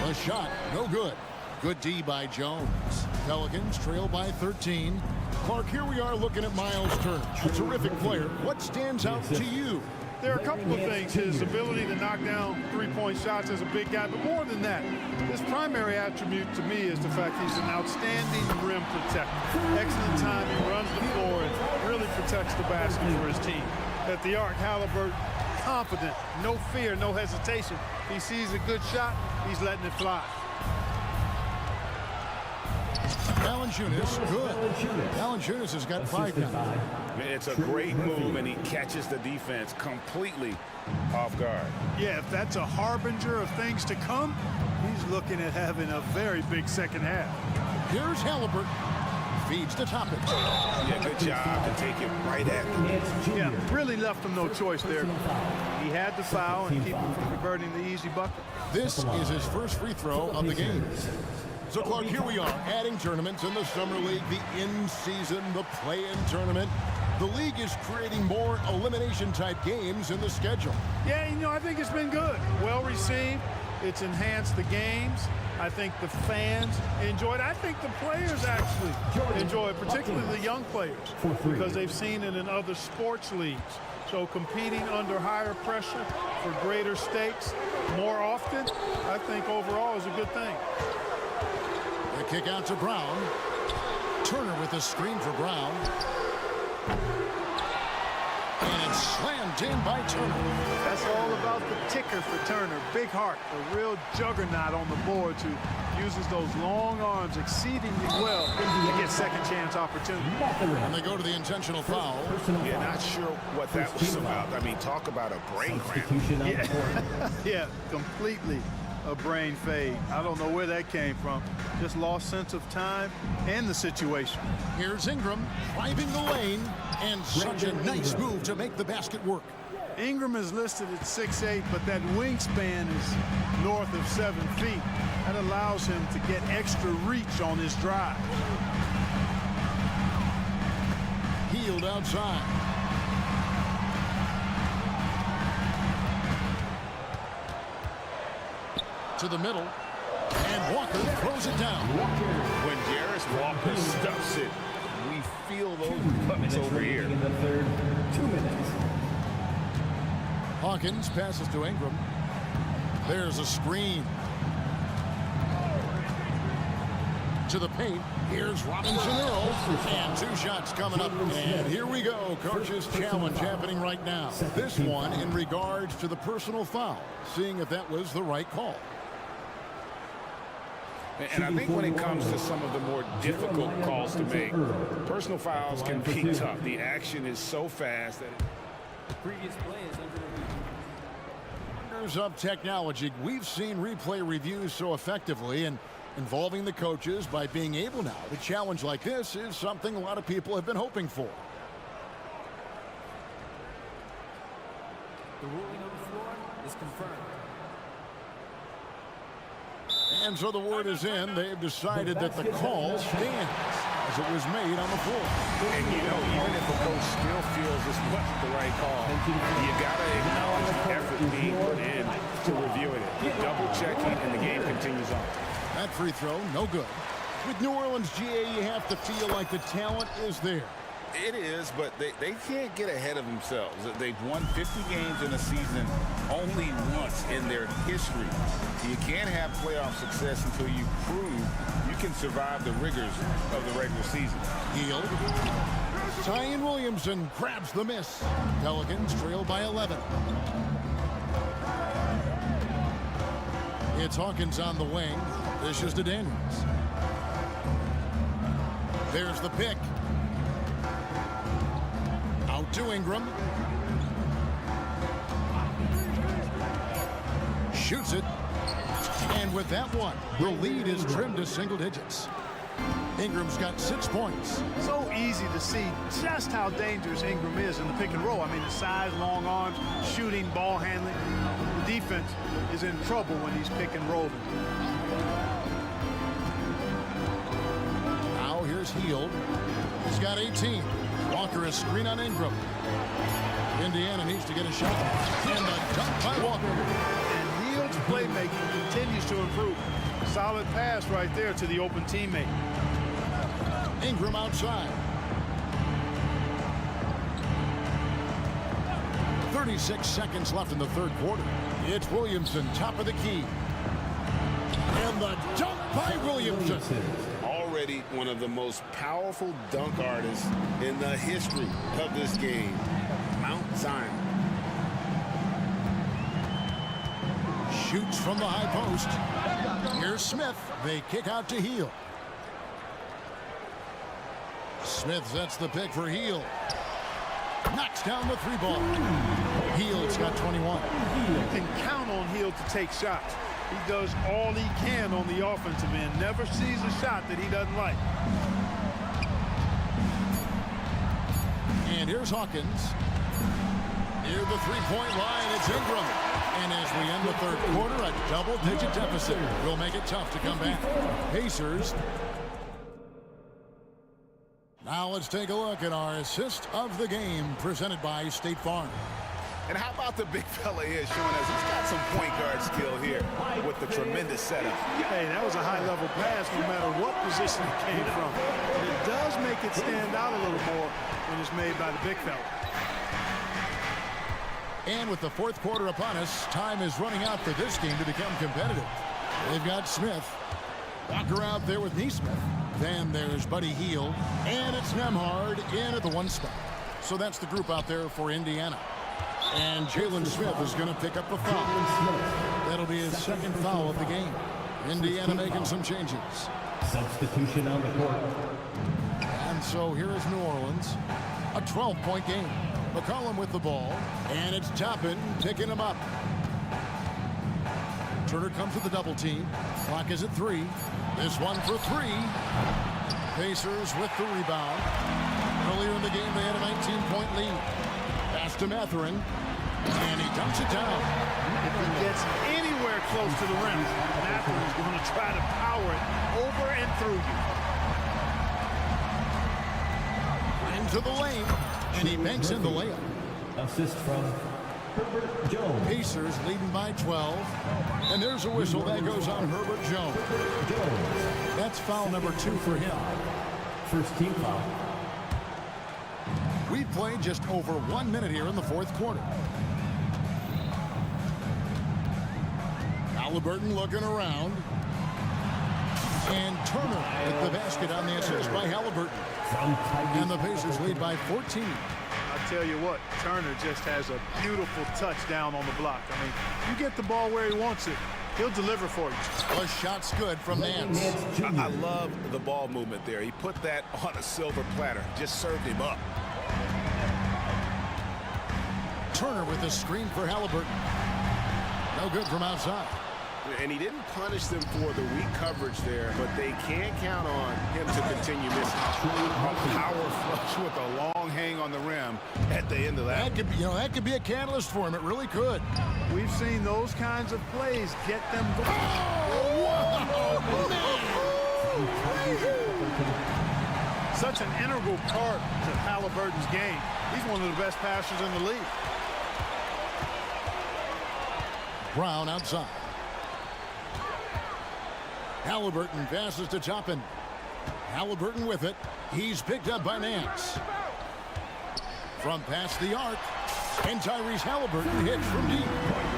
The shot, no good. Good D by Jones. Pelicans trail by 13. Clark, here we are looking at Miles Turner, a terrific player. What stands out to you? There are a couple of things. His ability to knock down three-point shots as a big guy, but more than that, his primary attribute to me is the fact he's an outstanding rim protector. Excellent timing, runs the floor, and really protects the basket for his team. At the arc, Halliburton, confident, no fear, no hesitation. He sees a good shot, he's letting it fly. Valanciunas, good. Valanciunas has got 5 now. It's a great move, and he catches the defense completely off guard. Yeah, if that's a harbinger of things to come, he's looking at having a very big second half. Here's Halliburton. Feeds to Toppin. Yeah, good job to take it right at him. Yeah, really left him no choice there. He had to foul and keep him from converting the easy bucket. This is his first free throw of the game. So, Clark, here we are, adding tournaments in the Summer League, the in-season, the play-in tournament. The league is creating more elimination-type games in the schedule. Yeah, you know, I think it's been good. Well received. It's enhanced the games. I think the fans enjoy it. I think the players actually enjoy it, particularly the young players, because they've seen it in other sports leagues. So competing under higher pressure for greater stakes more often, I think overall is a good thing. The kick out to Brown. Turner with the screen for Brown. And it's slammed in by Turner. That's all about the ticker for Turner. Big heart, a real juggernaut on the boards who uses those long arms exceedingly well to get second chance opportunity. And they go to the intentional foul. Yeah, not sure what that was about. I mean, talk about a brain cramp. Yeah, completely a brain fade. I don't know where that came from. Just lost sense of time and the situation. Here's Ingram driving the lane, and such a nice move to make the basket work. Ingram is listed at 6'8", but that wingspan is north of 7 feet. That allows him to get extra reach on his drive. Healed outside. To the middle, and Walker throws it down. When Jarris Walker stuffs it, we feel those buttons over here. In the third, 2 minutes. Hawkins passes to Ingram. There's a screen. To the paint. Here's Robinson Earl. And 2 shots coming up. And here we go. Coach's challenge happening right now. This one in regards to the personal foul. Seeing if that was the right call. And I think when it comes to some of the more difficult calls to make, personal fouls can be tough. The action is so fast that The previous play is under review. Wonders of technology. We've seen replay reviews so effectively, and involving the coaches by being able now to challenge like this is something a lot of people have been hoping for. The ruling on the floor is confirmed. And so the word is in. They've decided that the call stands as it was made on the floor. And you know, even if a coach still feels this wasn't the right call, you got to acknowledge the effort being put in to reviewing it, double checking, and the game continues on. That free throw, no good. With New Orleans, GA, you have to feel like the talent is there. It is, but they can't get ahead of themselves. They've won 50 games in a season only once in their history. You can't have playoff success until you prove you can survive the rigors of the regular season. Healed. Zion Williamson grabs the miss. Pelicans trail by 11. It's Hawkins on the wing. This is to Daniels. There's the pick. Out to Ingram. Shoots it. And with that one, the lead is trimmed to single digits. Ingram's got 6 points. So easy to see just how dangerous Ingram is in the pick and roll. I mean, the size, long arms, shooting, ball handling. The defense is in trouble when he's pick and rolling. Now here's Heald. He's got 18. Walker a screen on Ingram. Indiana needs to get a shot. And a dunk by Walker. And Heald's playmaking continues to improve. Solid pass right there to the open teammate. Ingram outside. 36 seconds left in the third quarter. It's Williamson, top of the key. And the dunk by Williamson. Already one of the most powerful dunk artists in the history of this game. Mount Zion. Shoots from the high post. Here's Smith. They kick out to Heald. Smith sets the pick for Heel. Knocks down the three ball. Heel's got 21. You can count on Heel to take shots. He does all he can on the offensive end. Never sees a shot that he doesn't like. And here's Hawkins. Near the three-point line, it's Ingram. And as we end the third quarter, a double-digit deficit will make it tough to come back. Pacers. Now let's take a look at our assist of the game presented by State Farm. And how about the big fella here showing us he's got some point guard skill here with the tremendous setup. Hey, that was a high-level pass no matter what position it came from. But it does make it stand out a little more when it's made by the big fella. And with the fourth quarter upon us, time is running out for this game to become competitive. They've got Smith. Walker out there with Neesmith. Then there's Buddy Heel. And it's Nemhard in at the one spot. So that's the group out there for Indiana. And Jalen Smith is going to pick up a foul. That'll be his second foul of the game. Indiana making some changes. Substitution on the court. And so here is New Orleans. A 12-point game. McCollum with the ball. And it's Toppin picking him up. Turner comes with the double team. Clock is at 3. This one for 3. Pacers with the rebound. Earlier in the game, they had a 19-point lead. Pass to Matherin. And he dumps it down. If he gets anywhere close to the rim, Matherin's going to try to power it over and through you. Into the lane. And he banks in the layup. Assist from Herbert Jones. Pacers leading by 12. And there's a whistle that goes on Herbert Jones. That's foul number 2 for him. First team foul. We've played just over 1 minute here in the fourth quarter. Halliburton looking around. And Turner at the basket on the assist by Halliburton. And the Pacers lead by 14. I'll tell you what, Turner just has a beautiful touchdown on the block. I mean, you get the ball where he wants it, he'll deliver for you. A shot's good from Nance. I love the ball movement there. He put that on a silver platter, just served him up. Turner with the screen for Halliburton. No good from outside. And he didn't punish them for the weak coverage there, but they can't count on him to continue missing. A power flush with a long hang on the rim at the end of that. That could be, that could be a catalyst for him. It really could. We've seen those kinds of plays get them going. Such an integral part to Halliburton's game. He's one of the best passers in the league. Brown outside. Halliburton passes to Toppin. Halliburton with it. He's picked up by Nance. From past the arc. And Tyrese Halliburton hits from deep.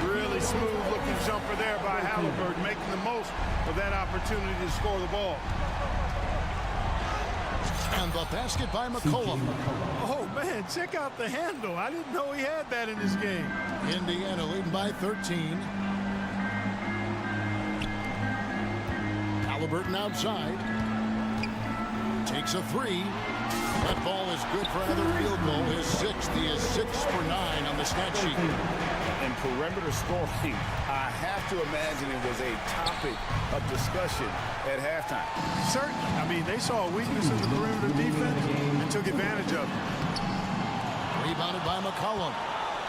Really smooth looking jumper there by Halliburton, making the most of that opportunity to score the ball. And the basket by McCollum. Oh man, check out the handle. I didn't know he had that in this game. Indiana leading by 13. Halliburton outside. Takes a 3. That ball is good for another field goal. His 6th. He is 6 for 9 on the stat sheet. And perimeter scoring, I have to imagine it was a topic of discussion at halftime. Certainly. I mean, they saw a weakness in the perimeter defense and took advantage of it. Rebounded by McCollum.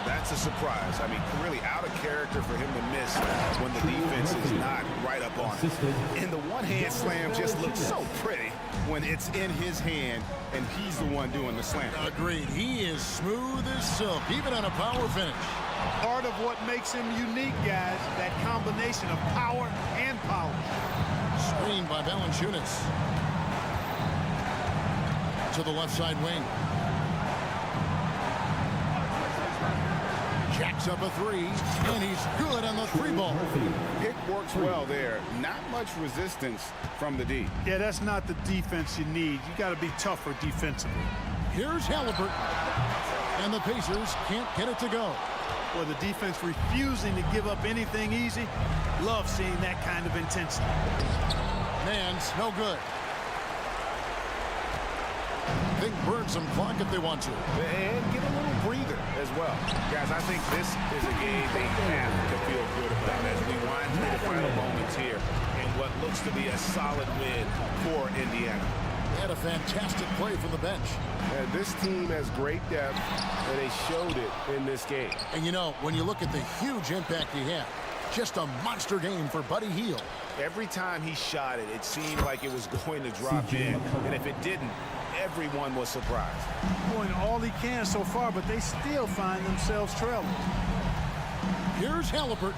That's a surprise. I mean, really out of character for him to miss when the defense is not right up on him. And the one-hand slam just looks so pretty when it's in his hand and he's the one doing the slam. Agreed. He is smooth as silk, even on a power finish. Part of what makes him unique, guys, that combination of power and power. Screened by Valanciunas. To the left side wing. Jacks up a 3, and he's good on the 3 ball. Pick works well there. Not much resistance from the D. Yeah, that's not the defense you need. You got to be tougher defensively. Here's Halliburton. And the Pacers can't get it to go. Well, the defense refusing to give up anything easy. Love seeing that kind of intensity. Man's no good. think burn some clock if they want to. And get a little breather as well. Guys, I think this is a game they have to feel good about as we wind through the final moments here in what looks to be a solid win for Indiana. They had a fantastic play from the bench. And this team has great depth, and they showed it in this game. And you know, when you look at the huge impact he had, just a monster game for Buddy Hield. Every time he shot it, it seemed like it was going to drop in. And if it didn't, everyone was surprised. Doing all he can so far, but they still find themselves trailing. Here's Halliburton.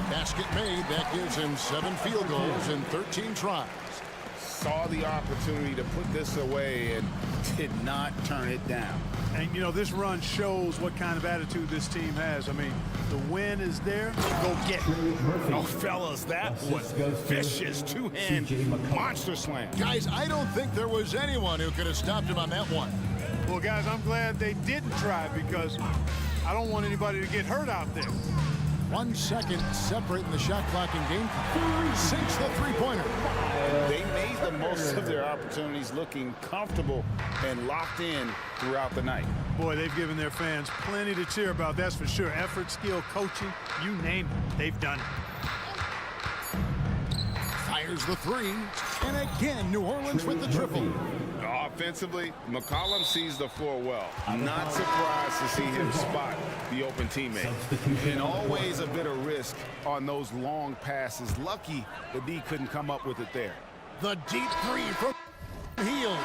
Basket made. That gives him 7 field goals in 13 tries. Saw the opportunity to put this away and did not turn it down. And, you know, this run shows what kind of attitude this team has. I mean, the win is there. Go get it. Oh, fellas, that was vicious. Two-hand monster slam. Guys, I don't think there was anyone who could have stopped him on that one. Well, guys, I'm glad they didn't try because I don't want anybody to get hurt out there. 1 second separating the shot clock in game. Sinks the three-pointer. They made the most of their opportunities, looking comfortable and locked in throughout the night. Boy, they've given their fans plenty to cheer about, that's for sure. Effort, skill, coaching, you name it, they've done it. Fires the three, and again, New Orleans with the triple. Offensively, McCollum sees the floor well. Not surprised to see him spot the open teammate. And always a bit of risk on those long passes. Lucky the D couldn't come up with it there. The deep three from Hield.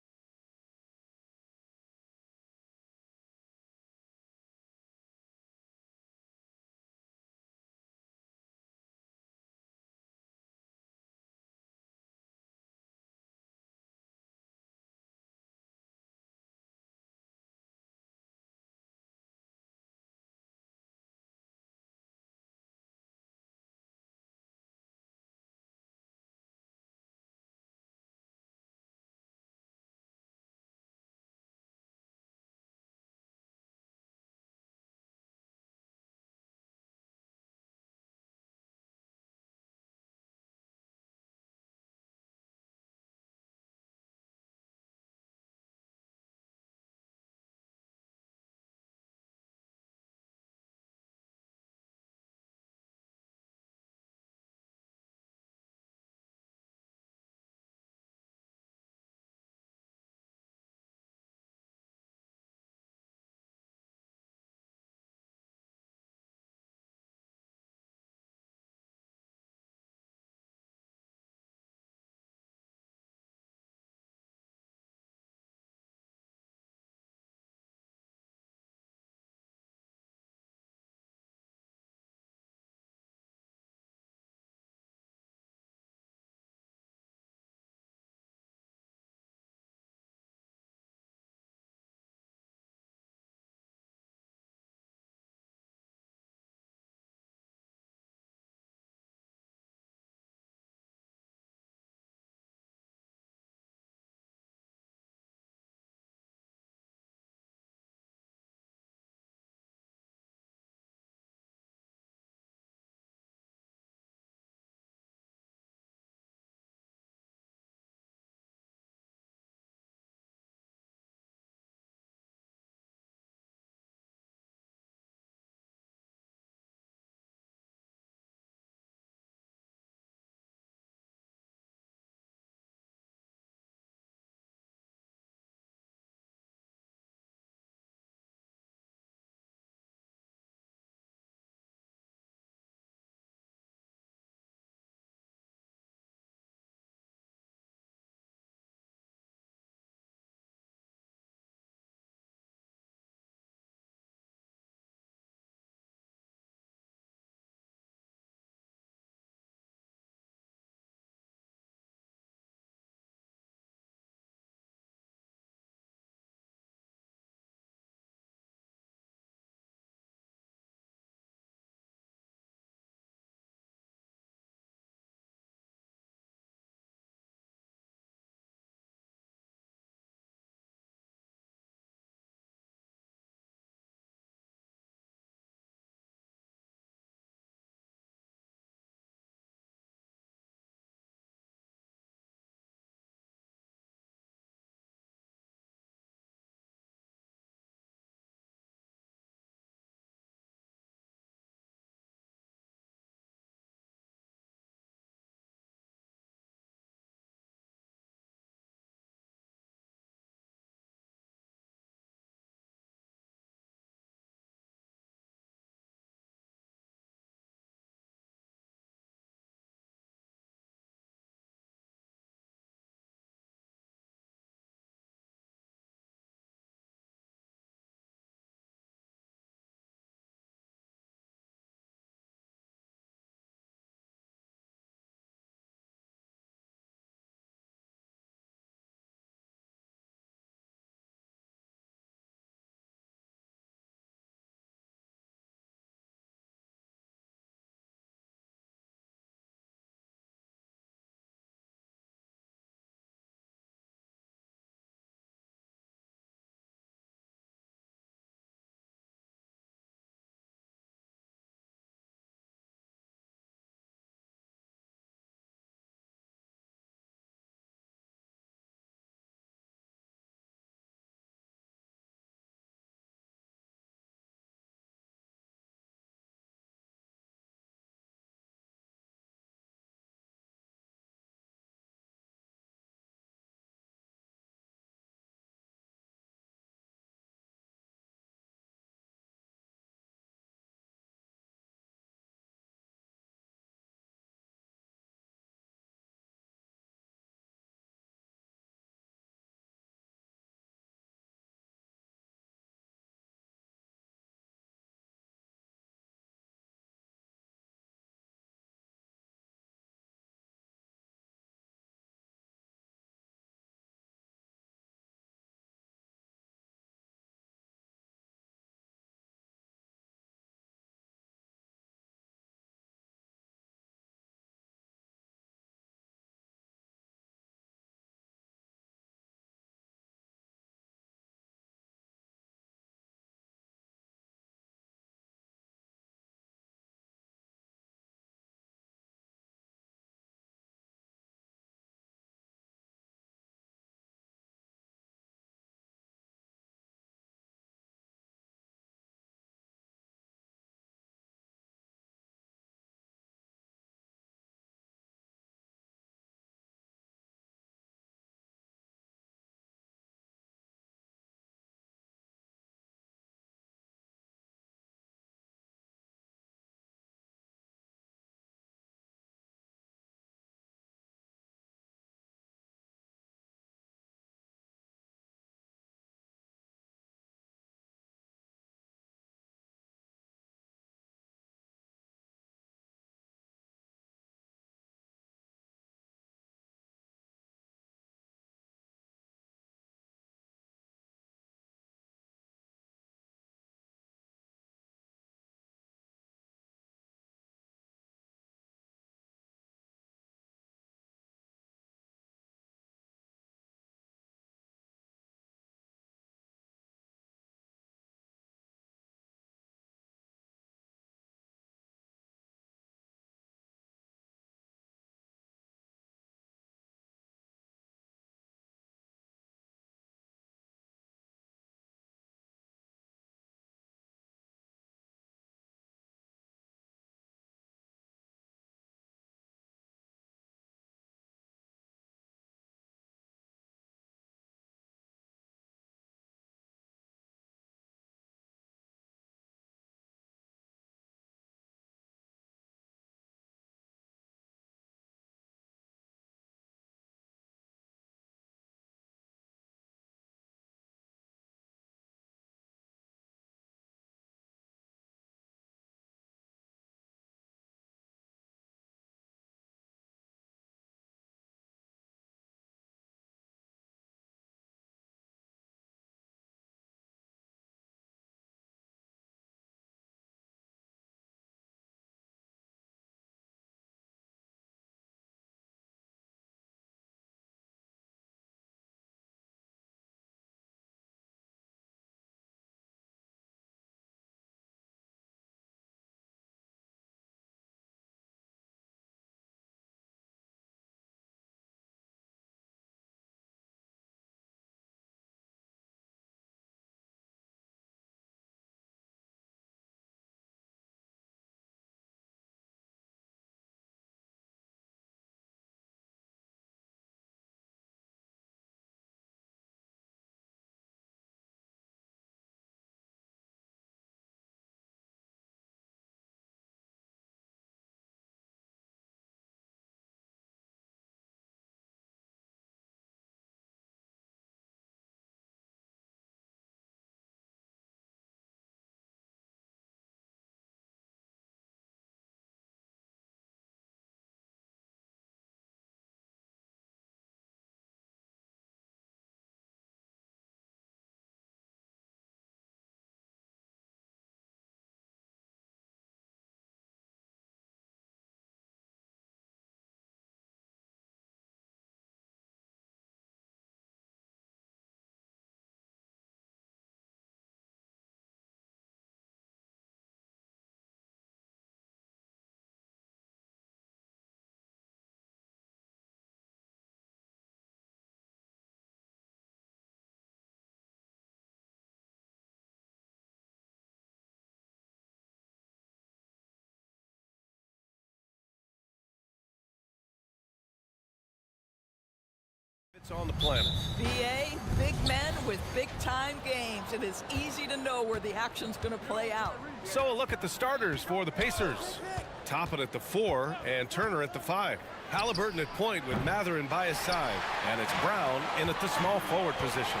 On the planet. BA, big men with big-time games. It is easy to know where the action's going to play out. So a look at the starters for the Pacers. Toppin at the 4 and Turner at the 5. Halliburton at point with Matherin by his side. And it's Brown in at the small forward position.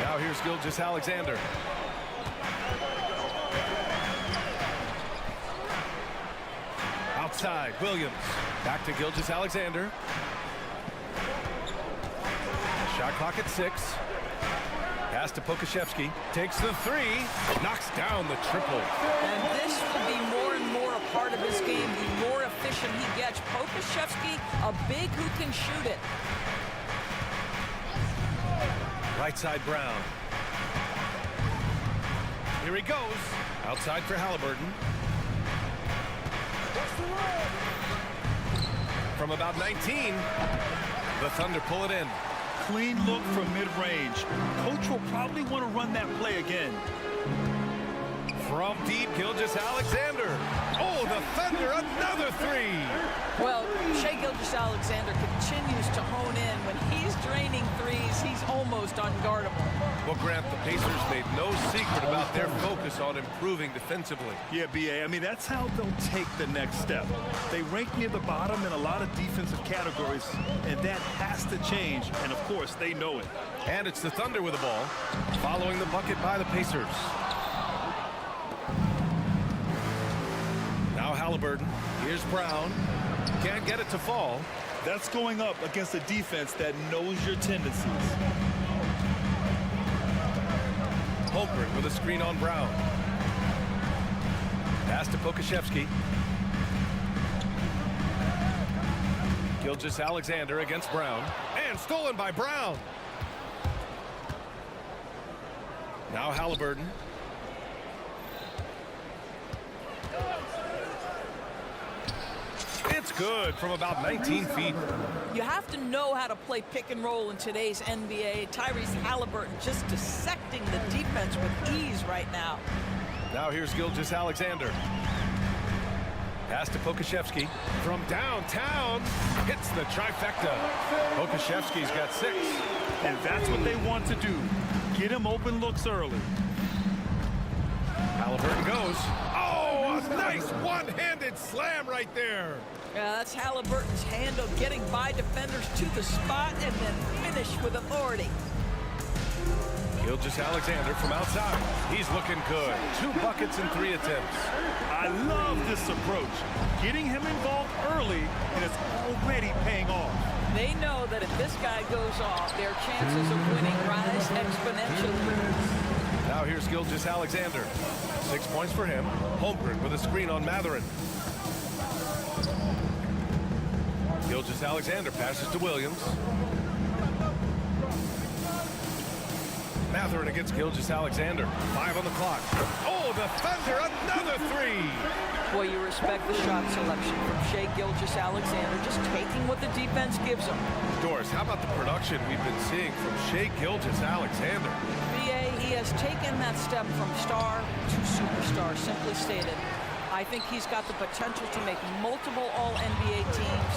Now here's Gilgeous-Alexander. Outside, Williams. Back to Gilgeous-Alexander. Shot clock at 6. Pass to Pokashevsky. Takes the 3. Knocks down the triple. And this will be more and more a part of his game. The more efficient he gets. Pokashevsky, a big who can shoot it. Right side, Brown. Here he goes. Outside for Halliburton. From about 19, the Thunder pull it in. Clean look from mid-range. Coach will probably want to run that play again. From deep, Gilgeous-Alexander. Oh, the Thunder, another 3. Well, Shai Gilgeous-Alexander continues to hone in. When he's draining threes, he's almost unguardable. Well, Grant, the Pacers made no secret about their focus on improving defensively. Yeah, BA, I mean, that's how they'll take the next step. They rank near the bottom in a lot of defensive categories, and that has to change, and of course, they know it. And it's the Thunder with the ball, following the bucket by the Pacers. Now Halliburton. Here's Brown. Can't get it to fall. That's going up against a defense that knows your tendencies. Holmgren with a screen on Brown. Pass to Pokashevsky. Gilgeous-Alexander against Brown. And stolen by Brown. Now Halliburton. It's good from about 19 feet. You have to know how to play pick and roll in today's NBA. Tyrese Halliburton just dissecting the defense with ease right now. Now here's Gilgeous-Alexander. Pass to Pokashevsky. From downtown, hits the trifecta. Pokashevsky's got 6. And that's what they want to do. Get him open looks early. Halliburton goes. Oh, a nice one-handed slam right there. Yeah, that's Halliburton's handle, getting by defenders to the spot and then finish with authority. Gilgeous-Alexander from outside. He's looking good. 2 buckets in 3 attempts. I love this approach. Getting him involved early, and it's already paying off. They know that if this guy goes off, their chances of winning rise exponentially. Now here's Gilgeous-Alexander. 6 points for him. Holmgren with a screen on Matherin. Gilgeous-Alexander passes to Williams. Matherin against Gilgeous-Alexander. 5 on the clock. Oh, the Thunder, another 3. Boy, you respect the shot selection from Shai Gilgeous-Alexander, just taking what the defense gives him. Doris, how about the production we've been seeing from Shai Gilgeous-Alexander? BA, he has taken that step from star to superstar, simply stated. I think he's got the potential to make multiple All-NBA teams,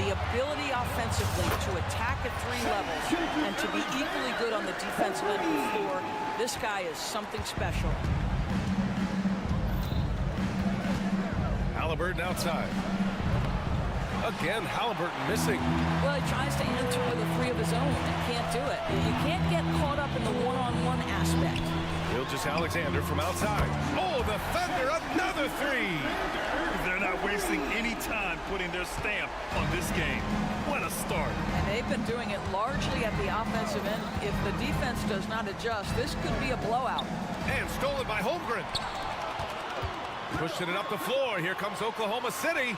the ability offensively to attack at 3 levels, and to be equally good on the defensive end of the floor. This guy is something special. Halliburton outside. Again, Halliburton missing. Well, he tries to answer with a 3 of his own and can't do it. You can't get caught up in the one-on-one aspect. Gilgeous-Alexander from outside. Oh, the Thunder, another 3. They're not wasting any time putting their stamp on this game. What a start. And they've been doing it largely at the offensive end. If the defense does not adjust, this could be a blowout. And stolen by Holmgren. Pushing it up the floor. Here comes Oklahoma City.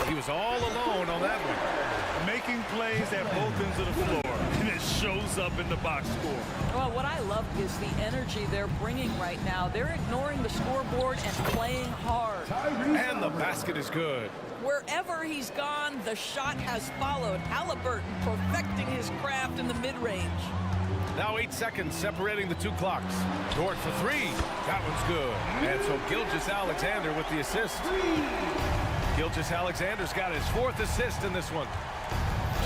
He was all alone on that one. Making plays at both ends of the floor, and it shows up in the box score. Well, what I love is the energy they're bringing right now. They're ignoring the scoreboard and playing hard. And the basket is good. Wherever he's gone, the shot has followed. Halliburton perfecting his craft in the mid-range. Now 8 seconds separating the 2 clocks. Dort for 3. That one's good. And so Gilgeous-Alexander with the assist. Gilgeous-Alexander's got his 4th assist in this one.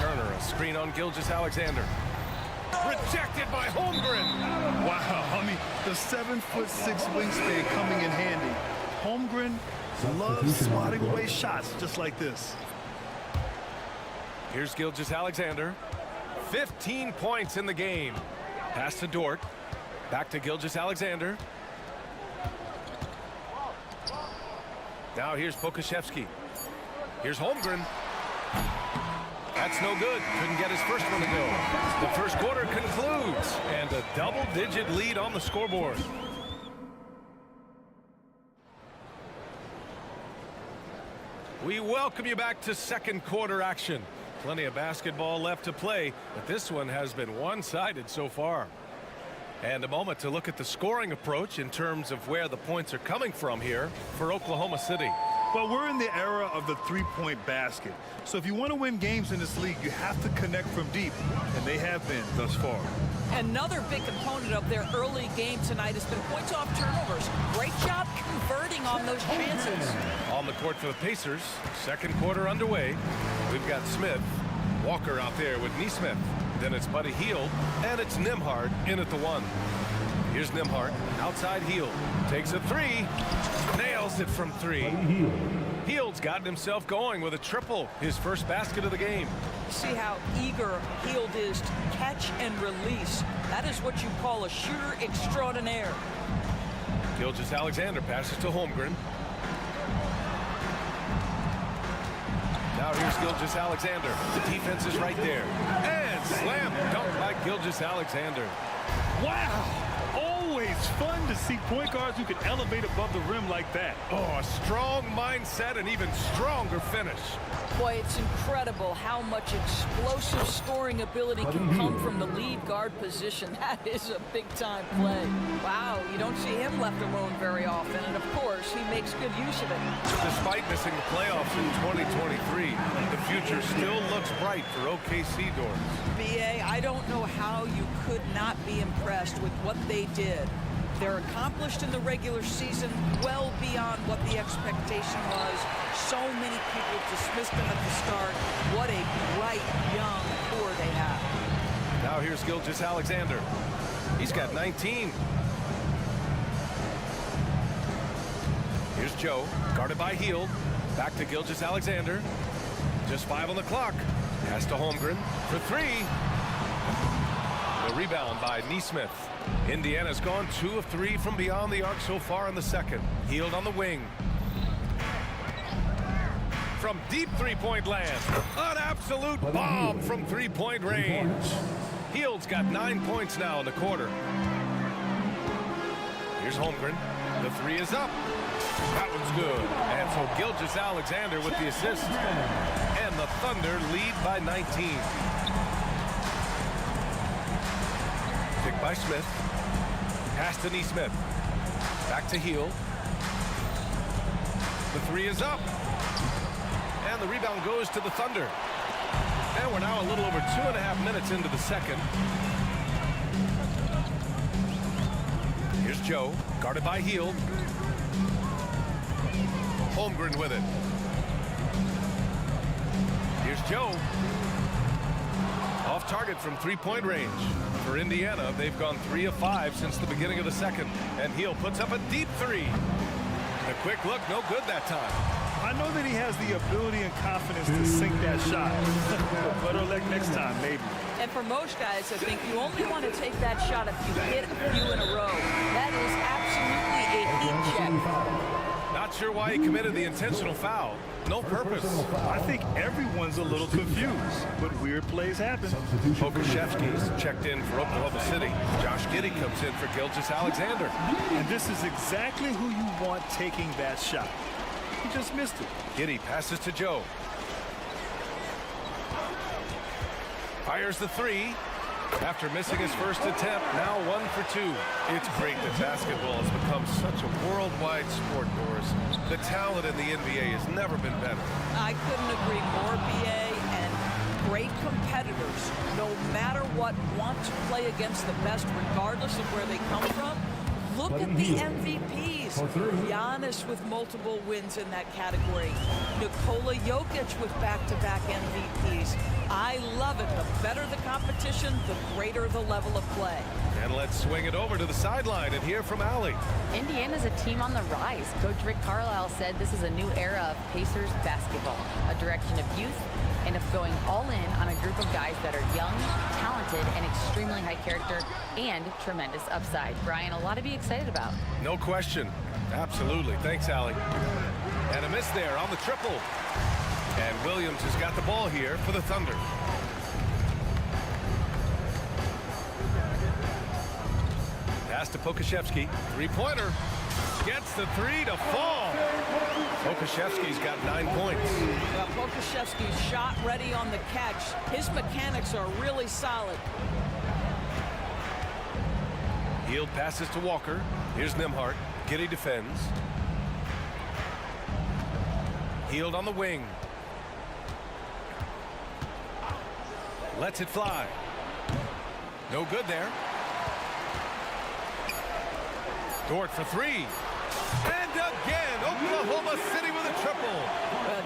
Turner, a screen on Gilgeous-Alexander. Rejected by Holmgren. Wow, I mean, the 7'6" wingspan coming in handy. Holmgren loves swatting away shots just like this. Here's Gilgeous-Alexander. 15 points in the game. Pass to Dort. Back to Gilgeous-Alexander. Now here's Pokashevsky. Here's Holmgren. That's no good. Couldn't get his first one to go. The first quarter concludes, and a double-digit lead on the scoreboard. We welcome you back to second quarter action. Plenty of basketball left to play, but this one has been one-sided so far. And a moment to look at the scoring approach in terms of where the points are coming from here for Oklahoma City. Well, we're in the era of the three-point basket. So if you want to win games in this league, you have to connect from deep, and they have been thus far. Another big component of their early game tonight has been points off turnovers. Great job converting on those chances. On the court for the Pacers, second quarter underway. We've got Smith, Walker out there with Neesmith. Then it's Buddy Hield, and it's Nembhard in at the one. Here's Nembhard, outside Hield. Takes a three, nails it from three. Hield's gotten himself going with a triple, his first basket of the game. See how eager Hield is to catch and release. That is what you call a shooter extraordinaire. Gilgeous-Alexander passes to Holmgren. Now here's Gilgeous-Alexander. The defense is right there. And slam dunk by Gilgeous-Alexander. Wow! Always fun to see point guards who can elevate above the rim like that. Oh, a strong mindset and even stronger finish. Boy, it's incredible how much explosive scoring ability can come from the lead guard position. That is a big-time play. Wow, you don't see him left alone very often, and of course, he makes good use of it. Despite missing the playoffs in 2023, the future still looks bright for OKC doors. BA, I don't know how you could not be impressed with what they did. They're accomplished in the regular season, well beyond what the expectation was. So many people dismissed them at the start. What a bright, young core they have. Now here's Gilgeous-Alexander. He's got 19. Here's Joe, guarded by Hield. Back to Gilgeous-Alexander. Just 5 on the clock. Pass to Holmgren for three. The rebound by Neesmith. Indiana's gone 2 of 3 from beyond the arc so far in the second. Hield on the wing. From deep three-point land. An absolute bomb from three-point range. Hield's got 9 points now in the quarter. Here's Holmgren. The three is up. That one's good. And so Gilgeous-Alexander with the assist. And the Thunder lead by 19. Pick by Smith. Pass to Neesmith. Back to Hield. The three is up. And the rebound goes to the Thunder. And we're now a little over 2.5 minutes into the second. Here's Joe, guarded by Hield. Holmgren with it. Here's Joe. Off target from three-point range. For Indiana, they've gone 3 of 5 since the beginning of the second. And Hield puts up a deep three. A quick look, no good that time. I know that he has the ability and confidence to sink that shot. Better luck next time, maybe. And for most guys, I think you only want to take that shot if you hit a few in a row. That is absolutely a heat check. Not sure why he committed the intentional foul. No purpose. I think everyone's a little confused, but weird plays happen. Pokashevsky's checked in for Oklahoma City. Josh Giddey comes in for Gilgeous-Alexander. And this is exactly who you want taking that shot. He just missed it. Giddey passes to Joe. Fires the three. After missing his first attempt, now 1 for 2. It's great that basketball has become such a worldwide sport, Doris. The talent in the NBA has never been better. I couldn't agree more, BA, and great competitors, no matter what, want to play against the best regardless of where they come from. Look at the MVPs. MVPs. Giannis with multiple wins in that category. Nikola Jokic with back-to-back MVPs. I love it. The better the competition, the greater the level of play. And let's swing it over to the sideline and hear from Allie. Indiana's a team on the rise. Coach Rick Carlisle said this is a new era of Pacers basketball, a direction of youth and of going all in on a group of guys that are young, talented, and extremely high character and tremendous upside. Brian, a lot to be excited about. No question. Absolutely. Thanks, Allie. And a miss there on the triple. And Williams has got the ball here for the Thunder. Pass to Pokashevsky. Three-pointer. Gets the three to fall. Pokashevsky's got 9 points. Well, Pokashevsky's shot ready on the catch. His mechanics are really solid. Hield passes to Walker. Here's Nembhard. Giddey defends. Hield on the wing. Lets it fly. No good there. Dort for three. And again, Oklahoma City with a triple.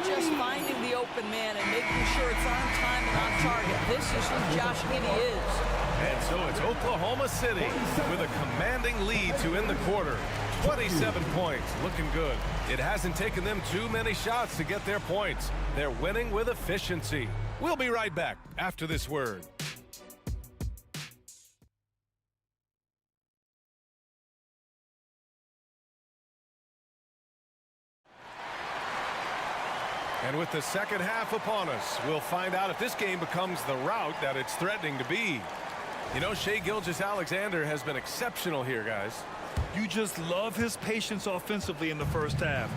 Just finding the open man and making sure it's on time and on target. This is who Josh Giddey is. And so it's Oklahoma City with a commanding lead to end the quarter. 27 points, looking good. It hasn't taken them too many shots to get their points. They're winning with efficiency. We'll be right back after this word. And with the second half upon us, we'll find out if this game becomes the rout that it's threatening to be. You know, Shai Gilgeous-Alexander has been exceptional here, guys. You just love his patience offensively in the first half.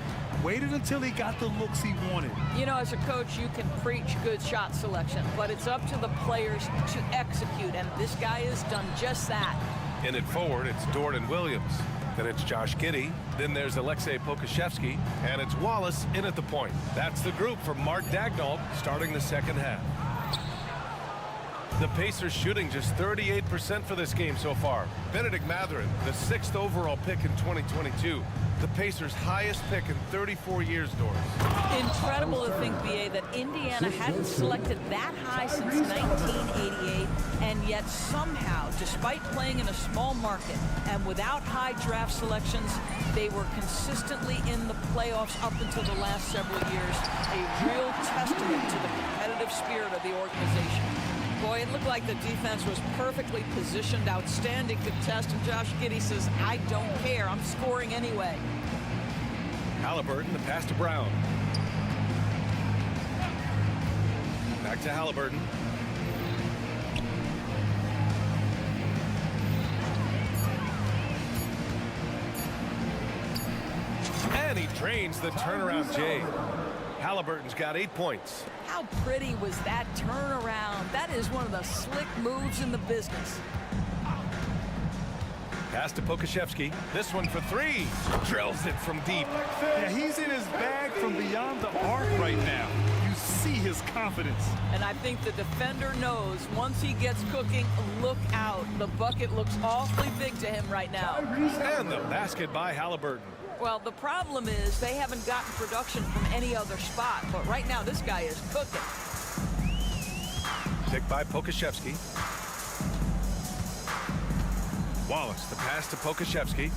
Waited until he got the looks he wanted. You know, as a coach, you can preach good shot selection, but it's up to the players to execute, and this guy has done just that. In it forward, it's Dort and Williams. Then it's Josh Giddey. Then there's Alexei Pokashevsky. And it's Wallace in at the point. That's the group for Mark Daigneault starting the second half. The Pacers shooting just 38% for this game so far. Benedict Mathurin, the 6th overall pick in 2022. The Pacers' highest pick in 34 years, Doris. Incredible to think, BA, that Indiana hadn't selected that high since 1988, and yet somehow, despite playing in a small market and without high draft selections, they were consistently in the playoffs up until the last several years. A real testament to the competitive spirit of the organization. Boy, it looked like the defense was perfectly positioned, outstanding contest, and Josh Giddey says, I don't care, I'm scoring anyway. Halliburton, the pass to Brown. Back to Halliburton. And he drains the turnaround J. Halliburton's got 8 points. How pretty was that turnaround? That is one of the slick moves in the business. Pass to Pokashevsky. This one for three. Drills it from deep. Yeah, he's in his bag from beyond the arc right now. You see his confidence. And I think the defender knows once he gets cooking, look out. The bucket looks awfully big to him right now. And the basket by Halliburton. Well, the problem is they haven't gotten production from any other spot, but right now this guy is cooking. Picked by Pokashevsky. Wallace, the pass to Pokashevsky.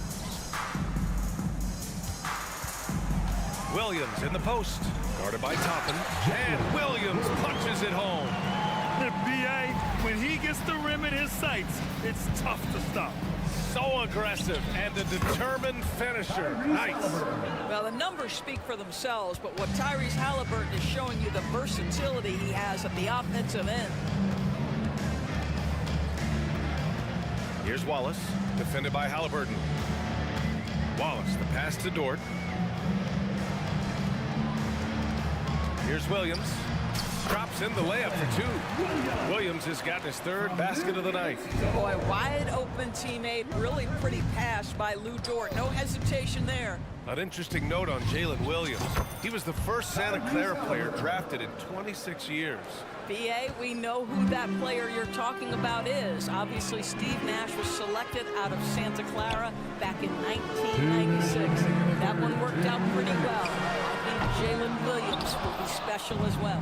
Williams in the post, guarded by Toppin, and Williams punches it home. BA, when he gets the rim in his sights, it's tough to stop. So aggressive and a determined finisher. Nice. Well, the numbers speak for themselves, but what Tyrese Halliburton is showing you, the versatility he has at the offensive end. Here's Wallace, defended by Halliburton. Wallace, the pass to Dort. Here's Williams. drops in the layup for two. Williams has got his third basket of the night. Boy, wide open teammate, really pretty pass by Lou Dort. No hesitation there. An interesting note on Jalen Williams. He was the first Santa Clara player drafted in 26 years. BA, we know who that player you're talking about is. Obviously, Steve Nash was selected out of Santa Clara back in 1996. That one worked out pretty well. I think Jalen Williams will be special as well.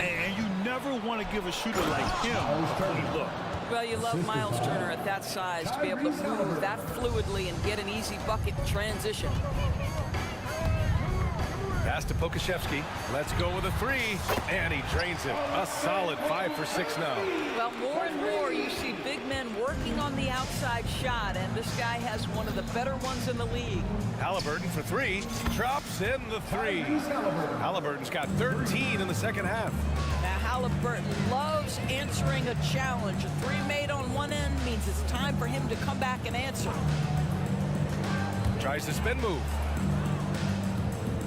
And you never want to give a shooter like him a clean look. Well, you love Miles Turner at that size to be able to move that fluidly and get an easy bucket in transition. Pass to Pokashevsky. Let's go with a three. And he drains it. A solid 5 for 6 now. Well, more and more you see big men working on the outside shot, and this guy has one of the better ones in the league. Halliburton for three. Drops in the three. Halliburton's got 13 in the second half. Now Halliburton loves answering a challenge. A three made on one end means it's time for him to come back and answer. Tries the spin move.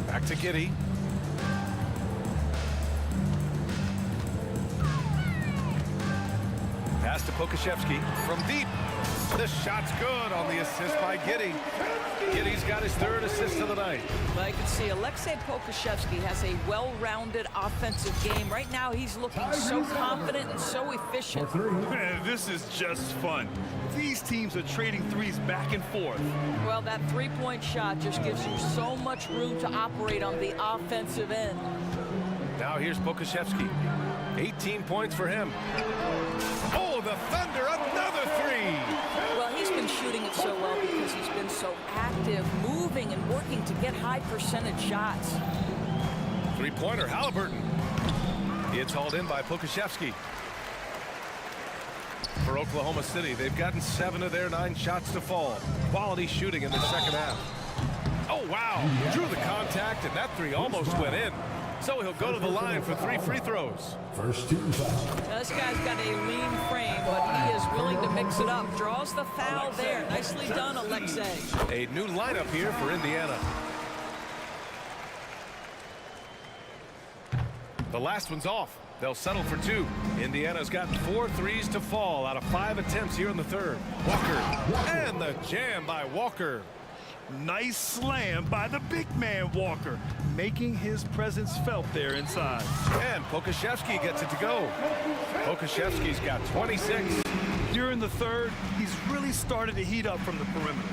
Back to Giddey. Pass to Pokashevsky from deep. The shot's good on the assist by Giddey. Giddey's got his third assist of the night. Well, you can see Alexei Pokashevsky has a well-rounded offensive game. Right now, he's looking so confident and so efficient. Man, this is just fun. These teams are trading threes back and forth. Well, that three-point shot just gives you so much room to operate on the offensive end. Now here's Pokashevsky. 18 points for him. Oh, the Thunder, another three! Well, he's been shooting it so well because he's been so active, moving and working to get high percentage shots. Three-pointer, Halliburton. It's hauled in by Pokashevsky. For Oklahoma City, they've gotten 7 of their 9 shots to fall. Quality shooting in the second half. Oh, wow. Drew the contact, and that three almost went in. So he'll go to the line for 3 free throws. First two fouls. Now, this guy's got a lean frame, but he is willing to mix it up. Draws the foul there. Nicely done, Alexei. A new lineup here for Indiana. The last one's off. They'll settle for 2. Indiana's gotten 4 threes to fall out of 5 attempts here in the third. Walker, and the jam by Walker. Nice slam by the big man Walker, making his presence felt there inside. And Pokashevsky gets it to go. Pokashevsky's got 26. During the third, he's really started to heat up from the perimeter.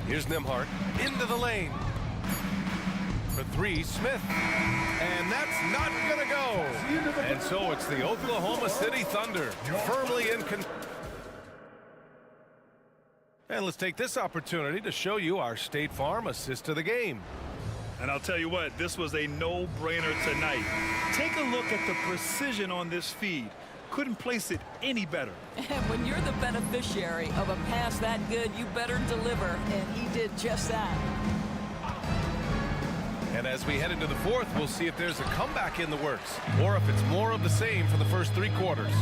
Here's Nembhard into the lane. For 3, Smith. And that's not gonna go. And so it's the Oklahoma City Thunder firmly in control. And let's take this opportunity to show you our State Farm assist of the game. And I'll tell you what, this was a no-brainer tonight. Take a look at the precision on this feed. Couldn't place it any better. And when you're the beneficiary of a pass that good, you better deliver, and he did just that. And as we head into the fourth, we'll see if there's a comeback in the works, or if it's more of the same for the first 3 quarters.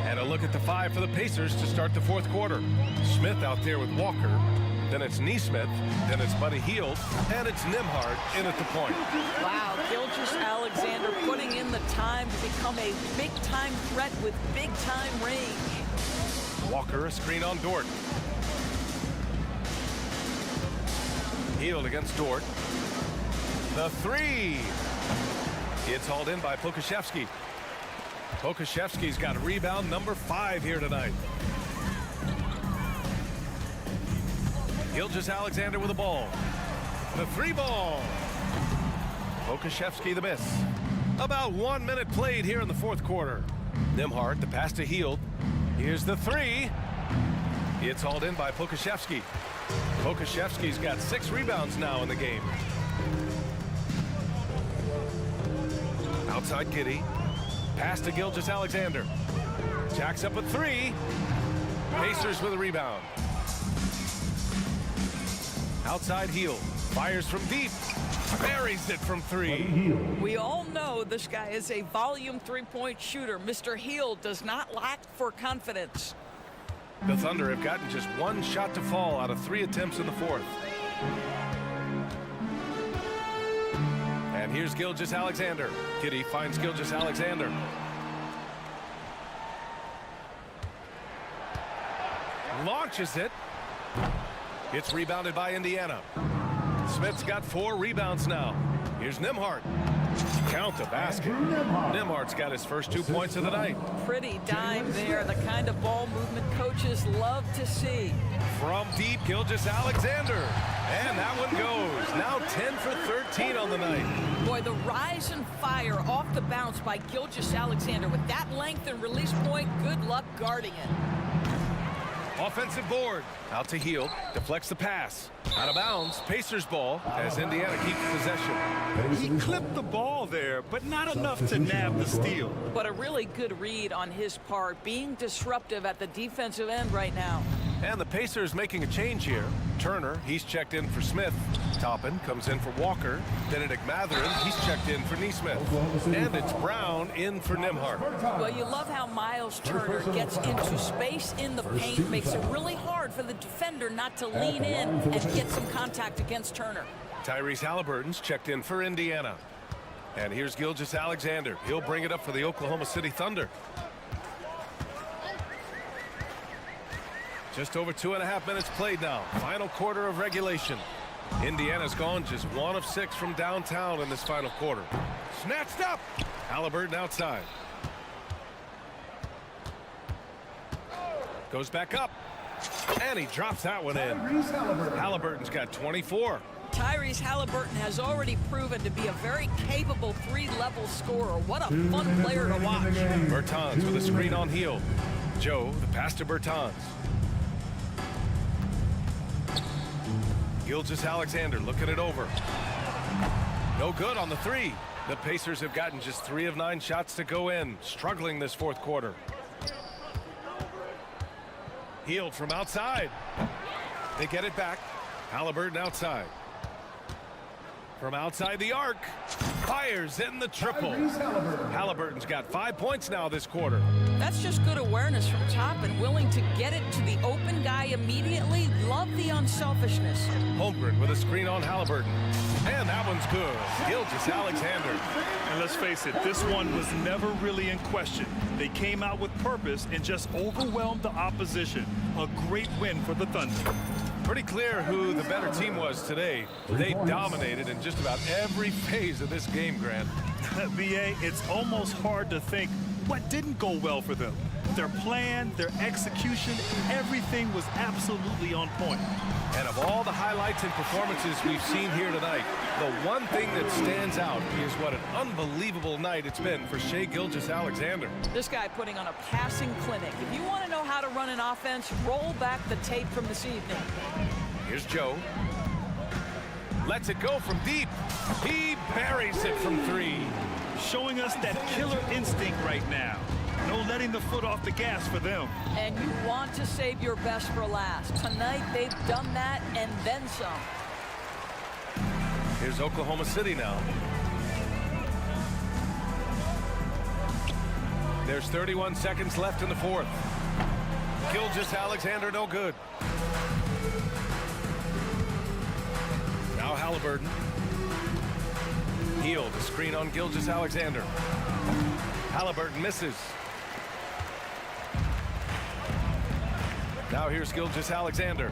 And a look at the 5 for the Pacers to start the fourth quarter. Smith out there with Walker. Then it's Neesmith. Then it's Buddy Hield. And it's Nembhard in at the point. Wow, Gilgeous-Alexander putting in the time to become a big-time threat with big-time range. Walker, a screen on Dort. Hield against Dort. The 3. It's hauled in by Pokashevsky. Pokashevsky's got rebound number 5 here tonight. Gilgeous-Alexander with the ball. The 3 ball. Pokashevsky the miss. About 1 minute played here in the fourth quarter. Nembhard, the pass to Hield. Here's the 3. It's hauled in by Pokashevsky. Pokashevsky's got 6 rebounds now in the game. Outside Giddey. Pass to Gilgeous-Alexander. Jacks up a 3. Pacers with a rebound. Outside Hield. Fires from deep. Buries it from 3. We all know this guy is a volume three-point shooter. Mr. Hield does not lack for confidence. The Thunder have gotten just 1 shot to fall out of 3 attempts in the fourth. And here's Gilgeous-Alexander. Kitty finds Gilgeous-Alexander. Launches it. It's rebounded by Indiana. Smith's got 4 rebounds now. Here's Nembhard. Count the basket. Nembhard's got his first 2 points of the night. Pretty dime there, the kind of ball movement coaches love to see. From deep, Gilgeous-Alexander. And that one goes. Now 10 for 13 on the night. Boy, the rise and fire off the bounce by Gilgeous-Alexander. With that length and release point, good luck guarding it. Offensive board. Out to Hield. Deflects the pass. Out of bounds. Pacers ball as Indiana keeps possession. He clipped the ball there, but not enough to nab the steal. But a really good read on his part, being disruptive at the defensive end right now. And the Pacers making a change here. Turner, he's checked in for Smith. Toppin comes in for Walker. Benedict Mathurin, he's checked in for Nesmith. And it's Brown in for Nembhard. Well, you love how Miles Turner gets into space in the paint, makes it really hard for the defender not to lean in and get some contact against Turner. Tyrese Halliburton's checked in for Indiana. And here's Gilgeous-Alexander. He'll bring it up for the Oklahoma City Thunder. Just over 2.5 minutes played now. Final quarter of regulation. Indiana's gone just 1 of 6 from downtown in this final quarter. Snatched up. Halliburton outside. Goes back up. And he drops that one in. Halliburton's got 24. Tyrese Halliburton has already proven to be a very capable 3-level scorer. What a fun player to watch. Bertans with a screen on Hield. Joe, the pass to Bertans. Gilgeous-Alexander looking it over. No good on the 3. The Pacers have gotten just 3 of 9 shots to go in. Struggling this 4th quarter. Hield from outside. They get it back. Halliburton outside. From outside the arc. Fires in the triple. Halliburton's got 5 points now this quarter. That's just good awareness from top and willing to get it to the open guy immediately. Love the unselfishness. Holmgren with a screen on Halliburton. And that one's good. Gilgeous-Alexander. And let's face it, this one was never really in question. They came out with purpose and just overwhelmed the opposition. A great win for the Thunder. Pretty clear who the better team was today. They dominated in just about every phase of this game, Grant. BA, it's almost hard to think what didn't go well for them. Their plan, their execution, everything was absolutely on point. And of all the highlights and performances we've seen here tonight, the one thing that stands out is what an unbelievable night it's been for Shai Gilgeous-Alexander. This guy putting on a passing clinic. If you want to know how to run an offense, roll back the tape from this evening. Here's Joe. Lets it go from deep. He buries it from 3. Showing us that killer instinct right now. No letting the foot off the gas for them. And you want to save your best for last. Tonight, they've done that and then some. Here's Oklahoma City now. There's 31 seconds left in the 4th. Gilgeous-Alexander no good. Now Halliburton. Hield, a screen on Gilgeous-Alexander. Halliburton misses. Now here's Gilgeous-Alexander.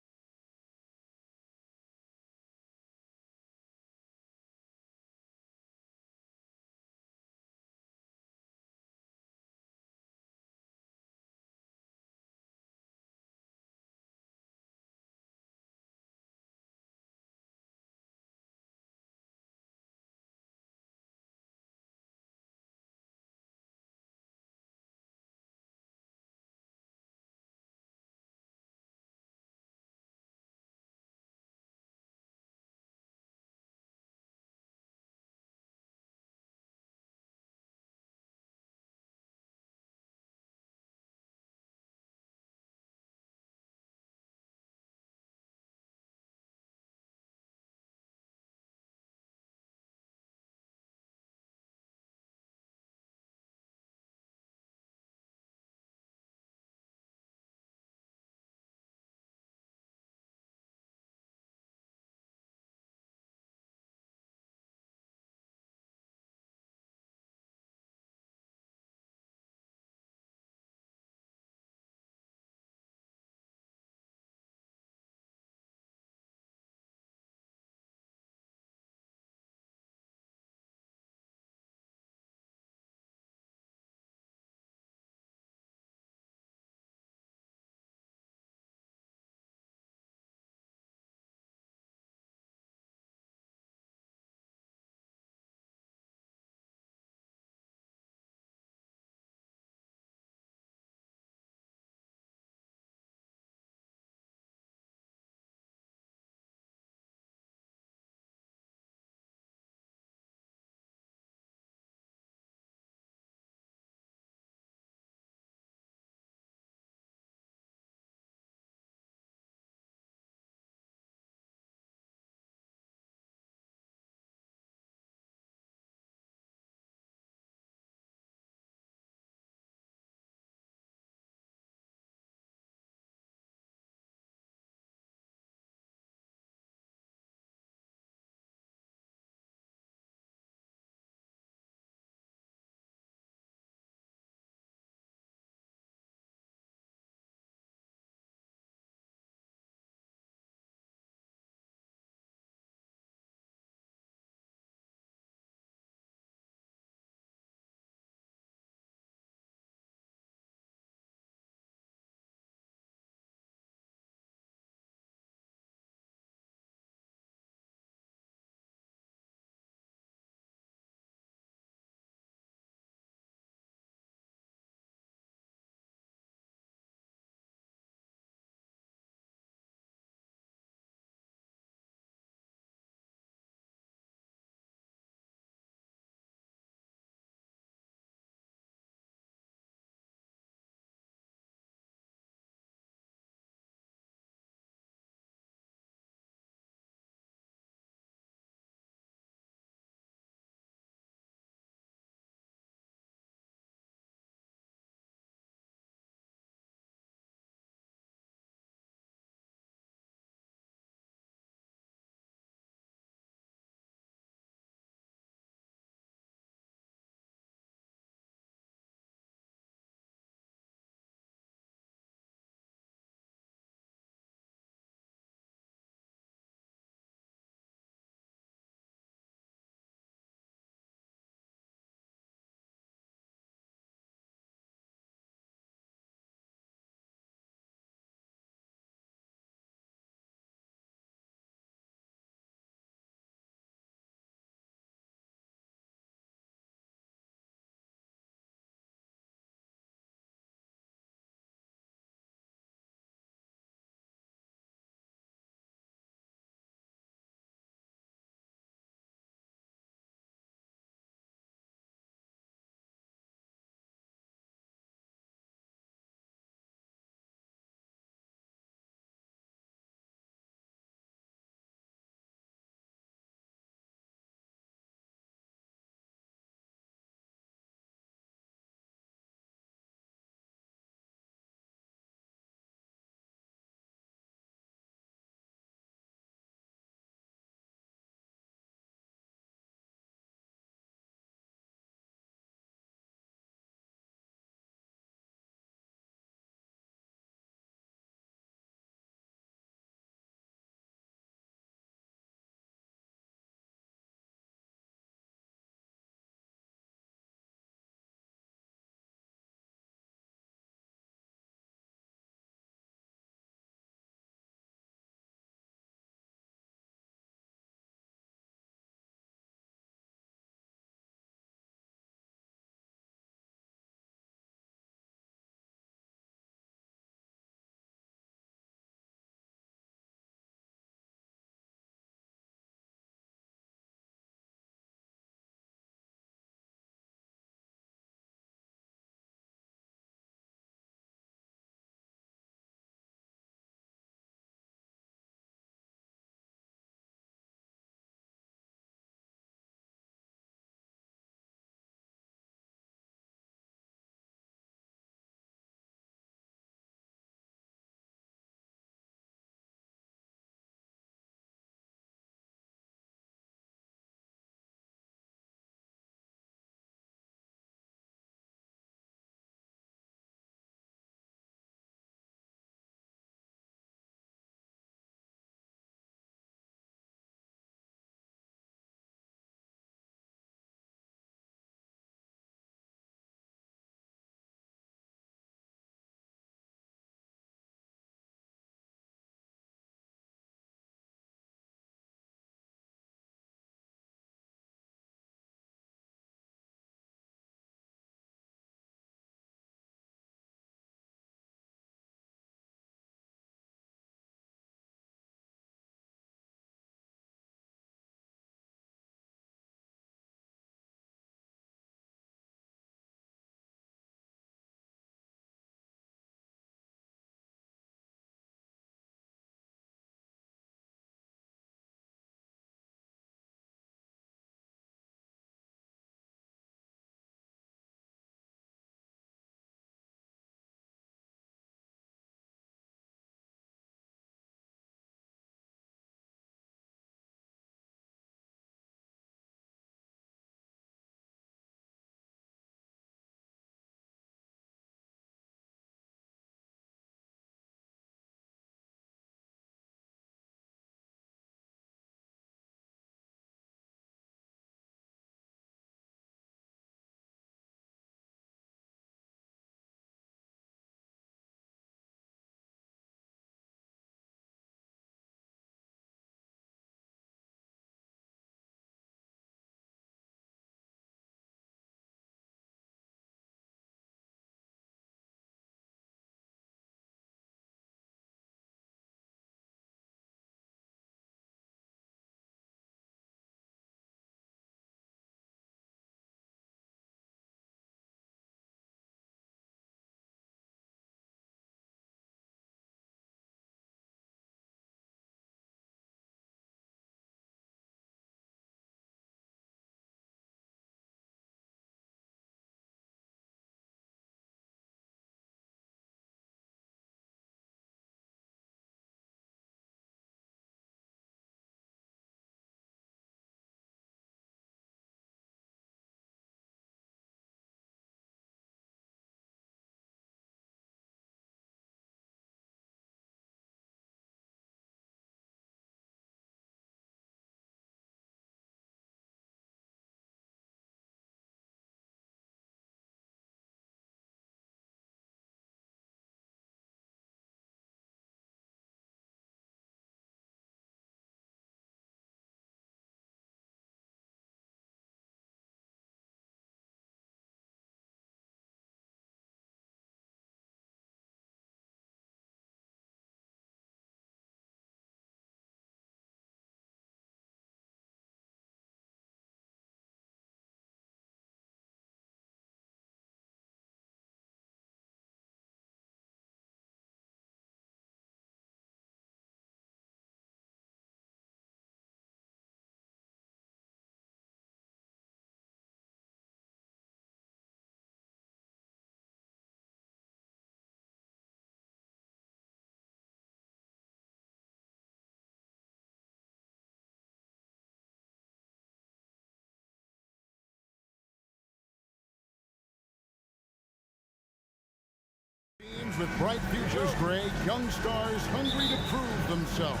teams with bright futures, Greg. Young stars hungry to prove themselves.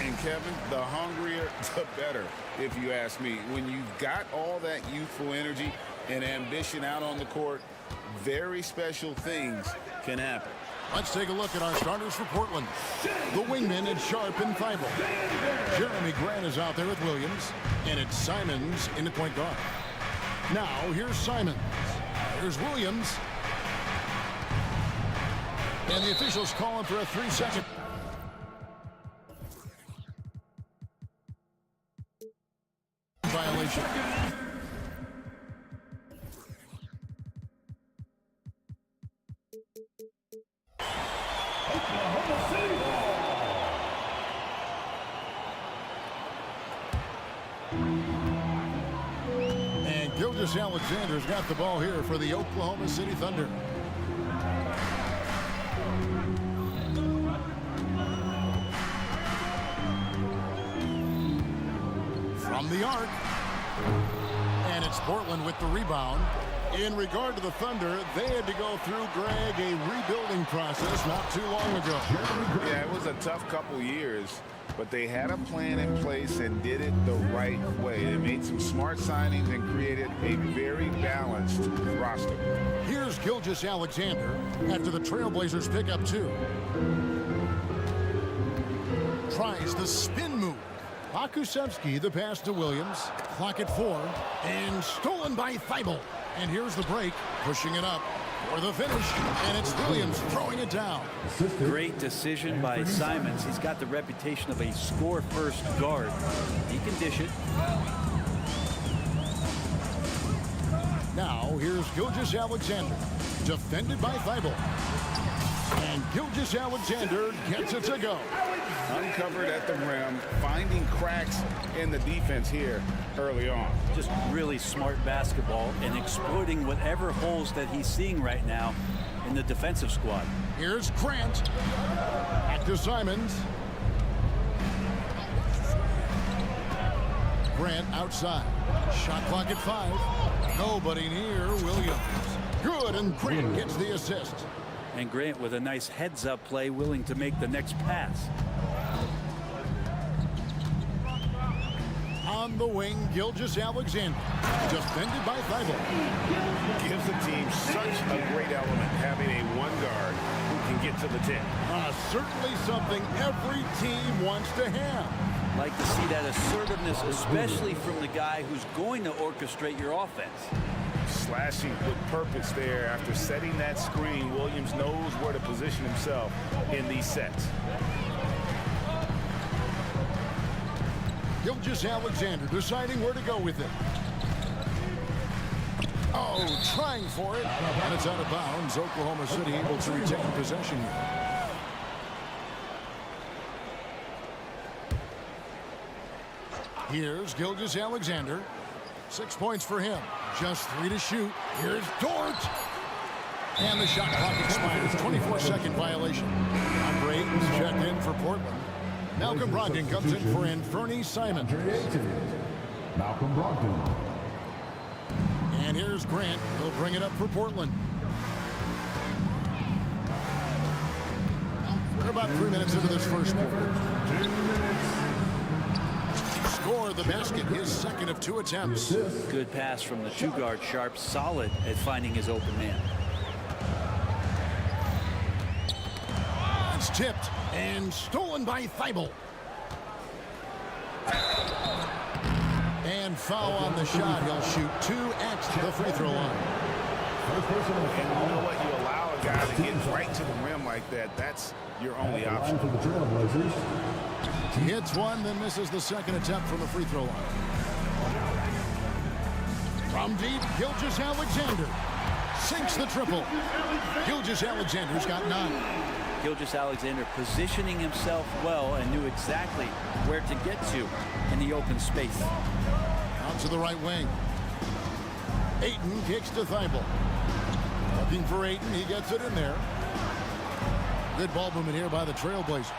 And Kevin, the hungrier, the better, if you ask me. When you've got all that youthful energy and ambition out on the court, very special things can happen. Let's take a look at our starters for Portland. The wingmen, it's Sharp and Thibault. Jeremy Grant is out there with Williams, and it's Simons in the point guard. Now, here's Simons. Here's Williams. And the officials calling for a 3-second. Violation. And Gilgeous Alexander's got the ball here for the Oklahoma City Thunder. From the arc. And it's Portland with the rebound. In regard to the Thunder, they had to go through, Greg, a rebuilding process not too long ago. Yeah, it was a tough couple years, but they had a plan in place and did it the right way. They made some smart signings and created a very balanced roster. Here's Gilgeous Alexander after the Trailblazers pick up 2. Tries the spin move. Akusevsky, the pass to Williams. Clock at 4. And stolen by Thibault. And here's the break, pushing it up for the finish, and it's Williams throwing it down. Great decision by Simons. He's got the reputation of a score-first guard. He can dish it. Now, here's Gilgeous Alexander, defended by Thibault. And Gilgeous Alexander gets it to go. Uncovered at the rim, finding cracks in the defense here early on. Just really smart basketball and exploiting whatever holes that he's seeing right now in the defensive squad. Here's Grant. Back to Simons. Grant outside. Shot clock at 5. Nobody near Williams. Good, and Grant gets the assist. And Grant with a nice heads-up play, willing to make the next pass. On the wing, Gilgeous Alexander, defended by Thibault. Gives the team such a great element, having a one guard who can get to the 10. Certainly something every team wants to have. Like to see that assertiveness, especially from the guy who's going to orchestrate your offense. Slashing with purpose there. After setting that screen, Williams knows where to position himself in these sets. Gilgeous Alexander deciding where to go with it. Oh, trying for it. And it's out of bounds. Oklahoma City able to retain possession here. Here's Gilgeous Alexander. 6 points for him. Just 3 to shoot. Here's Dort. And the shot clock expires. 24-second violation. Number 8 is checked in for Portland. Malcolm Brogdon comes in for Anthony Simons. Malcolm Brogdon. And here's Grant. He'll bring it up for Portland. We're about 3 minutes into this first quarter. Score the basket, his second of 2 attempts. Good pass from the 2-guard Sharp, solid at finding his open man. It's tipped and stolen by Thibault. And foul on the shot. He'll shoot 2 at the free throw line. And you know what? You allow a guy to get right to the rim like that. That's your only option. He hits one, then misses the second attempt from the free throw line. From deep, Gilgeous Alexander sinks the triple. Gilgeous Alexander's got 9. Gilgeous Alexander positioning himself well and knew exactly where to get to in the open space. Out to the right wing. Ayton kicks to Thibault. Looking for Ayton, he gets it in there. Good ball movement here by the Trailblazers.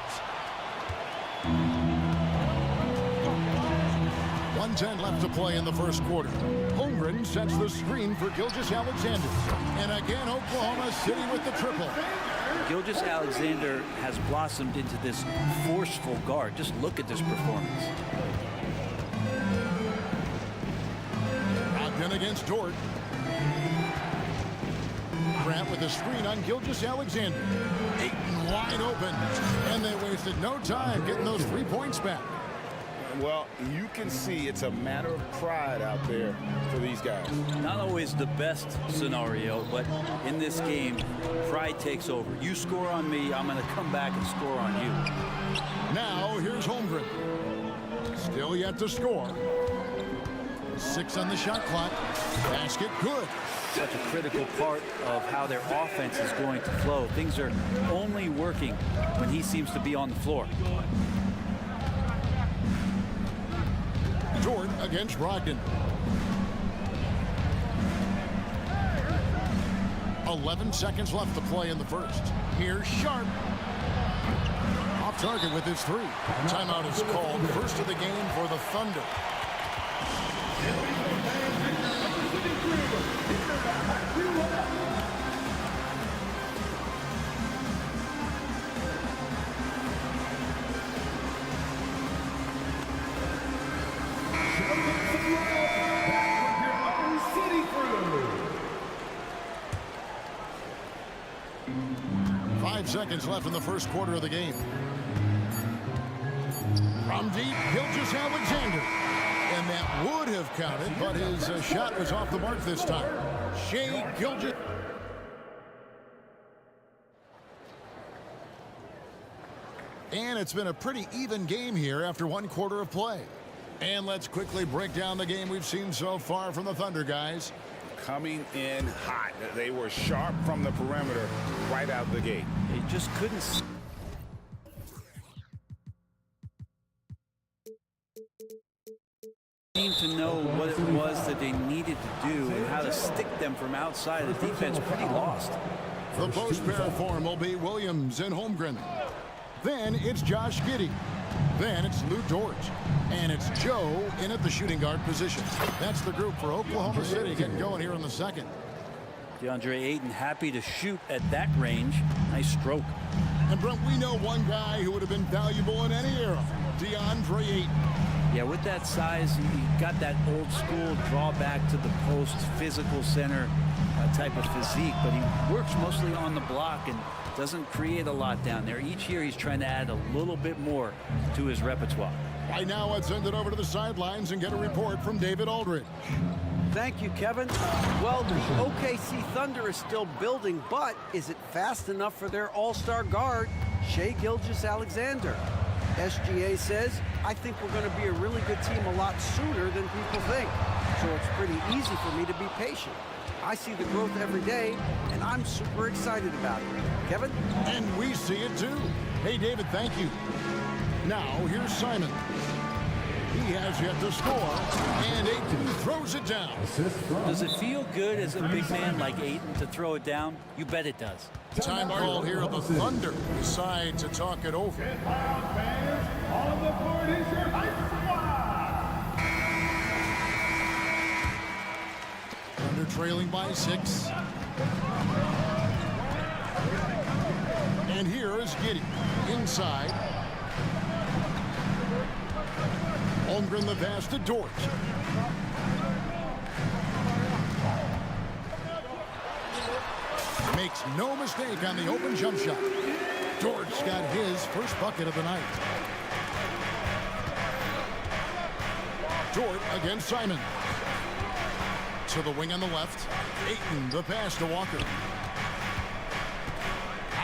1:10 left to play in the first quarter. Holmgren sets the screen for Gilgeous-Alexander. And again, Oklahoma City with the triple. Gilgeous-Alexander has blossomed into this forceful guard. Just look at this performance. Ogden against Dort. Grant with a screen on Gilgeous-Alexander. Ayton wide open. And they wasted no time getting those 3 points back. Well, you can see it's a matter of pride out there for these guys. Not always the best scenario, but in this game, pride takes over. You score on me, I'm going to come back and score on you. Now, here's Holmgren. Still yet to score. 6 on the shot clock. Basket good. Such a critical part of how their offense is going to flow. Things are only working when he seems to be on the floor. Dort against Brogdon. 11 seconds left to play in the first. Here's Sharp. Off target with his 3. Timeout is called. First of the game for the Thunder. Seconds left in the first quarter of the game. From deep, Gilgeous-Alexander. And that would have counted, but his shot was off the mark this time. Shai Gilgeous. And it's been a pretty even game here after 1 quarter of play. And let's quickly break down the game we've seen so far from the Thunder guys. Coming in hot. They were sharp from the perimeter right out the gate. They just couldn't seem to know what it was that they needed to do and how to stick them from outside. The defense pretty lost. The post pair form will be Williams and Holmgren. Then it's Josh Giddey. Then it's Lou Dort. And it's Joe in at the shooting guard position. That's the group for Oklahoma City getting going here in the second. DeAndre Ayton happy to shoot at that range. Nice stroke. And Brent, we know one guy who would have been valuable in any era. DeAndre Ayton. Yeah, with that size, he got that old school drawback to the post, physical center type of physique, but he works mostly on the block and doesn't create a lot down there. Each year he's trying to add a little bit more to his repertoire. Right now, let's send it over to the sidelines and get a report from David Aldridge. Thank you, Kevin. Well, the OKC Thunder is still building, but is it fast enough for their all-star guard, Shai Gilgeous-Alexander? SGA says, I think we're going to be a really good team a lot sooner than people think. So it's pretty easy for me to be patient. I see the growth every day, and I'm super excited about it. Kevin? And we see it too. Hey, David, thank you. Now, here's Simon. He has yet to score, and Ayton throws it down. Does it feel good as a big man like Ayton to throw it down? You bet it does. Time call here at the Thunder. Decide to talk it over. On the board is your high squad. Thunder trailing by 6. And here is Giddey inside. Holmgren the pass to Dort. Makes no mistake on the open jump shot. Dort's got his first bucket of the night. Dort against Simon. To the wing on the left. Ayton the pass to Walker.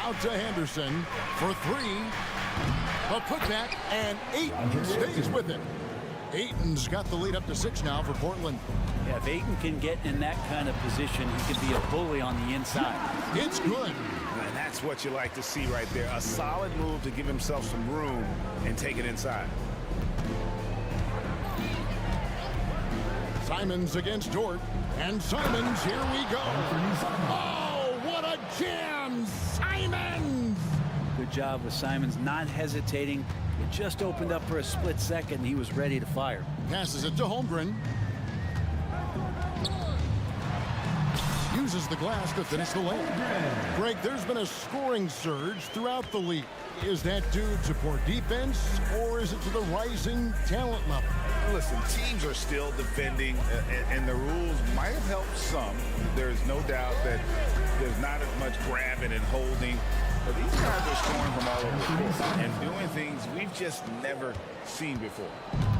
Out to Henderson for 3. A putback, and Ayton stays with it. Ayton's got the lead up to 6 now for Portland. Yeah, if Ayton can get in that kind of position, he can be a bully on the inside. It's good. And that's what you like to see right there. A solid move to give himself some room and take it inside. Simons against Dort. And Simons, here we go. Oh, what a jam! Simons! Good job with Simons not hesitating It just opened up for a split second, and he was ready to fire. Passes it to Holmgren. Uses the glass to finish the lane. Greg, there's been a scoring surge throughout the league. Is that due to poor defense, or is it to the rising talent level? Listen, teams are still defending, and the rules might have helped some. There's no doubt that there's not as much grabbing and holding. But these guys are scoring from all over the court and doing things we've just never seen before.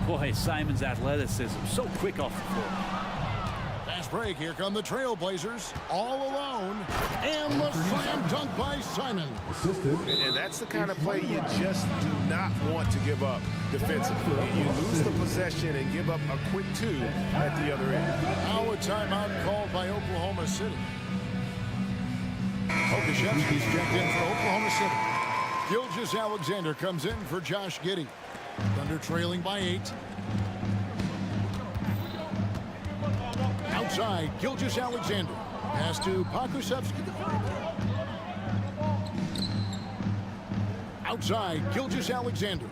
Boy, Simon's athleticism, so quick off the floor. Fast break, here come the Trailblazers, all alone, and the slam dunk by Simon. And that's the kind of play you just do not want to give up defensively. You lose the possession and give up a quick two at the other end. Now a timeout called by Oklahoma City. Okashevsky's checked in for Oklahoma City. Gilgeous-Alexander comes in for Josh Giddey. Thunder trailing by 8. Outside, Gilgeous-Alexander. Pass to Pokusevski. Outside, Gilgeous-Alexander.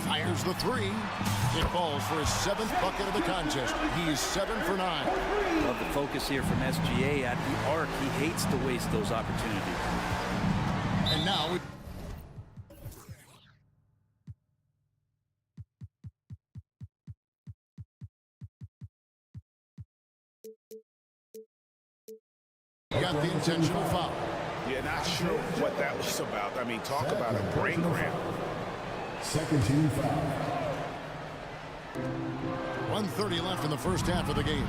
Fires the 3. It falls for his 7th bucket of the contest. He is 7 for 9. Love the focus here from SGA at the arc. He hates to waste those opportunities. And now it got the intentional foul. Yeah, not sure what that was about. I mean, talk about a brain cramp. Second team foul. 1:30 left in the first half of the game.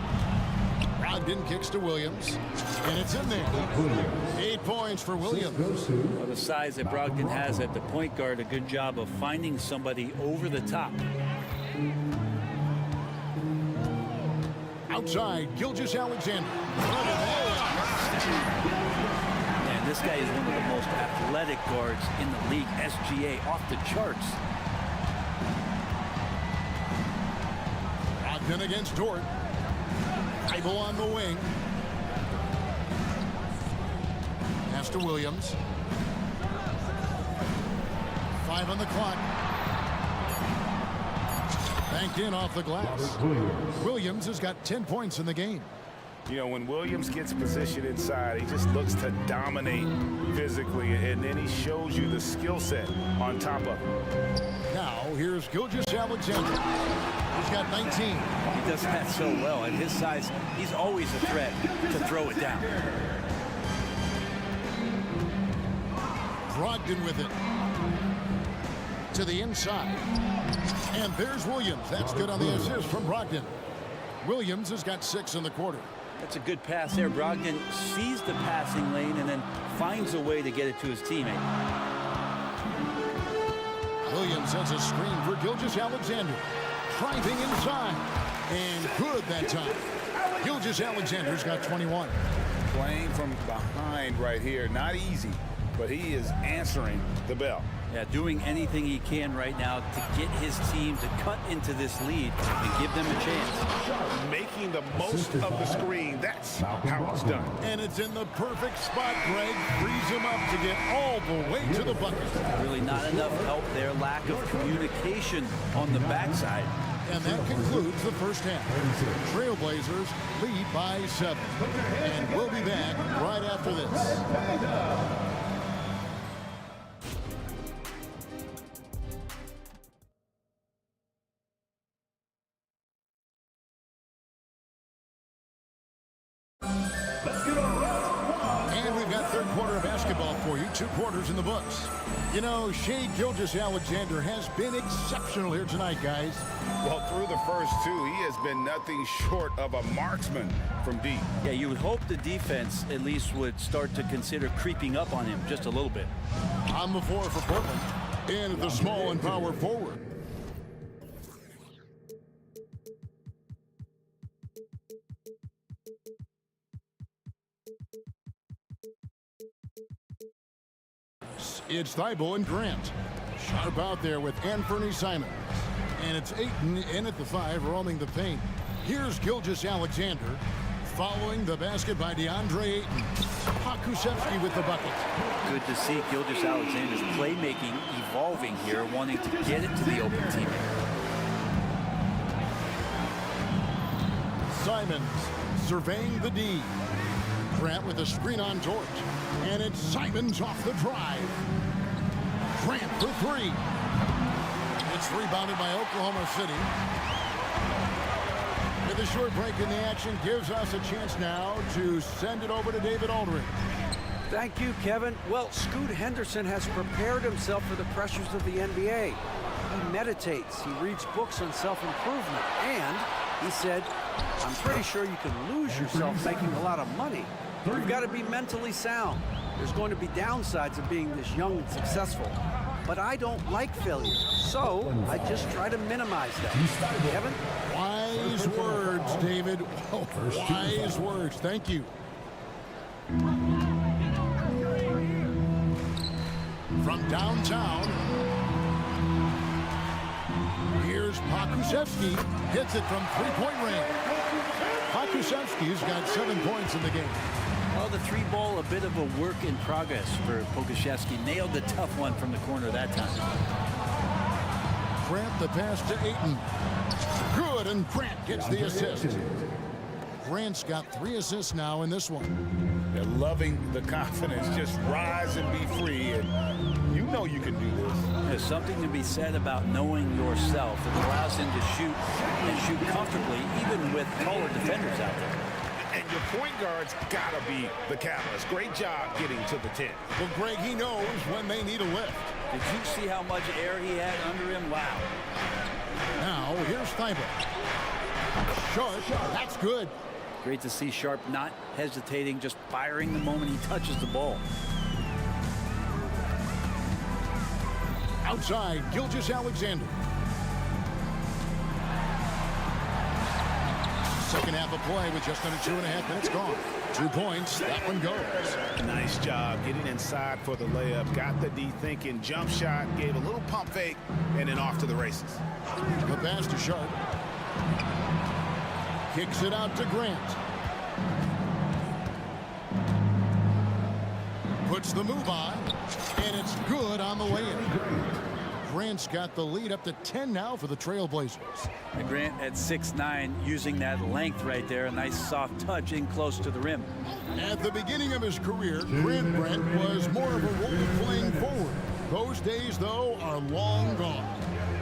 Brogdon kicks to Williams, and it's in there. 8 points for Williams. Well, the size that Brogdon has at the point guard, a good job of finding somebody over the top. Outside, Gilgeous-Alexander. Man, this guy is one of the most athletic guards in the league. SGA off the charts. Brogdon against Dort. Thybulle on the wing. Pass to Williams. 5 on the clock. Banked in off the glass. Williams has got 10 points in the game. You know, when Williams gets positioned inside, he just looks to dominate physically, and then he shows you the skill set on top of it. Now, here's Gilgeous-Alexander. He's got 19. He does that so well. At his size, he's always a threat to throw it down. Brogdon with it. To the inside. And there's Williams. That's good on the assist from Brogdon. Williams has got 6 in the quarter. That's a good pass there. Brogdon sees the passing lane and then finds a way to get it to his teammate. Williams has a screen for Gilgeous-Alexander. Driving inside. And good that time. Gilgeous-Alexander's got 21. Playing from behind right here. Not easy, but he is answering the bell. Yeah, doing anything he can right now to get his team to cut into this lead and give them a chance. Making the most of the screen. That's how it's done. And it's in the perfect spot, Greg. Frees him up to get all the way to the bucket. Really not enough help there. Lack of communication on the backside. And that concludes the first half. Trailblazers lead by 7. And we'll be back right after this. And we've got third quarter of basketball for you. 2 quarters in the books. You know, Shai Gilgeous-Alexander has been exceptional here tonight, guys. Well, through the first 2, he has been nothing short of a marksman from deep. Yeah, you would hope the defense at least would start to consider creeping up on him just a little bit. On the floor for Portland. And at the small and power forward. It's Thybulle and Grant. Sharp out there with Anthony Simons. And it's Ayton in at the 5, roaming the paint. Here's Gilgeous-Alexander. following the basket by DeAndre Ayton. Pakusevsky with the bucket. Good to see Gilgeous-Alexander's playmaking evolving here, wanting to get it to the open teammate. Simons surveying the D. Grant with a screen on George. And it's Simons off the drive. Grant for three. It's rebounded by Oklahoma City. With a short break in the action, gives us a chance now to send it over to David Aldridge. Thank you, Kevin. Well, Scoot Henderson has prepared himself for the pressures of the NBA. He meditates, he reads books on self-improvement, and he said, I'm pretty sure you can lose yourself making a lot of money. You've got to be mentally sound. There's going to be downsides of being this young and successful. But I don't like failure, so I just try to minimize that. Kevin? Wise words, David. Oh, wise words. Thank you. From downtown, here's Pakusevsky. Hits it from three-point range. Pakusevsky's got 7 points in the game. Well, the three ball, a bit of a work in progress for Pokusevsky. Nailed the tough one from the corner that time. Grant the pass to Ayton. Good, and Grant gets the assist. Grant's got 3 assists now in this one. They're loving the confidence. Just rise and be free, and you know you can do this. There's something to be said about knowing yourself. It allows him to shoot and shoot comfortably, even with taller defenders out there. And your point guard's got to be the catalyst. Great job getting to the 10. Well, Greg, he knows when they need a lift. Did you see how much air he had under him? Wow. Now, here's Thibault. Sharp, that's good. Great to see Sharp not hesitating, just firing the moment he touches the ball. Outside, Gilgeous-Alexander. Second half of play with just under 2.5 minutes gone. 2 points, that one goes. Nice job getting inside for the layup. Got the D thinking, jump shot, gave a little pump fake, and then off to the races. The pass to Sharp. Kicks it out to Grant. Puts the move on, and it's good on the layup. Grant's got the lead up to 10 now for the Trailblazers. And Grant at 6'9", using that length right there. A nice soft touch in close to the rim. At the beginning of his career, Grant was more of a role-playing forward. Those days, though, are long gone.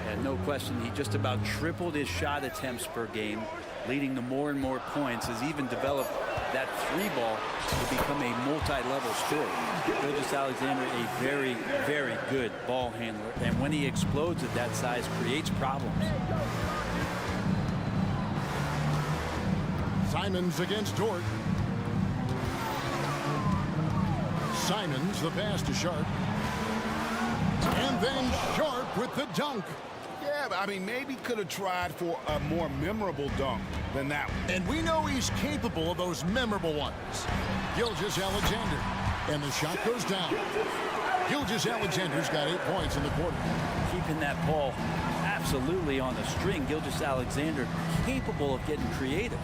And no question, he just about tripled his shot attempts per game, leading to more and more points, has even developed that three ball to become a multi-level scorer. Gilgeous-Alexander, a very, very good ball handler, and when he explodes at that size, creates problems. Simons against Dort. Simons, the pass to Sharp. And then Sharp with the dunk. Yeah, I mean, maybe could have tried for a more memorable dunk than that one. And we know he's capable of those memorable ones. Gilgeous-Alexander. And the shot goes down. Gilgeous-Alexander's got 8 points in the quarter. Keeping that ball absolutely on the string. Gilgeous-Alexander capable of getting creative.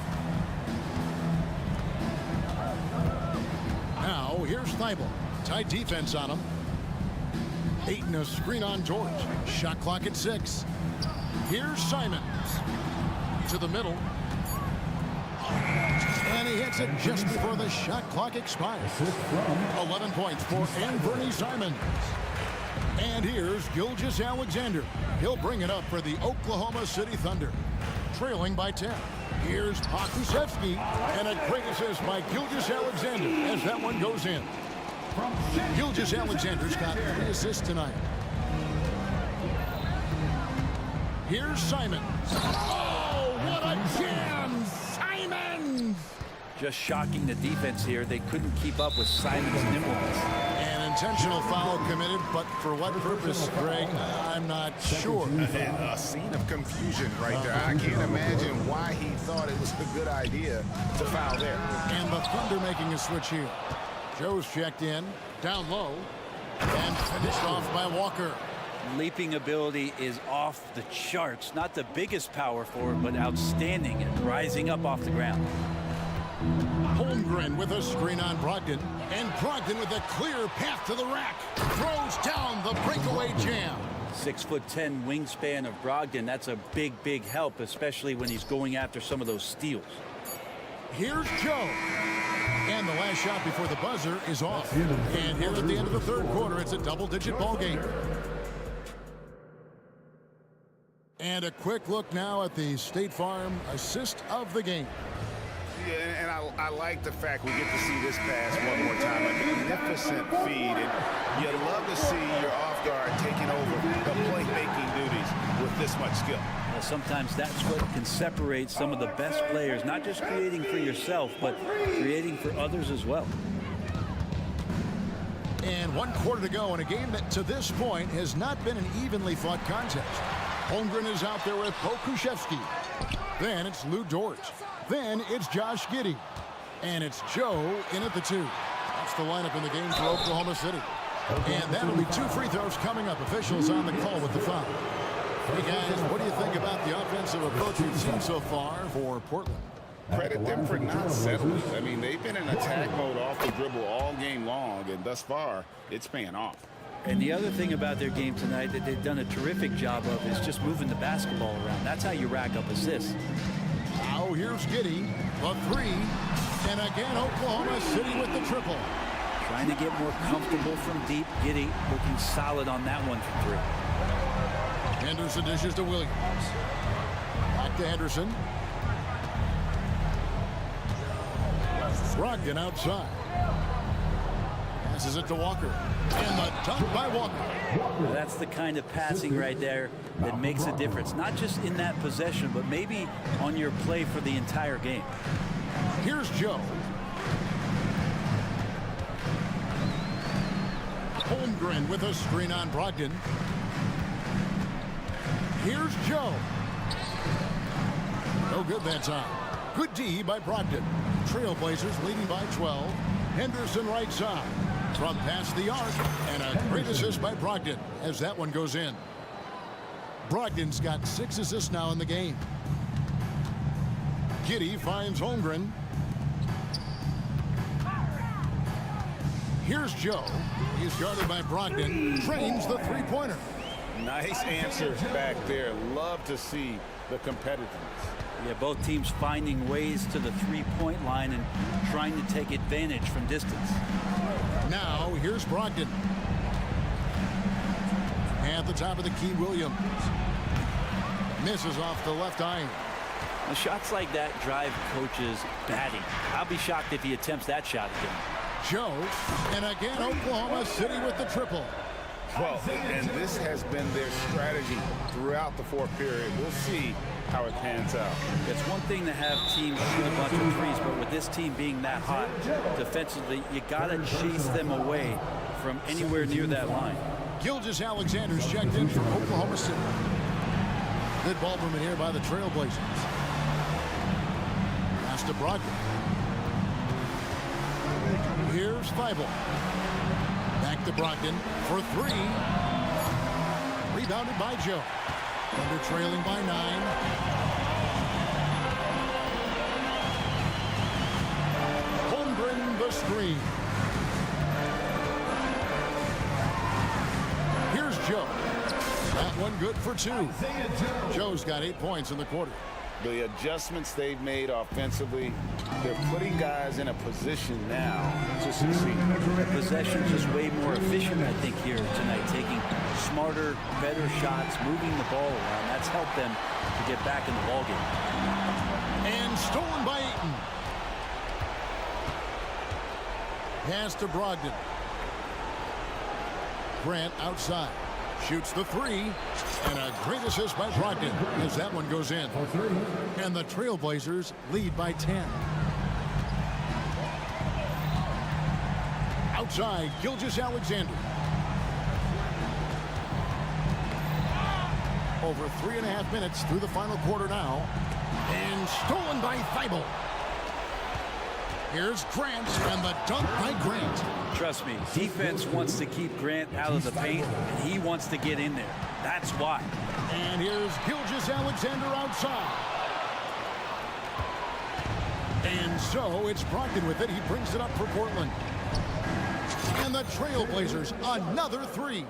Now, here's Thibault. Tight defense on him. Ayton a screen on George. Shot clock at 6. Here's Simons. To the middle. And he hits it just before the shot clock expires. 11 points for Anthony Simons. And here's Gilgeous-Alexander. He'll bring it up for the Oklahoma City Thunder. Trailing by 10. Here's Pakusevsky. And a great assist by Gilgeous-Alexander as that one goes in. Gilgeous-Alexander's got 3 assists tonight. Here's Simons. Oh, what a jam! Simons! Just shocking the defense here. They couldn't keep up with Simons' nimbleness. An intentional foul committed, but for what purpose, Greg? I'm not sure. A scene of confusion right there. I can't imagine why he thought it was a good idea to foul there. And the Thunder making a switch here. Joe's checked in, down low, and finished off by Walker. Leaping ability is off the charts. Not the biggest power forward, but outstanding at rising up off the ground. Holmgren with a screen on Brogdon. And Brogdon with a clear path to the rack. Throws down the breakaway jam. 6'10" wingspan of Brogdon. That's a big, big help, especially when he's going after some of those steals. Here's Joe. And the last shot before the buzzer is off. And here at the end of the third quarter, it's a double-digit ball game. And a quick look now at the State Farm assist of the game. Yeah, and I like the fact we get to see this pass one more time. A magnificent feed, and you love to see your off guard taking over the playmaking duties with this much skill. Well, sometimes that's what can separate some of the best players, not just creating for yourself, but creating for others as well. And 1 quarter to go in a game that to this point has not been an evenly fought contest. Holmgren is out there with Pokushevsky. Then it's Lou Dort. Then it's Josh Giddey. And it's Joe in at the 2. That's the lineup in the game for Oklahoma City. And that'll be 2 free throws coming up. Officials on the call with the foul. Hey guys, what do you think about the offensive approach we've seen so far for Portland? Credit them for not settling. I mean, they've been in attack mode off the dribble all game long, and thus far, it's paying off. And the other thing about their game tonight that they've done a terrific job of is just moving the basketball around. That's how you rack up assists. Now here's Giddey, the 3. And again, Oklahoma City with the triple. Trying to get more comfortable from deep. Giddey looking solid on that one for 3. Henderson dishes to Williams. Back to Henderson. Brogdon outside. Passes it to Walker. And the dunk by Walker. That's the kind of passing right there that makes a difference. Not just in that possession, but maybe on your play for the entire game. Here's Joe. Holmgren with a screen on Brogdon. Here's Joe. No good that time. Good D by Brogdon. Trailblazers leading by 12. Henderson right side. From past the arc. And a great assist by Brogdon as that one goes in. Brogdon's got 6 assists now in the game. Giddey finds Holmgren. Here's Joe. He's guarded by Brogdon. Trains the three-pointer. Nice answers back there. Love to see the competitiveness. Yeah, both teams finding ways to the three-point line and trying to take advantage from distance. Now, here's Brogdon. At the top of the key, Williams. Misses off the left eye. Well, shots like that drive coaches batting. I'll be shocked if he attempts that shot again. Joe, and again, Oklahoma City with the triple. Well, and this has been their strategy throughout the fourth period. We'll see how it pans out. It's one thing to have teams shoot a bunch of threes, but with this team being that hot defensively, you got to chase them away from anywhere near that line. Gilgeous-Alexander's checked in for Oklahoma City. Good ball movement here by the Trailblazers. Pass to Brogdon. Here's Feibel. Back to Brogdon for 3. Rebounded by Joe. Thunder trailing by 9. Holmgren the screen. Here's Joe. That one good for 2. Joe's got 8 points in the quarter. The adjustments they've made offensively, they're putting guys in a position now to succeed. The possession's just way more efficient, I think, here tonight, taking smarter, better shots, moving the ball around. That's helped them to get back in the ballgame. And stolen by Ayton. Pass to Brogdon. Grant outside. Shoots the 3. And a great assist by Brogdon as that one goes in. And the Trailblazers lead by 10. Outside, Gilgeous-Alexander. Over 3.5 minutes through the final quarter now. And stolen by Feibel. Here's Grant, and the dunk by Grant. Trust me, defense wants to keep Grant out of the paint, and he wants to get in there. That's why. And here's Gilgeous-Alexander outside. And so it's Brogdon with it. He brings it up for Portland. And the Trailblazers, another three.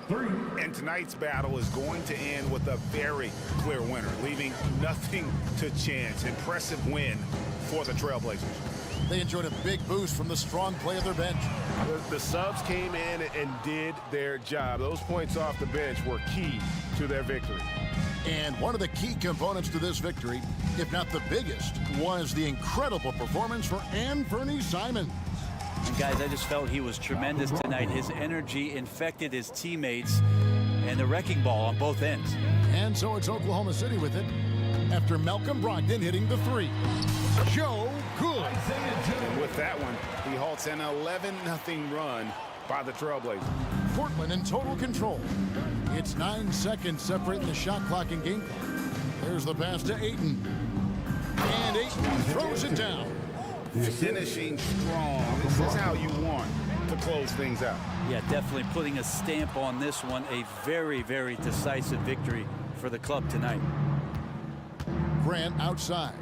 And tonight's battle is going to end with a very clear winner, leaving nothing to chance. Impressive win for the Trailblazers. They enjoyed a big boost from the strong play of their bench. The subs came in and did their job. Those points off the bench were key to their victory. And one of the key components to this victory, if not the biggest, was the incredible performance for Anthony Simons. And guys, I just felt he was tremendous tonight. His energy infected his teammates and the wrecking ball on both ends. And so it's Oklahoma City with it after Malcolm Brogdon hitting the three. Joe Good. And with that one, he halts an 11-0 run by the Trailblazers. Portland in total control. It's 9 seconds separating the shot clock and game clock. There's the pass to Ayton. And Ayton throws it down. Finishing strong. This is how you want to close things out. Yeah, definitely putting a stamp on this one. A very, very decisive victory for the club tonight. Grant outside.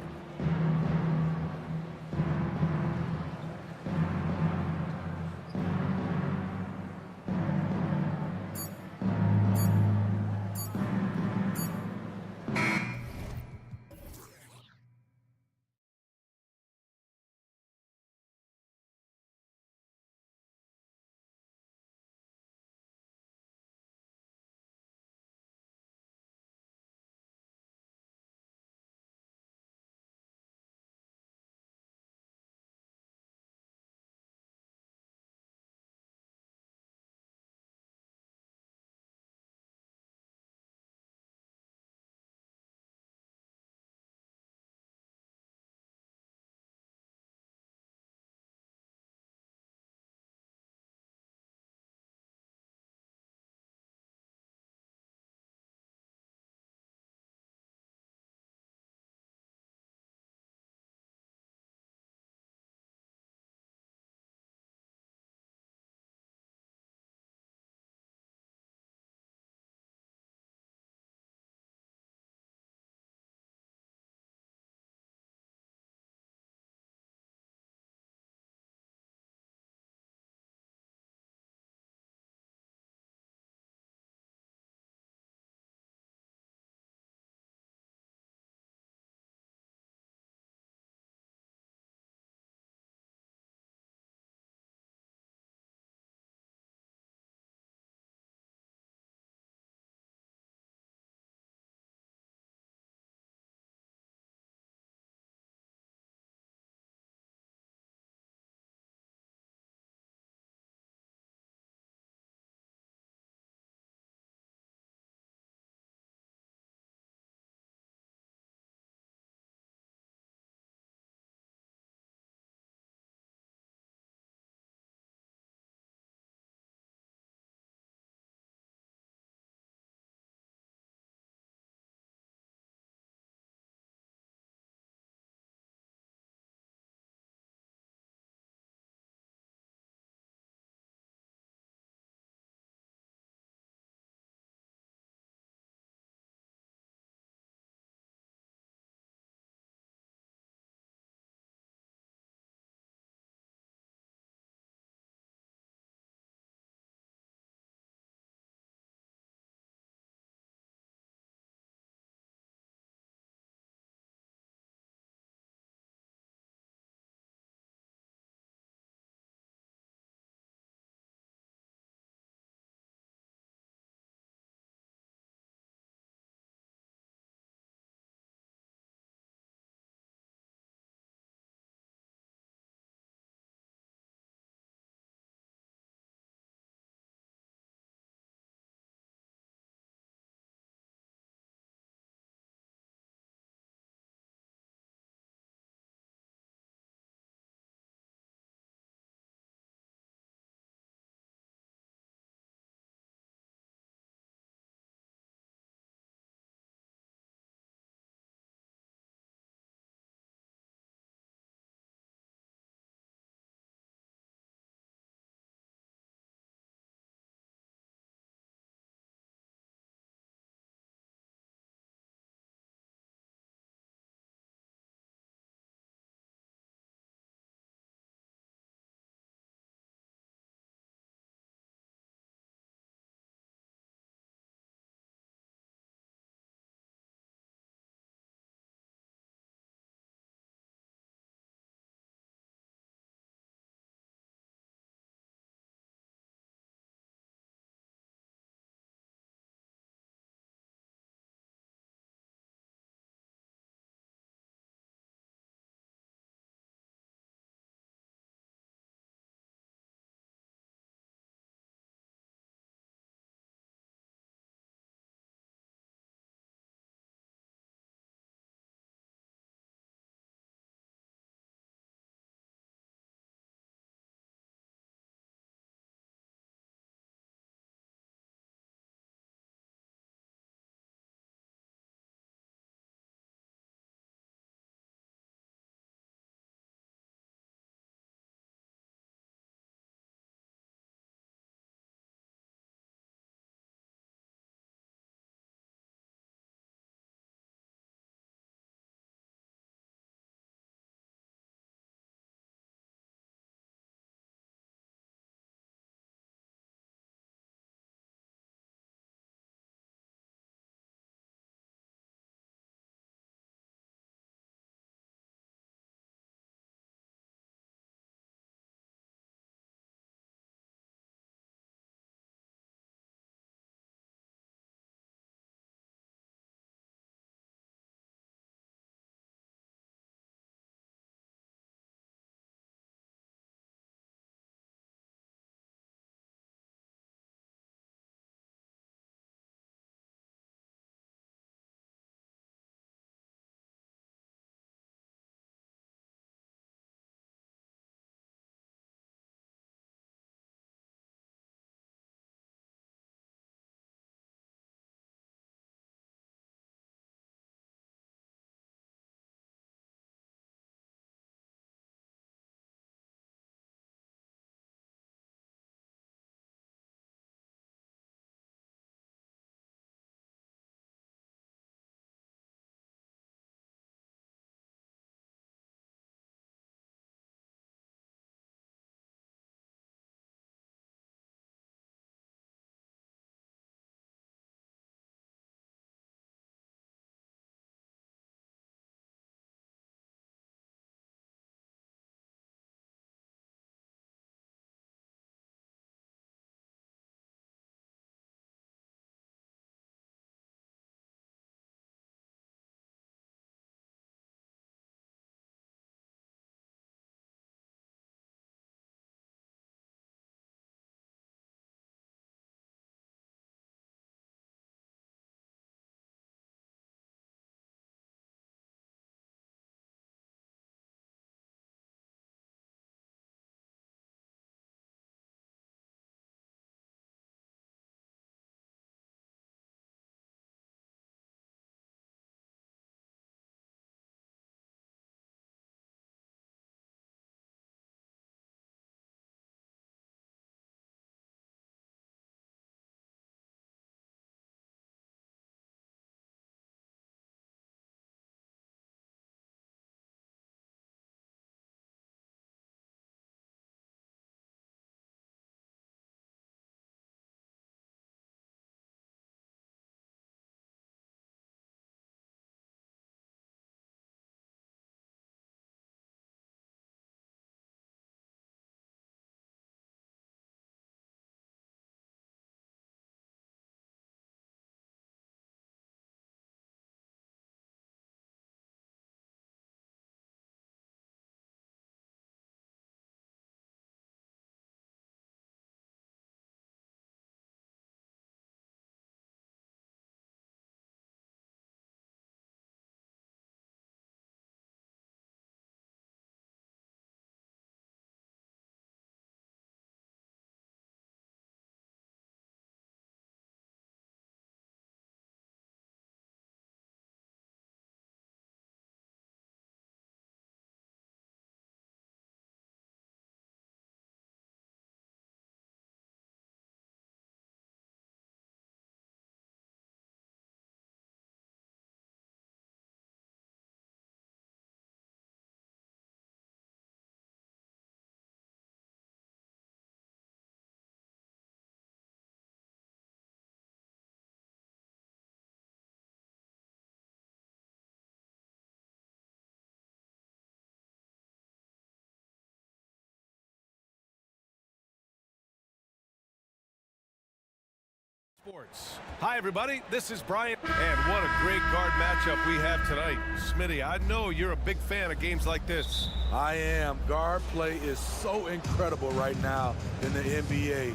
Sports. Hi, everybody. This is Brian. And what a great guard matchup we have tonight. Smitty, I know you're a big fan of games like this. I am. Guard play is so incredible right now in the NBA.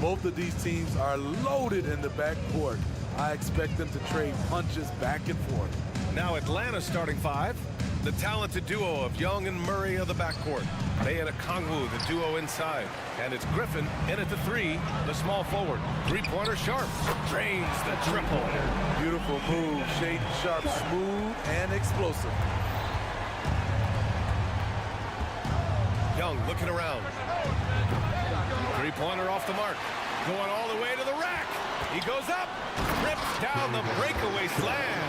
Both of these teams are loaded in the backcourt. I expect them to trade punches back and forth. Now Atlanta's starting five. The talented duo of Young and Murray of the backcourt. They and Okongwu, the duo inside. And it's Griffin in at the three, the small forward. Three-pointer Sharp drains the triple. Beautiful move. Shaden Sharp, smooth and explosive. Young looking around. Three-pointer off the mark. Going all the way to the rack. He goes up, rips down the breakaway slam.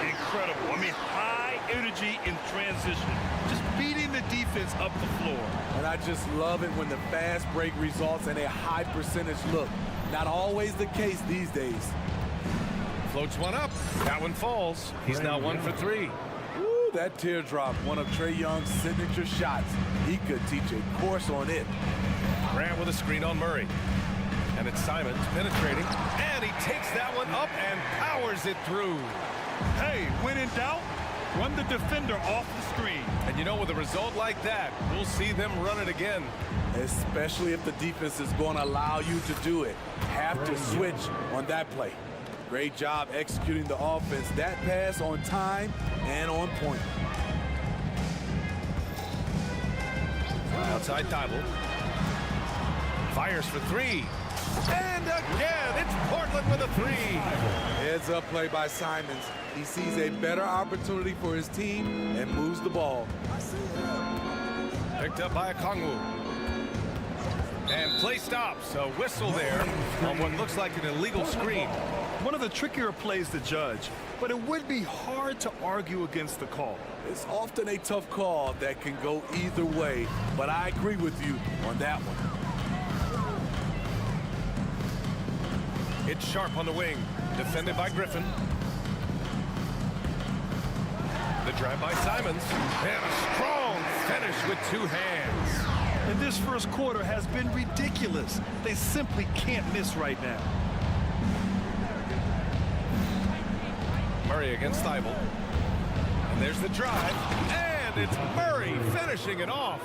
Incredible. I mean, high energy in transition. Just beating the defense up the floor. And I just love it when the fast break results in a high percentage look. Not always the case these days. Floats one up. That one falls. He's now 1 for 3. Ooh, that teardrop, one of Trae Young's signature shots. He could teach a course on it. Grant with a screen on Murray. And it's Simons penetrating. And he takes that one up and powers it through. Hey, when in doubt, run the defender off the screen. And you know, with a result like that, we'll see them run it again. Especially if the defense is going to allow you to do it. Have to switch on that play. Great job executing the offense. That pass on time and on point. Outside Thibault. Fires for three. And again, it's Portland with a three. Heads up play by Simons. He sees a better opportunity for his team and moves the ball. Picked up by Okongwu. And play stops. A whistle there on what looks like an illegal screen. One of the trickier plays to judge, but it would be hard to argue against the call. It's often a tough call that can go either way, but I agree with you on that one. It's Sharp on the wing, defended by Griffin. The drive by Simons, and a strong finish with two hands. And this first quarter has been ridiculous. They simply can't miss right now. Murray against Thibault. And there's the drive, and it's Murray finishing it off.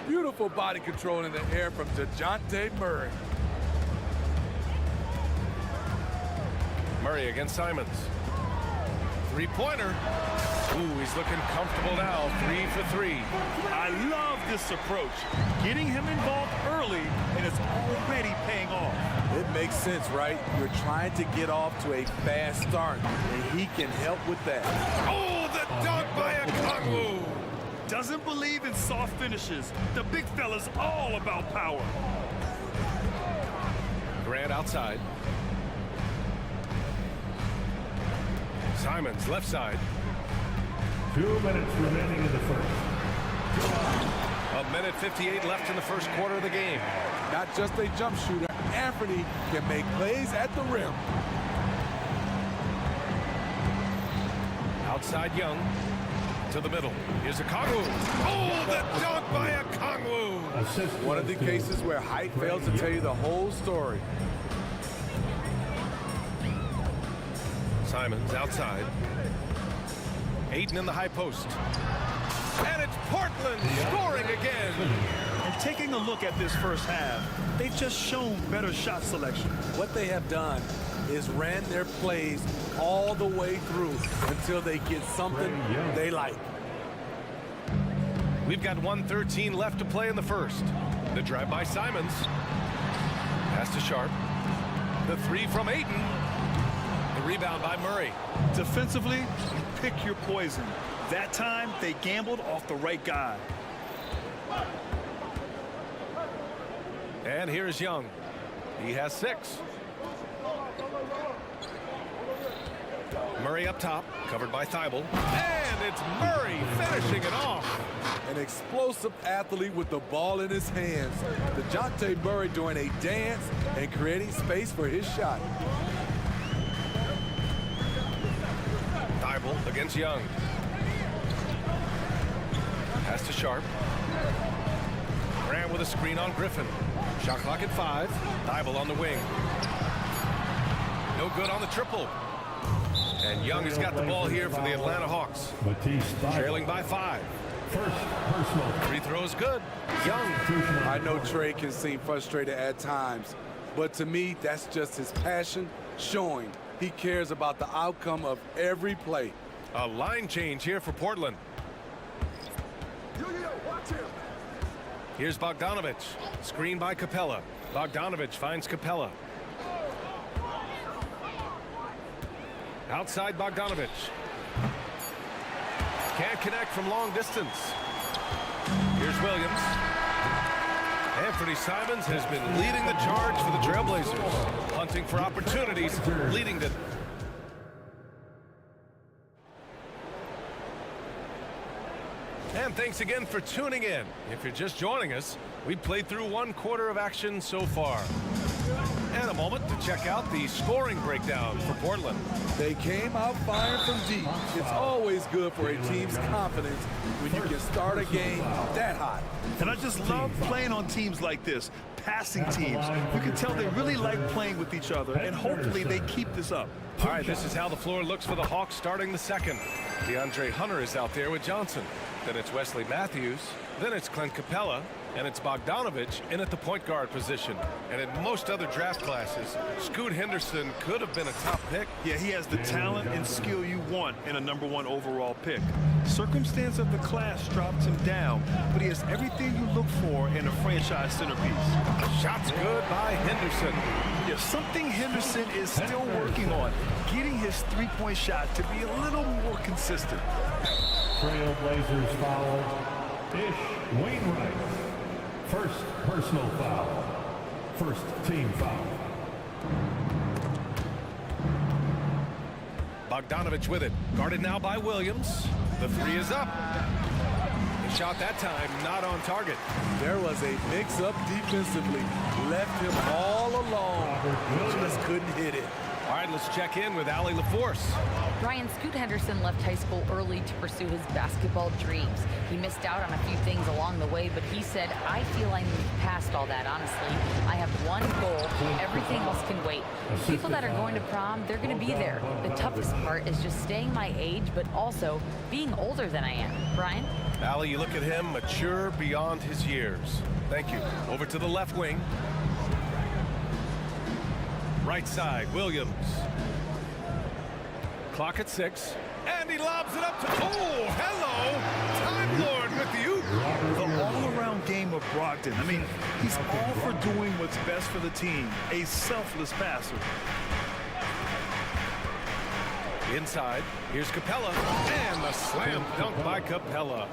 Beautiful body control in the air from DeJounte Murray. Murray against Simons. Three-pointer. Ooh, he's looking comfortable now. 3 for 3. I love this approach. Getting him involved early, and it's already paying off. It makes sense, right? You're trying to get off to a fast start, and he can help with that. Oh, the dunk by Okongwu. Doesn't believe in soft finishes. The big fella's all about power. Grant outside. Simons left side. 2 minutes remaining in the first. 1:58 left in the first quarter of the game. Not just a jump shooter, Anthony can make plays at the rim. Outside Young to the middle. Here's Okongwu. Oh, the dunk by Okongwu. One of the cases where height fails to tell you the whole story. Simons outside. Ayton in the high post. And it's Portland scoring again. And taking a look at this first half, they've just shown better shot selection. What they have done is ran their plays all the way through until they get something they like. We've got 1:13 left to play in the first. The drive by Simons. Pass to Sharp. The three from Ayton. The rebound by Murray. Defensively, you pick your poison. That time, they gambled off the right guy. And here's Young. He has 6. Murray up top, covered by Thibault. And it's Murray finishing it off. An explosive athlete with the ball in his hands. DeJounte Murray doing a dance and creating space for his shot. Thibault against Young. Pass to Sharp. Grant with a screen on Griffin. Shot clock at 5. Thibault on the wing. No good on the triple. And Young has got the ball here for the Atlanta Hawks. Trailing by 5. First personal. Free throw is good. Young. I know Trey can seem frustrated at times, but to me, that's just his passion showing. He cares about the outcome of every play. A line change here for Portland. Here's Bogdanovic. Screen by Capella. Bogdanovic finds Capella. Outside Bogdanovic. Can't connect from long distance. Here's Williams. Anthony Simons has been leading the charge for the Trailblazers. Hunting for opportunities, leading to... And thanks again for tuning in. If you're just joining us, we played through 1 quarter of action so far. And a moment to check out the scoring breakdown for Portland. They came out firing from deep. It's always good for a team's confidence when you can start a game that hot. And I just love playing on teams like this, passing teams. You can tell they really like playing with each other, and hopefully they keep this up. All right, this is how the floor looks for the Hawks starting the second. DeAndre Hunter is out there with Johnson. Then it's Wesley Matthews. Then it's Clint Capella. And it's Bogdanovic in at the point guard position. And in most other draft classes, Scoot Henderson could have been a top pick. Yeah, he has the talent and skill you want in a #1 overall pick. Circumstance of the class dropped him down, but he has everything you look for in a franchise centerpiece. Shot's good by Henderson. Yeah, something Henderson is still working on, getting his three-point shot to be a little more consistent. Trailblazers foul. Ish Wainwright. First personal foul. First team foul. Bogdanovic with it. Guarded now by Williams. The 3 is up. The shot that time not on target. There was a mix-up defensively. Left him all alone. Just couldn't hit it. All right, let's check in with Allie LaForce. Brian, Scoot Henderson left high school early to pursue his basketball dreams. He missed out on a few things along the way, but he said, I feel I moved past all that, honestly. I have one goal. Everything else can wait. People that are going to prom, they're going to be there. The toughest part is just staying my age, but also being older than I am. Brian? Allie, you look at him, mature beyond his years. Thank you. Over to the left wing. Right side, Williams. Clock at 6. And he lobs it up to... Oh, hello! Time Lord with you. The all-around game of Brogdon. I mean, he's all for doing what's best for the team. A selfless passer. Inside, here's Capella. And the slam dunk by Capella.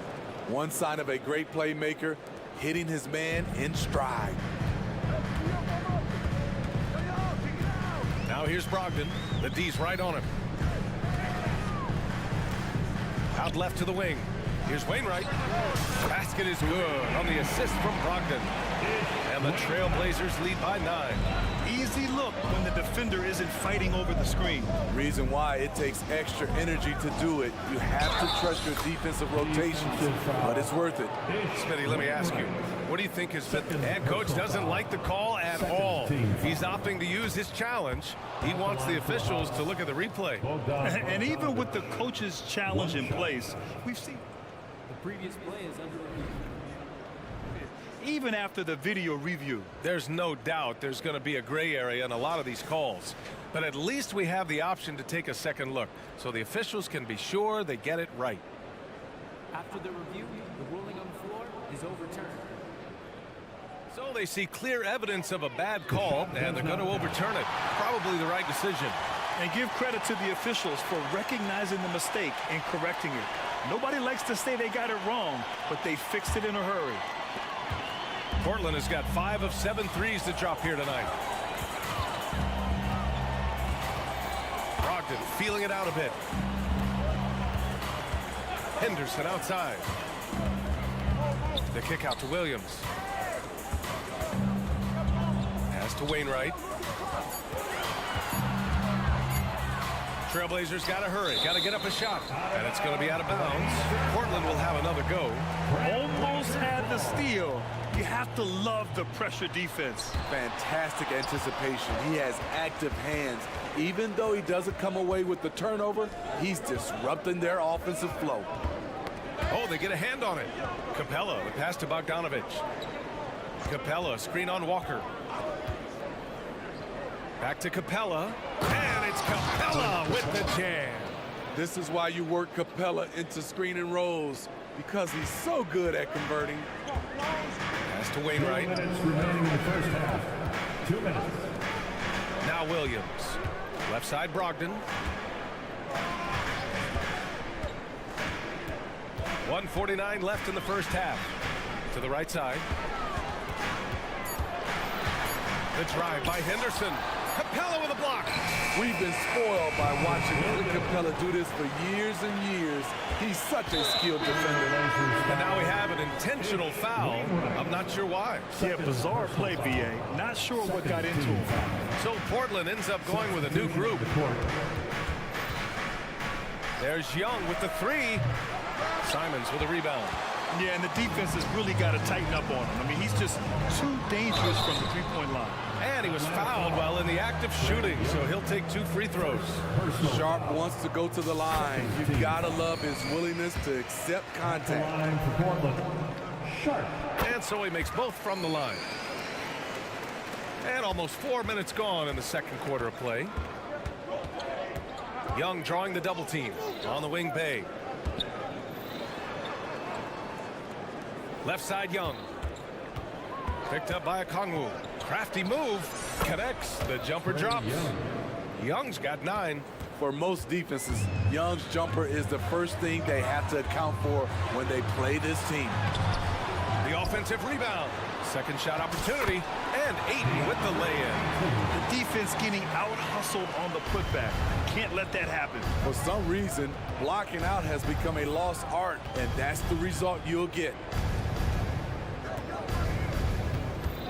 One sign of a great playmaker, hitting his man in stride. Now here's Brogdon. The D's right on him. Out left to the wing. Here's Wainwright. Basket is good on the assist from Brogdon. And the Trailblazers lead by 9. Easy look when the defender isn't fighting over the screen. Reason why it takes extra energy to do it. You have to trust your defensive rotations, but it's worth it. Smitty, let me ask you, what do you think is that the head coach doesn't like the call at all? He's opting to use his challenge. He wants the officials to look at the replay. And even with the coach's challenge in place, we've seen the previous play is under review. Even after the video review. There's no doubt there's going to be a gray area in a lot of these calls. But at least we have the option to take a second look, so the officials can be sure they get it right. After the review, the ruling on the floor is overturned. So they see clear evidence of a bad call, and they're going to overturn it. Probably the right decision. And give credit to the officials for recognizing the mistake and correcting it. Nobody likes to say they got it wrong, but they fixed it in a hurry. Portland has got 5 of 7 threes to drop here tonight. Brogdon feeling it out a bit. Henderson outside. The kick out to Williams. Pass to Wainwright. Trailblazers got to hurry, got to get up a shot, and it's going to be out of bounds. Portland will have another go. Almost had the steal. You have to love the pressure defense. Fantastic anticipation. He has active hands. Even though he doesn't come away with the turnover, he's disrupting their offensive flow. Oh, they get a hand on it. Capella, the pass to Bogdanovic. Capella, screen on Walker. Back to Capella, and it's Capella with the jam. This is why you work Capella into screen and rolls, because he's so good at converting. Pass to Wainwright. 2 minutes remaining in the first half. 2 minutes. Now Williams. Left side Brogdon. 1:49 left in the first half. To the right side. The drive by Henderson. Capella with a block. We've been spoiled by watching Clint Capella do this for years and years. He's such a skilled defender. And now we have an intentional foul. I'm not sure why. Yeah, bizarre play, BA. Not sure what got into him. So Portland ends up going with a new group. There's Young with the three. Simons with a rebound. Yeah, and the defense has really got to tighten up on him. I mean, he's just too dangerous from the three-point line. And he was fouled while in the act of shooting, so he'll take 2 free throws. Sharp wants to go to the line. You've got to love his willingness to accept contact. Line for Portland. Sharp. And so he makes both from the line. And almost 4 minutes gone in the second quarter of play. Young drawing the double team on the wing Bay. Left side Young. Picked up by Okongwu. Crafty move. Connects. The jumper drops. Young's got 9. For most defenses, Young's jumper is the first thing they have to account for when they play this team. The offensive rebound. Second shot opportunity. And Ayton with the lay-in. The defense getting out-hustled on the putback. Can't let that happen. For some reason, blocking out has become a lost art, and that's the result you'll get.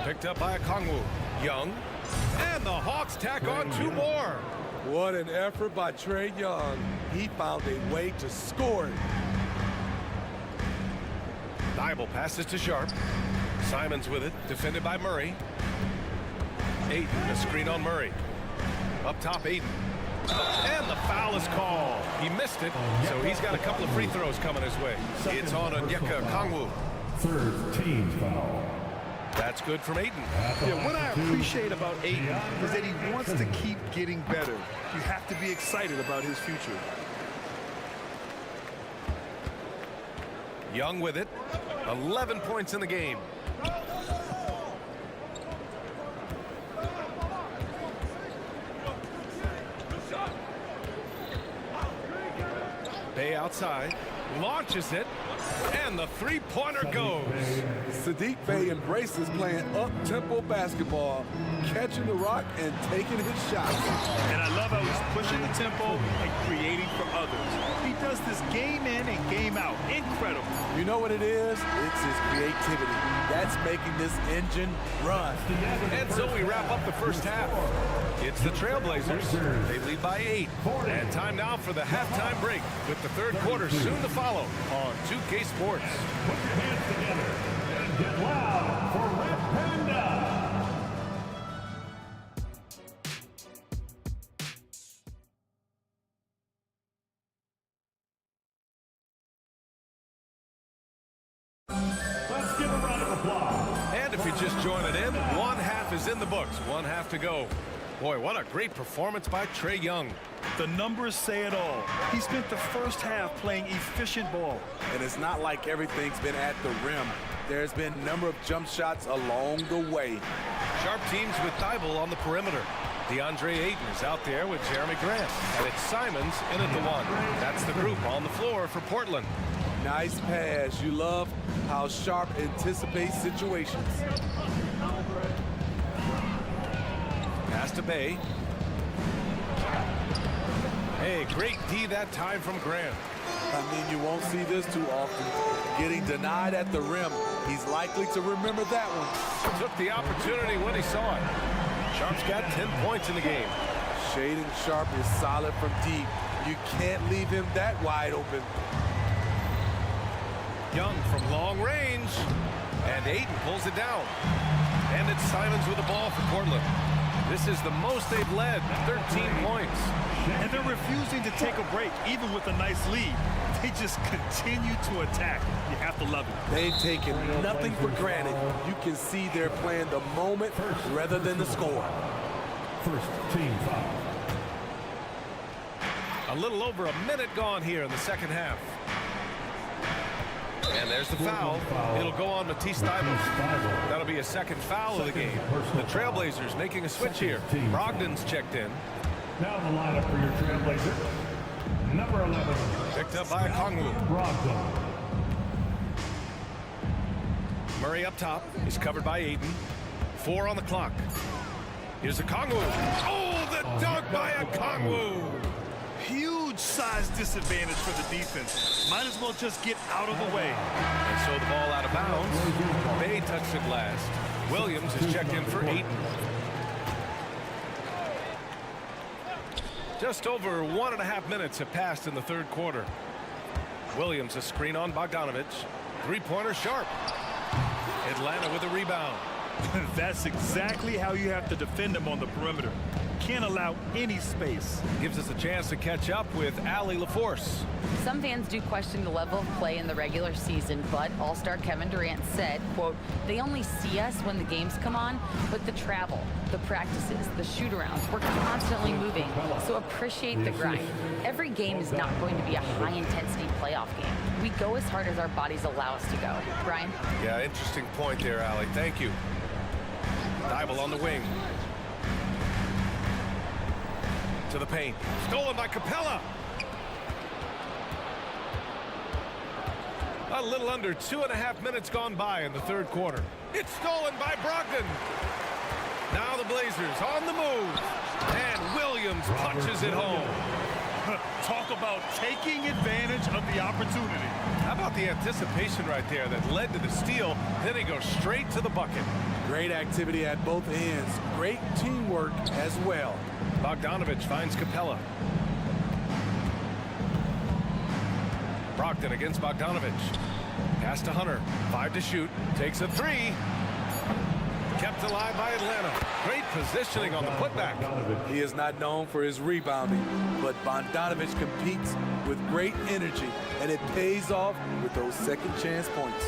Picked up by Okongwu. Young. And the Hawks tack on 2 more. What an effort by Trae Young. He found a way to score it. Thibault passes to Sharp. Simons with it. Defended by Murray. Ayton, a screen on Murray. Up top, Ayton. And the foul is called. He missed it, so he's got a couple of free throws coming his way. It's on Onyeka Okongwu. Third team foul. That's good from Ayton. Yeah, what I appreciate about Ayton is that he wants to keep getting better. You have to be excited about his future. Young with it. 11 points in the game. Bay outside. Launches it. And the three-pointer goes. Sadiq Bey embraces playing up-tempo basketball, catching the rock and taking his shots. And I love how he's pushing the tempo and creating for others. He does this game in and game out. Incredible. You know what it is? It's his creativity. That's making this engine run. And so we wrap up the first half. It's the Trailblazers. They lead by 8. And time now for the halftime break with the third quarter soon to follow on 2K Sports. Put your hands together and get loud for Red Panda. Let's give a round of applause. And if you're just joining in, one half is in the books. One half to go. Boy, what a great performance by Trae Young. The numbers say it all. He spent the first half playing efficient ball. And it's not like everything's been at the rim. There's been a number of jump shots along the way. Sharp teams with Thibault on the perimeter. DeAndre Ayton is out there with Jeremy Grant. And it's Simons in at the 1. That's the group on the floor for Portland. Nice pass. You love how Sharp anticipates situations. Pass to Bay. Hey, great D that time from Grant. I mean, you won't see this too often. Getting denied at the rim. He's likely to remember that one. Took the opportunity when he saw it. Sharp's got 10 points in the game. Shaden Sharp is solid from deep. You can't leave him that wide open. Young from long range. And Ayton pulls it down. And it's Simons with the ball for Portland. This is the most they've led, 13 points. And they're refusing to take a break, even with a nice lead. They just continue to attack. You have to love it. They've taken nothing for granted. You can see they're playing the moment rather than the score. First team foul. A little over a minute gone here in the second half. And there's the foul. It'll go on Matisse Thybulle. That'll be a second foul of the game. The Trailblazers making a switch here. Brogdon's checked in. Now the lineup for your Trailblazer. Number 11. Picked up by Kongwu. Brogdon. Murray up top. He's covered by Ayton. 4 on the clock. Here's a Kongwu. Oh, the dunk by a Kongwu. Huge size disadvantage for the defense. Might as well just get out of the way. And so the ball out of bounds. Bay touched it last. Williams is checked in for Ayton. Just over 1.5 minutes have passed in the third quarter. Williams a screen on Bogdanovic. Three-pointer Sharp. Atlanta with a rebound. That's exactly how you have to defend them on the perimeter. Can't allow any space. Gives us a chance to catch up with Allie LaForce. Some fans do question the level of play in the regular season, but All-Star Kevin Durant said, quote, they only see us when the games come on, but the travel, the practices, the shoot-arounds, we're constantly moving, so appreciate the grind. Every game is not going to be a high-intensity playoff game. We go as hard as our bodies allow us to go. Brian? Yeah, interesting point there, Allie. Thank you. Thybulle on the wing. To the paint. Stolen by Capella. A little under 2.5 minutes gone by in the third quarter. It's stolen by Brogdon. Now the Blazers on the move. And Williams punches it home. Talk about taking advantage of the opportunity. How about the anticipation right there that led to the steal? Then he goes straight to the bucket. Great activity at both ends. Great teamwork as well. Bogdanovic finds Capella. Brogdon against Bogdanovic. Pass to Hunter. 5 to shoot. Takes a 3. Kept alive by Atlanta. Great positioning on the putback. He is not known for his rebounding, but Bogdanovic competes with great energy, and it pays off with those second chance points.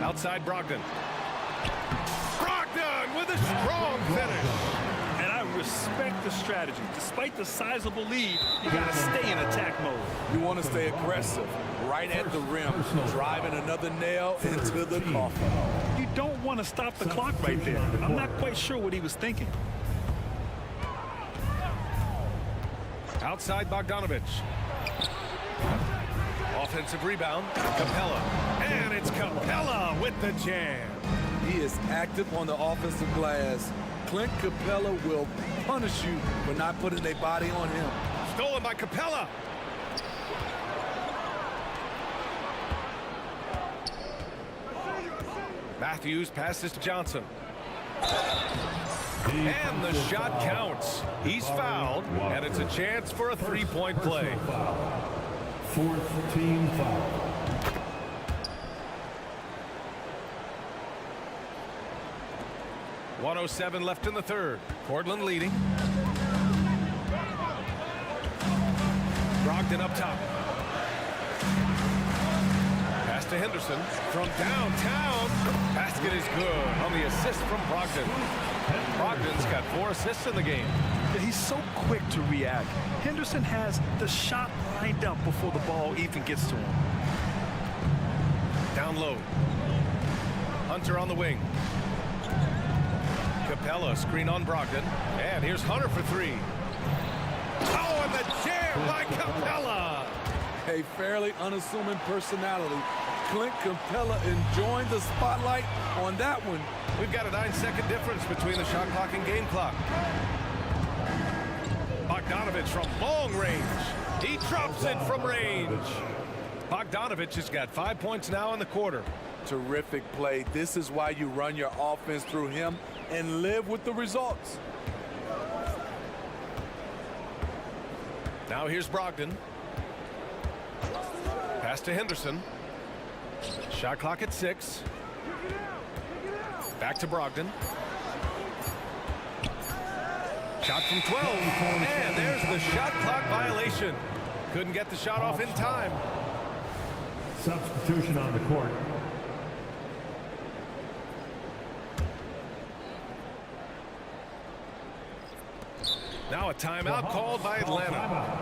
Outside Brogdon. Brogdon with a strong finish. And I respect the strategy. Despite the sizable lead, you got to stay in attack mode. You want to stay aggressive, right at the rim, driving another nail into the coffin. You don't want to stop the clock right there. I'm not quite sure what he was thinking. Outside Bogdanovic. Offensive rebound. Capella. And it's Capella with the jam. He is active on the offensive glass. Clint Capella will punish you for not putting a body on him. Stolen by Capella. Matthews passes to Johnson. And the shot counts. He's fouled, and it's a chance for a three-point play. Fourth team foul. .107 left in the third. Portland leading. Brogdon up top. Pass to Henderson from downtown. Basket is good on the assist from Brogdon. Brogdon's got 4 assists in the game. He's so quick to react. Henderson has the shot lined up before the ball even gets to him. Down low. Hunter on the wing. Capella screen on Brogdon. And here's Hunter for 3. Oh, and the jam by Capella. A fairly unassuming personality. Clint Capella enjoying the spotlight on that one. We've got a 9-second difference between the shot clock and game clock. Bogdanovic from long range. He drops it from range. Bogdanovic has got 5 points now in the quarter. Terrific play. This is why you run your offense through him and live with the results. Now here's Brogdon. Pass to Henderson. Shot clock at 6. Back to Brogdon. Shot from 12. And there's the shot clock violation. Couldn't get the shot off in time. Substitution on the court. Now a timeout called by Atlanta.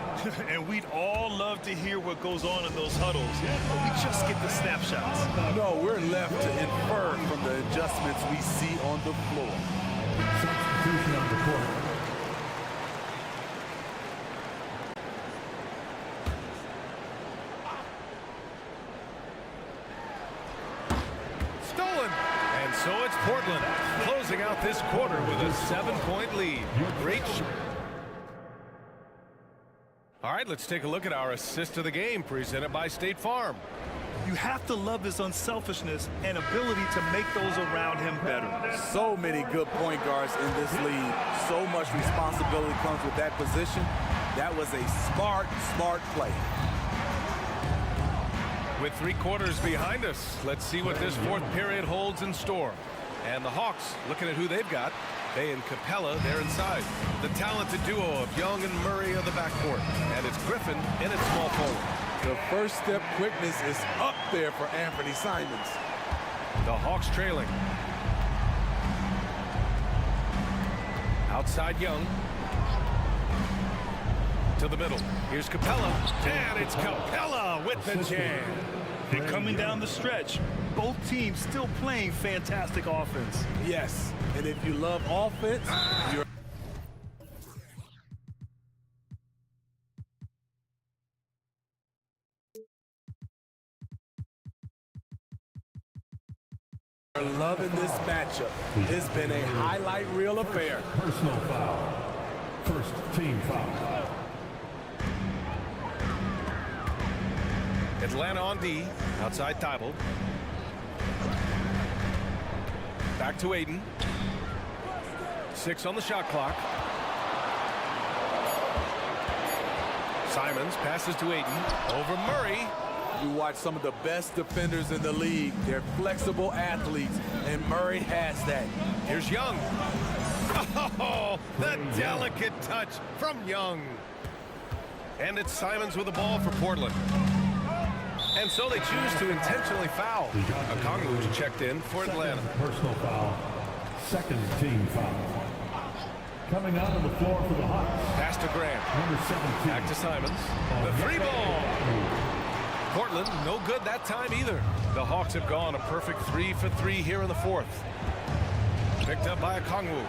And we'd all love to hear what goes on in those huddles, but we just get the snapshots. No, we're left to infer from the adjustments we see on the floor. Substitution on the court. Stolen. And so it's Portland closing out this quarter with a 7-point lead. Great shot. All right, let's take a look at our assist of the game presented by State Farm. You have to love his unselfishness and ability to make those around him better. So many good point guards in this league. So much responsibility comes with that position. That was a smart play. With 3 quarters behind us, let's see what this 4th period holds in store. And the Hawks, looking at who they've got, Bay and Capella, they're inside. The talented duo of Young and Murray of the backcourt. And it's Griffin in its small forward. The first step quickness is up there for Anthony Simons. The Hawks trailing. Outside Young. To the middle. Here's Capella. And it's Capella with the jam. And coming down the stretch, both teams still playing fantastic offense. Yes, and if you love offense, you're loving this matchup. It's been a highlight reel affair. Personal foul. First team foul. Atlanta on D. Outside Thibault. Back to Aiden. 6 on the shot clock. Simons passes to Aiden. Over Murray. You watch some of the best defenders in the league. They're flexible athletes, and Murray has that. Here's Young. Oh, the delicate touch from Young. And it's Simons with the ball for Portland. And so they choose to intentionally foul. Okongwu checked in for Atlanta. Personal foul. Second team foul. Coming out on the floor for the Hawks. Pass to Grant. Number 17. Back to Simons. The 3 ball. Portland, no good that time either. The Hawks have gone a perfect 3 for 3 here in the 4th. Picked up by Okongwu.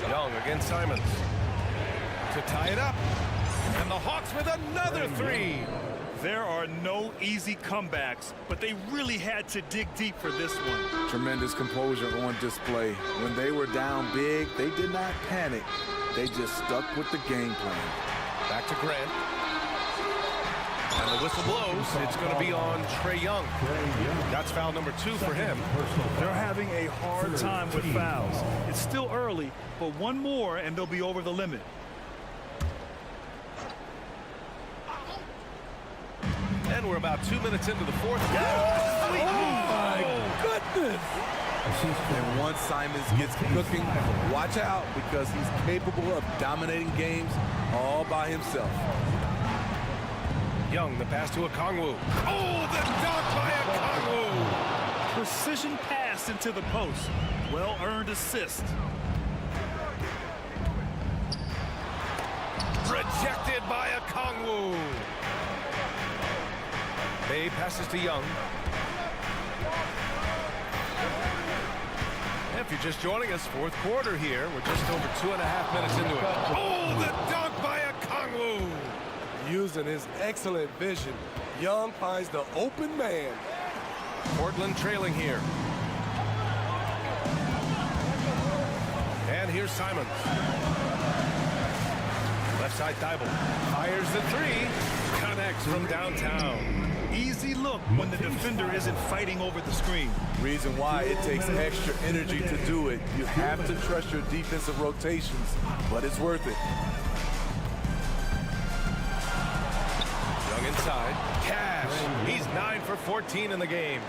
Young against Simons. To tie it up. And the Hawks with another 3. There are no easy comebacks, but they really had to dig deep for this one. Tremendous composure on display. When they were down big, they did not panic. They just stuck with the game plan. Back to Grant. And the whistle blows. It's going to be on Trae Young. That's foul number 2 for him. They're having a hard time with fouls. It's still early, but one more and they'll be over the limit. And we're about 2 minutes into the 4th. Oh my goodness! And once Simons gets cooking, watch out, because he's capable of dominating games all by himself. Young, the pass to Okongwu. Oh, the dunk by Okongwu! Precision pass into the post. Well-earned assist. Rejected by Okongwu. Bay passes to Young. If you're just joining us, 4th quarter here. We're just over 2.5 minutes into it. Oh, the dunk by Okongwu! Using his excellent vision, Young finds the open man. Portland trailing here. And here's Simons. Left side Thibault. Fires the 3. Connects from downtown. easy look when the defender isn't fighting over the screen. Reason why it takes extra energy to do it. You have to trust your defensive rotations, but it's worth it. Young inside. Cash. He's 9 for 14 in the game.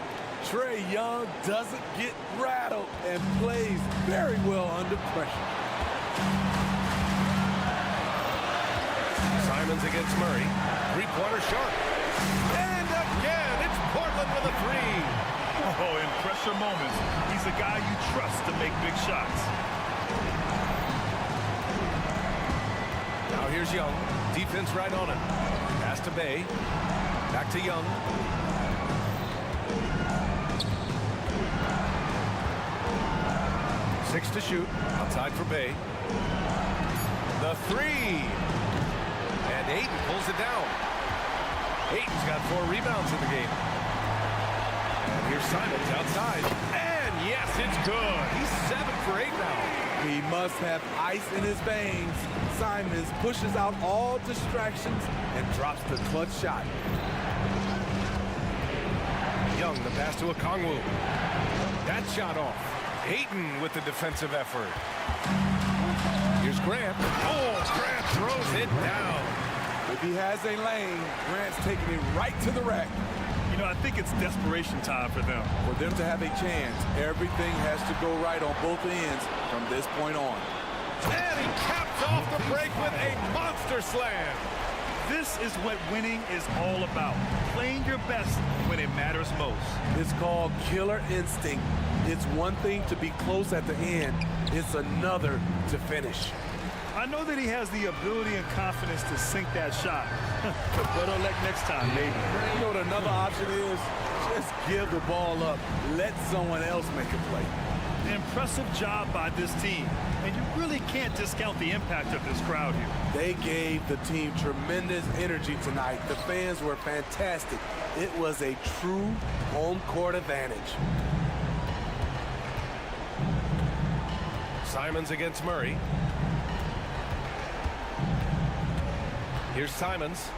Trae Young doesn't get rattled and plays very well under pressure. Simons against Murray. Three-pointer sharp. And again, it's Portland with a three. Oh, in pressure moments, he's a guy you trust to make big shots. Now here's Young. Defense right on him. Pass to Bay. Back to Young. Six to shoot. Outside for Bay. The three. And Ayton pulls it down. Ayton's got 4 rebounds in the game. And here's Simons outside. And yes, it's good. He's 7 for 8 now. He must have ice in his veins. Simons pushes out all distractions and drops the clutch shot. Young, the pass to Okongwu. That shot off. Ayton with the defensive effort. Here's Grant. Oh, Grant throws it down. If he has a lane, Grant's taking it right to the rack. You know, I think it's desperation time for them. For them to have a chance, everything has to go right on both ends from this point on. And he caps off the break with a monster slam. This is what winning is all about. Playing your best when it matters most. It's called killer instinct. It's one thing to be close at the end. It's another to finish. I know that he has the ability and confidence to sink that shot. Better luck next time, maybe. You know what another option is? Just give the ball up. Let someone else make a play. An impressive job by this team. And you really can't discount the impact of this crowd here. They gave the team tremendous energy tonight. The fans were fantastic. It was a true home court advantage. Simons against Murray. Here's Simons.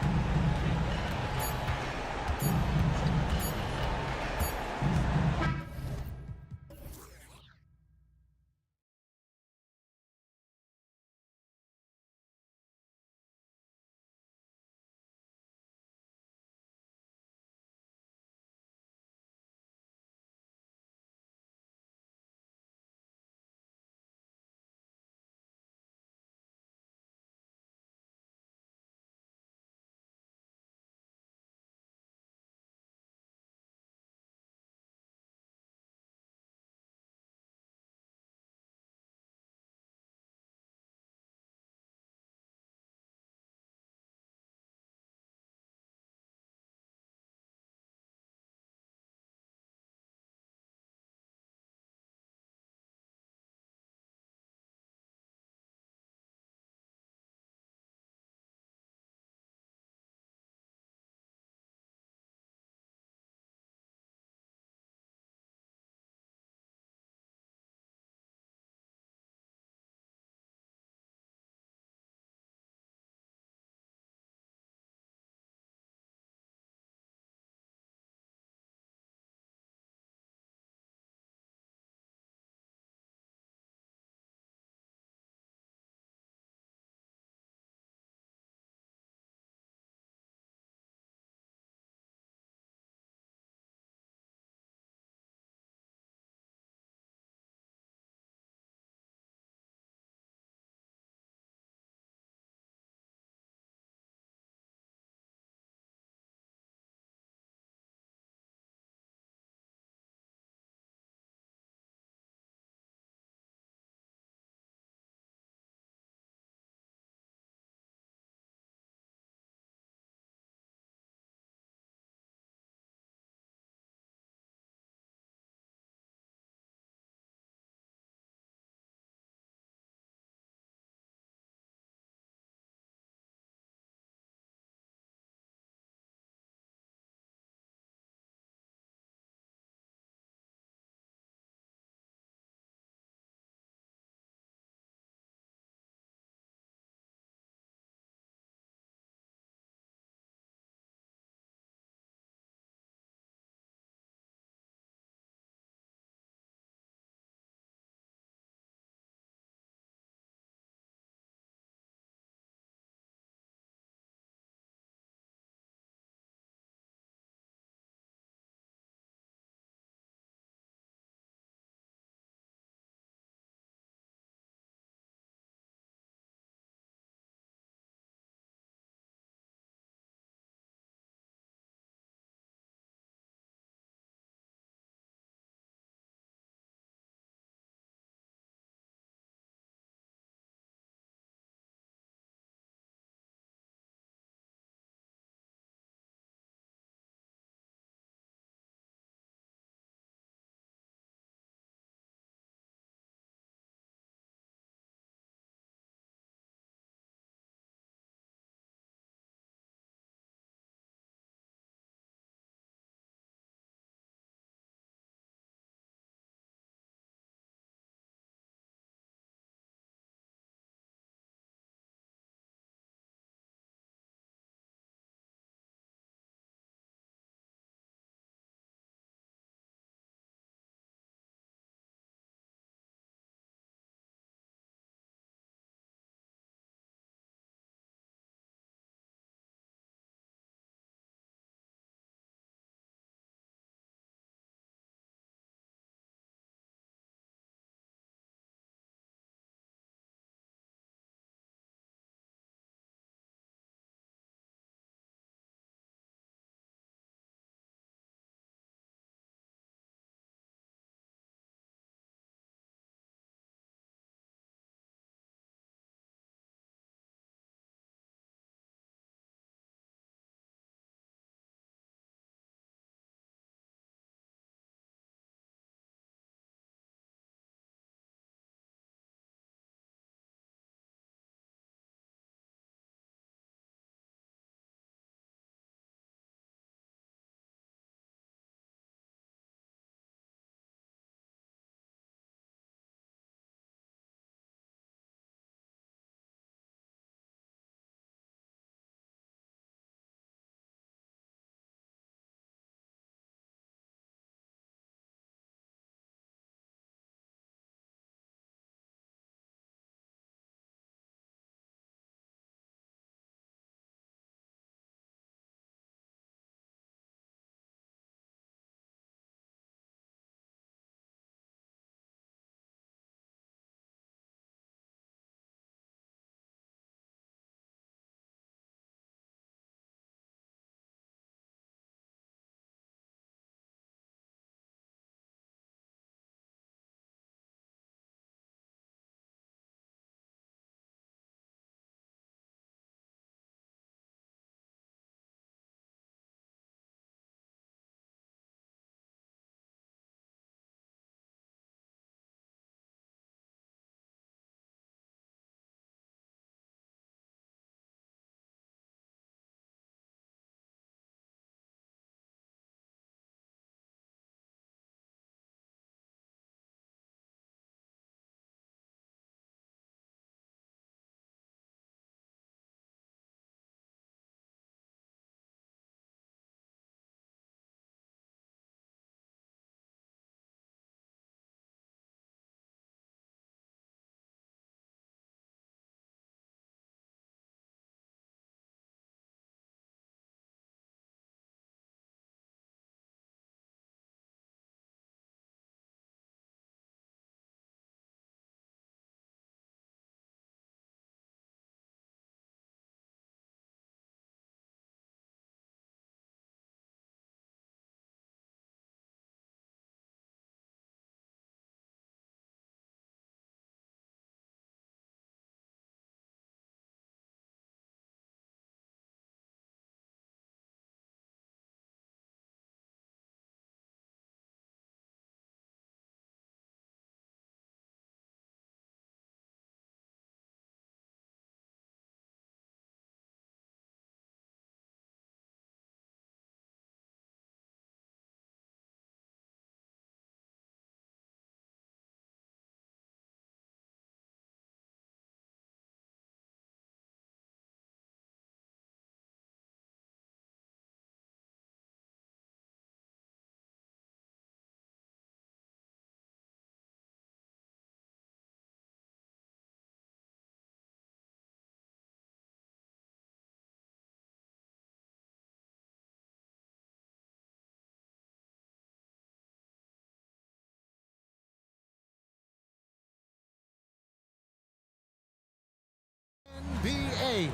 game.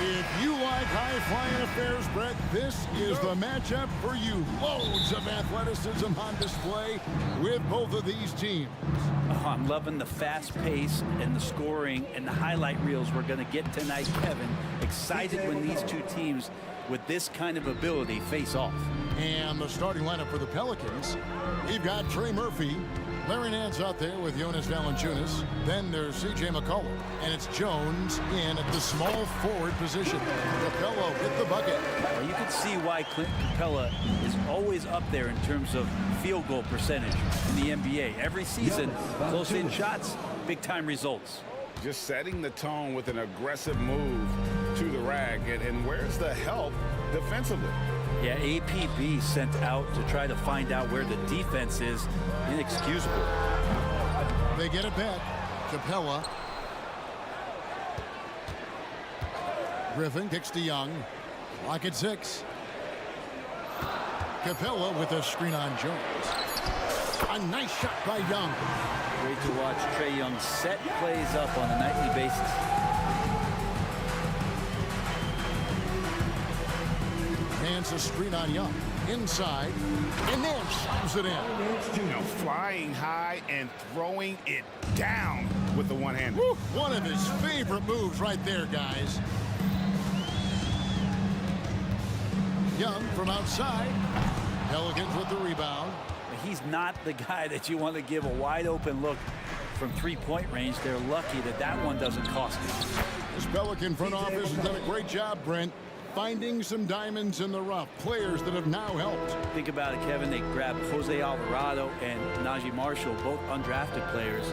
If you like high-flying affairs, Brett, this is the matchup for you. Loads of athleticism on display with both of these teams. Oh, I'm loving the fast pace and the scoring and the highlight reels we're going to get tonight, Kevin. Excited when these two teams with this kind of ability face off. And the starting lineup for the Pelicans, we've got Trey Murphy, Larry Nance out there with Jonas Valanciunas. Then there's C.J. McCollum, and it's Jones in at the small forward position. Capella with the bucket. Well, you can see why Clint Capella is always up there in terms of field goal percentage in the NBA. Every season, close-in shots, big-time results. Just setting the tone with an aggressive move to the rack. And where's the help defensively? Yeah, APB sent out to try to find out where the defense is. Inexcusable. They get it back. Capella. Griffin kicks to Young. Lock at 6. Capella with a screen on Jones. A nice shot by Young. Great to watch Trae Young set plays up on a nightly basis. Nance a screen on Young. Inside. And Nance slams it in. You know, flying high and throwing it down with the one-hander. One of his favorite moves right there, guys. Young from outside. Pelicans with the rebound. He's not the guy that you want to give a wide open look from three-point range. They're lucky that that one doesn't cost them. This Pelican front office has done a great job, Brent, finding some diamonds in the rough, players that have now helped. Think about it, Kevin. They grabbed Jose Alvarado and Najee Marshall, both undrafted players.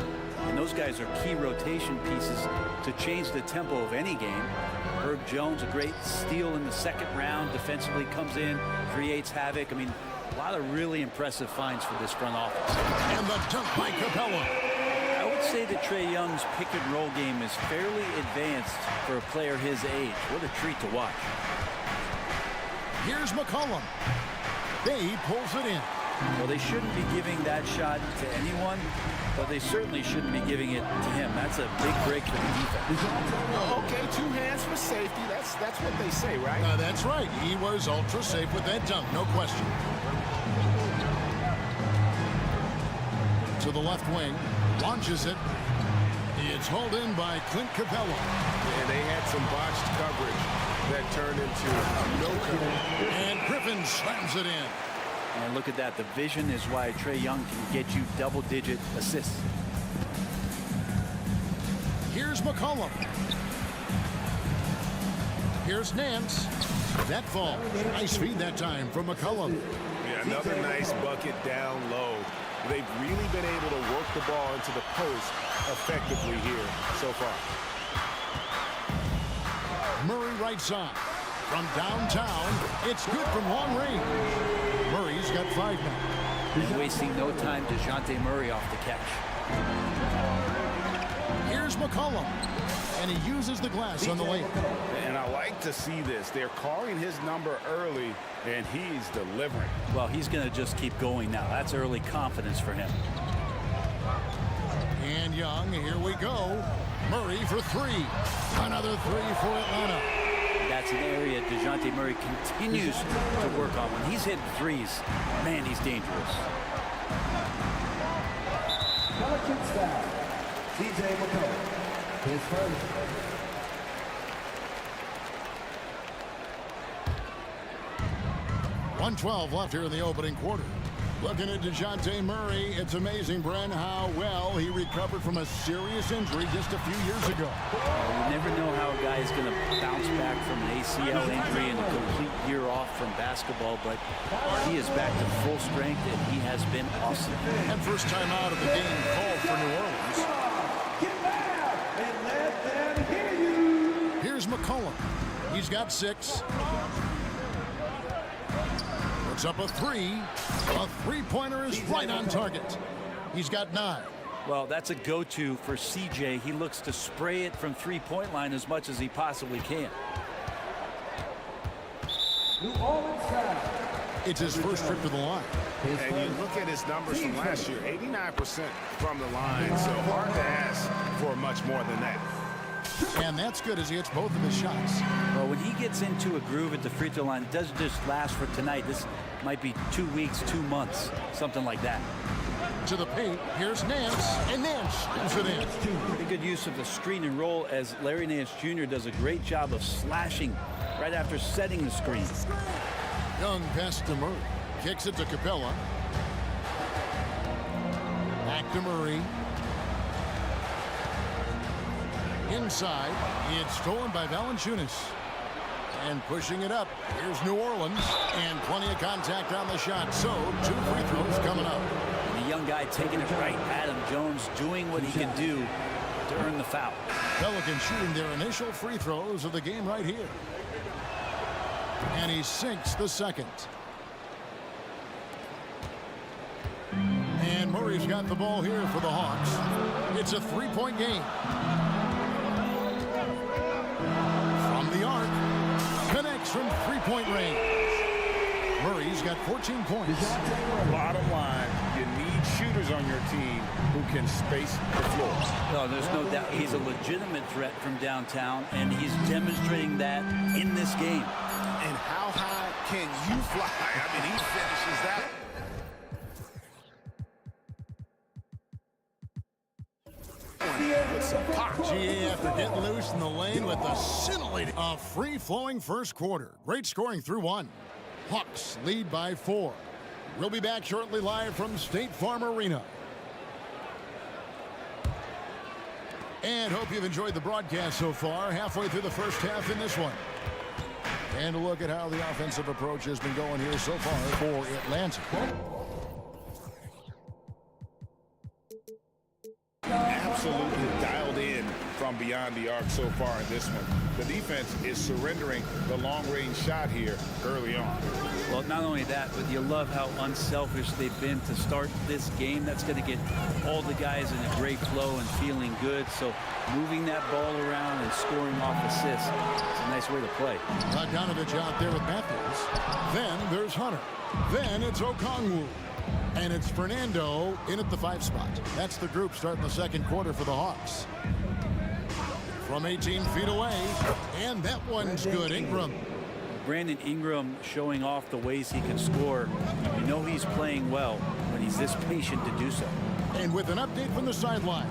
And those guys are key rotation pieces to change the tempo of any game. Herb Jones, a great steal in the second round, defensively comes in, creates havoc. I mean, a lot of really impressive finds for this front office. And the dunk by Capella. I would say that Trae Young's pick and roll game is fairly advanced for a player his age. What a treat to watch. Here's McCollum. They pulls it in. Well, they shouldn't be giving that shot to anyone, but they certainly shouldn't be giving it to him. That's a big break for the defense. Okay, 2 hands for safety. That's what they say, right? That's right. He was ultra safe with that dunk, no question. To the left wing, launches it. It's hauled in by Clint Capella. And they had some botched coverage that turned into no coverage. And Griffin slams it in. And look at that. The vision is why Trae Young can get you double-digit assists. Here's McCollum. Here's Nance. That fall. Nice feed that time from McCollum. Yeah, another nice bucket down low. They've really been able to work the ball into the post effectively here so far. Murray right side. From downtown, it's good from long range. Murray's got 5 now. He's wasting no time. DeJounte Murray off the catch. Here's McCollum. And he uses the glass on the lane. And I like to see this. They're calling his number early, and he's delivering. Well, he's going to just keep going now. That's early confidence for him. And Young, here we go. Murray for 3. Another 3 for Atlanta. That's an area DeJounte Murray continues to work on. When he's hitting threes, man, he's dangerous. Pelicans foul. C.J. McCollum. His first. .112 left here in the opening quarter. Looking at DeJounte Murray, it's amazing, Bren, how well he recovered from a serious injury just a few years ago. You never know how a guy is going to bounce back from an ACL injury and a complete year off from basketball, but he is back to full strength, and he has been awesome. And first time out of the game called for New Orleans. Get back and let them hear you. Here's McCollum. He's got 6. Puts up a 3. A three-pointer is right on target. He's got 9. Well, that's a go-to for CJ. He looks to spray it from three-point line as much as he possibly can. New Orleans foul. It's his first trip to the line. And you look at his numbers from last year, 89% from the line, so hard to ask for much more than that. And that's good as he hits both of his shots. Well, when he gets into a groove at the free throw line, it doesn't just last for tonight. This might be 2 weeks, 2 months, something like that. To the paint, here's Nance, and Nance scoops it in. Pretty good use of the screen and roll as Larry Nance Jr. does a great job of slashing right after setting the screen. Young pass to Murray. Kicks it to Capella. Back to Murray. Inside, it's stolen by Valanciunas. And pushing it up, here's New Orleans. And plenty of contact on the shot, so 2 free throws coming up. And the young guy taking it right at him. Jones doing what he can do to earn the foul. Pelicans shooting their initial free throws of the game right here. And he sinks the second. And Murray's got the ball here for the Hawks. It's a 3-point game. From the arc, connects from 3-point range. Murray's got 14 points. Bottom line, you need shooters on your team who can space the floor. No, there's no doubt he's a legitimate threat from downtown, and he's demonstrating that in this game. And how high can you fly? I mean, he finishes that. With some pop. GA after getting loose in the lane with a scintillating, a free-flowing first quarter. Great scoring through 1. Hawks lead by 4. We'll be back shortly live from State Farm Arena. And hope you've enjoyed the broadcast so far. Halfway through the first half in this one. And a look at how the offensive approach has been going here so far for Atlanta. Absolutely dialed in from beyond the arc so far in this one. The defense is surrendering the long-range shot here early on. Well, not only that, but you love how unselfish they've been to start this game. That's going to get all the guys in a great flow and feeling good. So moving that ball around and scoring off assists, it's a nice way to play. Bogdanovich out there with Matthews. Then there's Hunter. Then it's Okongwu. And it's Fernando in at the 5 spot. That's the group starting the second quarter for the Hawks. From 18 feet away, and that one's good. Ingram. Brandon Ingram showing off the ways he can score. You know he's playing well when he's this patient to do so. And with an update from the sidelines,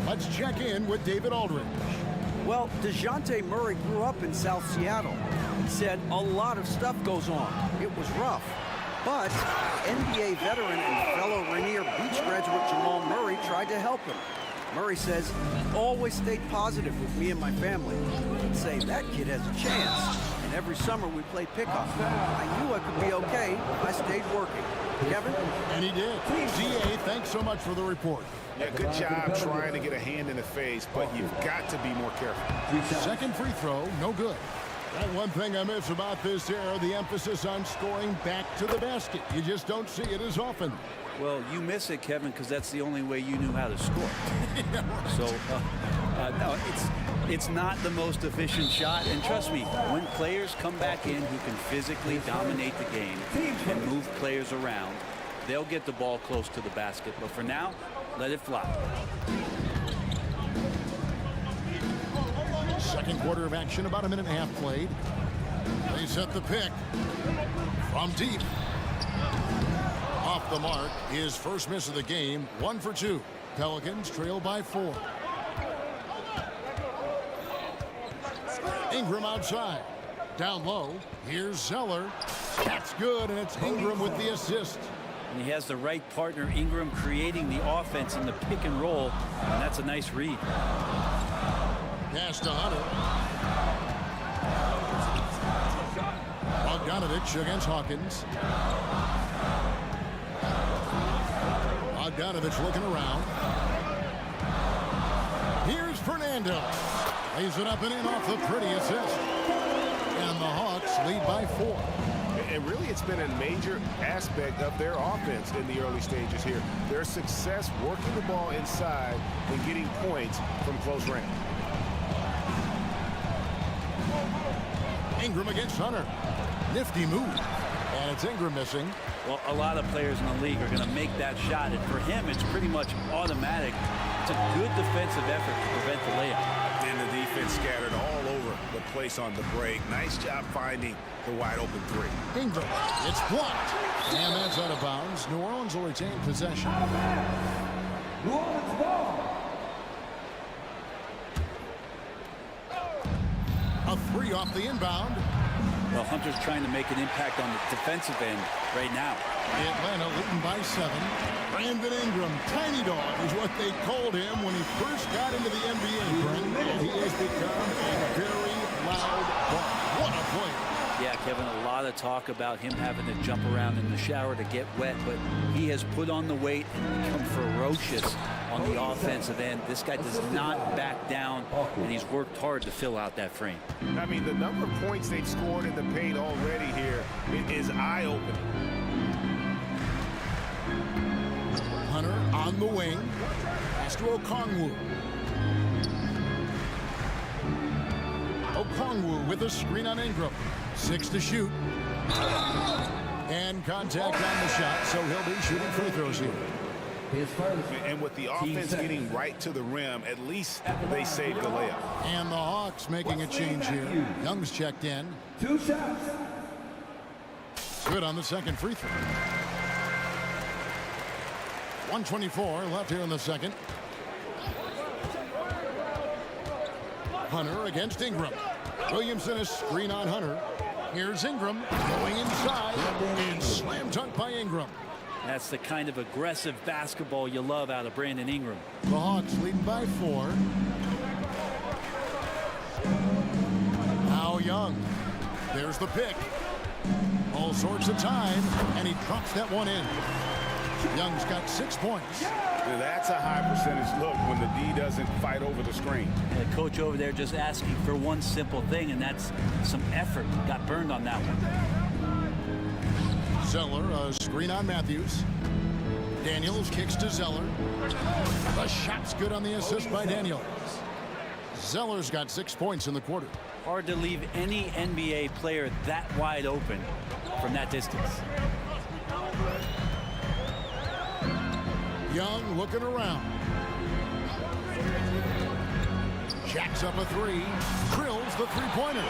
let's check in with David Aldridge. Well, DeJounte Murray grew up in South Seattle. He said a lot of stuff goes on. It was rough. But NBA veteran and fellow Rainier Beach graduate Jamal Murray tried to help him. Murray says he always stayed positive with me and my family. He'd say that kid has a chance. And every summer we play pickup. I knew I could be okay if I stayed working. Kevin? And he did. DA, thanks so much for the report. Yeah, good job trying to get a hand in the face, but you've got to be more careful. Second free throw, no good. And one thing I miss about this era, the emphasis on scoring back to the basket. You just don't see it as often. Well, you miss it, Kevin, because that's the only way you knew how to score. So, no, it's not the most efficient shot. And trust me, when players come back in who can physically dominate the game and move players around, they'll get the ball close to the basket. But for now, let it fly. Second quarter of action, about a minute and a half played. They set the pick from deep. Off the mark, his first miss of the game, 1 for 2. Pelicans trail by 4. Ingram outside. Down low, here's Zeller. That's good, and it's Ingram with the assist. And he has the right partner, Ingram, creating the offense in the pick and roll, and that's a nice read. Pass to Hunter. Bogdanovich against Hawkins. Bogdanovich looking around. Here's Fernando. Lays it up and in off the pretty assist. And the Hawks lead by 4. And really, it's been a major aspect of their offense in the early stages here. Their success working the ball inside and getting points from close range. Ingram against Hunter. Nifty move. And it's Ingram missing. Well, a lot of players in the league are going to make that shot, and for him, it's pretty much automatic. It's a good defensive effort to prevent the layup. And the defense scattered all over the place on the break. Nice job finding the wide open three. Ingram, it's blocked. And that's out of bounds. New Orleans will retain possession. New Orleans ball. A three off the inbound. Well, Hunter's trying to make an impact on the defensive end right now. Atlanta leading by 7. Brandon Ingram, tiny dog is what they called him when he first got into the NBA. He has become a very loud ball. What a player. Yeah, Kevin, a lot of talk about him having to jump around in the shower to get wet, but he has put on the weight and become ferocious on the offensive end. This guy does not back down, and he's worked hard to fill out that frame. I mean, the number of points they've scored in the paint already here is eye-opening. Hunter on the wing. Pass to Okongwu. Okongwu with a screen on Ingram. 6 to shoot. And contact on the shot, so he'll be shooting free throws here. And with the offense getting right to the rim, at least they saved the layup. And the Hawks making a change here. Young's checked in. 2 shots. Good on the second free throw. 1:24 left here in the second. Hunter against Ingram. Williamson is screen on Hunter. Here's Ingram going inside and slam dunk by Ingram. That's the kind of aggressive basketball you love out of Brandon Ingram. The Hawks leading by 4. Now Young. There's the pick. All sorts of time, and he drops that one in. Young's got 6 points. That's a high percentage look when the D doesn't fight over the screen. The coach over there just asking for one simple thing, and that's some effort. Got burned on that one. Zeller, a screen on Matthews. Daniels kicks to Zeller. The shot's good on the assist by Daniels. Zeller's got 6 points in the quarter. Hard to leave any NBA player that wide open from that distance. Young looking around. Jacks up a 3. Drills the three-pointer.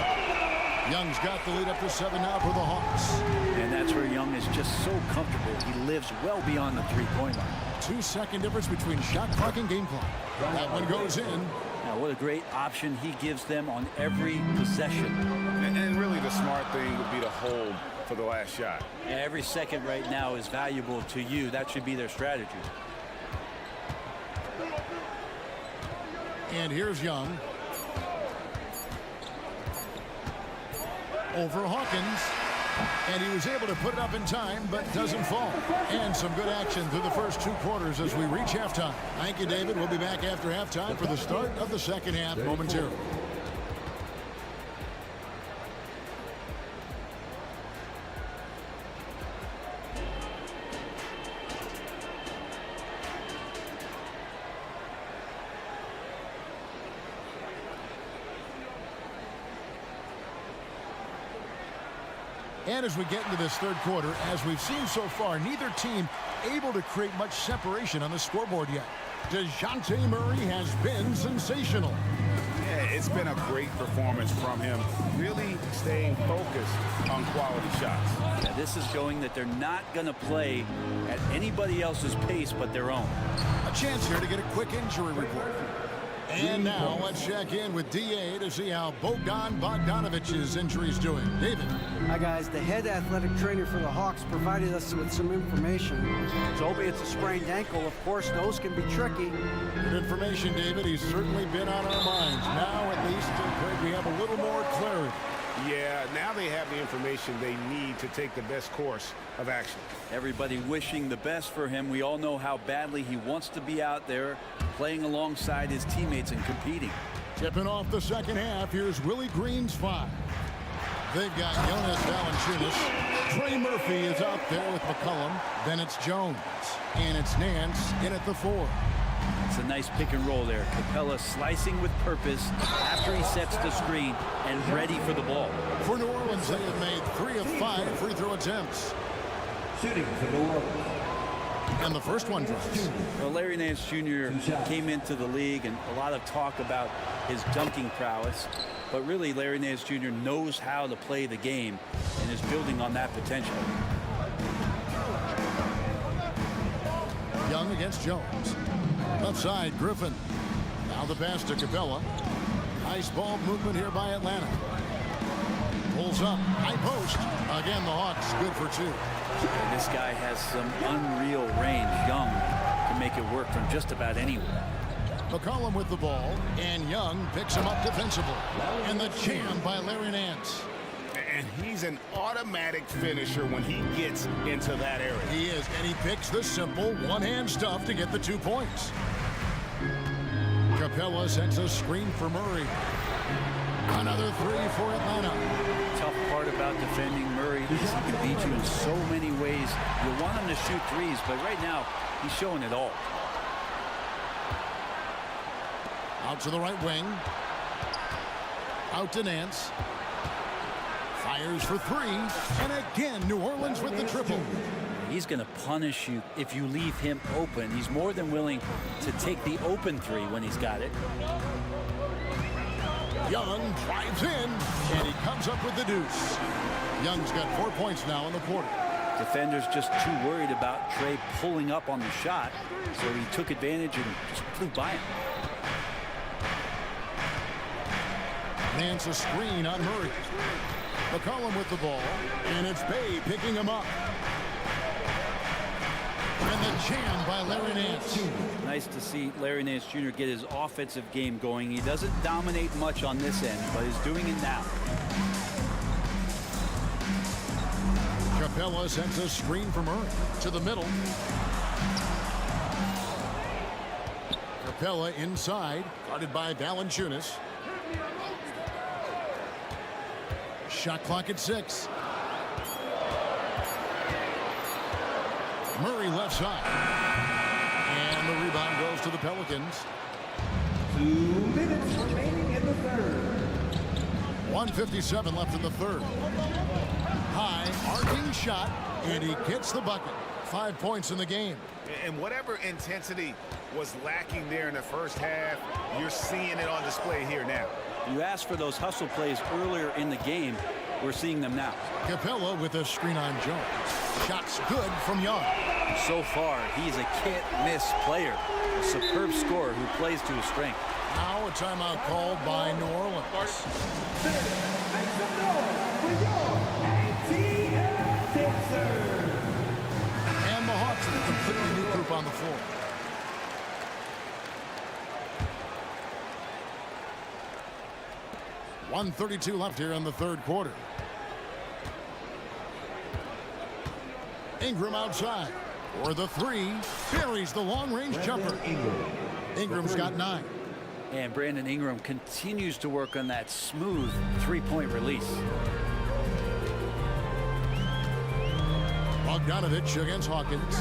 Young's got the lead up to 7 now for the Hawks. And that's where Young is just so comfortable. He lives well beyond the three-point line. 2-second difference between shot clock and game clock. That one goes in. Now, what a great option he gives them on every possession. And really the smart thing would be to hold for the last shot. Every second right now is valuable to you. That should be their strategy. And here's Young. Over Hawkins. And he was able to put it up in time, but doesn't fall. And some good action through the first 2 quarters as we reach halftime. Thank you, David. We'll be back after halftime for the start of the second half momentarily. And as we get into this third quarter, as we've seen so far, neither team able to create much separation on the scoreboard yet. DeJounte Murray has been sensational. Yeah, it's been a great performance from him, really staying focused on quality shots. Yeah, this is showing that they're not going to play at anybody else's pace but their own. A chance here to get a quick injury report. And now let's check in with DA to see how Bogdan Bogdanovic's injury is doing. David. Hi, guys. The head athletic trainer for the Hawks provided us with some information. Told me it's a sprained ankle. Of course, those can be tricky. Good information, David. He's certainly been on our minds. Now, at least, we have a little more clarity. Yeah, now they have the information they need to take the best course of action. Everybody wishing the best for him. We all know how badly he wants to be out there playing alongside his teammates and competing. Tipping off the second half, here's Willie Green's 5. They've got Jonas Valanciunas. Trey Murphy is out there with McCollum. Then it's Jones. And it's Nance in at the 4. It's a nice pick and roll there. Capella slicing with purpose after he sets the screen and ready for the ball. For New Orleans, they have made 3 of 5 free throw attempts. Shooting for New Orleans. And the first one drops. Well, Larry Nance Jr. came into the league, and a lot of talk about his dunking prowess. But really, Larry Nance Jr. knows how to play the game and is building on that potential. Young against Jones. Left side, Griffin. Now the pass to Capella. Nice ball movement here by Atlanta. Pulls up, high post. Again, the Hawks good for two. And this guy has some unreal range. Young can make it work from just about anywhere. McCollum with the ball, and Young picks him up defensively. And the jam by Larry Nance. And he's an automatic finisher when he gets into that area. He is, and he picks the simple one-hand stuff to get the 2 points. Capella sends a screen for Murray. Another three for Atlanta. Tough part about defending Murray is he can beat you in so many ways. You want him to shoot threes, but right now he's showing it all. Out to the right wing. Out to Nance. Fires for three. And again, New Orleans with the triple. He's going to punish you if you leave him open. He's more than willing to take the open three when he's got it. Young drives in, and he comes up with the deuce. Young's got 4 points now in the quarter. Defender's just too worried about Trey pulling up on the shot, so he took advantage and just flew by him. Nance a screen on Murray. McCollum with the ball, and it's Bay picking him up. And the jam by Larry Nance. Nice to see Larry Nance Jr. get his offensive game going. He doesn't dominate much on this end, but he's doing it now. Capella sends a screen for Murray to the middle. Capella inside, guarded by Valanciunas. Shot clock at 6. Murray left side. And the rebound goes to the Pelicans. 2 minutes remaining in the third. 1:57 left in the third. High, arcing shot, and he gets the bucket. 5 points in the game. And whatever intensity was lacking there in the first half, you're seeing it on display here now. You asked for those hustle plays earlier in the game. We're seeing them now. Capella with a screen on Jones. Shots good from Young. So far, he's a can't-miss player. A superb scorer who plays to his strength. Now a timeout called by New Orleans. Make some noise for your ATL Sixers. And the Hawks with a completely new group on the floor. .132 left here in the third quarter. Ingram outside for the three. Buries the long-range jumper. Ingram's got 9. And Brandon Ingram continues to work on that smooth three-point release. Bogdanovich against Hawkins.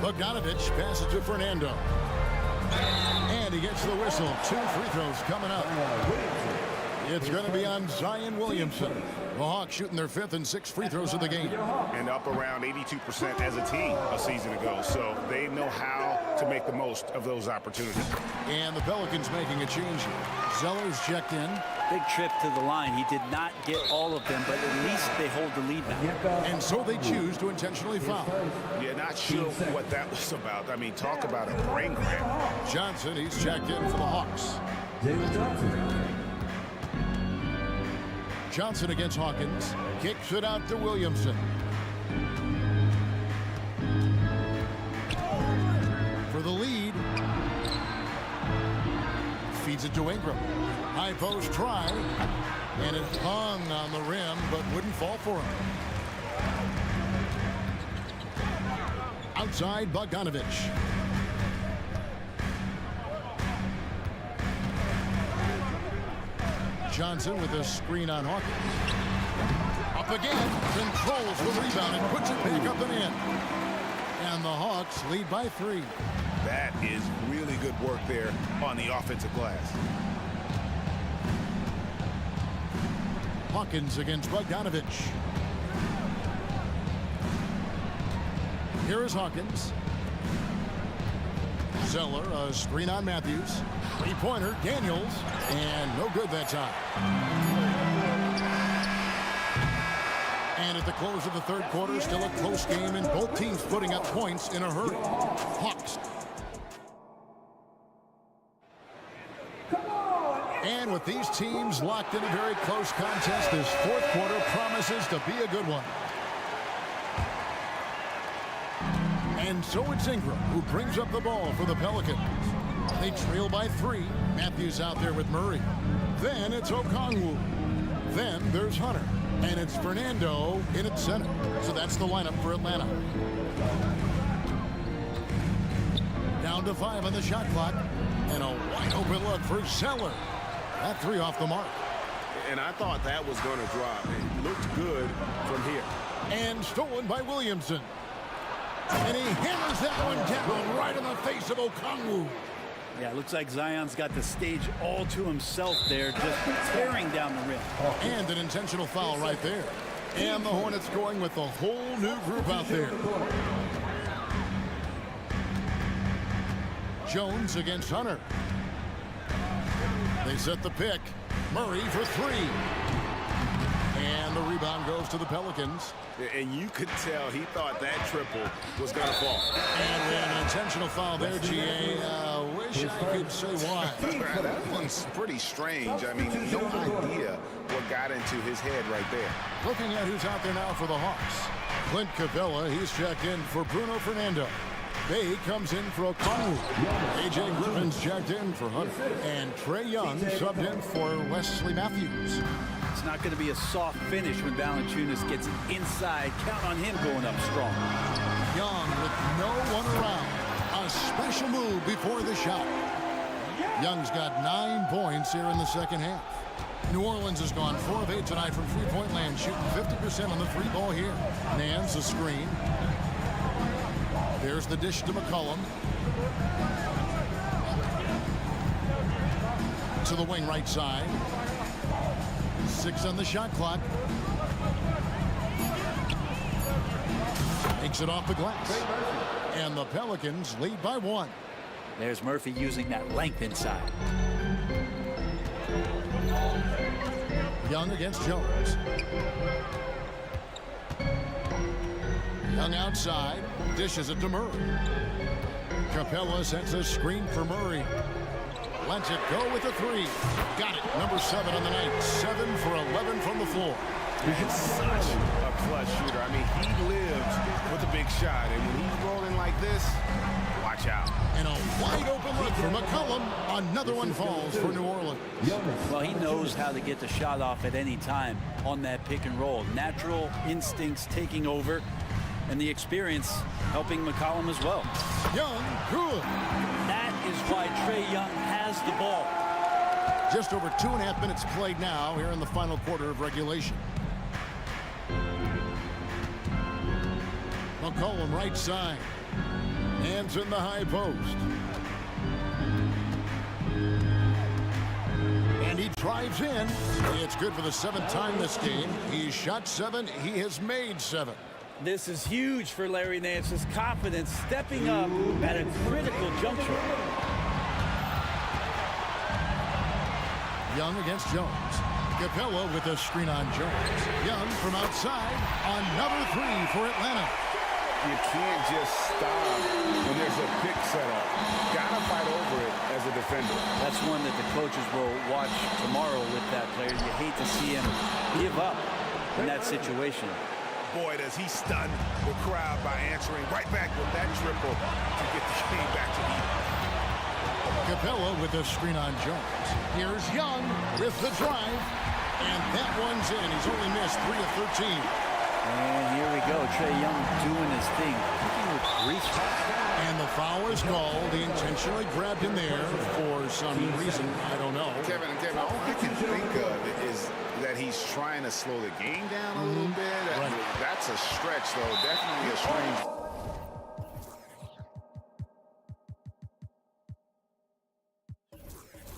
Bogdanovich passes to Fernando. And he gets the whistle. 2 free throws coming up. It's going to be on Zion Williamson. The Hawks shooting their 5th and 6th free throws of the game. And up around 82% as a team a season ago. So they know how to make the most of those opportunities. And the Pelicans making a change here. Zeller's checked in. Big trip to the line. He did not get all of them, but at least they hold the lead now. And so they choose to intentionally foul. Yeah, not sure what that was about. I mean, talk about a brain cramp. Johnson, he's checked in for the Hawks. Johnson against Hawkins. Kicks it out to Williamson. For the lead. Feeds it to Ingram. High post try. And it hung on the rim, but wouldn't fall for him. Outside, Bogdanovich. Johnson with a screen on Hawkins. Up again, controls the rebound and puts it back up and in. And the Hawks lead by 3. That is really good work there on the offensive glass. Hawkins against Bogdanovich. Here is Hawkins. Zeller, a screen on Matthews. Three-pointer, Daniels, and no good that time. And at the close of the third quarter, still a close game, and both teams putting up points in a hurry. Hawks. And with these teams locked in a very close contest, this fourth quarter promises to be a good one. And so it's Ingram who brings up the ball for the Pelicans. They trail by 3. Matthews out there with Murray. Then it's Okongwu. Then there's Hunter. And it's Fernando in at center. So that's the lineup for Atlanta. Down to 5 on the shot clock. And a wide open look for Zeller. That 3 off the mark. And I thought that was going to drop. It looked good from here. And stolen by Williamson. And he hammers that one down right in the face of Okongwu. Yeah, it looks like Zion's got the stage all to himself there, just tearing down the rim. And an intentional foul right there. And the Hornets going with a whole new group out there. Jones against Hunter. They set the pick. Murray for 3. And the rebound goes to the Pelicans. And you could tell he thought that triple was going to fall. And we have an intentional foul there, GA. Wish I could say why. That one's pretty strange. I mean, no idea what got into his head right there. Looking at who's out there now for the Hawks. Clint Capella, he's checked in for Bruno Fernando. Bay comes in for Okongwu. A.J. Griffin's checked in for Hunter. And Trae Young subbed in for Wesley Matthews. It's not going to be a soft finish when Valanciunas gets inside. Count on him going up strong. Young with no one around. A special move before the shot. Young's got 9 points here in the second half. New Orleans has gone 4 of 8 tonight from three-point land, shooting 50% on the free ball here. Nance a screen. There's the dish to McCollum. To the wing right side. 6 on the shot clock. Takes it off the glass. And the Pelicans lead by 1. There's Murphy using that length inside. Young against Jones. Young outside. Dishes it to Murray. Capella sets a screen for Murray. Lets it go with a 3. Got it. Number 7 on the night. 7 for 11 from the floor. He's such a clutch shooter. I mean, he lives with a big shot. And when he's rolling like this, watch out. And a wide open look for McCollum. Another one falls for New Orleans. Well, he knows how to get the shot off at any time on that pick and roll. Natural instincts taking over. And the experience helping McCollum as well. Young, good. That is why Trae Young has the ball. Just over 2.5 minutes played now here in the final quarter of regulation. McCollum right side. Hands in the high post. And he drives in. It's good for the 7th time this game. He's shot 7. He has made 7. This is huge for Larry Nance's confidence, stepping up at a critical juncture. Young against Jones. Capella with a screen on Jones. Young from outside. Another 3 for Atlanta. You can't just stop when there's a pick set up. Gotta fight over it as a defender. That's one that the coaches will watch tomorrow with that player. You hate to see him give up in that situation. Boy, does he stun the crowd by answering right back with that triple to get the game back to even. Capella with a screen on Jones. Here's Young with the drive. And that one's in. He's only missed 3 of 13. And here we go. Trae Young doing his thing. Kicking with grease. And the foul is called. He intentionally grabbed him there for some reason. I don't know. Kevin, all I can think of is that he's trying to slow the game down a little bit. Right. That's a stretch, though. Definitely a strange.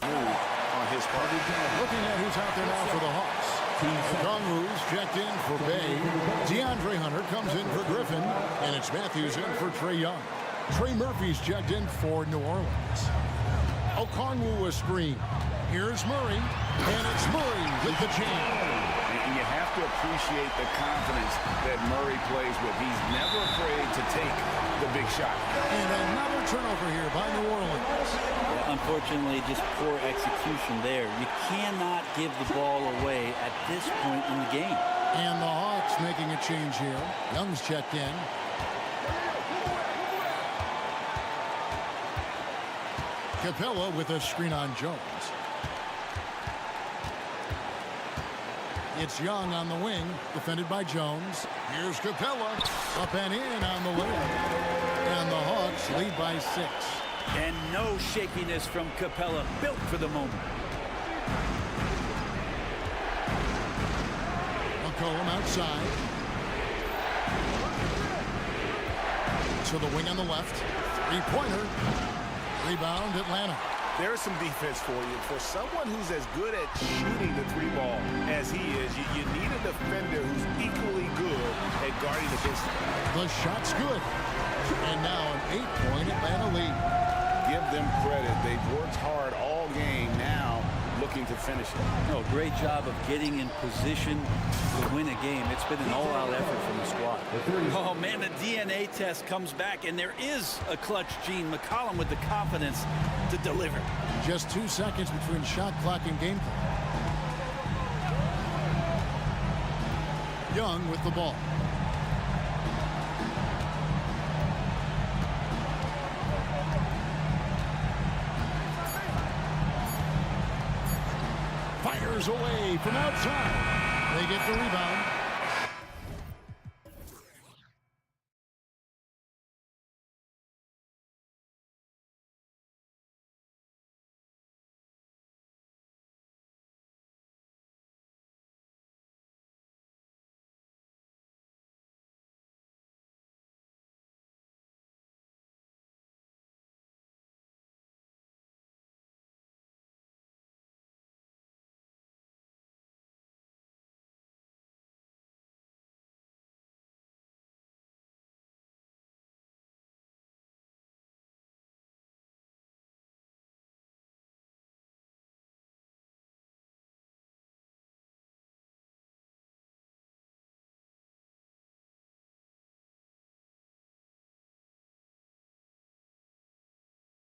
On his part. Looking at who's out there now for the Hawks. Kongwu's checked in for Bay. DeAndre Hunter comes in for Griffin. And it's Matthews in for Trae Young. Trey Murphy's checked in for New Orleans. Okongwu a screen. Here's Murray. And it's Murray with the jam. And you have to appreciate the confidence that Murray plays with. He's never afraid to take the big shot. And another turnover here by New Orleans. Yeah, unfortunately, just poor execution there. You cannot give the ball away at this point in the game. And the Hawks making a change here. Young's checked in. Capella with a screen on Jones. It's Young on the wing, defended by Jones. Here's Capella, up and in on the wing. And the Hawks lead by 6. And no shakiness from Capella, built for the moment. McCollum outside. To the wing on the left. Three-pointer. Rebound, Atlanta. There's some defense for you. For someone who's as good at shooting the three ball as he is, you need a defender who's equally good at guarding against him. The shot's good. And now an 8-point Atlanta lead. Give them credit. They've worked hard all game, now looking to finish it. Oh, great job of getting in position to win a game. It's been an all-out effort from the squad. Oh, man, the DNA test comes back, and there is a clutch gene. McCollum with the confidence to deliver. Just 2 seconds between shot clock and game clock. Young with the ball. Fires away from outside. They get the rebound.